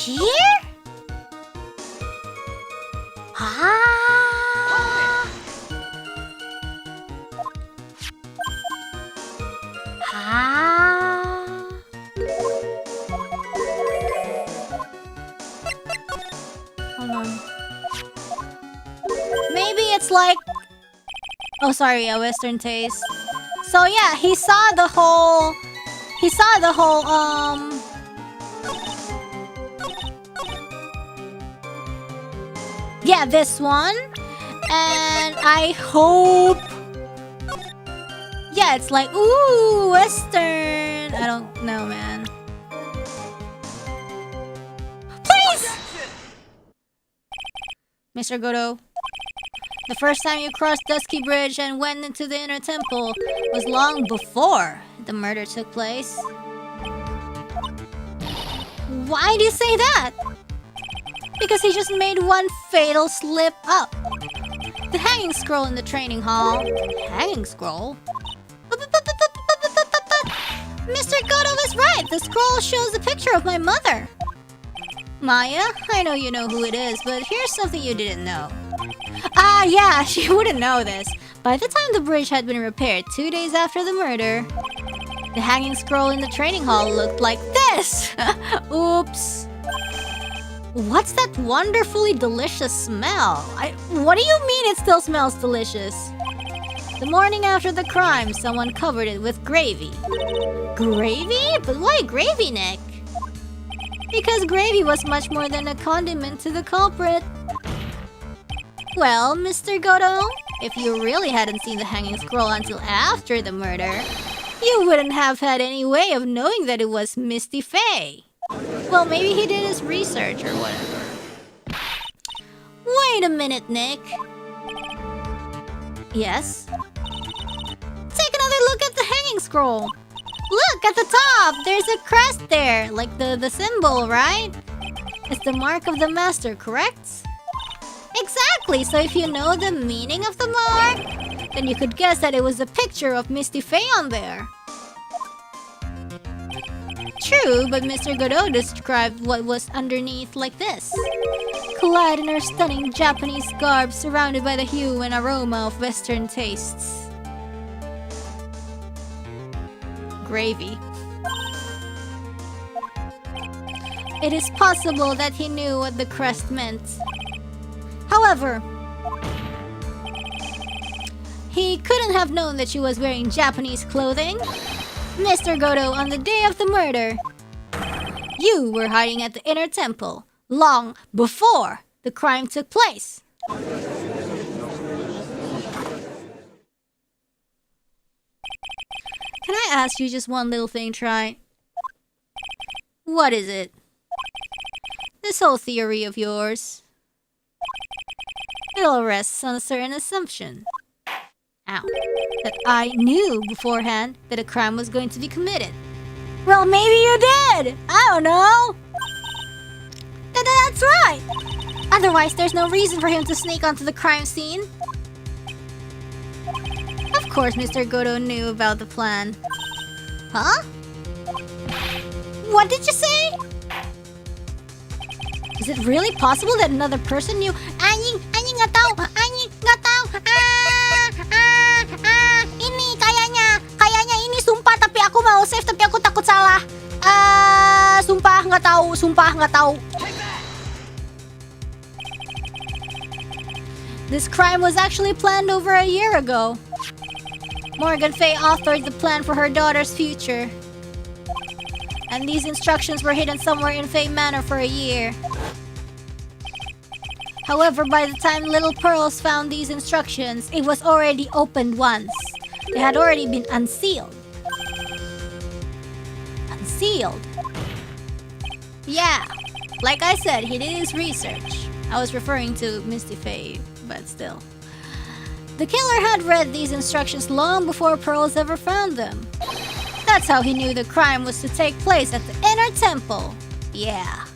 Here? Ah. Ah. Hold on. Maybe it's like... Oh, sorry, a Western taste. So yeah, he saw the whole... Yeah, this one. And I hope... Yeah, it's like, ooh, Western. I don't know, man. Please! Mr. Godo, the first time you crossed Dusky Bridge and went into the inner temple was long before the murder took place. Why do you say that? Because he just made one fatal slip up. The hanging scroll in the training hall. Hanging scroll? Mr. Godo is right. The scroll shows a picture of my mother. Maya, I know you know who it is, but here's something you didn't know. Ah, yeah, she wouldn't know this. By the time the bridge had been repaired 2 days after the murder, the hanging scroll in the training hall looked like this. Oops. What's that wonderfully delicious smell? What do you mean it still smells delicious? The morning after the crime, someone covered it with gravy. Gravy? But why gravy, Nick? Because gravy was much more than a condiment to the culprit. Well, Mr. Godo, if you really hadn't seen the hanging scroll until after the murder, you wouldn't have had any way of knowing that it was Misty Faye. Well, maybe he did his research or whatever. Wait a minute, Nick. Yes? Take another look at the hanging scroll. Look, at the top! There's a crest there, like the symbol, right? It's the mark of the master, correct? Exactly, so if you know the meaning of the mark, then you could guess that it was a picture of Misty Faye on there. True, but Mr. Godot described what was underneath like this. Clad in her stunning Japanese garb, surrounded by the hue and aroma of Western tastes. Gravy. It is possible that he knew what the crest meant. However, he couldn't have known that she was wearing Japanese clothing. Mr. Godo, on the day of the murder, you were hiding at the inner temple long before the crime took place. Can I ask you just one little thing, Try? What is it? This whole theory of yours. It all rests on a certain assumption. Ow. That I knew beforehand that a crime was going to be committed. Well, maybe you did! I don't know! That's right! Otherwise, there's no reason for him to sneak onto the crime scene. Of course, Mr. Godo knew about the plan. Huh? What did you say? Is it really possible that another person knew? Anjing nggak tahu, ini kayaknya ini sumpah tapi aku mau save tapi aku takut salah. Sumpah nggak tahu. This crime was actually planned over a year ago. Morgan Faye authored the plan for her daughter's future. And these instructions were hidden somewhere in Faye Manor for a year. However, by the time Little Pearls found these instructions, it was already opened once. They had already been unsealed. Unsealed? Yeah, like I said, he did his research. I was referring to Misty Faye, but still. The killer had read these instructions long before Pearls ever found them. That's how he knew the crime was to take place at the inner temple. Yeah.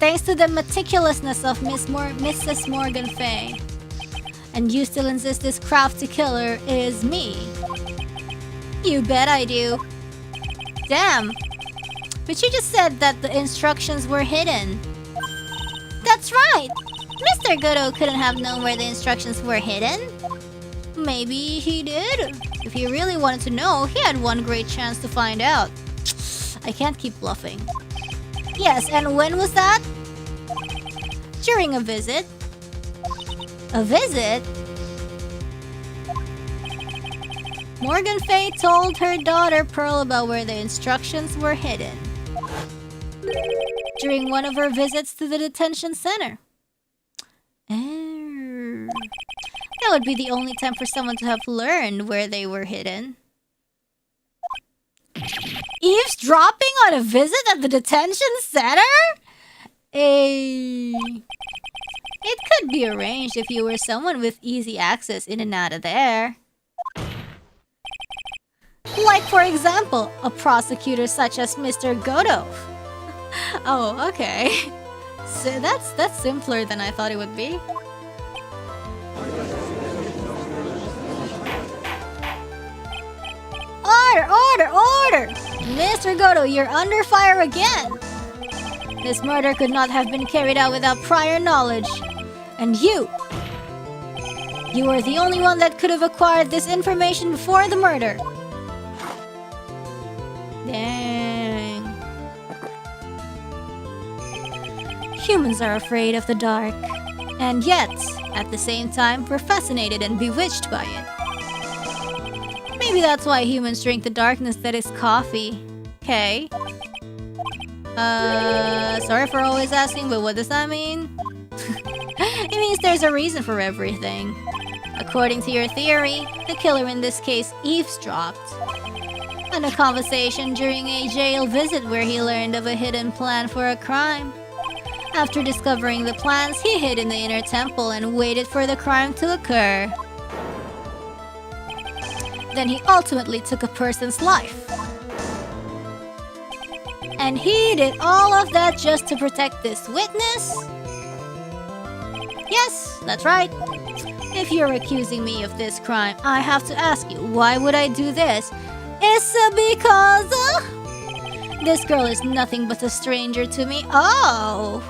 Thanks to the meticulousness of Mrs. Morgan Faye. And you still insist this crafty killer is me? You bet I do. Damn. But you just said that the instructions were hidden. That's right. Mr. Godo couldn't have known where the instructions were hidden. Maybe he did. If he really wanted to know, he had one great chance to find out. I can't keep bluffing. Yes, and when was that? During a visit. A visit? Morgan Fay told her daughter Pearl about where the instructions were hidden during one of her visits to the detention center. Oh. That would be the only time for someone to have learned where they were hidden. Eavesdropping on a visit at the detention center? It could be arranged if you were someone with easy access in and out of there. Like, for example, a prosecutor such as Mr. Godov. Oh, okay. So that's simpler than I thought it would be. Order! Order! Order! Mr. Goto, you're under fire again! This murder could not have been carried out without prior knowledge. And you are the only one that could have acquired this information before the murder. Dang. Humans are afraid of the dark. And yet, at the same time, we're fascinated and bewitched by it. Maybe that's why humans drink the darkness that is coffee. Okay. Sorry for always asking, but what does that mean? It means there's a reason for everything. According to your theory, the killer in this case eavesdropped on a conversation during a jail visit where he learned of a hidden plan for a crime. After discovering the plans, he hid in the inner temple and waited for the crime to occur. Then he ultimately took a person's life. And he did all of that just to protect this witness? Yes, that's right. If you're accusing me of this crime, I have to ask you, why would I do this? Is it because this girl is nothing but a stranger to me? Oh,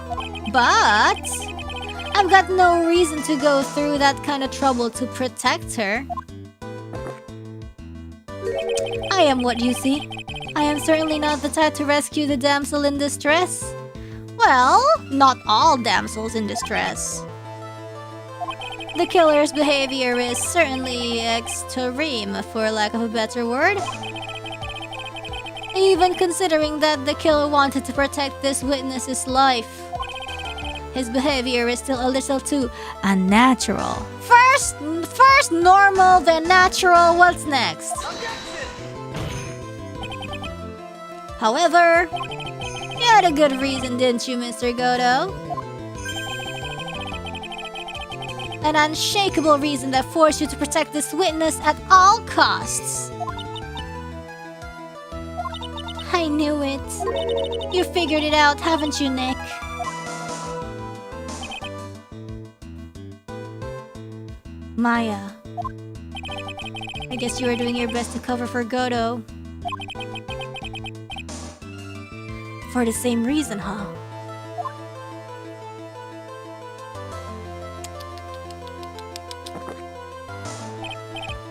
but I've got no reason to go through that kind of trouble to protect her. I am what you see. I am certainly not the type to rescue the damsel in distress. Well, not all damsels in distress. The killer's behavior is certainly extreme, for lack of a better word. Even considering that the killer wanted to protect this witness's life. His behavior is still a little too unnatural. First normal, then natural, what's next? However, you had a good reason, didn't you, Mr. Goto? An unshakable reason that forced you to protect this witness at all costs. I knew it. You figured it out, haven't you, Nick? Maya. I guess you were doing your best to cover for Goto. For the same reason, huh?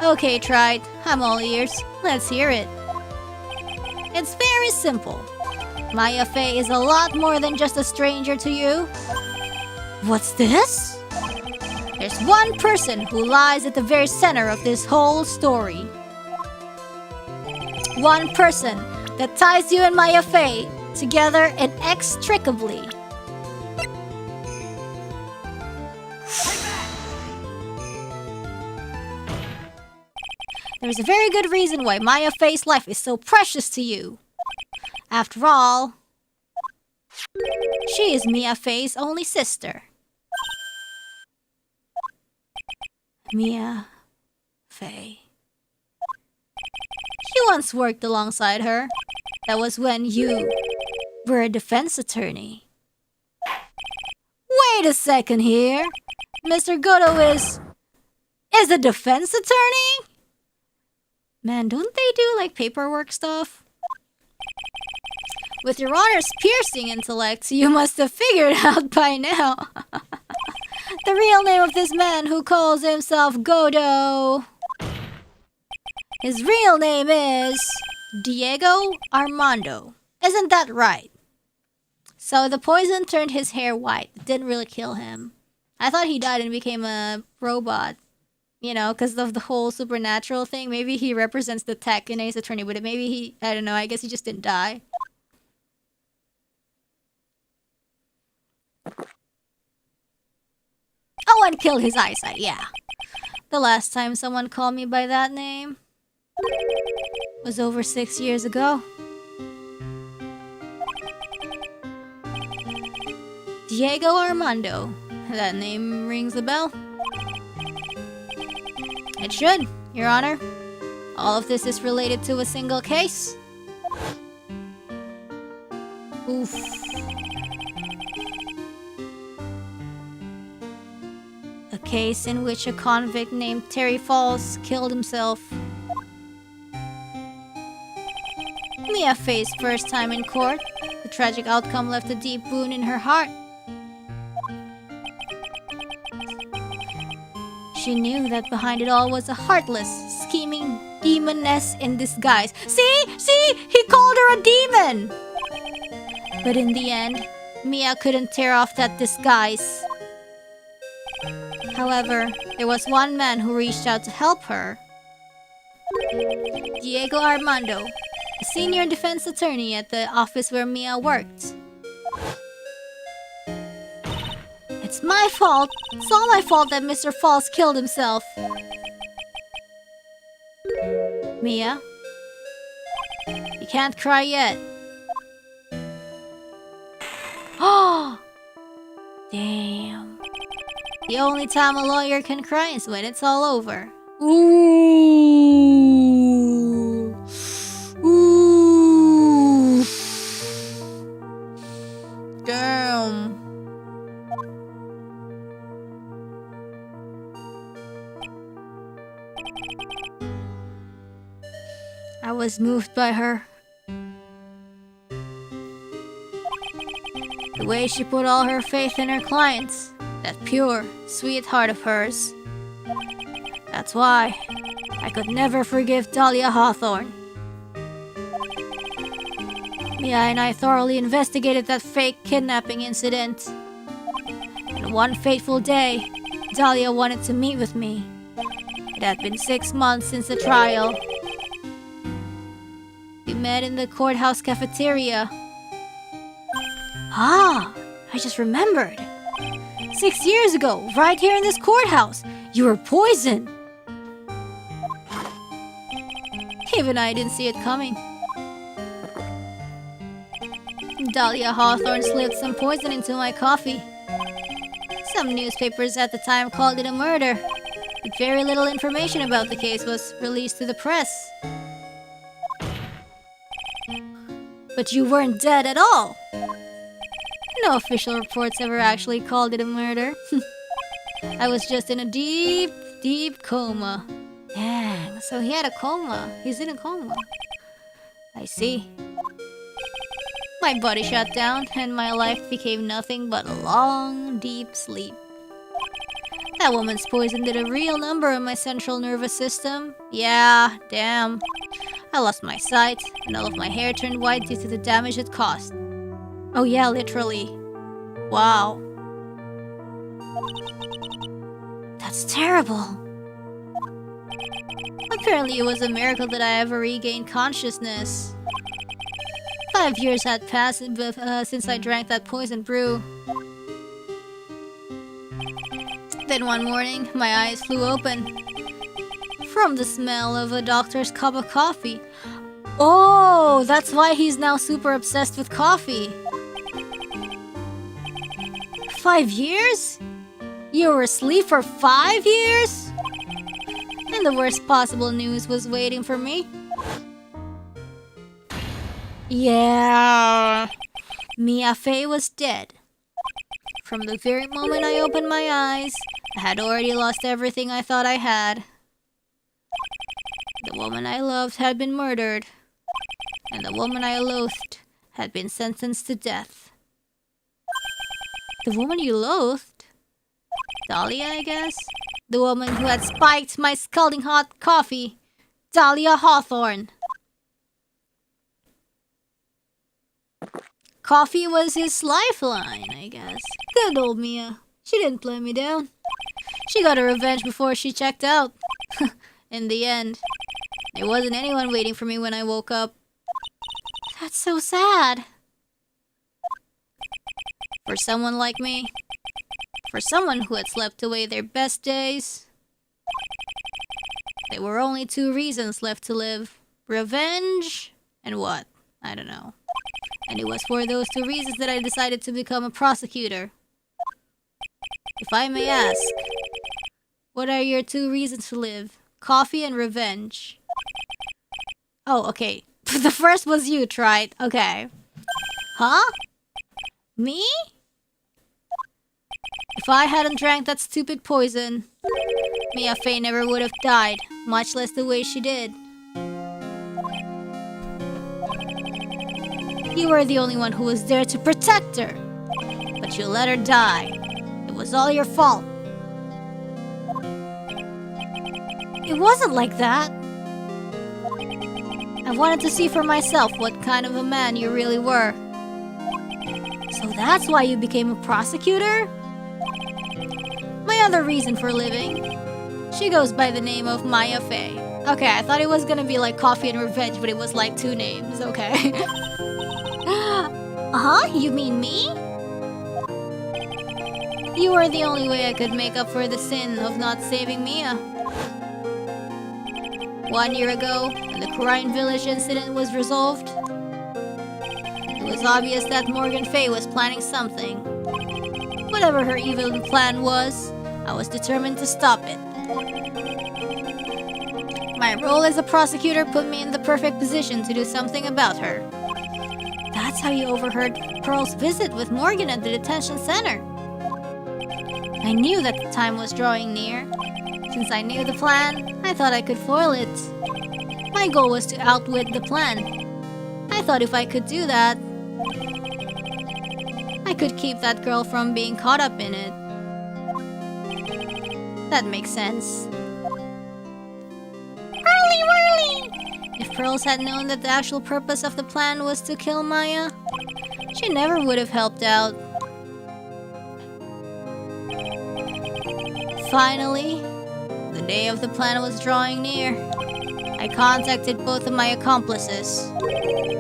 Okay, Trite. I'm all ears. Let's hear it. It's very simple. Maya Fey is a lot more than just a stranger to you. What's this? There's one person who lies at the very center of this whole story. One person that ties you and Maya Fey together inextricably. There's a very good reason why Maya Fey's life is so precious to you. After all, she is Mia Fey's only sister. Mia Fey. You once worked alongside her. That was when you were a defense attorney. Wait a second here. Mr. Goto is a defense attorney? Man, don't they do like paperwork stuff? With your honor's piercing intellect, you must have figured out by now. The real name of this man who calls himself Goto. His real name is Diego Armando. Isn't that right? So the poison turned his hair white. It didn't really kill him. I thought he died and became a robot. You know, because of the whole supernatural thing. Maybe he represents the tech in Ace Attorney, but maybe he, I don't know, I guess he just didn't die. Oh, and killed his eyesight, yeah. The last time someone called me by that name was over 6 years ago. Diego Armando. That name rings a bell. It should, Your Honor. All of this is related to a single case. Oof. A case in which a convict named Terry Falls killed himself. Mia faced first time in court. The tragic outcome left a deep wound in her heart. She knew that behind it all was a heartless, scheming demoness in disguise. See? He called her a demon! But in the end, Mia couldn't tear off that disguise. However, there was one man who reached out to help her. Diego Armando, a senior defense attorney at the office where Mia worked. It's my fault. It's all my fault that Mr. Falls killed himself. Mia, you can't cry yet. Oh, damn. The only time a lawyer can cry is when it's all over. Ooh. Ooh. Damn. I was moved by her. The way she put all her faith in her clients. That pure, sweet heart of hers. That's why I could never forgive Dahlia Hawthorne. Mia and I thoroughly investigated that fake kidnapping incident. And one fateful day, Dahlia wanted to meet with me. It had been 6 months since the trial. We met in the courthouse cafeteria. Ah, I just remembered. 6 years ago, right here in this courthouse, you were poisoned. Even I didn't see it coming. Dahlia Hawthorne slipped some poison into my coffee. Some newspapers at the time called it a murder, but very little information about the case was released to the press. But you weren't dead at all. No official reports ever actually called it a murder. I was just in a deep, deep coma. Dang, so he had a coma. He's in a coma. I see. My body shut down, and my life became nothing but a long, deep sleep. That woman's poison did a real number on my central nervous system. Yeah, damn. I lost my sight, and all of my hair turned white due to the damage it caused. Oh yeah, literally. Wow. That's terrible. Apparently it was a miracle that I ever regained consciousness. 5 years had passed since I drank that poison brew. Then one morning, my eyes flew open. From the smell of a doctor's cup of coffee. Oh, that's why he's now super obsessed with coffee. 5 years? You were asleep for 5 years? And the worst possible news was waiting for me. Yeah. Mia Fey was dead. From the very moment I opened my eyes, I had already lost everything I thought I had. The woman I loved had been murdered, and the woman I loathed had been sentenced to death. The woman you loathed? Dahlia, I guess? The woman who had spiked my scalding hot coffee. Dahlia Hawthorne. Coffee was his lifeline, I guess. Good old Mia. She didn't let me down. She got her revenge before she checked out. In the end, there wasn't anyone waiting for me when I woke up. That's so sad. For someone like me. For someone who had slept away their best days. There were only 2 reasons left to live. Revenge and what? I don't know. And it was for those 2 reasons that I decided to become a prosecutor. If I may ask, what are your 2 reasons to live? Coffee and revenge. Oh, okay. The first was you, Wright. Okay. Huh? Me? If I hadn't drank that stupid poison, Mia Fey never would have died, much less the way she did. You were the only one who was there to protect her, but you let her die. It was all your fault. It wasn't like that. I wanted to see for myself what kind of a man you really were. So that's why you became a prosecutor? My other reason for living. She goes by the name of Maya Fey. Okay, I thought it was gonna be like Coffee and Revenge, but it was like 2 names. Okay. Uh-huh? You mean me? You were the only way I could make up for the sin of not saving Mia. 1 year ago, when the Korean village incident was resolved, it was obvious that Morgan Fey was planning something. Whatever her evil plan was, I was determined to stop it. My role as a prosecutor put me in the perfect position to do something about her. That's how you overheard Pearl's visit with Morgan at the detention center. I knew that the time was drawing near. Since I knew the plan, I thought I could foil it. My goal was to outwit the plan. I thought if I could do that, I could keep that girl from being caught up in it. That makes sense. Whirly! If Pearls had known that the actual purpose of the plan was to kill Maya, she never would have helped out. Finally, the day of the plan was drawing near. I contacted both of my accomplices.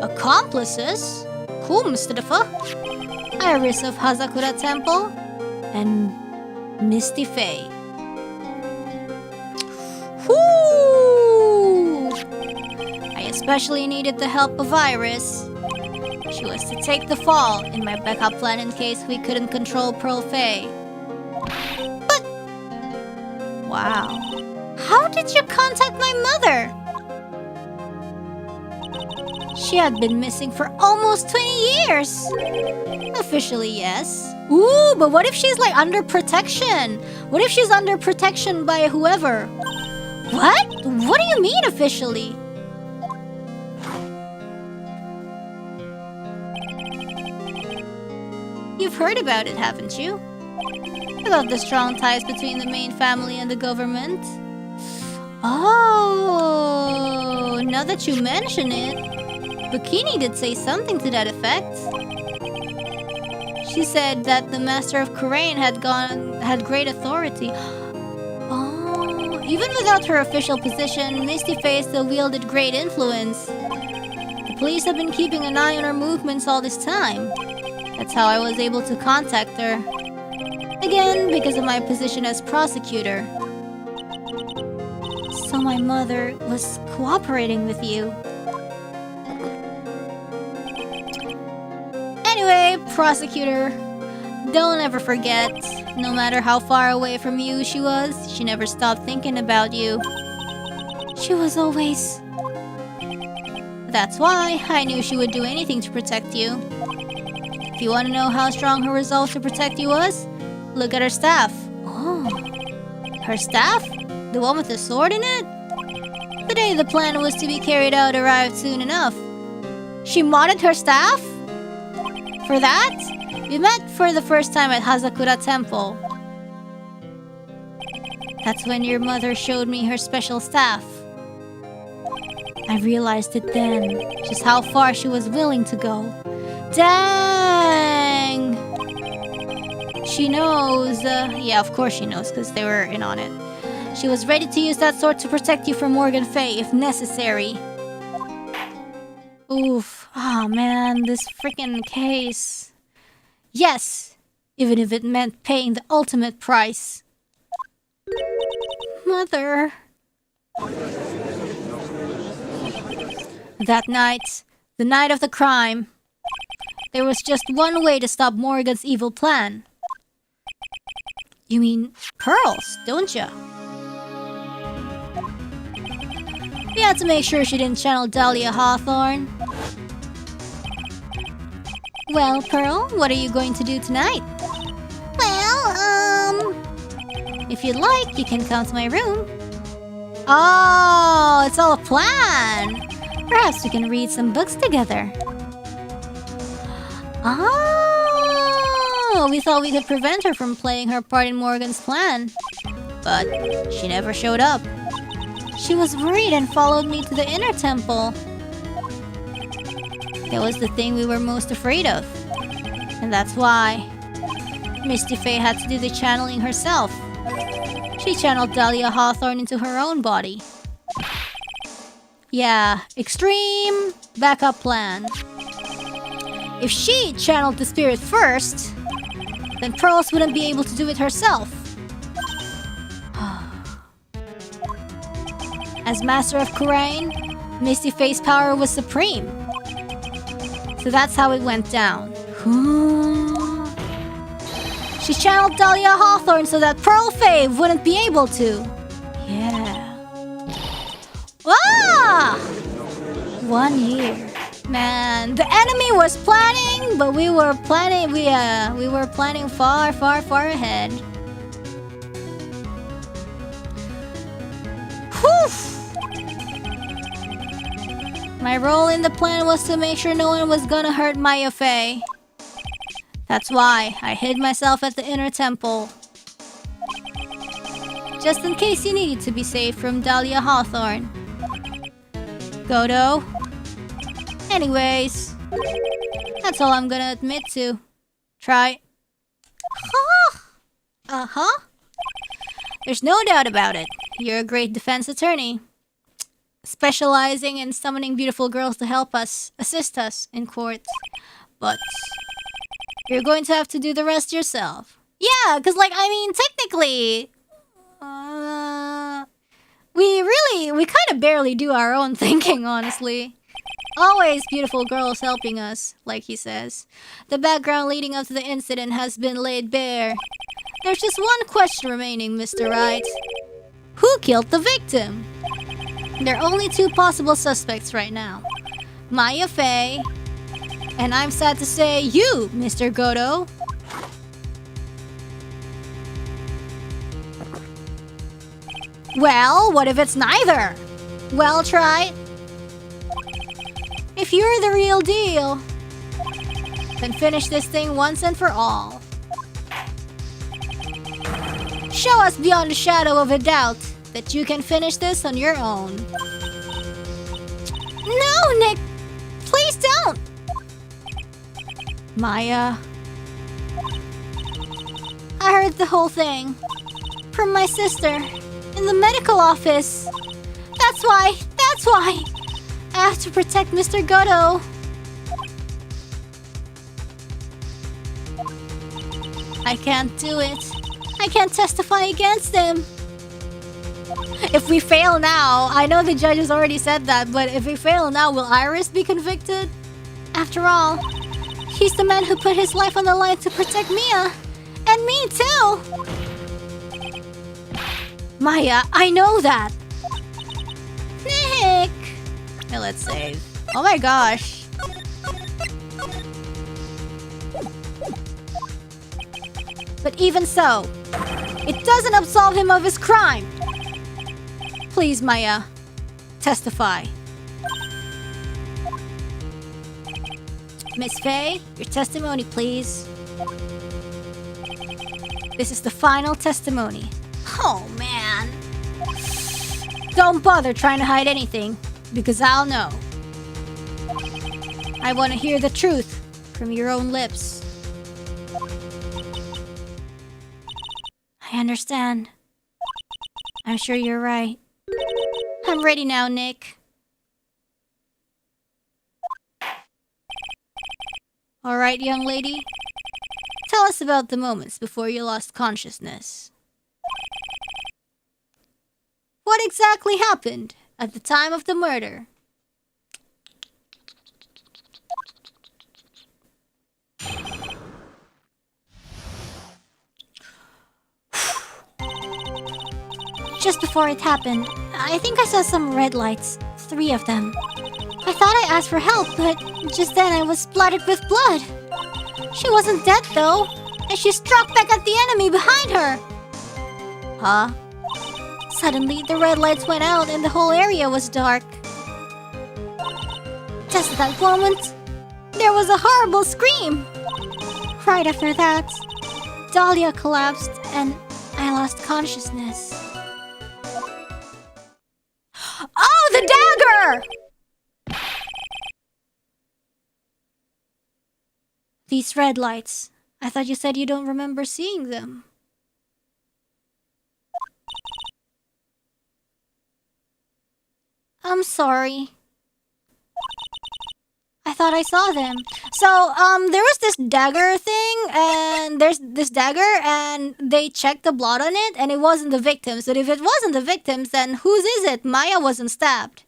Accomplices? Cool, Mustafa. Iris of Hazakura Temple and Misty Faye. Whoo! I especially needed the help of Iris. She was to take the fall in my backup plan in case we couldn't control Pearl Faye. But... wow. How did you contact my mother? She had been missing for almost 20 years. Officially, yes. Ooh, but what if she's like under protection? What if she's under protection by whoever? What? What do you mean officially? You've heard about it, haven't you? About the strong ties between the main family and the government? Oh, now that you mention it, Bikini did say something to that effect. She said that the Master of Korean had great authority. Oh, even without her official position, Misty Faye still wielded great influence. The police have been keeping an eye on her movements all this time. That's how I was able to contact her. Again, because of my position as prosecutor. So my mother was cooperating with you. Anyway, prosecutor, don't ever forget, no matter how far away from you she was, she never stopped thinking about you. She was always... That's why I knew she would do anything to protect you. If you want to know how strong her resolve to protect you was, look at her staff. Oh, her staff? The one with the sword in it? The day the plan was to be carried out arrived soon enough. She modded her staff? For that, we met for the first time at Hazakura Temple. That's when your mother showed me her special staff. I realized it then, just how far she was willing to go. Dang! She knows. Yeah, of course she knows, because they were in on it. She was ready to use that sword to protect you from Morgan Fay if necessary. Oof. Oh man, this freaking case. Yes, even if it meant paying the ultimate price. Mother. That night, the night of the crime, there was just one way to stop Morgan's evil plan. You mean pearls, don't ya? We had to make sure she didn't channel Dahlia Hawthorne. Well, Pearl, what are you going to do tonight? Well, if you'd like, you can come to my room. Oh, it's all a plan. Perhaps we can read some books together. Oh, we thought we could prevent her from playing her part in Morgan's plan. But she never showed up. She was worried and followed me to the inner temple. That was the thing we were most afraid of. And that's why Misty Faye had to do the channeling herself. She channeled Dahlia Hawthorne into her own body. Yeah, extreme backup plan. If she channeled the spirit first, then Pearls wouldn't be able to do it herself. As Master of Kurain, Misty Faye's power was supreme. So that's how it went down. She channeled Dahlia Hawthorne so that Pearl Faye wouldn't be able to. Yeah. Ah! 1 year. Man, the enemy was planning, but we were planning far, far, far ahead. Whew! My role in the plan was to make sure no one was gonna hurt Maya Faye. That's why I hid myself at the inner temple. Just in case you needed to be safe from Dahlia Hawthorne. Godo. Anyways, that's all I'm gonna admit to. Try. Uh-huh. There's no doubt about it. You're a great defense attorney. Specializing in summoning beautiful girls to help us, assist us in court. But you're going to have to do the rest yourself. Yeah, because technically, we kind of barely do our own thinking, honestly. Always beautiful girls helping us, like he says. The background leading up to the incident has been laid bare. There's just one question remaining, Mr. Wright. Who killed the victim? There are only 2 possible suspects right now. Maya Faye, and I'm sad to say you, Mr. Godo. Well, what if it's neither? Well tried. If you're the real deal, then finish this thing once and for all. Show us beyond a shadow of a doubt that you can finish this on your own. No, Nick! Please don't! Maya. I heard the whole thing. From my sister. In the medical office. That's why. I have to protect Mr. Godo. I can't do it. I can't testify against him. If we fail now, I know the judges already said that, but if we fail now, will Iris be convicted? After all, he's the man who put his life on the line to protect Mia. And me too! Maya, I know that! Nick! Okay, let's save. Oh my gosh. But even so, it doesn't absolve him of his crime! Please, Maya, testify. Miss Faye, your testimony, please. This is the final testimony. Oh, man. Don't bother trying to hide anything, because I'll know. I want to hear the truth from your own lips. I understand. I'm sure you're right. I'm ready now, Nick. Alright, young lady. Tell us about the moments before you lost consciousness. What exactly happened at the time of the murder? Just before it happened, I think I saw some red lights. 3 of them. I thought I asked for help, but just then I was splattered with blood. She wasn't dead though, and she struck back at the enemy behind her. Huh? Suddenly, the red lights went out and the whole area was dark. Just at that moment, there was a horrible scream. Right after that, Dahlia collapsed and I lost consciousness. Oh, the dagger! These red lights. I thought you said you don't remember seeing them. I'm sorry. I thought I saw them. So, there was this dagger thing, and there's this dagger, and they checked the blood on it, and it wasn't the victim's. But if it wasn't the victim's, then whose is it? Maya wasn't stabbed.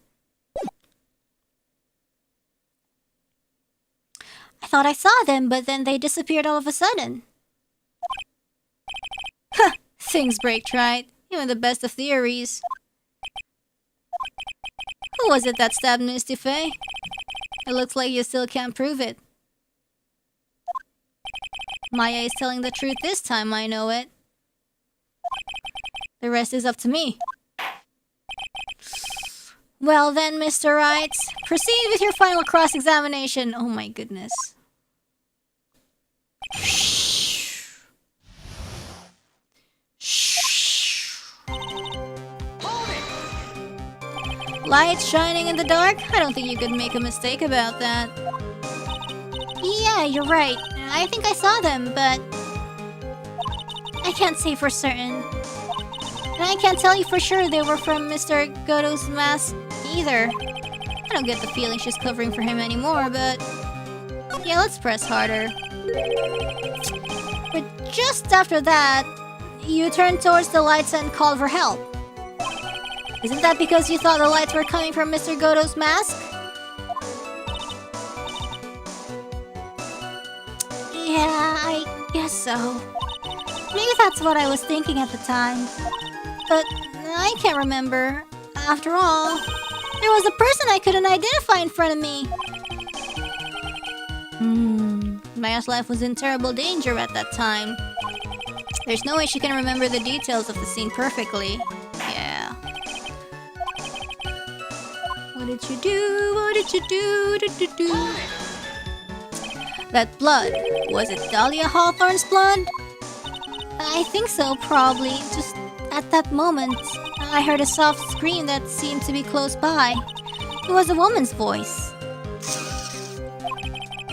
I thought I saw them, but then they disappeared all of a sudden. Huh, things break, right? Even the best of theories. Who was it that stabbed Misty Faye? It looks like you still can't prove it. Maya is telling the truth this time, I know it. The rest is up to me. Well then, Mr. Wright, proceed with your final cross-examination. Oh my goodness. Lights shining in the dark? I don't think you could make a mistake about that. Yeah, you're right. I think I saw them, but I can't say for certain. And I can't tell you for sure they were from Mr. Goto's mask either. I don't get the feeling she's covering for him anymore, but yeah, let's press harder. But just after that, you turned towards the lights and called for help. Isn't that because you thought the lights were coming from Mr. Goto's mask? Yeah, I guess so. Maybe that's what I was thinking at the time. But I can't remember. After all, there was a person I couldn't identify in front of me. Maya's life was in terrible danger at that time. There's no way she can remember the details of the scene perfectly. Yeah. What did you do? What did you do? That blood, was it Dahlia Hawthorne's blood? I think so, probably. Just at that moment, I heard a soft scream that seemed to be close by. It was a woman's voice.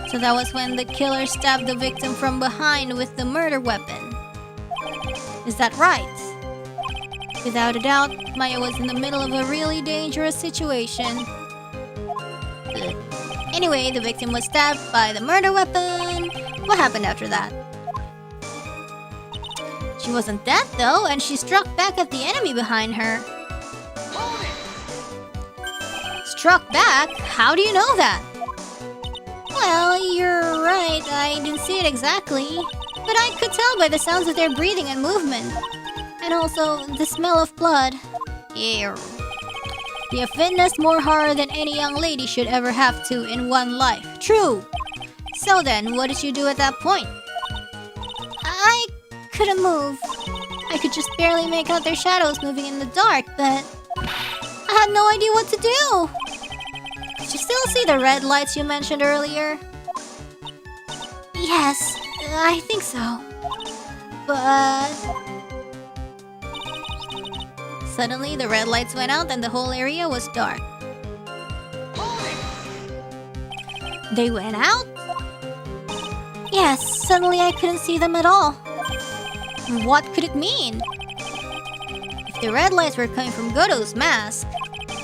So that was when the killer stabbed the victim from behind with the murder weapon. Is that right? Without a doubt, Maya was in the middle of a really dangerous situation. Anyway, the victim was stabbed by the murder weapon. What happened after that? She wasn't dead though, and she struck back at the enemy behind her. Struck back? How do you know that? Well, you're right, I didn't see it exactly. But I could tell by the sounds of their breathing and movement. And also, the smell of blood. Ew. You have witnessed more horror than any young lady should ever have to in one life. True! So then, what did you do at that point? I couldn't move. I could just barely make out their shadows moving in the dark, but I had no idea what to do. Did you still see the red lights you mentioned earlier? Yes, I think so. But suddenly the red lights went out and the whole area was dark. They went out? Yes, suddenly I couldn't see them at all. What could it mean? If the red lights were coming from Goto's mask,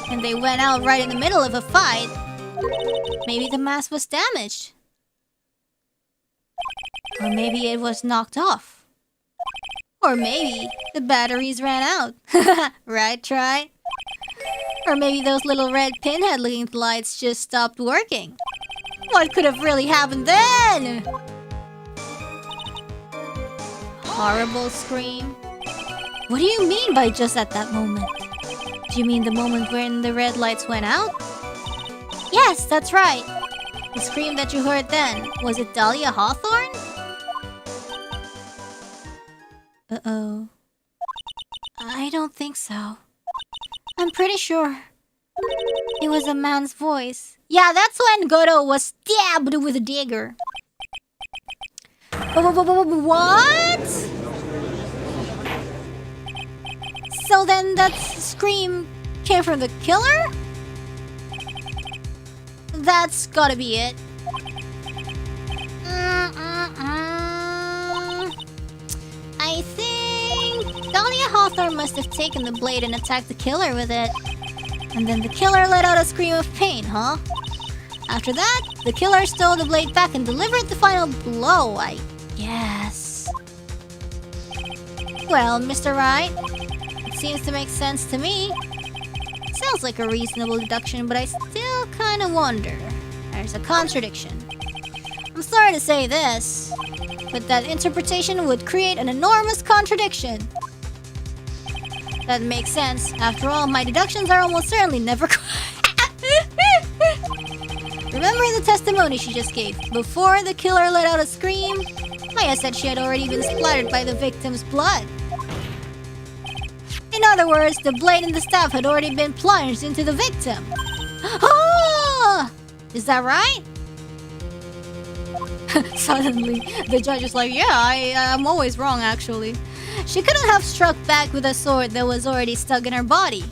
and they went out right in the middle of a fight, maybe the mask was damaged. Or maybe it was knocked off. Or maybe the batteries ran out. Right, Try? Or maybe those little red pinhead-looking lights just stopped working. What could have really happened then? Horrible scream. What do you mean by just at that moment? Do you mean the moment when the red lights went out? Yes, that's right. The scream that you heard then, was it Dahlia Hawthorne? Uh-oh. I don't think so. I'm pretty sure it was a man's voice. Yeah, that's when Goto was stabbed with a dagger. What? So then that scream came from the killer? That's gotta be it. I think Dahlia Hawthorne must have taken the blade and attacked the killer with it. And then the killer let out a scream of pain, huh? After that, the killer stole the blade back and delivered the final blow, I guess. Well, Mr. Wright, it seems to make sense to me. Sounds like a reasonable deduction, but I still kinda wonder. There's a contradiction. I'm sorry to say this, but that interpretation would create an enormous contradiction. That makes sense. After all, my deductions are almost certainly never Remember the testimony she just gave? Before the killer let out a scream, Maya said she had already been splattered by the victim's blood. In other words, the blade and the staff had already been plunged into the victim. Ah! Is that right? Suddenly, the judge is like, yeah, I'm always wrong, actually. She couldn't have struck back with a sword that was already stuck in her body.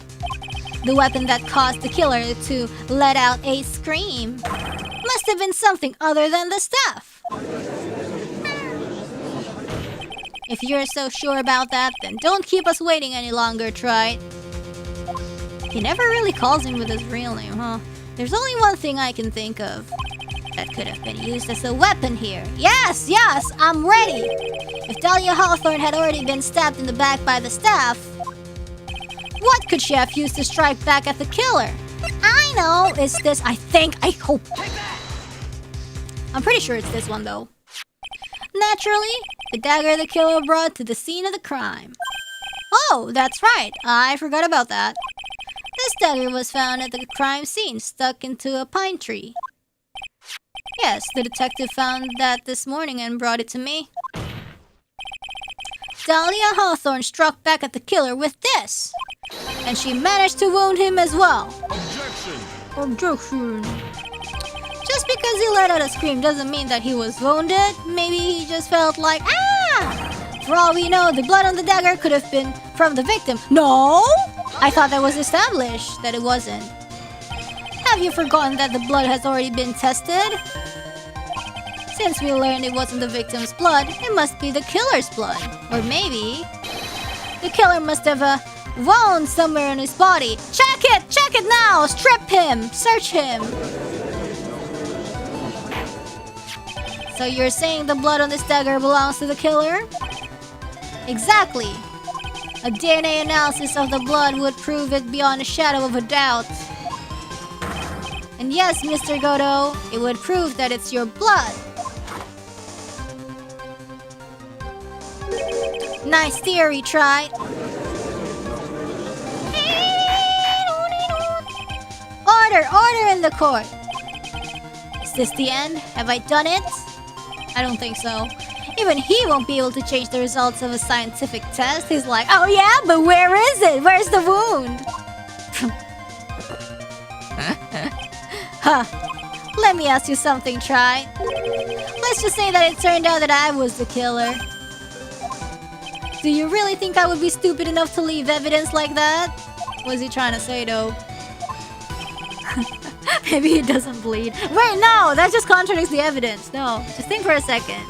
The weapon that caused the killer to let out a scream must have been something other than the staff. If you're so sure about that, then don't keep us waiting any longer, Trite. He never really calls him with his real name, huh? There's only one thing I can think of that could have been used as a weapon here. Yes, I'm ready! If Dahlia Hawthorne had already been stabbed in the back by the staff, what could she have used to strike back at the killer? I know, it's this, I hope. I'm pretty sure it's this one, though. Naturally, the dagger the killer brought to the scene of the crime. Oh, that's right, I forgot about that. This dagger was found at the crime scene, stuck into a pine tree. Yes, the detective found that this morning and brought it to me. Dahlia Hawthorne struck back at the killer with this. And she managed to wound him as well. Objection. Just because he let out a scream doesn't mean that he was wounded. Maybe he just felt like, ah! For all we know, the blood on the dagger could have been from the victim. No! I thought that was established, that it wasn't. Have you forgotten that the blood has already been tested? Since we learned it wasn't the victim's blood, it must be the killer's blood. Or maybe the killer must have a wound somewhere in his body. Check it now! Strip him! Search him! So you're saying the blood on this dagger belongs to the killer? Exactly. A DNA analysis of the blood would prove it beyond a shadow of a doubt. And yes, Mr. Goto, it would prove that it's your blood. Nice theory, Try. Order in the court. Is this the end? Have I done it? I don't think so. Even he won't be able to change the results of a scientific test. He's like, oh yeah, but where is it? Where's the wound? Huh. Let me ask you something, Try. Let's just say that it turned out that I was the killer. Do you really think I would be stupid enough to leave evidence like that? What's he trying to say, though? Maybe he doesn't bleed. Wait, no! That just contradicts the evidence. No, just think for a second.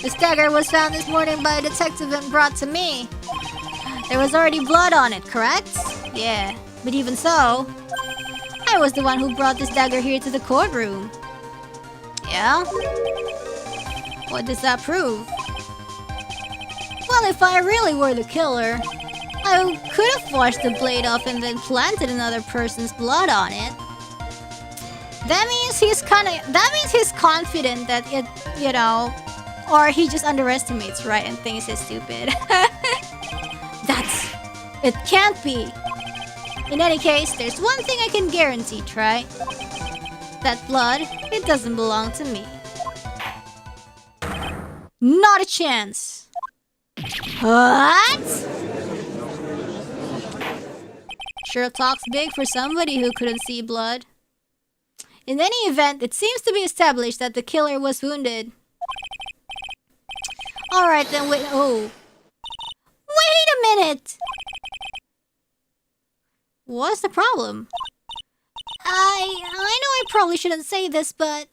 This dagger was found this morning by a detective and brought to me. There was already blood on it, correct? Yeah, but even so, I was the one who brought this dagger here to the courtroom. Yeah? What does that prove? Well, if I really were the killer, I could have washed the blade off and then planted another person's blood on it. That means he's confident that it, you know, or he just underestimates Wright and thinks he's stupid. It can't be. In any case, there's one thing I can guarantee, Tri. That blood, it doesn't belong to me. Not a chance. What? Sure talks big for somebody who couldn't see blood. In any event, it seems to be established that the killer was wounded. Alright then, wait a minute! What's the problem? I know I probably shouldn't say this, but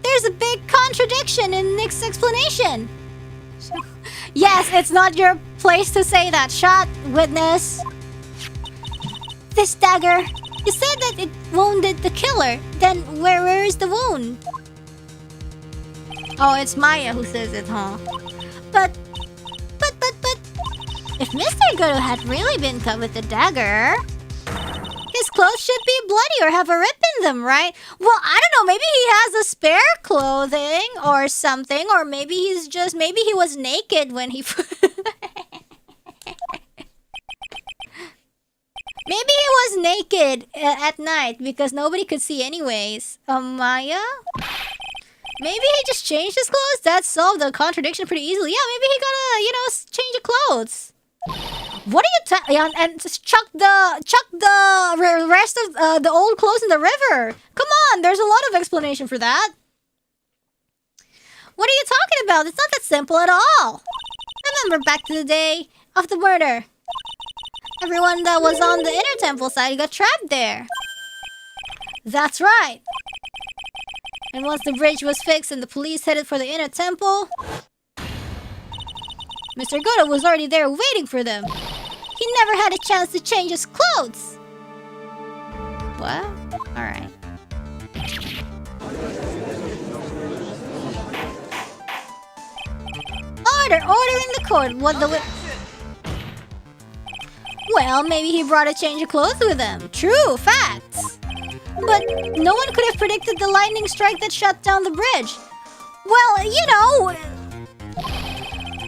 there's a big contradiction in Nick's explanation. Yes, it's not your place to say that. Shot, witness. This dagger, you said that it wounded the killer. Then where is the wound? Oh, it's Maya who says it, huh? But if Mr. Goto had really been cut with the dagger, his clothes should be bloody or have a rip in them, right? Well, I don't know, maybe he has a spare clothing or something, or maybe he was naked when he... Maybe he was naked at night because nobody could see anyways. Maya? Maybe he just changed his clothes? That solved the contradiction pretty easily. Yeah, maybe he gotta, change the clothes. What are you and just chuck the rest of the old clothes in the river. Come on, there's a lot of explanation for that. What are you talking about? It's not that simple at all. Remember back to the day of the murder. Everyone that was on the inner temple side got trapped there. That's right. And once the bridge was fixed and the police headed for the inner temple, Mr. Goto was already there waiting for them. He never had a chance to change his clothes. What? Alright. Order in the court. What the... Well, maybe he brought a change of clothes with him. True, facts. But no one could have predicted the lightning strike that shut down the bridge. Well,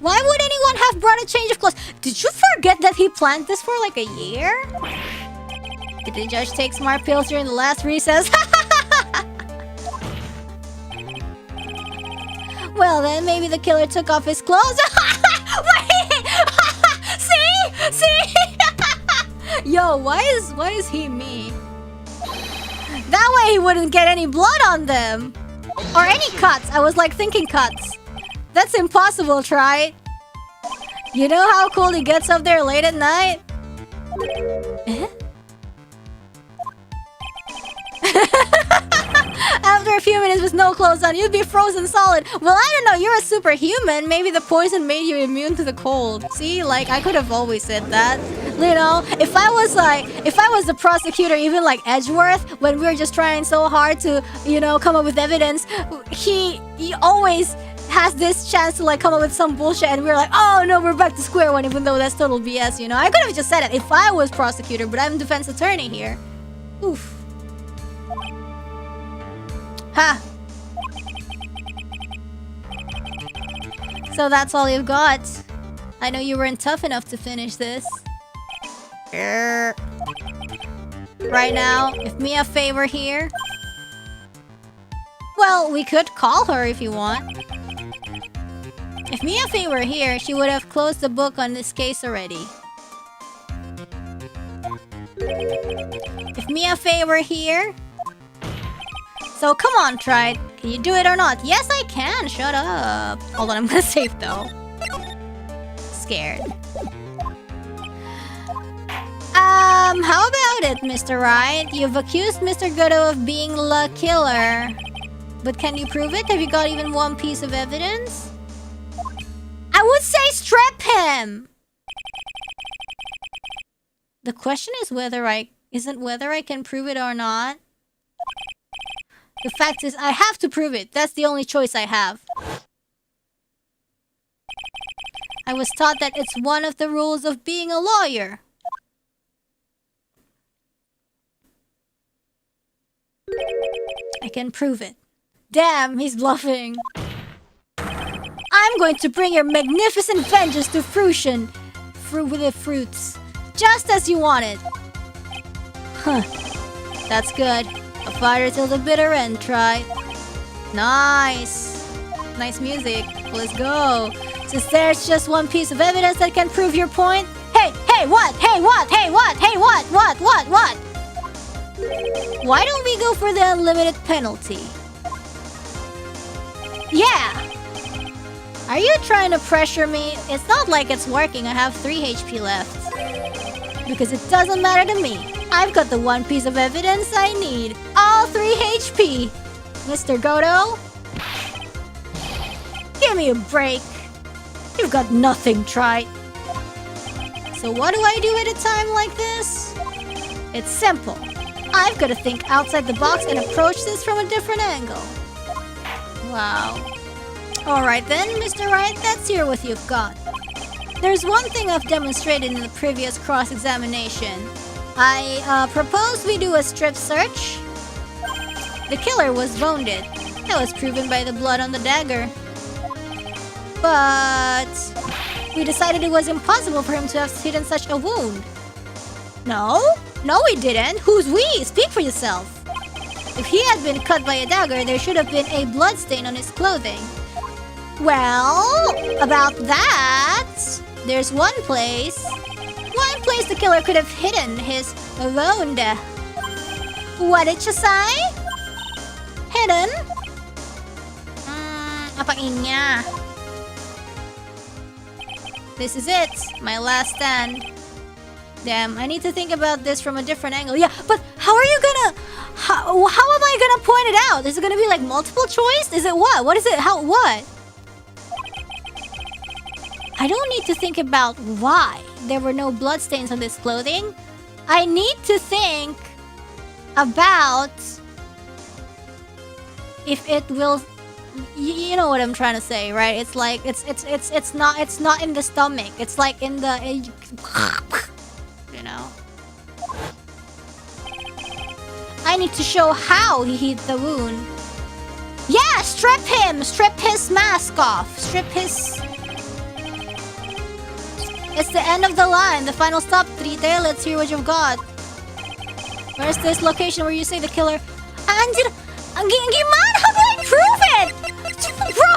why would anyone have brought a change of clothes? Did you forget that he planned this for like a year? Did the judge take smart pills during the last recess? Well, then maybe the killer took off his clothes. Wait! See? Yo, why is he me? That way he wouldn't get any blood on them. Or any cuts. I was like thinking cuts. That's impossible, Try. You know how cold it gets up there late at night? After a few minutes with no clothes on, you'd be frozen solid. Well, I don't know, you're a superhuman. Maybe the poison made you immune to the cold. See, like, I could have always said that. If I was the prosecutor, even like Edgeworth, when we were just trying so hard to, come up with evidence, he always has this chance to like come up with some bullshit and we're like, oh no, we're back to square one, even though that's total BS, I could have just said it if I was prosecutor, but I'm defense attorney here. Oof. Ha! So that's all you've got. I know you weren't tough enough to finish this. Right now, if Mia Fey were here... Well, we could call her if you want. If Mia Fey were here, she would have closed the book on this case already. If Mia Fey were here... So come on, Try. Can you do it or not? Yes, I can. Shut up. Hold on, I'm gonna save though. Scared. How about it, Mr. Wright? You've accused Mr. Goto of being the killer. But can you prove it? Have you got even one piece of evidence? I would say strip him! The question is isn't whether I can prove it or not. The fact is, I have to prove it. That's the only choice I have. I was taught that it's one of the rules of being a lawyer. I can prove it. Damn, he's bluffing. I'm going to bring your magnificent vengeance to fruition. With the fruits. Just as you wanted. Huh. That's good. A fighter till the bitter end, try. Nice. Nice music. Let's go. Since there's just one piece of evidence that can prove your point. Hey, what? What? Why don't we go for the unlimited penalty? Yeah! Are you trying to pressure me? It's not like it's working. I have 3 HP left. Because it doesn't matter to me. I've got the one piece of evidence I need. All 3 HP! Mr. Goto? Give me a break. You've got nothing, Trite. So what do I do at a time like this? It's simple. I've got to think outside the box and approach this from a different angle. Wow. Alright then, Mr. Wright, let's hear what you've got. There's one thing I've demonstrated in the previous cross-examination. I propose we do a strip search. The killer was wounded. That was proven by the blood on the dagger. But we decided it was impossible for him to have hidden such a wound. No, we didn't. Who's we? Speak for yourself. If he had been cut by a dagger, there should have been a blood stain on his clothing. Well, about that, there's one place the killer could have hidden his wound. What did you say? Hidden? Apa inya? This is it, my last stand. Damn, I need to think about this from a different angle. Yeah, but how are you gonna... How am I gonna point it out? Is it gonna be like multiple choice? Is it what? What is it? How? What? I don't need to think about why there were no bloodstains on this clothing. I need to think about if it will... You know what I'm trying to say, right? It's like it's not in the stomach. It's like in the... You know. I need to show how he hit the wound. Yeah, strip him! Strip his mask off. Strip his... It's the end of the line. The final stop, Trite. Let's hear what you've got. Where's this location where you say the killer... Anjir! Gimana? How do I prove it? Bro,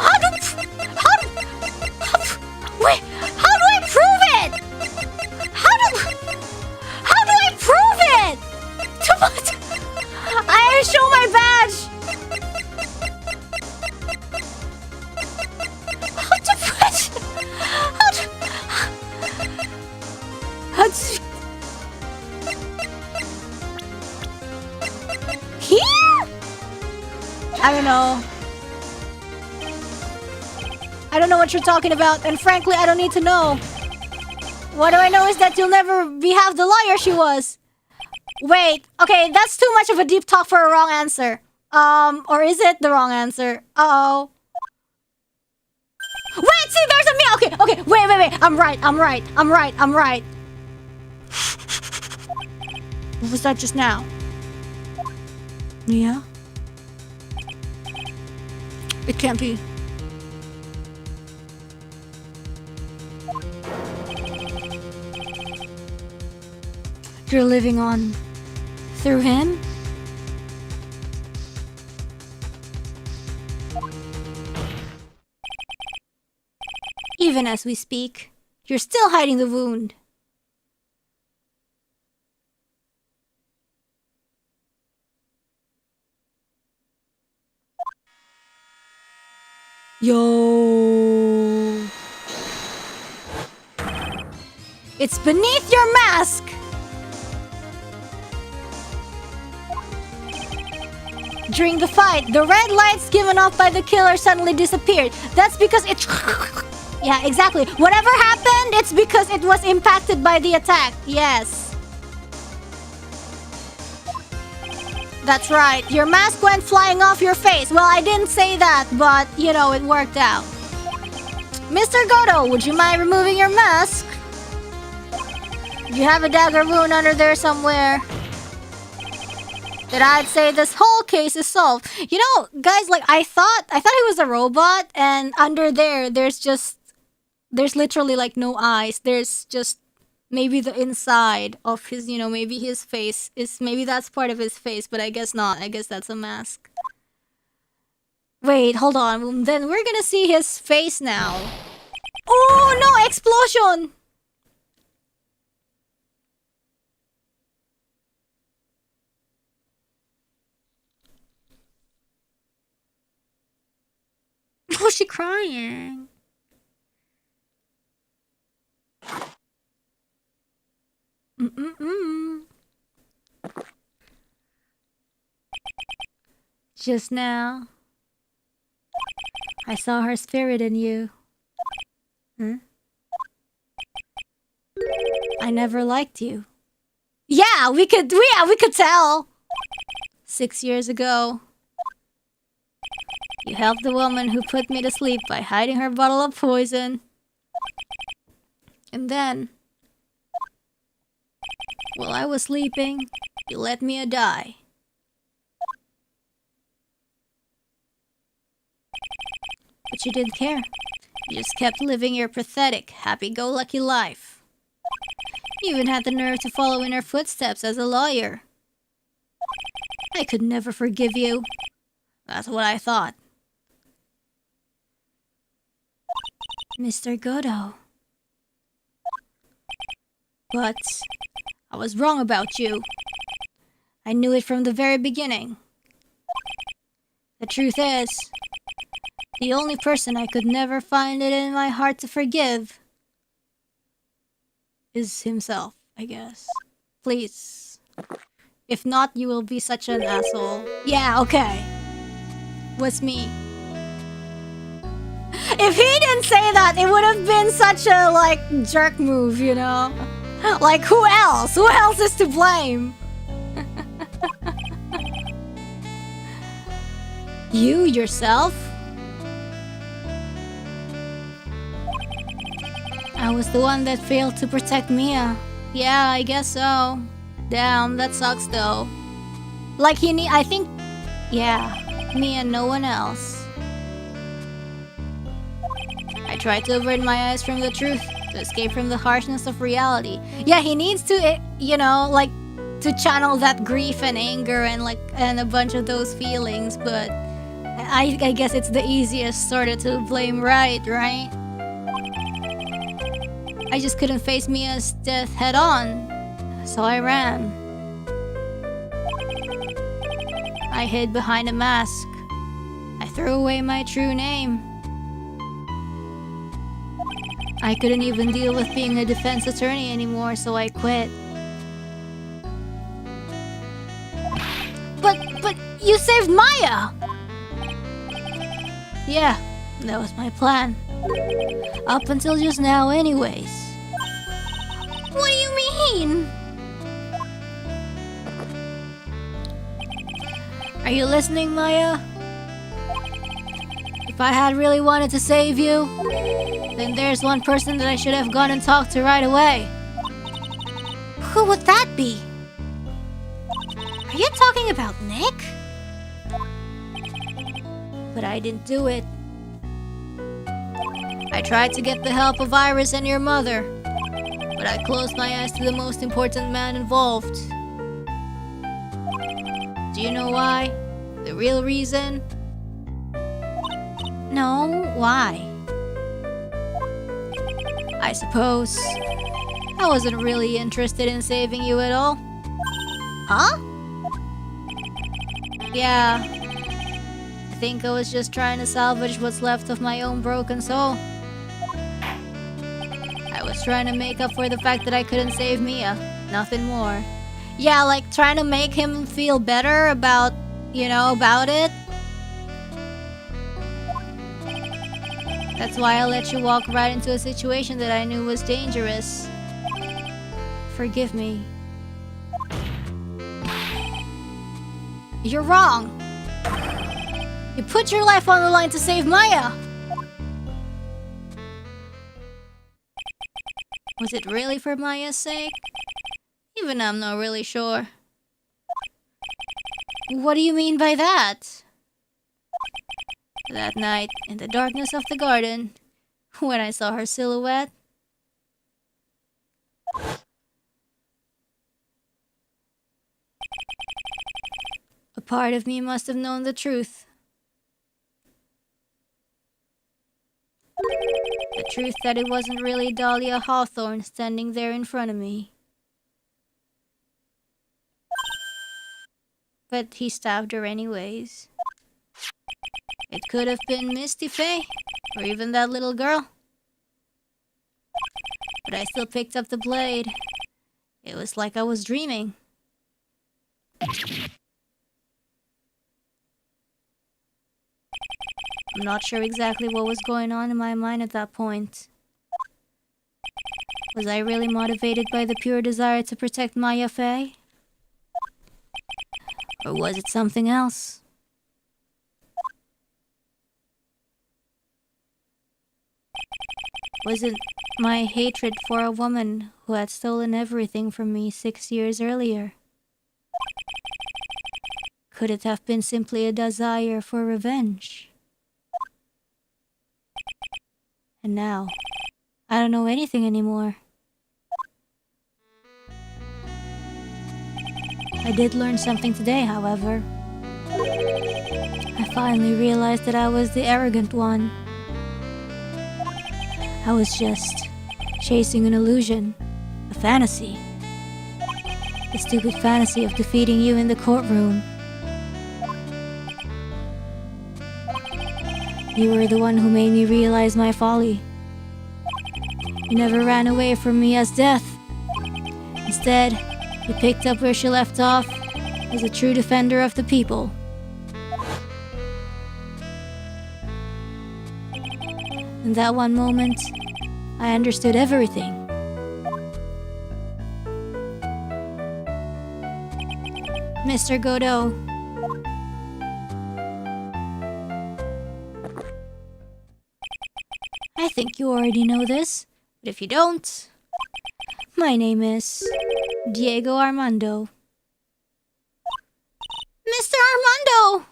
wait, how do I prove it? How do I prove it? I show my badge. Here? I don't know. I don't know what you're talking about, and frankly, I don't need to know. What do I know is that you'll never be half the liar she was. Wait, okay, that's too much of a deep talk for a wrong answer. Or is it the wrong answer? Uh-oh. Wait, see, there's a me. Okay, wait. I'm right. What was that just now? Yeah? It can't be. You're living on through him? Even as we speak, you're still hiding the wound. Yo. It's beneath your mask. during the fight. The red lights given off by the killer suddenly disappeared. That's because it... Yeah, exactly. Whatever happened, it's because it was impacted by the attack. Yes. That's right. Your mask went flying off your face. Well, I didn't say that, but, you know, it worked out. Mr. Goto, would you mind removing your mask? You have a dagger wound under there somewhere. Then I'd say this whole case is solved. You know, guys, like, I thought he was a robot, and under there, there's literally, like, no eyes. There's just maybe the inside of his, you know, maybe his face is, maybe that's part of his face, but I guess not. I guess that's a mask. Wait, hold on. Then we're gonna see his face now. Oh, no! Explosion! Oh, she's crying. Just now, I saw her spirit in you. Huh? I never liked you. Yeah, we could tell. 6 years ago, you helped the woman who put me to sleep by hiding her bottle of poison. And then, while I was sleeping, you let me die. But you didn't care. You just kept living your pathetic, happy-go-lucky life. You even had the nerve to follow in her footsteps as a lawyer. I could never forgive you. That's what I thought. Mr. Goto. But I was wrong about you. I knew it from the very beginning. The truth is, the only person I could never find it in my heart to forgive is himself, I guess. Please. If not, you will be such an asshole. Yeah, okay. What's me? If he didn't say that, it would have been such a, like, jerk move, you know? Like, who else? Who else is to blame? You, yourself? I was the one that failed to protect Mia. Yeah, I guess so. Damn, that sucks though. Like I think, yeah, me and no one else. I tried to avert my eyes from the truth, to escape from the harshness of reality. Yeah, he needs to, you know, like, to channel that grief and anger and a bunch of those feelings, but I guess it's the easiest sort of to blame Wright, right? I just couldn't face Mia's death head on, so I ran. I hid behind a mask. I threw away my true name. I couldn't even deal with being a defense attorney anymore, so I quit. But you saved Maya! Yeah, that was my plan. Up until just now anyways. What do you mean? Are you listening, Maya? If I had really wanted to save you, then there's one person that I should have gone and talked to right away. Who would that be? Are you talking about Nick? But I didn't do it. I tried to get the help of Iris and your mother, but I closed my eyes to the most important man involved. Do you know why? The real reason? No, why? I suppose I wasn't really interested in saving you at all. Huh? Yeah. I think I was just trying to salvage what's left of my own broken soul. I was trying to make up for the fact that I couldn't save Mia. Nothing more. Yeah, like trying to make him feel better about you know, about it. That's why I let you walk right into a situation that I knew was dangerous. Forgive me. You're wrong. You put your life on the line to save Maya. Was it really for Maya's sake? Even I'm not really sure. What do you mean by that? That night, in the darkness of the garden, when I saw her silhouette, a part of me must have known the truth. The truth that it wasn't really Dahlia Hawthorne standing there in front of me. But he stabbed her anyways. It could have been Misty Faye, or even that little girl. But I still picked up the blade. It was like I was dreaming. I'm not sure exactly what was going on in my mind at that point. Was I really motivated by the pure desire to protect Maya Faye? Or was it something else? Was it my hatred for a woman who had stolen everything from me 6 years earlier? Could it have been simply a desire for revenge? And now, I don't know anything anymore. I did learn something today, however. I finally realized that I was the arrogant one. I was just chasing an illusion, a fantasy. The stupid fantasy of defeating you in the courtroom. You were the one who made me realize my folly. You never ran away from me as death. Instead, you picked up where she left off as a true defender of the people. In that one moment, I understood everything. Mr. Godot. I think you already know this, but if you don't, my name is Diego Armando. Mr. Armando!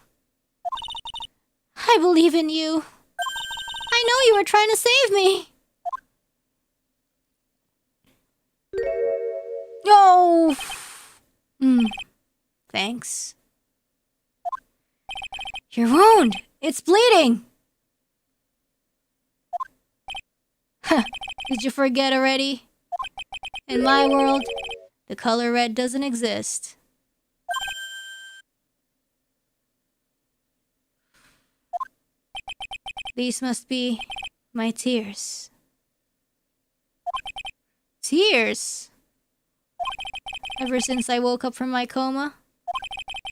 I believe in you. I know you were trying to save me. Oh! Thanks. Your wound! It's bleeding! Did you forget already? In my world, the color red doesn't exist. These must be my tears. Tears? Ever since I woke up from my coma,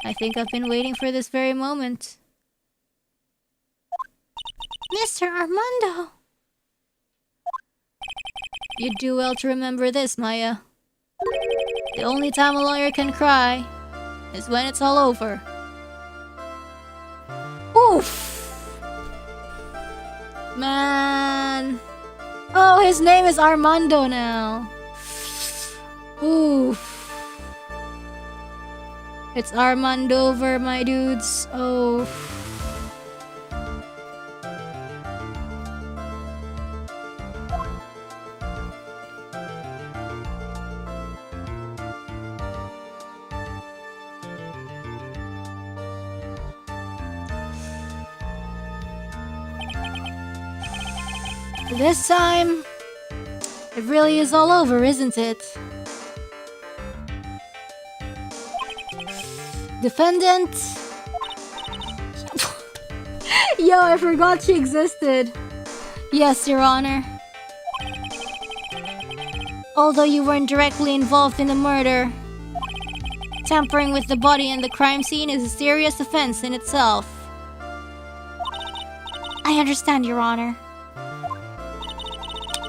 I think I've been waiting for this very moment. Mr. Armando! You'd do well to remember this, Maya. The only time a lawyer can cry is when it's all over. Oof! Man. Oh, his name is Armando now. Oof. It's Armandover, my dudes. Oh. This time, it really is all over, isn't it? Defendant. Yo, I forgot she existed. Yes, Your Honor. Although you weren't directly involved in the murder, Tampering with the body in the crime scene is a serious offense in itself. I understand, Your Honor.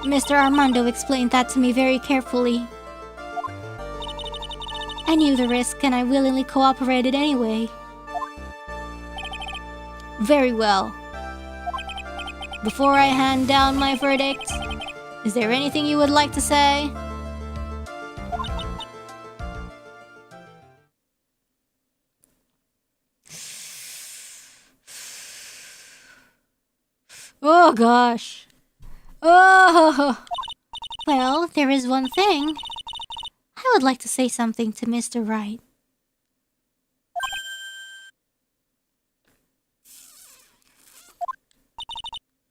Mr. Armando explained that to me very carefully. I knew the risk and I willingly cooperated anyway. Very well. Before I hand down my verdict, is there anything you would like to say? Oh gosh. Oh. Well, there is one thing. I would like to say something to Mr. Wright.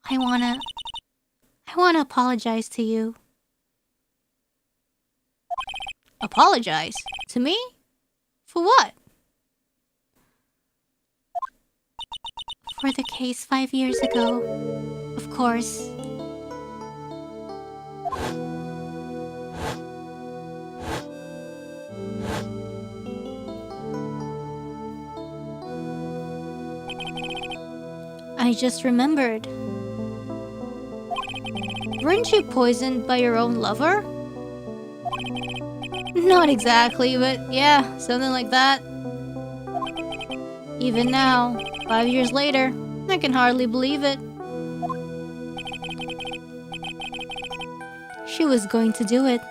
I wanna apologize to you. Apologize? To me? For what? For the case 5 years ago, of course. I just remembered. Weren't you poisoned by your own lover? Not exactly, but yeah, something like that. Even now, 5 years later, I can hardly believe it. She was going to do it.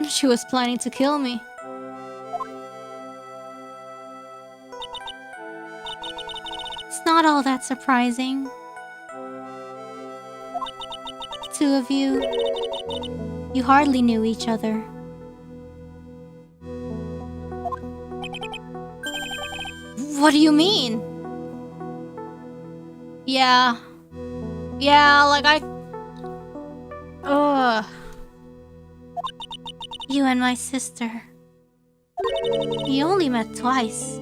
She was planning to kill me. It's not all that surprising. The two of you, you hardly knew each other. What do you mean? Yeah, like you and my sister. You only met twice.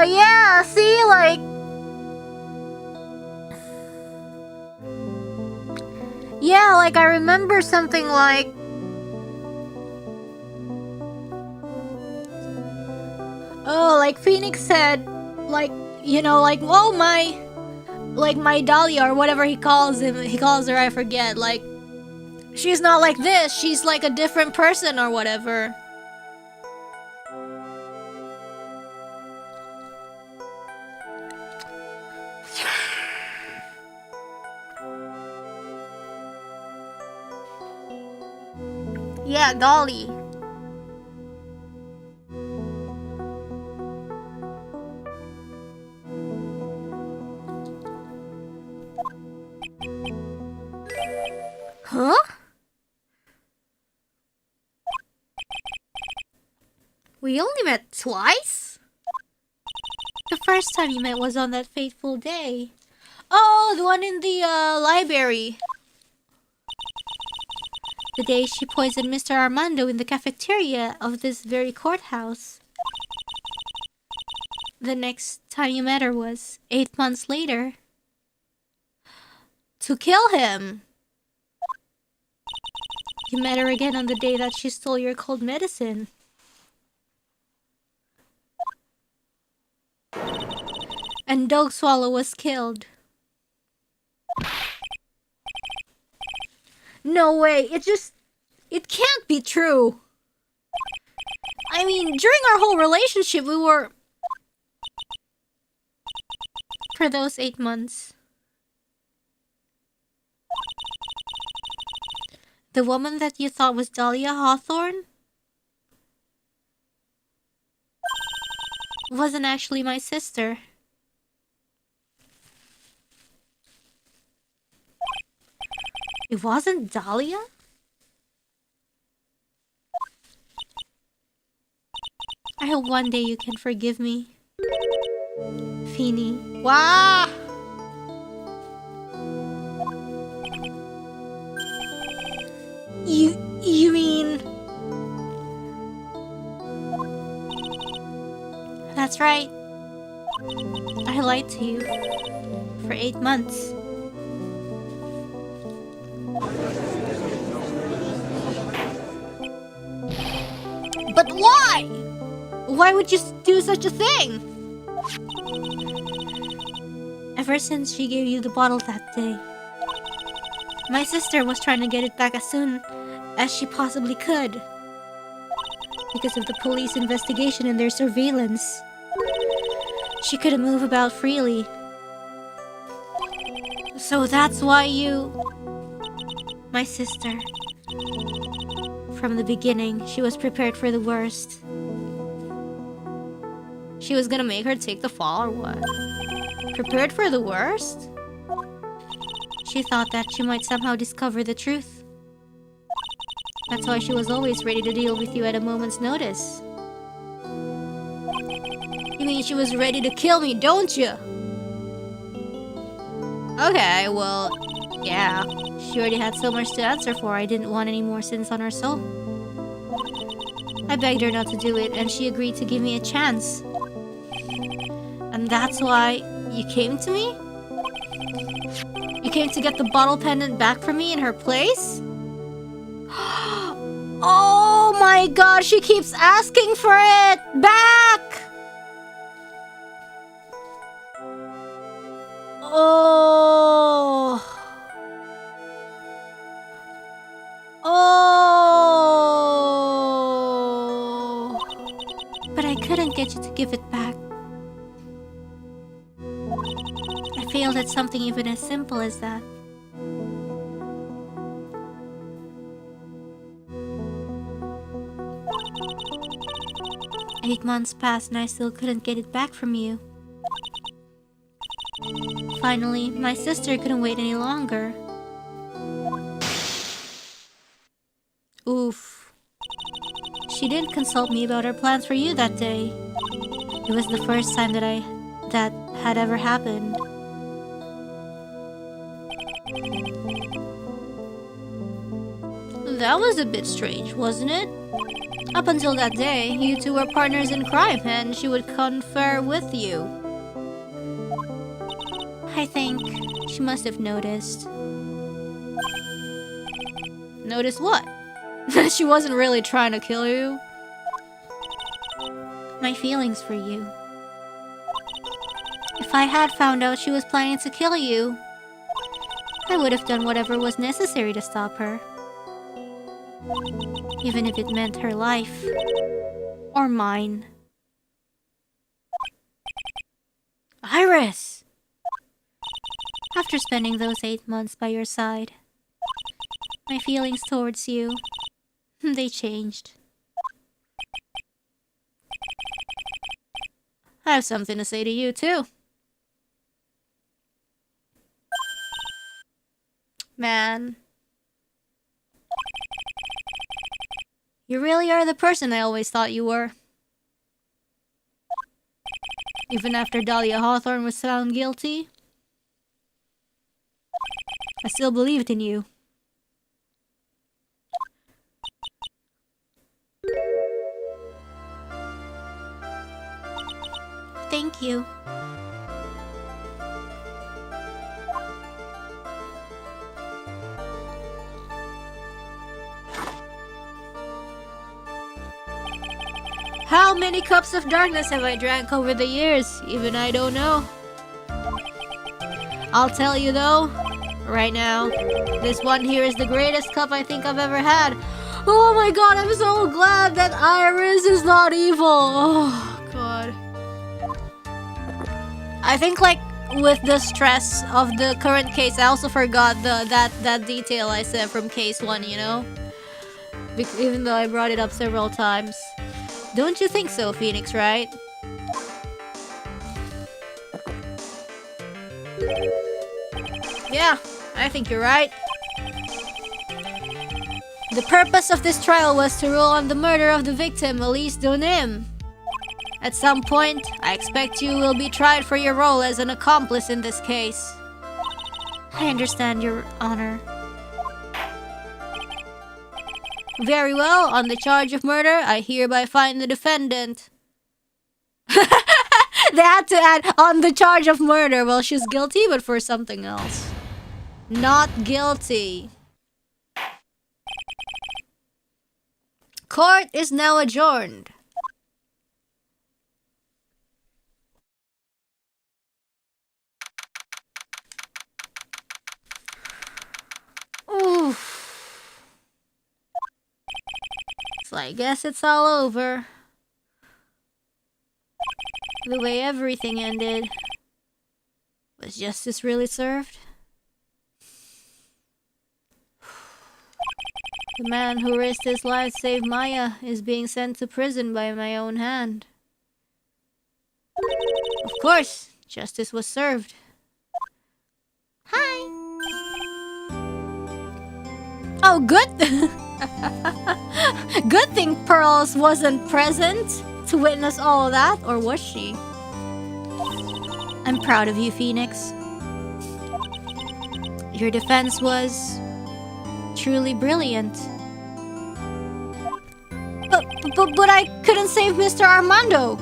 Yeah, see, like... Yeah, like I remember something like... Oh, like Phoenix said, like, you know, like, oh my... Like my Dahlia or whatever he calls her, I forget, like... She's not like this, she's like a different person or whatever. Yeah, Dolly. Huh? We only met twice? The first time you met was on that fateful day. Oh, the one in the library. The day she poisoned Mr. Armando in the cafeteria of this very courthouse. The next time you met her was 8 months later. To kill him! You met her again on the day that she stole your cold medicine. And Dog Swallow was killed. No way, it can't be true. I mean, during our whole relationship, we were... For those 8 months. The woman that you thought was Dahlia Hawthorne wasn't actually my sister. It wasn't Dahlia? I hope one day you can forgive me. Feeny. Wow! You mean... That's right. I lied to you. For 8 months. But why? Why would you do such a thing? Ever since she gave you the bottle that day, my sister was trying to get it back as soon as she possibly could. Because of the police investigation and their surveillance, she couldn't move about freely. So that's why you... My sister. From the beginning, she was prepared for the worst. She was gonna make her take the fall or what? Prepared for the worst? She thought that she might somehow discover the truth. That's why she was always ready to deal with you at a moment's notice. You mean she was ready to kill me, don't you? Okay, well, yeah. She already had so much to answer for. I didn't want any more sins on her soul. I begged her not to do it, and she agreed to give me a chance. And that's why you came to me? You came to get the bottle pendant back from me in her place? Oh my god, she keeps asking for it back! Oh. Oh. But I couldn't get you to give it back. I failed at something even as simple as that. Eight months passed and I still couldn't get it back from you. Finally, my sister couldn't wait any longer. Oof. She didn't consult me about her plans for you that day. It was the first time that had ever happened. That was a bit strange, wasn't it? Up until that day, you two were partners in crime and she would confer with you. I think she must have noticed. Noticed what? That she wasn't really trying to kill you? My feelings for you. If I had found out she was planning to kill you, I would have done whatever was necessary to stop her. Even if it meant her life. Or mine. Iris! After spending those 8 months by your side, my feelings towards you, they changed. I have something to say to you, too. Man. You really are the person I always thought you were. Even after Dahlia Hawthorne was found guilty, I still believed in you. Thank you. How many cups of darkness have I drank over the years? Even I don't know. I'll tell you though, right now, this one here is the greatest cup I think I've ever had. Oh my god, I'm so glad that Iris is not evil. Oh god. I think like with the stress of the current case, I also forgot that detail I said from case 1, you know? Even though I brought it up several times. Don't you think so, Phoenix, right? Yeah, I think you're right. The purpose of this trial was to rule on the murder of the victim, Elise Donim. At some point, I expect you will be tried for your role as an accomplice in this case. I understand, Your Honor. Very well, on the charge of murder, I hereby find the defendant. They had to add on the charge of murder. Well, she's guilty, but for something else. Not guilty. Court is now adjourned. Oof. So I guess it's all over. The way everything ended. Was justice really served? The man who risked his life to save Maya is being sent to prison by my own hand. Of course, justice was served. Hi! Oh, good! Good thing Pearls wasn't present to witness all of that, or was she? I'm proud of you, Phoenix. Your defense was truly brilliant. But I couldn't save Mr. Armando!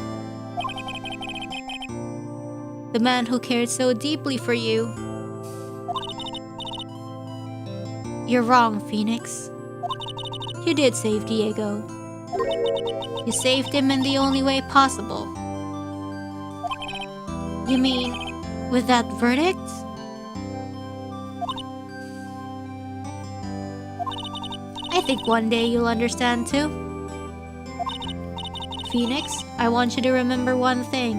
The man who cared so deeply for you. You're wrong, Phoenix. You did save Diego. You saved him in the only way possible. You mean, with that verdict? I think one day you'll understand too. Phoenix, I want you to remember one thing.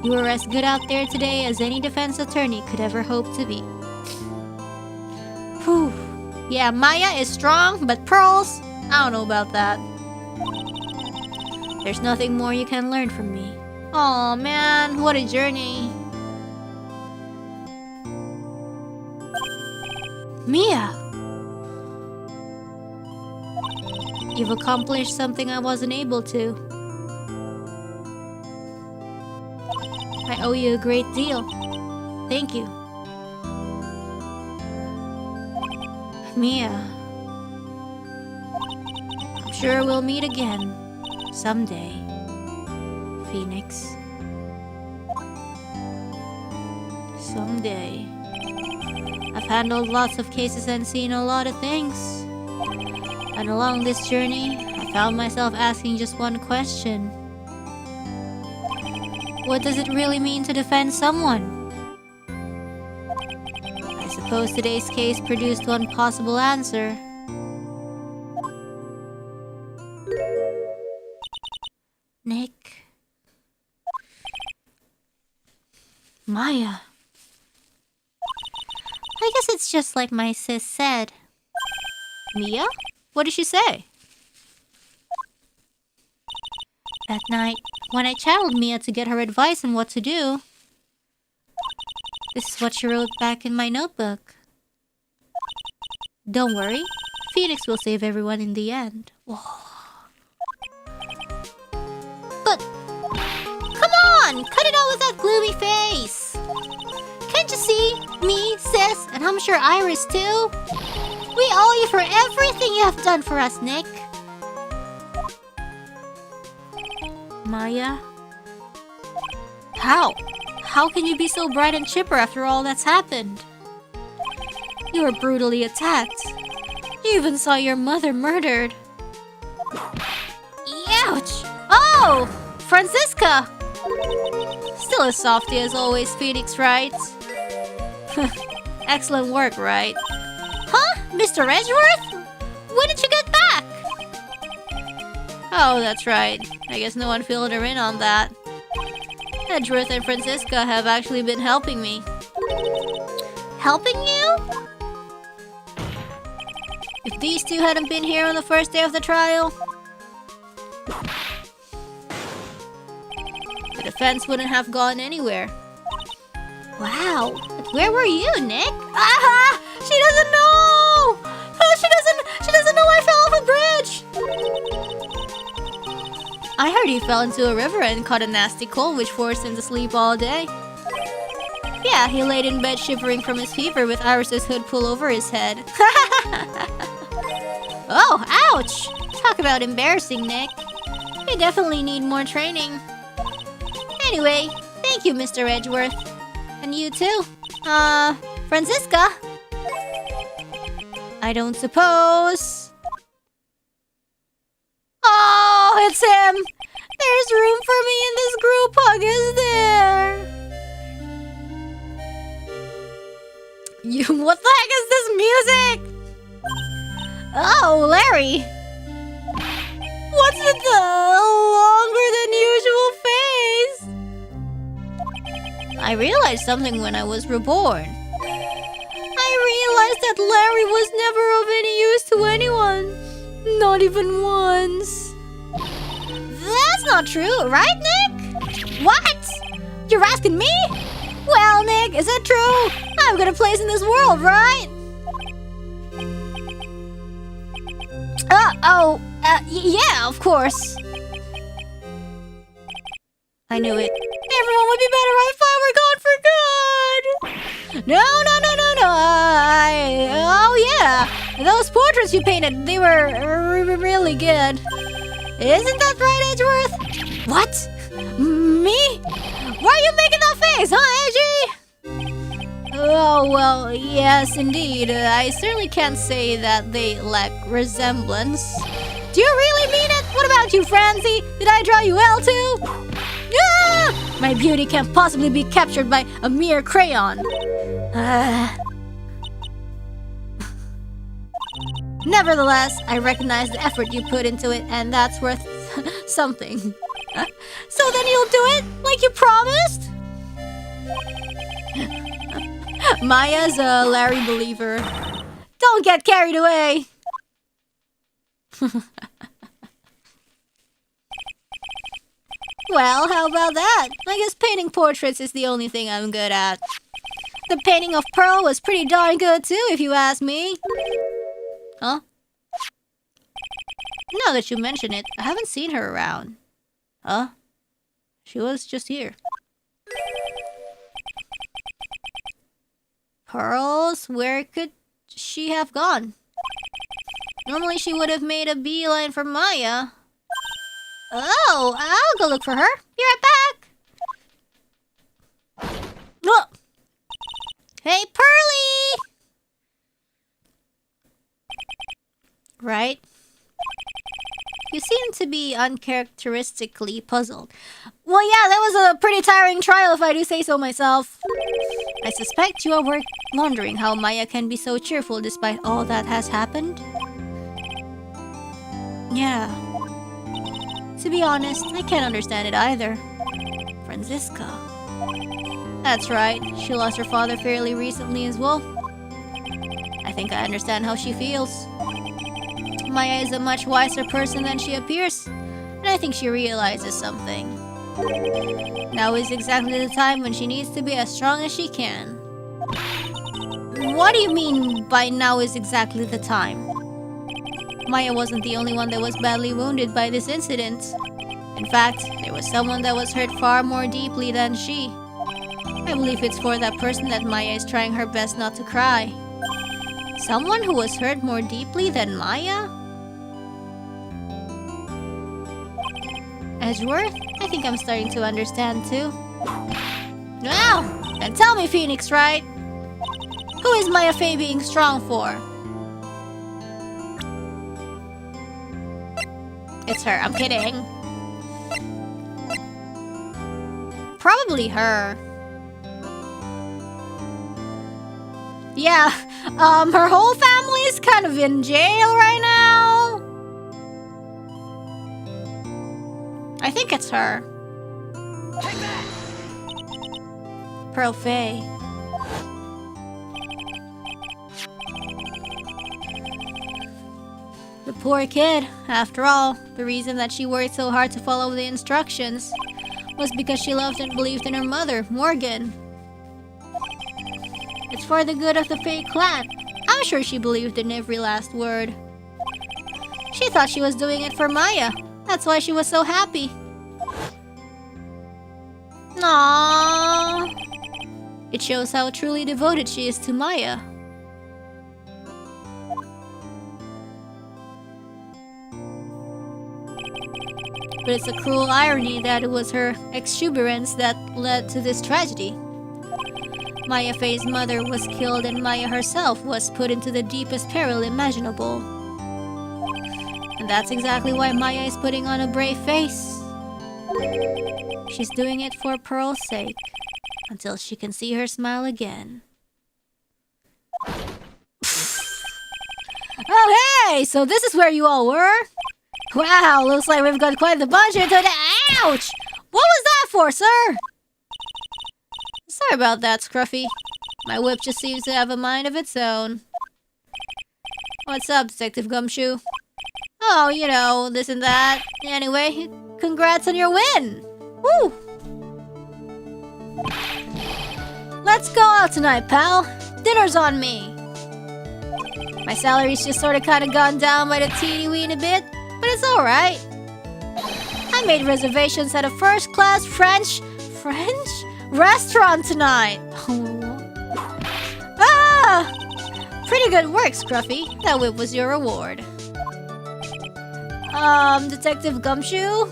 You were as good out there today as any defense attorney could ever hope to be. Whew. Yeah, Maya is strong, but Pearls, I don't know about that. There's nothing more you can learn from me. Aw, man, what a journey. Mia! You've accomplished something I wasn't able to. I owe you a great deal. Thank you. Mia. I'm sure we'll meet again. Someday. Phoenix. Someday. I've handled lots of cases and seen a lot of things. And along this journey, I found myself asking just one question. What does it really mean to defend someone? I suppose today's case produced one possible answer. Nick. Maya. I guess it's just like my sis said. Mia? What did she say? That night, when I channeled Mia to get her advice on what to do, this is what she wrote back in my notebook. Don't worry, Phoenix will save everyone in the end. Whoa. But, come on! Cut it out with that gloomy face! Can't you see? Me, sis, and I'm sure Iris too? We owe you for everything you have done for us, Nick. Maya? How? How can you be so bright and chipper after all that's happened? You were brutally attacked. You even saw your mother murdered. Ouch! Oh! Francisca! Still a softie as always, Phoenix, right? Excellent work, right? Huh? Mr. Edgeworth? When did you get back? Oh, that's right. I guess no one filled her in on that. Edgeworth and Francisca have actually been helping me. Helping you? If these two hadn't been here on the first day of the trial, the defense wouldn't have gone anywhere. Wow, but where were you, Nick? Ah! She doesn't know! She doesn't know I fell off a bridge! I heard he fell into a river and caught a nasty cold which forced him to sleep all day. Yeah, he laid in bed shivering from his fever with Iris's hood pulled over his head. Oh, ouch! Talk about embarrassing, Nick. You definitely need more training. Anyway, thank you, Mr. Edgeworth. And you too. Francisca? I don't suppose... it's him! There's room for me in this group hug, is there? What the heck is this music? Oh, Larry! What's with the longer than usual face? I realized something when I was reborn. I realized that Larry was never of any use to anyone. Not even once. That's not true, right, Nick? What? You're asking me? Well, Nick, is it true? I've got a place in this world, right? Yeah, of course. I knew it. Everyone would be better if I were gone for good. No. Oh yeah, those portraits you painted, they were really good. Isn't that right, Edgeworth? What? Me? Why are you making that face, huh, Edgy? Oh, well, yes, indeed. I certainly can't say that they lack resemblance. Do you really mean it? What about you, Francie? Did I draw you well, too? Ah! My beauty can't possibly be captured by a mere crayon. Nevertheless, I recognize the effort you put into it, and that's worth something. So then you'll do it, like you promised? Maya's a Larry believer. Don't get carried away. Well, how about that? I guess painting portraits is the only thing I'm good at. The painting of Pearl was pretty darn good too, if you ask me. Huh? Now that you mention it, I haven't seen her around. Huh? She was just here. Pearls? Where could she have gone? Normally she would have made a beeline for Maya. Oh, I'll go look for her. Be right back. Oh. Hey, Pearly! Right? You seem to be uncharacteristically puzzled. Well, yeah, that was a pretty tiring trial if I do say so myself. I suspect you are wondering how Maya can be so cheerful despite all that has happened. Yeah. To be honest, I can't understand it either. Franziska. That's right, she lost her father fairly recently as well. I think I understand how she feels. Maya is a much wiser person than she appears, and I think she realizes something. Now is exactly the time when she needs to be as strong as she can. What do you mean by now is exactly the time? Maya wasn't the only one that was badly wounded by this incident. In fact, there was someone that was hurt far more deeply than she. I believe it's for that person that Maya is trying her best not to cry. Someone who was hurt more deeply than Maya? Edgeworth? I think I'm starting to understand too. Now, then tell me, Phoenix Wright. Who is Maya Fey being strong for? It's her, I'm kidding. Probably her. Yeah, her whole family is kind of in jail right now. I think it's her. Take that! Pearl Fey. The poor kid. After all, the reason that she worked so hard to follow the instructions was because she loved and believed in her mother, Morgan. It's for the good of the Fey clan. I'm sure she believed in every last word. She thought she was doing it for Maya. That's why she was so happy. Aww. It shows how truly devoted she is to Maya. But it's a cruel irony that it was her exuberance that led to this tragedy. Maya Fey's mother was killed and Maya herself was put into the deepest peril imaginable. And That's exactly why Maya is putting on a brave face. She's doing it for Pearl's sake, until she can see her smile again. Oh hey! So this is where you all were? Wow, looks like we've got quite the bunch here today. Ouch! What was that for, sir? Sorry about that, Scruffy. My whip just seems to have a mind of its own. What's up, Detective Gumshoe? Oh, you know, this and that. Anyway, congrats on your win! Woo! Let's go out tonight, pal. Dinner's on me. My salary's just sort of kind of gone down by the teeny-weeny bit, but it's alright. I made reservations at a first-class French restaurant tonight. Ah! Pretty good work, Scruffy. That whip was your reward. Detective Gumshoe?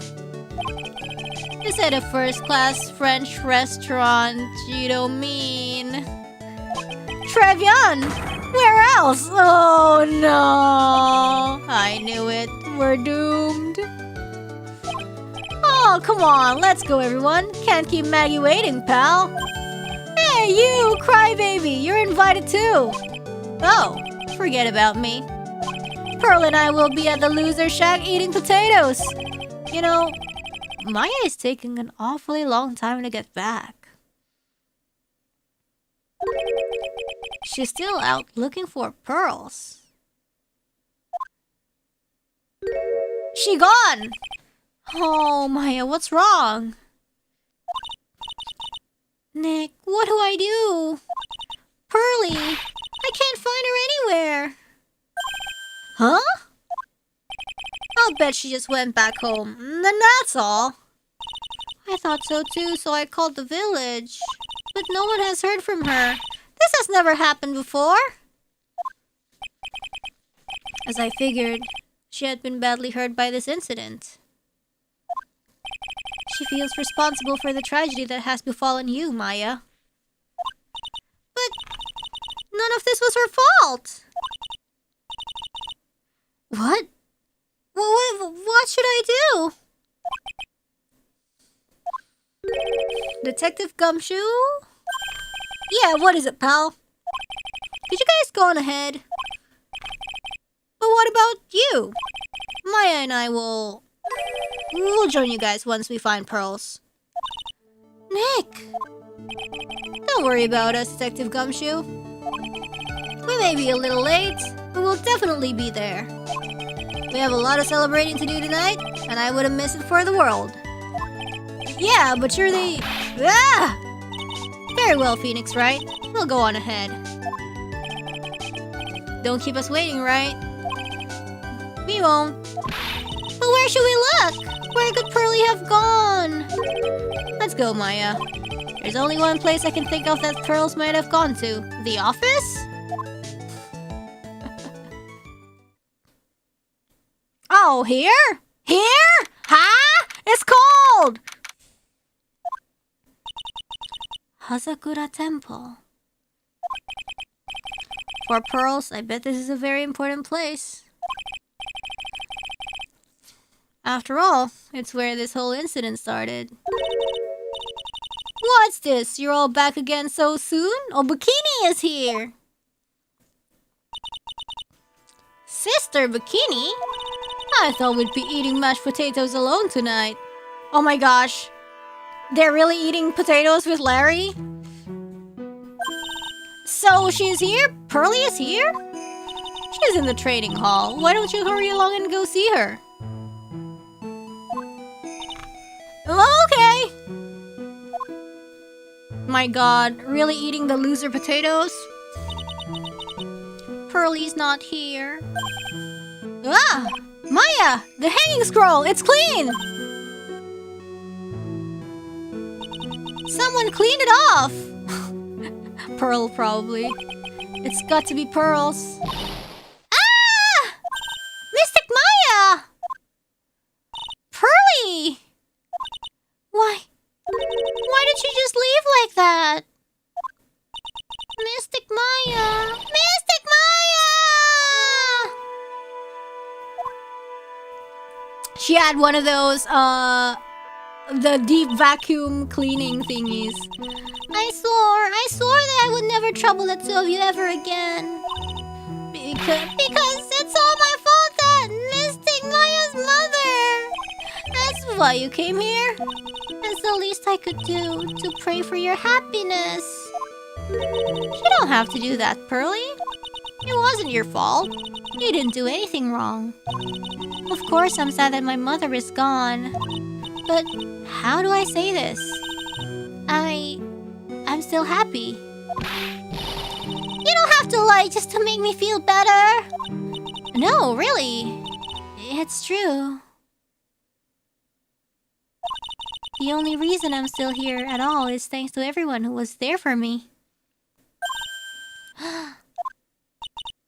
You said a first-class French restaurant. You don't mean... Trevian! Where else? Oh no! I knew it. We're doomed. Oh, come on. Let's go, everyone. Can't keep Maggie waiting, pal. Hey, you, crybaby. You're invited too. Oh, forget about me. Pearl and I will be at the loser shack eating potatoes. You know, Maya is taking an awfully long time to get back. She's still out looking for pearls. She gone! Oh, Maya, what's wrong? Nick, what do I do? Pearly, I can't find her anywhere. Huh? I'll bet she just went back home. Then that's all. I thought so too, so I called the village. But no one has heard from her. This has never happened before. As I figured, she had been badly hurt by this incident. She feels responsible for the tragedy that has befallen you, Maya. But none of this was her fault. What? What should I do? Detective Gumshoe? Yeah, what is it, pal? Could you guys go on ahead? But what about you? Maya and I will... We'll join you guys once we find pearls. Nick! Don't worry about us, Detective Gumshoe. We may be a little late, but we'll definitely be there. We have a lot of celebrating to do tonight, and I wouldn't miss it for the world. Yeah, but you're the... Ah! Very well, Phoenix, Wright? We'll go on ahead. Don't keep us waiting, right? We won't. But where should we look? Where could Pearly have gone? Let's go, Maya. There's only one place I can think of that Pearls might have gone to. The office? Oh, here? Here? Huh? It's cold! Hazakura Temple. For pearls, I bet this is a very important place. After all, it's where this whole incident started. What's this? You're all back again so soon? Oh, Bikini is here! Sister Bikini? I thought we'd be eating mashed potatoes alone tonight. Oh my gosh. They're really eating potatoes with Larry? So she's here? Pearly is here? She's in the training hall. Why don't you hurry along and go see her? Okay. My god, really eating the loser potatoes? Pearly's not here. Ah! Maya! The hanging scroll! It's clean! Someone cleaned it off! Pearl, probably. It's got to be Pearls. Ah! Mystic Maya! Pearly! Why did she just leave like that? Mystic Maya! Mystic Maya! had one of those, the deep vacuum cleaning thingies. I swore that I would never trouble the two of you ever again. Because it's all my fault that Mystic Maya's mother. That's why you came here. That's the least I could do, to pray for your happiness. You don't have to do that, Pearly. It wasn't your fault. You didn't do anything wrong. Of course, I'm sad that my mother is gone. But how do I say this? I'm still happy. You don't have to lie just to make me feel better. No, really. It's true. The only reason I'm still here at all is thanks to everyone who was there for me.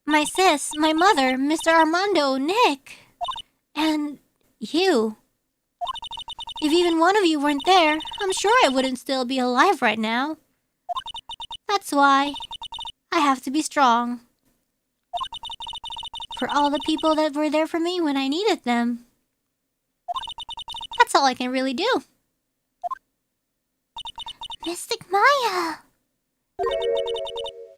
My sis, my mother, Mr. Armando, Nick, and you. If even one of you weren't there, I'm sure I wouldn't still be alive right now. That's why I have to be strong. For all the people that were there for me when I needed them. That's all I can really do. Mystic Maya!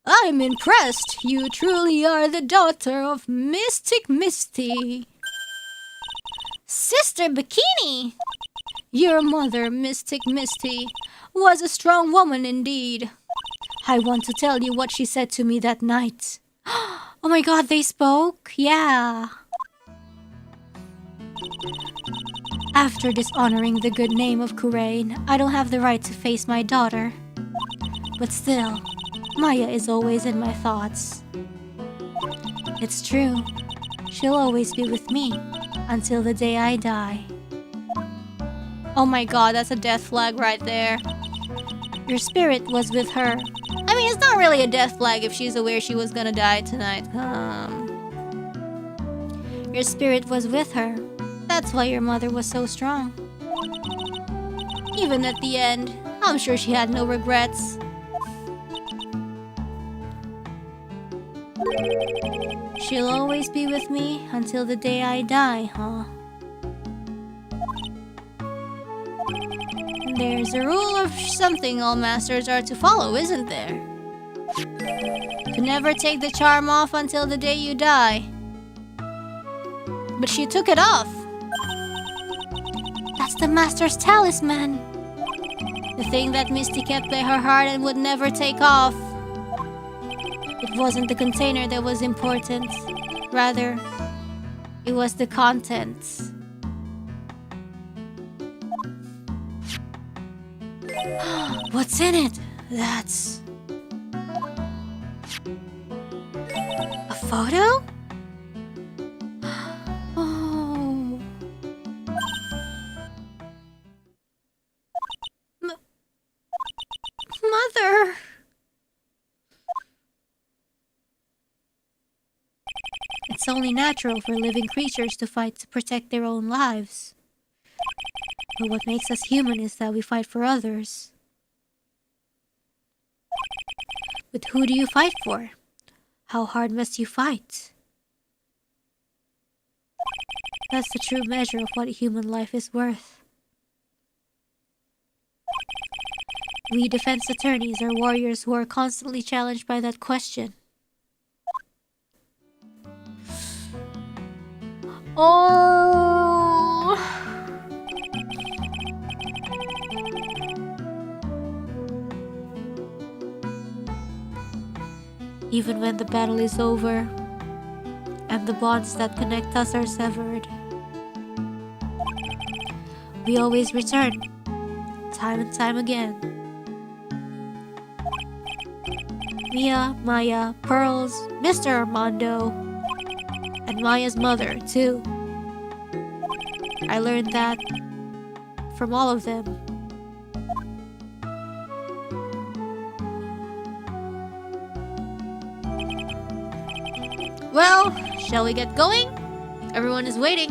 I'm impressed. You truly are the daughter of Mystic Misty. Sister Bikini! Your mother, Mystic Misty, was a strong woman indeed. I want to tell you what she said to me that night. Oh my god, they spoke? Yeah. After dishonoring the good name of Kurain, I don't have the right to face my daughter. But still, Maya is always in my thoughts. It's true. She'll always be with me until the day I die. Oh my god, that's a death flag right there. Your spirit was with her. I mean, it's not really a death flag if she's aware she was gonna die tonight. Your spirit was with her. That's why your mother was so strong. Even at the end, I'm sure she had no regrets. She'll always be with me until the day I die, huh? There's a rule of something all masters are to follow, isn't there? To never take the charm off until the day you die. But she took it off. That's the master's talisman. The thing that Misty kept by her heart and would never take off. It wasn't the container that was important. Rather, it was the contents. What's in it? That's... a photo? Oh... Mother... It's only natural for living creatures to fight to protect their own lives. But what makes us human is that we fight for others. But who do you fight for? How hard must you fight? That's the true measure of what human life is worth. We defense attorneys are warriors who are constantly challenged by that question. Oh... Even when the battle is over, and the bonds that connect us are severed, we always return, time and time again. Mia, Maya, Pearls, Mr. Armando, and Maya's mother, too. I learned that from all of them. Well, shall we get going? Everyone is waiting.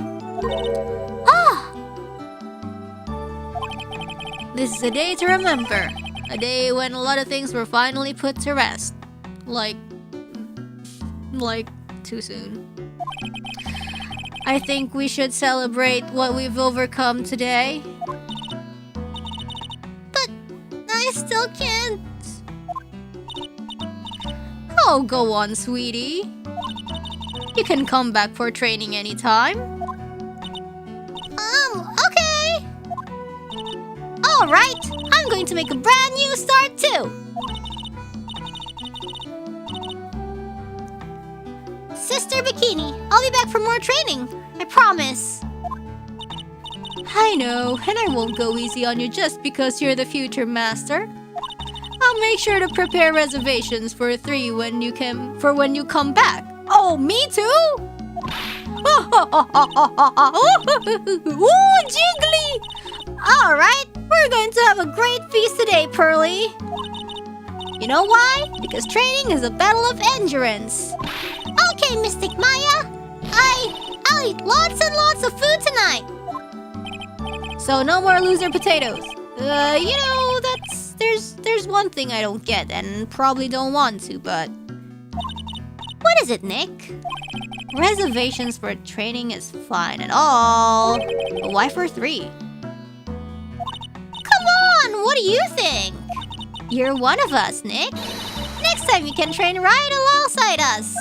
Ah! This is a day to remember. A day when a lot of things were finally put to rest. Like, too soon. I think we should celebrate what we've overcome today. But I still can't. Oh, go on, sweetie. You can come back for training anytime. Okay. Alright, I'm going to make a brand new start too. Sister Bikini, I'll be back for more training. I promise. I know, and I won't go easy on you just because you're the future master. I'll make sure to prepare reservations for 3 when you come back. Oh, me too? Ooh, jiggly! Alright, we're going to have a great feast today, Pearly. You know why? Because training is a battle of endurance. Okay, Mystic Maya. I'll eat lots and lots of food tonight. So no more loser potatoes. You know, there's one thing I don't get and probably don't want to, but... What is it, Nick? Reservations for training is fine and all. But why for 3? Come on, what do you think? You're one of us, Nick. Next time you can train right alongside us.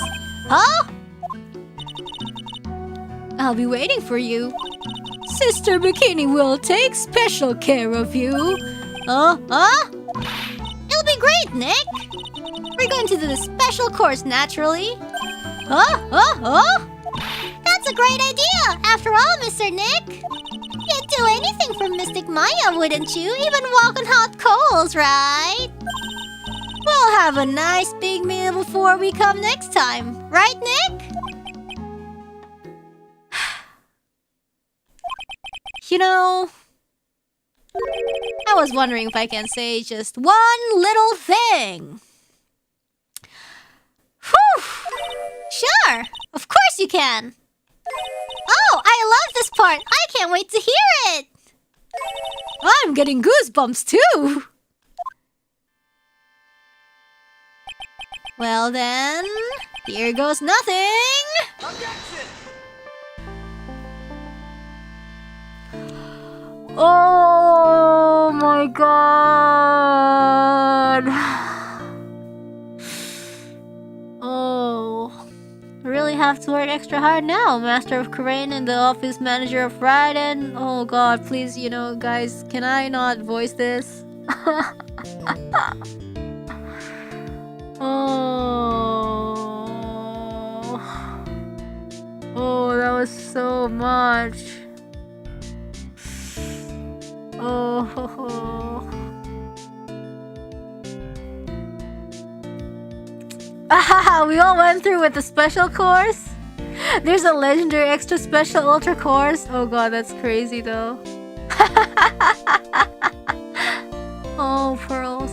Huh? I'll be waiting for you. Sister Bikini will take special care of you. It'll be great, Nick. We're going to do the special course naturally. That's a great idea. After all, Mr. Nick. You'd do anything for Mystic Maya, wouldn't you? Even walk on hot coals, right? We'll have a nice big meal before we come next time. Right, Nick? You know, I was wondering if I can say just one little thing. Whew! Sure, of course you can. Oh, I love this part. I can't wait to hear it. I'm getting goosebumps too. Well then, here goes nothing. Objection! Oh my god. Oh, I really have to work extra hard now. Master of Karain and the office manager of Wright, and oh god, please, you know, guys, can I not voice this? Oh, that was so much. Oh. Ah, we all went through with the special course. There's a legendary extra special ultra course. Oh god, that's crazy though. Oh, pearls.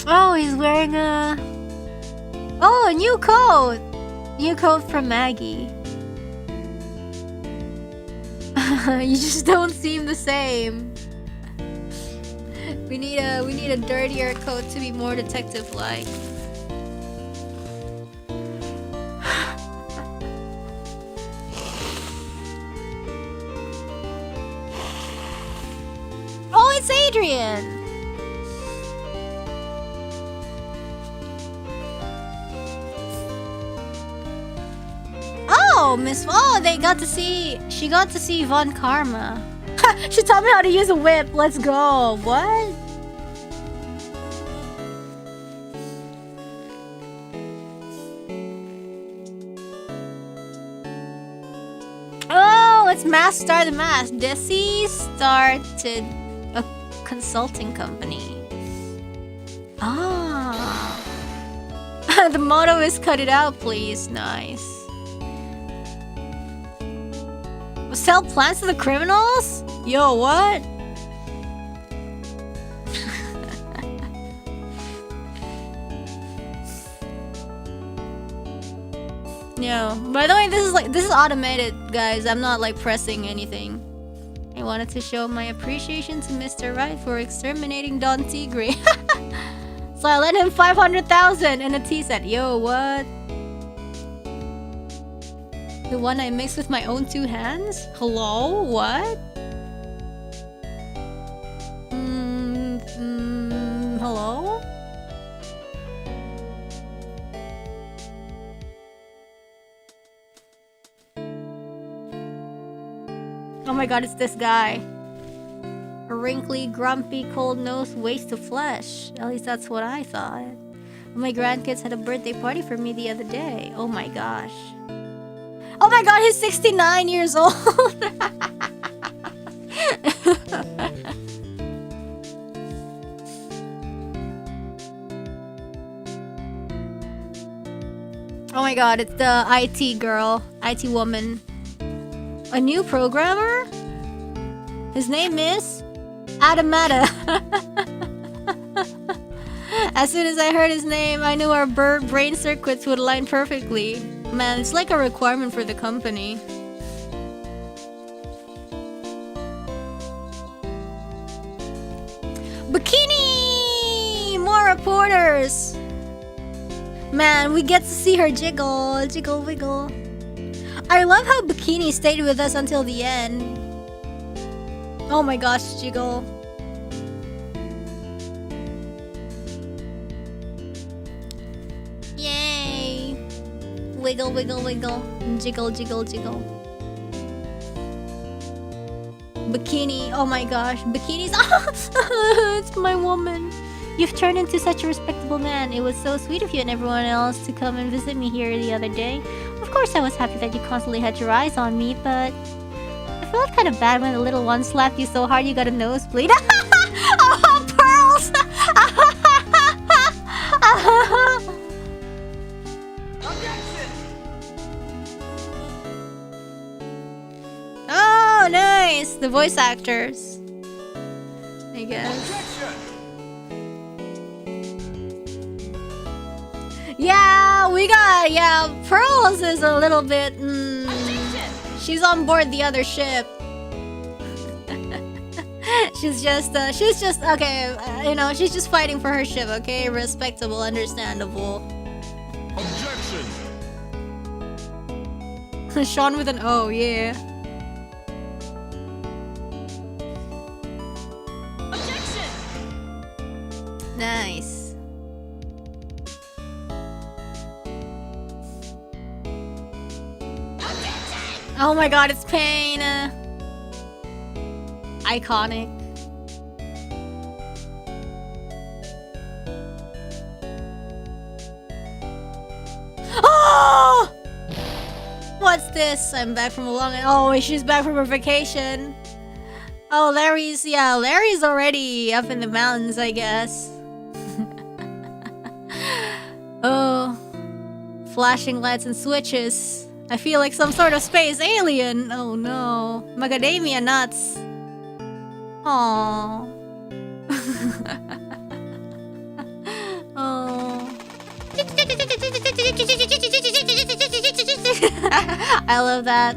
Oh, he's wearing a new coat. New coat from Maggie. You just don't seem the same. We need a dirtier coat to be more detective-like. Oh, it's Adrian. Oh, she got to see Von Karma. She taught me how to use a whip. Let's go. What? Oh, it's Star the Mask. Desi started a consulting company. Ah. The motto is cut it out, please. Nice. Sell plants to the criminals? Yo, what? No. By the way, this is automated, guys. I'm not like pressing anything. I wanted to show my appreciation to Mr. Wright for exterminating Don Tigre. So I lent him 500,000 and a tea set. Yo, what? The one I mixed with my own 2 hands? Hello? What? Hello? Oh my god, it's this guy. A wrinkly, grumpy, cold-nosed waste of flesh. At least that's what I thought. My grandkids had a birthday party for me the other day. Oh my gosh. Oh my god, he's 69 years old! Oh my god, it's the IT girl. IT woman. A new programmer? His name is Adamata. As soon as I heard his name, I knew our brain circuits would align perfectly. Man, it's like a requirement for the company. Bikini! More reporters! Man, we get to see her jiggle, jiggle, wiggle. I love how Bikini stayed with us until the end. Oh my gosh, jiggle. Yay! Wiggle, wiggle, wiggle. Jiggle, jiggle, jiggle. Bikini, oh my gosh. Bikini's... It's my woman. You've turned into such a respectable man. It was so sweet of you and everyone else to come and visit me here the other day. Of course I was happy that you constantly had your eyes on me, but... I felt kind of bad when the little one slapped you so hard you got a nosebleed. Oh, pearls! Oh, nice! The voice actors. I guess. Yeah, we got... Yeah, Pearls is a little bit... She's on board the other ship. she's just, okay, you know, she's just fighting for her ship, okay? Respectable, understandable. Objection! Sean with an O, yeah. Objection! Nice. Oh my god, it's Pain! Iconic. Oh! What's this? I'm back from a long... Oh, she's back from her vacation. Oh, Larry's already up in the mountains, I guess. Oh. Flashing lights and switches. I feel like some sort of space alien. Oh no. Macadamia nuts. Aww. Oh. I love that.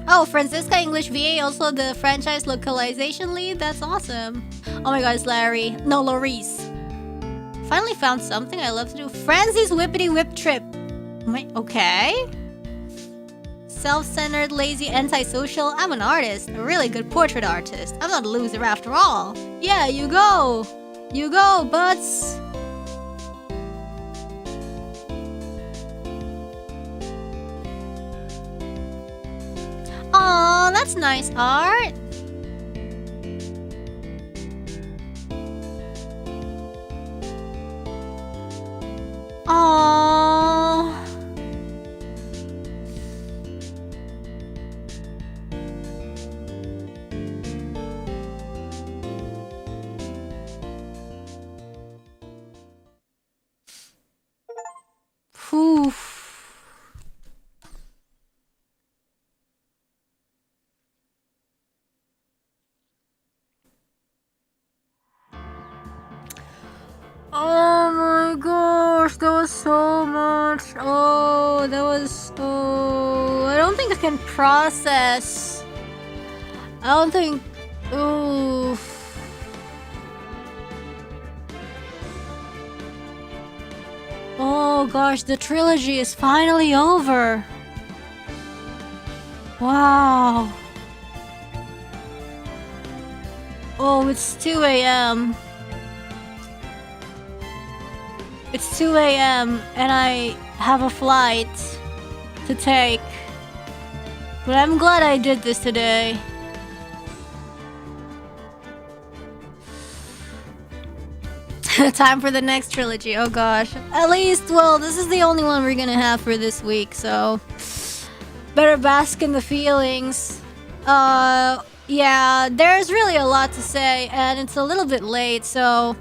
Oh, Francisca English VA, also the franchise localization lead. That's awesome. Oh my god, it's Larry. No, Laurice. Finally found something I love to do. Franzie's Whippity Whip Trip. Okay. Self-centered, lazy, antisocial. I'm an artist, a really good portrait artist. I'm not a loser after all. Yeah, you go. You go, butts. Aw, that's nice art. Aww. Whew. Oh my gosh, that was so much. Oh, that was... Oh, I don't think I can process I don't think... Ooh... Oh gosh, the trilogy is finally over. Wow. Oh, it's 2 a.m. It's 2 a.m. and I have a flight to take. But I'm glad I did this today. Time for the next trilogy. Oh gosh. At least, well, this is the only one we're gonna have for this week, so better bask in the feelings. Yeah, there's really a lot to say, and it's a little bit late, so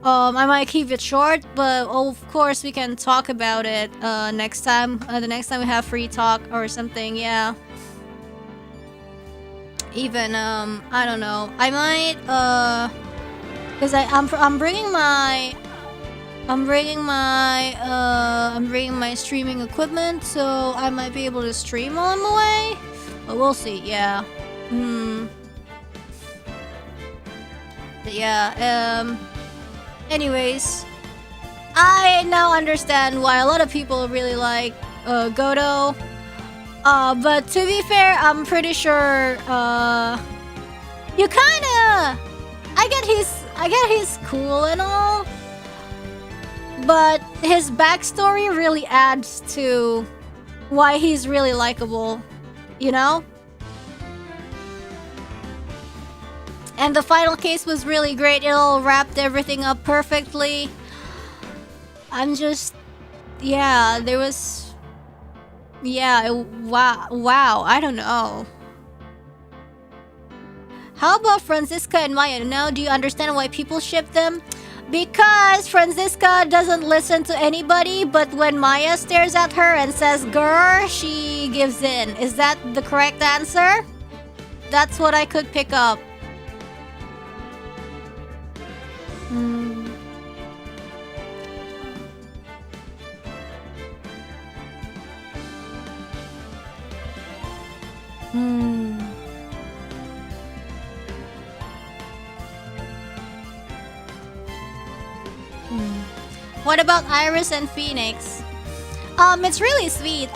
I might keep it short, but of course we can talk about it next time. The next time we have free talk or something, yeah. Even I don't know. I might because I'm bringing my streaming equipment, so I might be able to stream while I'm away. But we'll see. Yeah. But yeah. Anyways, I now understand why a lot of people really like Godot. But to be fair, I'm pretty sure you kinda. I get he's cool and all, but his backstory really adds to why he's really likable, you know? And the final case was really great. It all wrapped everything up perfectly. I'm just... Yeah, there was... Yeah, wow, I don't know. How about Franziska and Maya? Now, do you understand why people ship them? Because Franziska doesn't listen to anybody, but when Maya stares at her and says "grr," she gives in. Is that the correct answer? That's what I could pick up. What about Iris and Phoenix? It's really sweet.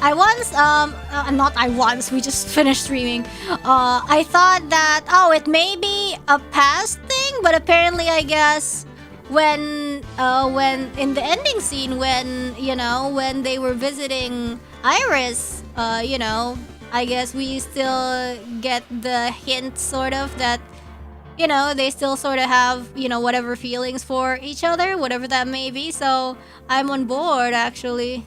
We just finished streaming. I thought that, it may be a past thing, but apparently I guess when in the ending scene, when they were visiting Iris, I guess we still get the hint sort of that, they still sort of have, whatever feelings for each other, whatever that may be. So I'm on board, actually.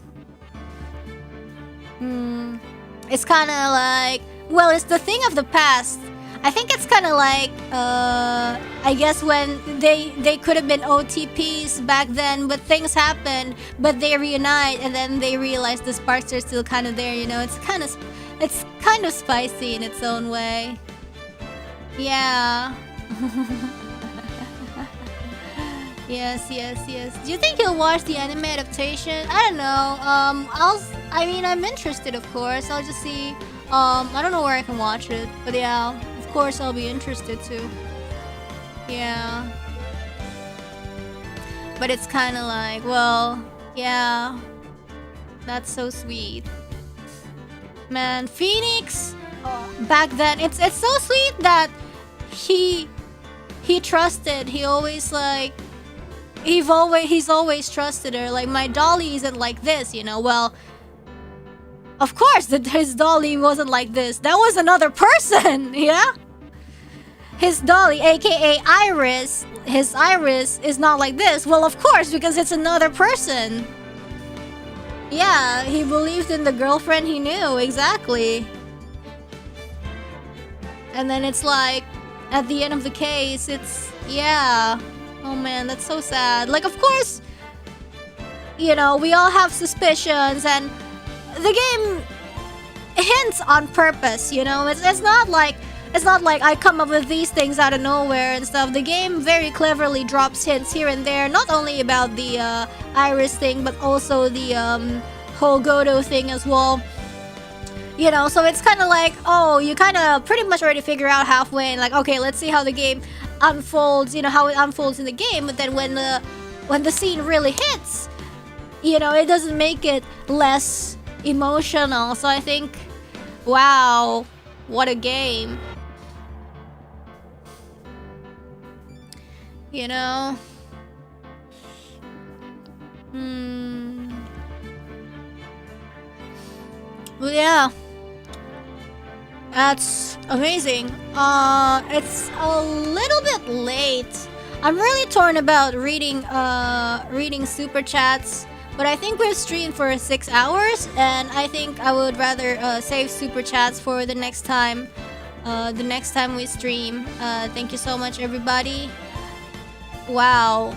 It's kind of like, well, it's the thing of the past. I think it's kind of like, I guess when they could have been OTPs back then, but things happened, but they reunite, and then they realize the sparks are still kind of there. It's kind of spicy in its own way. Yeah. Yes. Do you think you'll watch the anime adaptation? I don't know. I'm interested, of course. I'll just see. I don't know where I can watch it, but yeah, of course I'll be interested too. Yeah. But it's kind of like, well, yeah. That's so sweet. Man, Phoenix, back then, it's so sweet that he trusted. He's always trusted her. Like, my dolly isn't like this, Well, of course his dolly wasn't like this. That was another person, yeah? His dolly, aka Iris, his Iris is not like this. Well, of course, because it's another person. Yeah, he believed in the girlfriend he knew, exactly. And then it's like, at the end of the case, yeah. Oh man, that's so sad. Like, of course, we all have suspicions, and the game hints on purpose, It's not like I come up with these things out of nowhere and stuff. The game very cleverly drops hints here and there, not only about the Iris thing, but also the whole Godot thing as well. You know, so it's kind of like, oh, you kind of pretty much already figure out halfway, and like, okay, let's see how the game unfolds. You know how it unfolds in the game, but then when the scene really hits, you know, it doesn't make it less emotional. So I think, wow, what a game. You know. Well, yeah. That's amazing. It's a little bit late. I'm really torn about reading super chats, but I think we're streamed for 6 hours, and I think I would rather save super chats for the next time. The next time we stream. Thank you so much, everybody. Wow.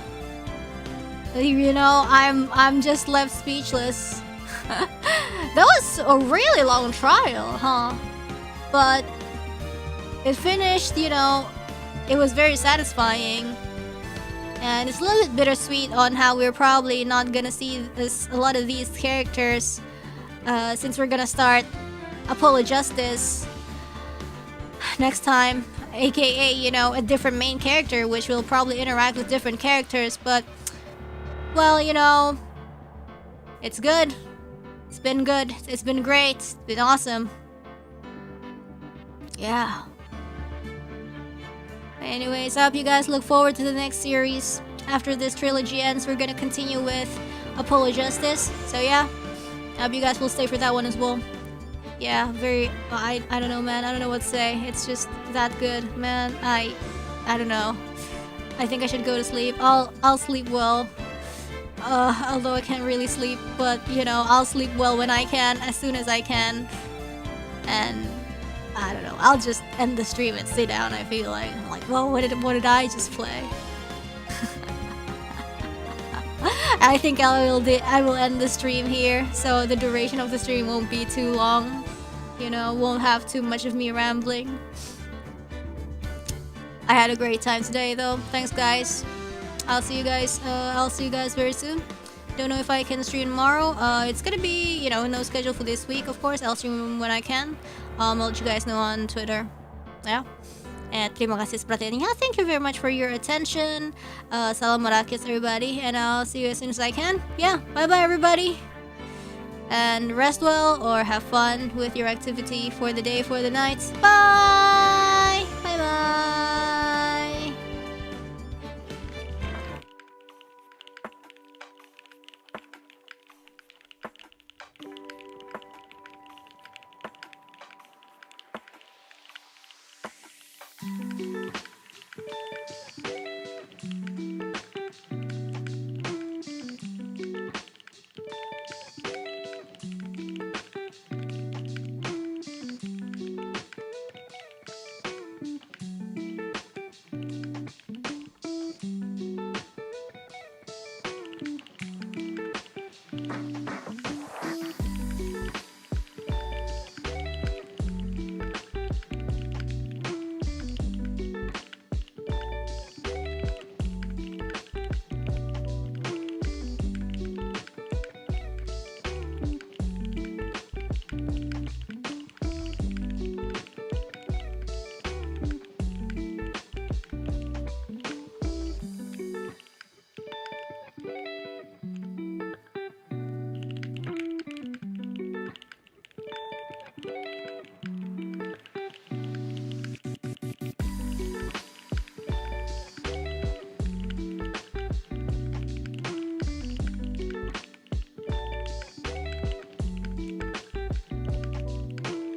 You know, I'm just left speechless. That was a really long trial, huh? But it finished, you know, it was very satisfying. And it's a little bit bittersweet on how we're probably not gonna see a lot of these characters since we're gonna start Apollo Justice next time, aka, you know, a different main character, which will probably interact with different characters. But, well, you know, it's good. It's been good. It's been great. It's been awesome. Yeah. Anyways, I hope you guys look forward to the next series. After this trilogy ends, we're gonna continue with Apollo Justice. So yeah, I hope you guys will stay for that one as well. Yeah, very. I don't know, man. I don't know what to say. It's just that good, man. I don't know. I think I should go to sleep. I'll sleep well. Although I can't really sleep, but you know, I'll sleep well when I can, as soon as I can. And I don't know, I'll just end the stream and sit down. I feel like I'm like, well, what did I just play? I think I will end the stream here, so the duration of the stream won't be too long. You know, won't have too much of me rambling. I had a great time today, though. Thanks, guys. I'll see you guys very soon. Don't know if I can stream tomorrow. It's gonna be, you know, no schedule for this week, of course. I'll stream when I can. I'll let you guys know on Twitter. Yeah. And terima kasih sa perhatiannya. Thank you very much for your attention. Salam merakit, everybody. And I'll see you as soon as I can. Yeah. Bye-bye, everybody. And rest well or have fun with your activity for the day, for the night. Bye! Bye-bye!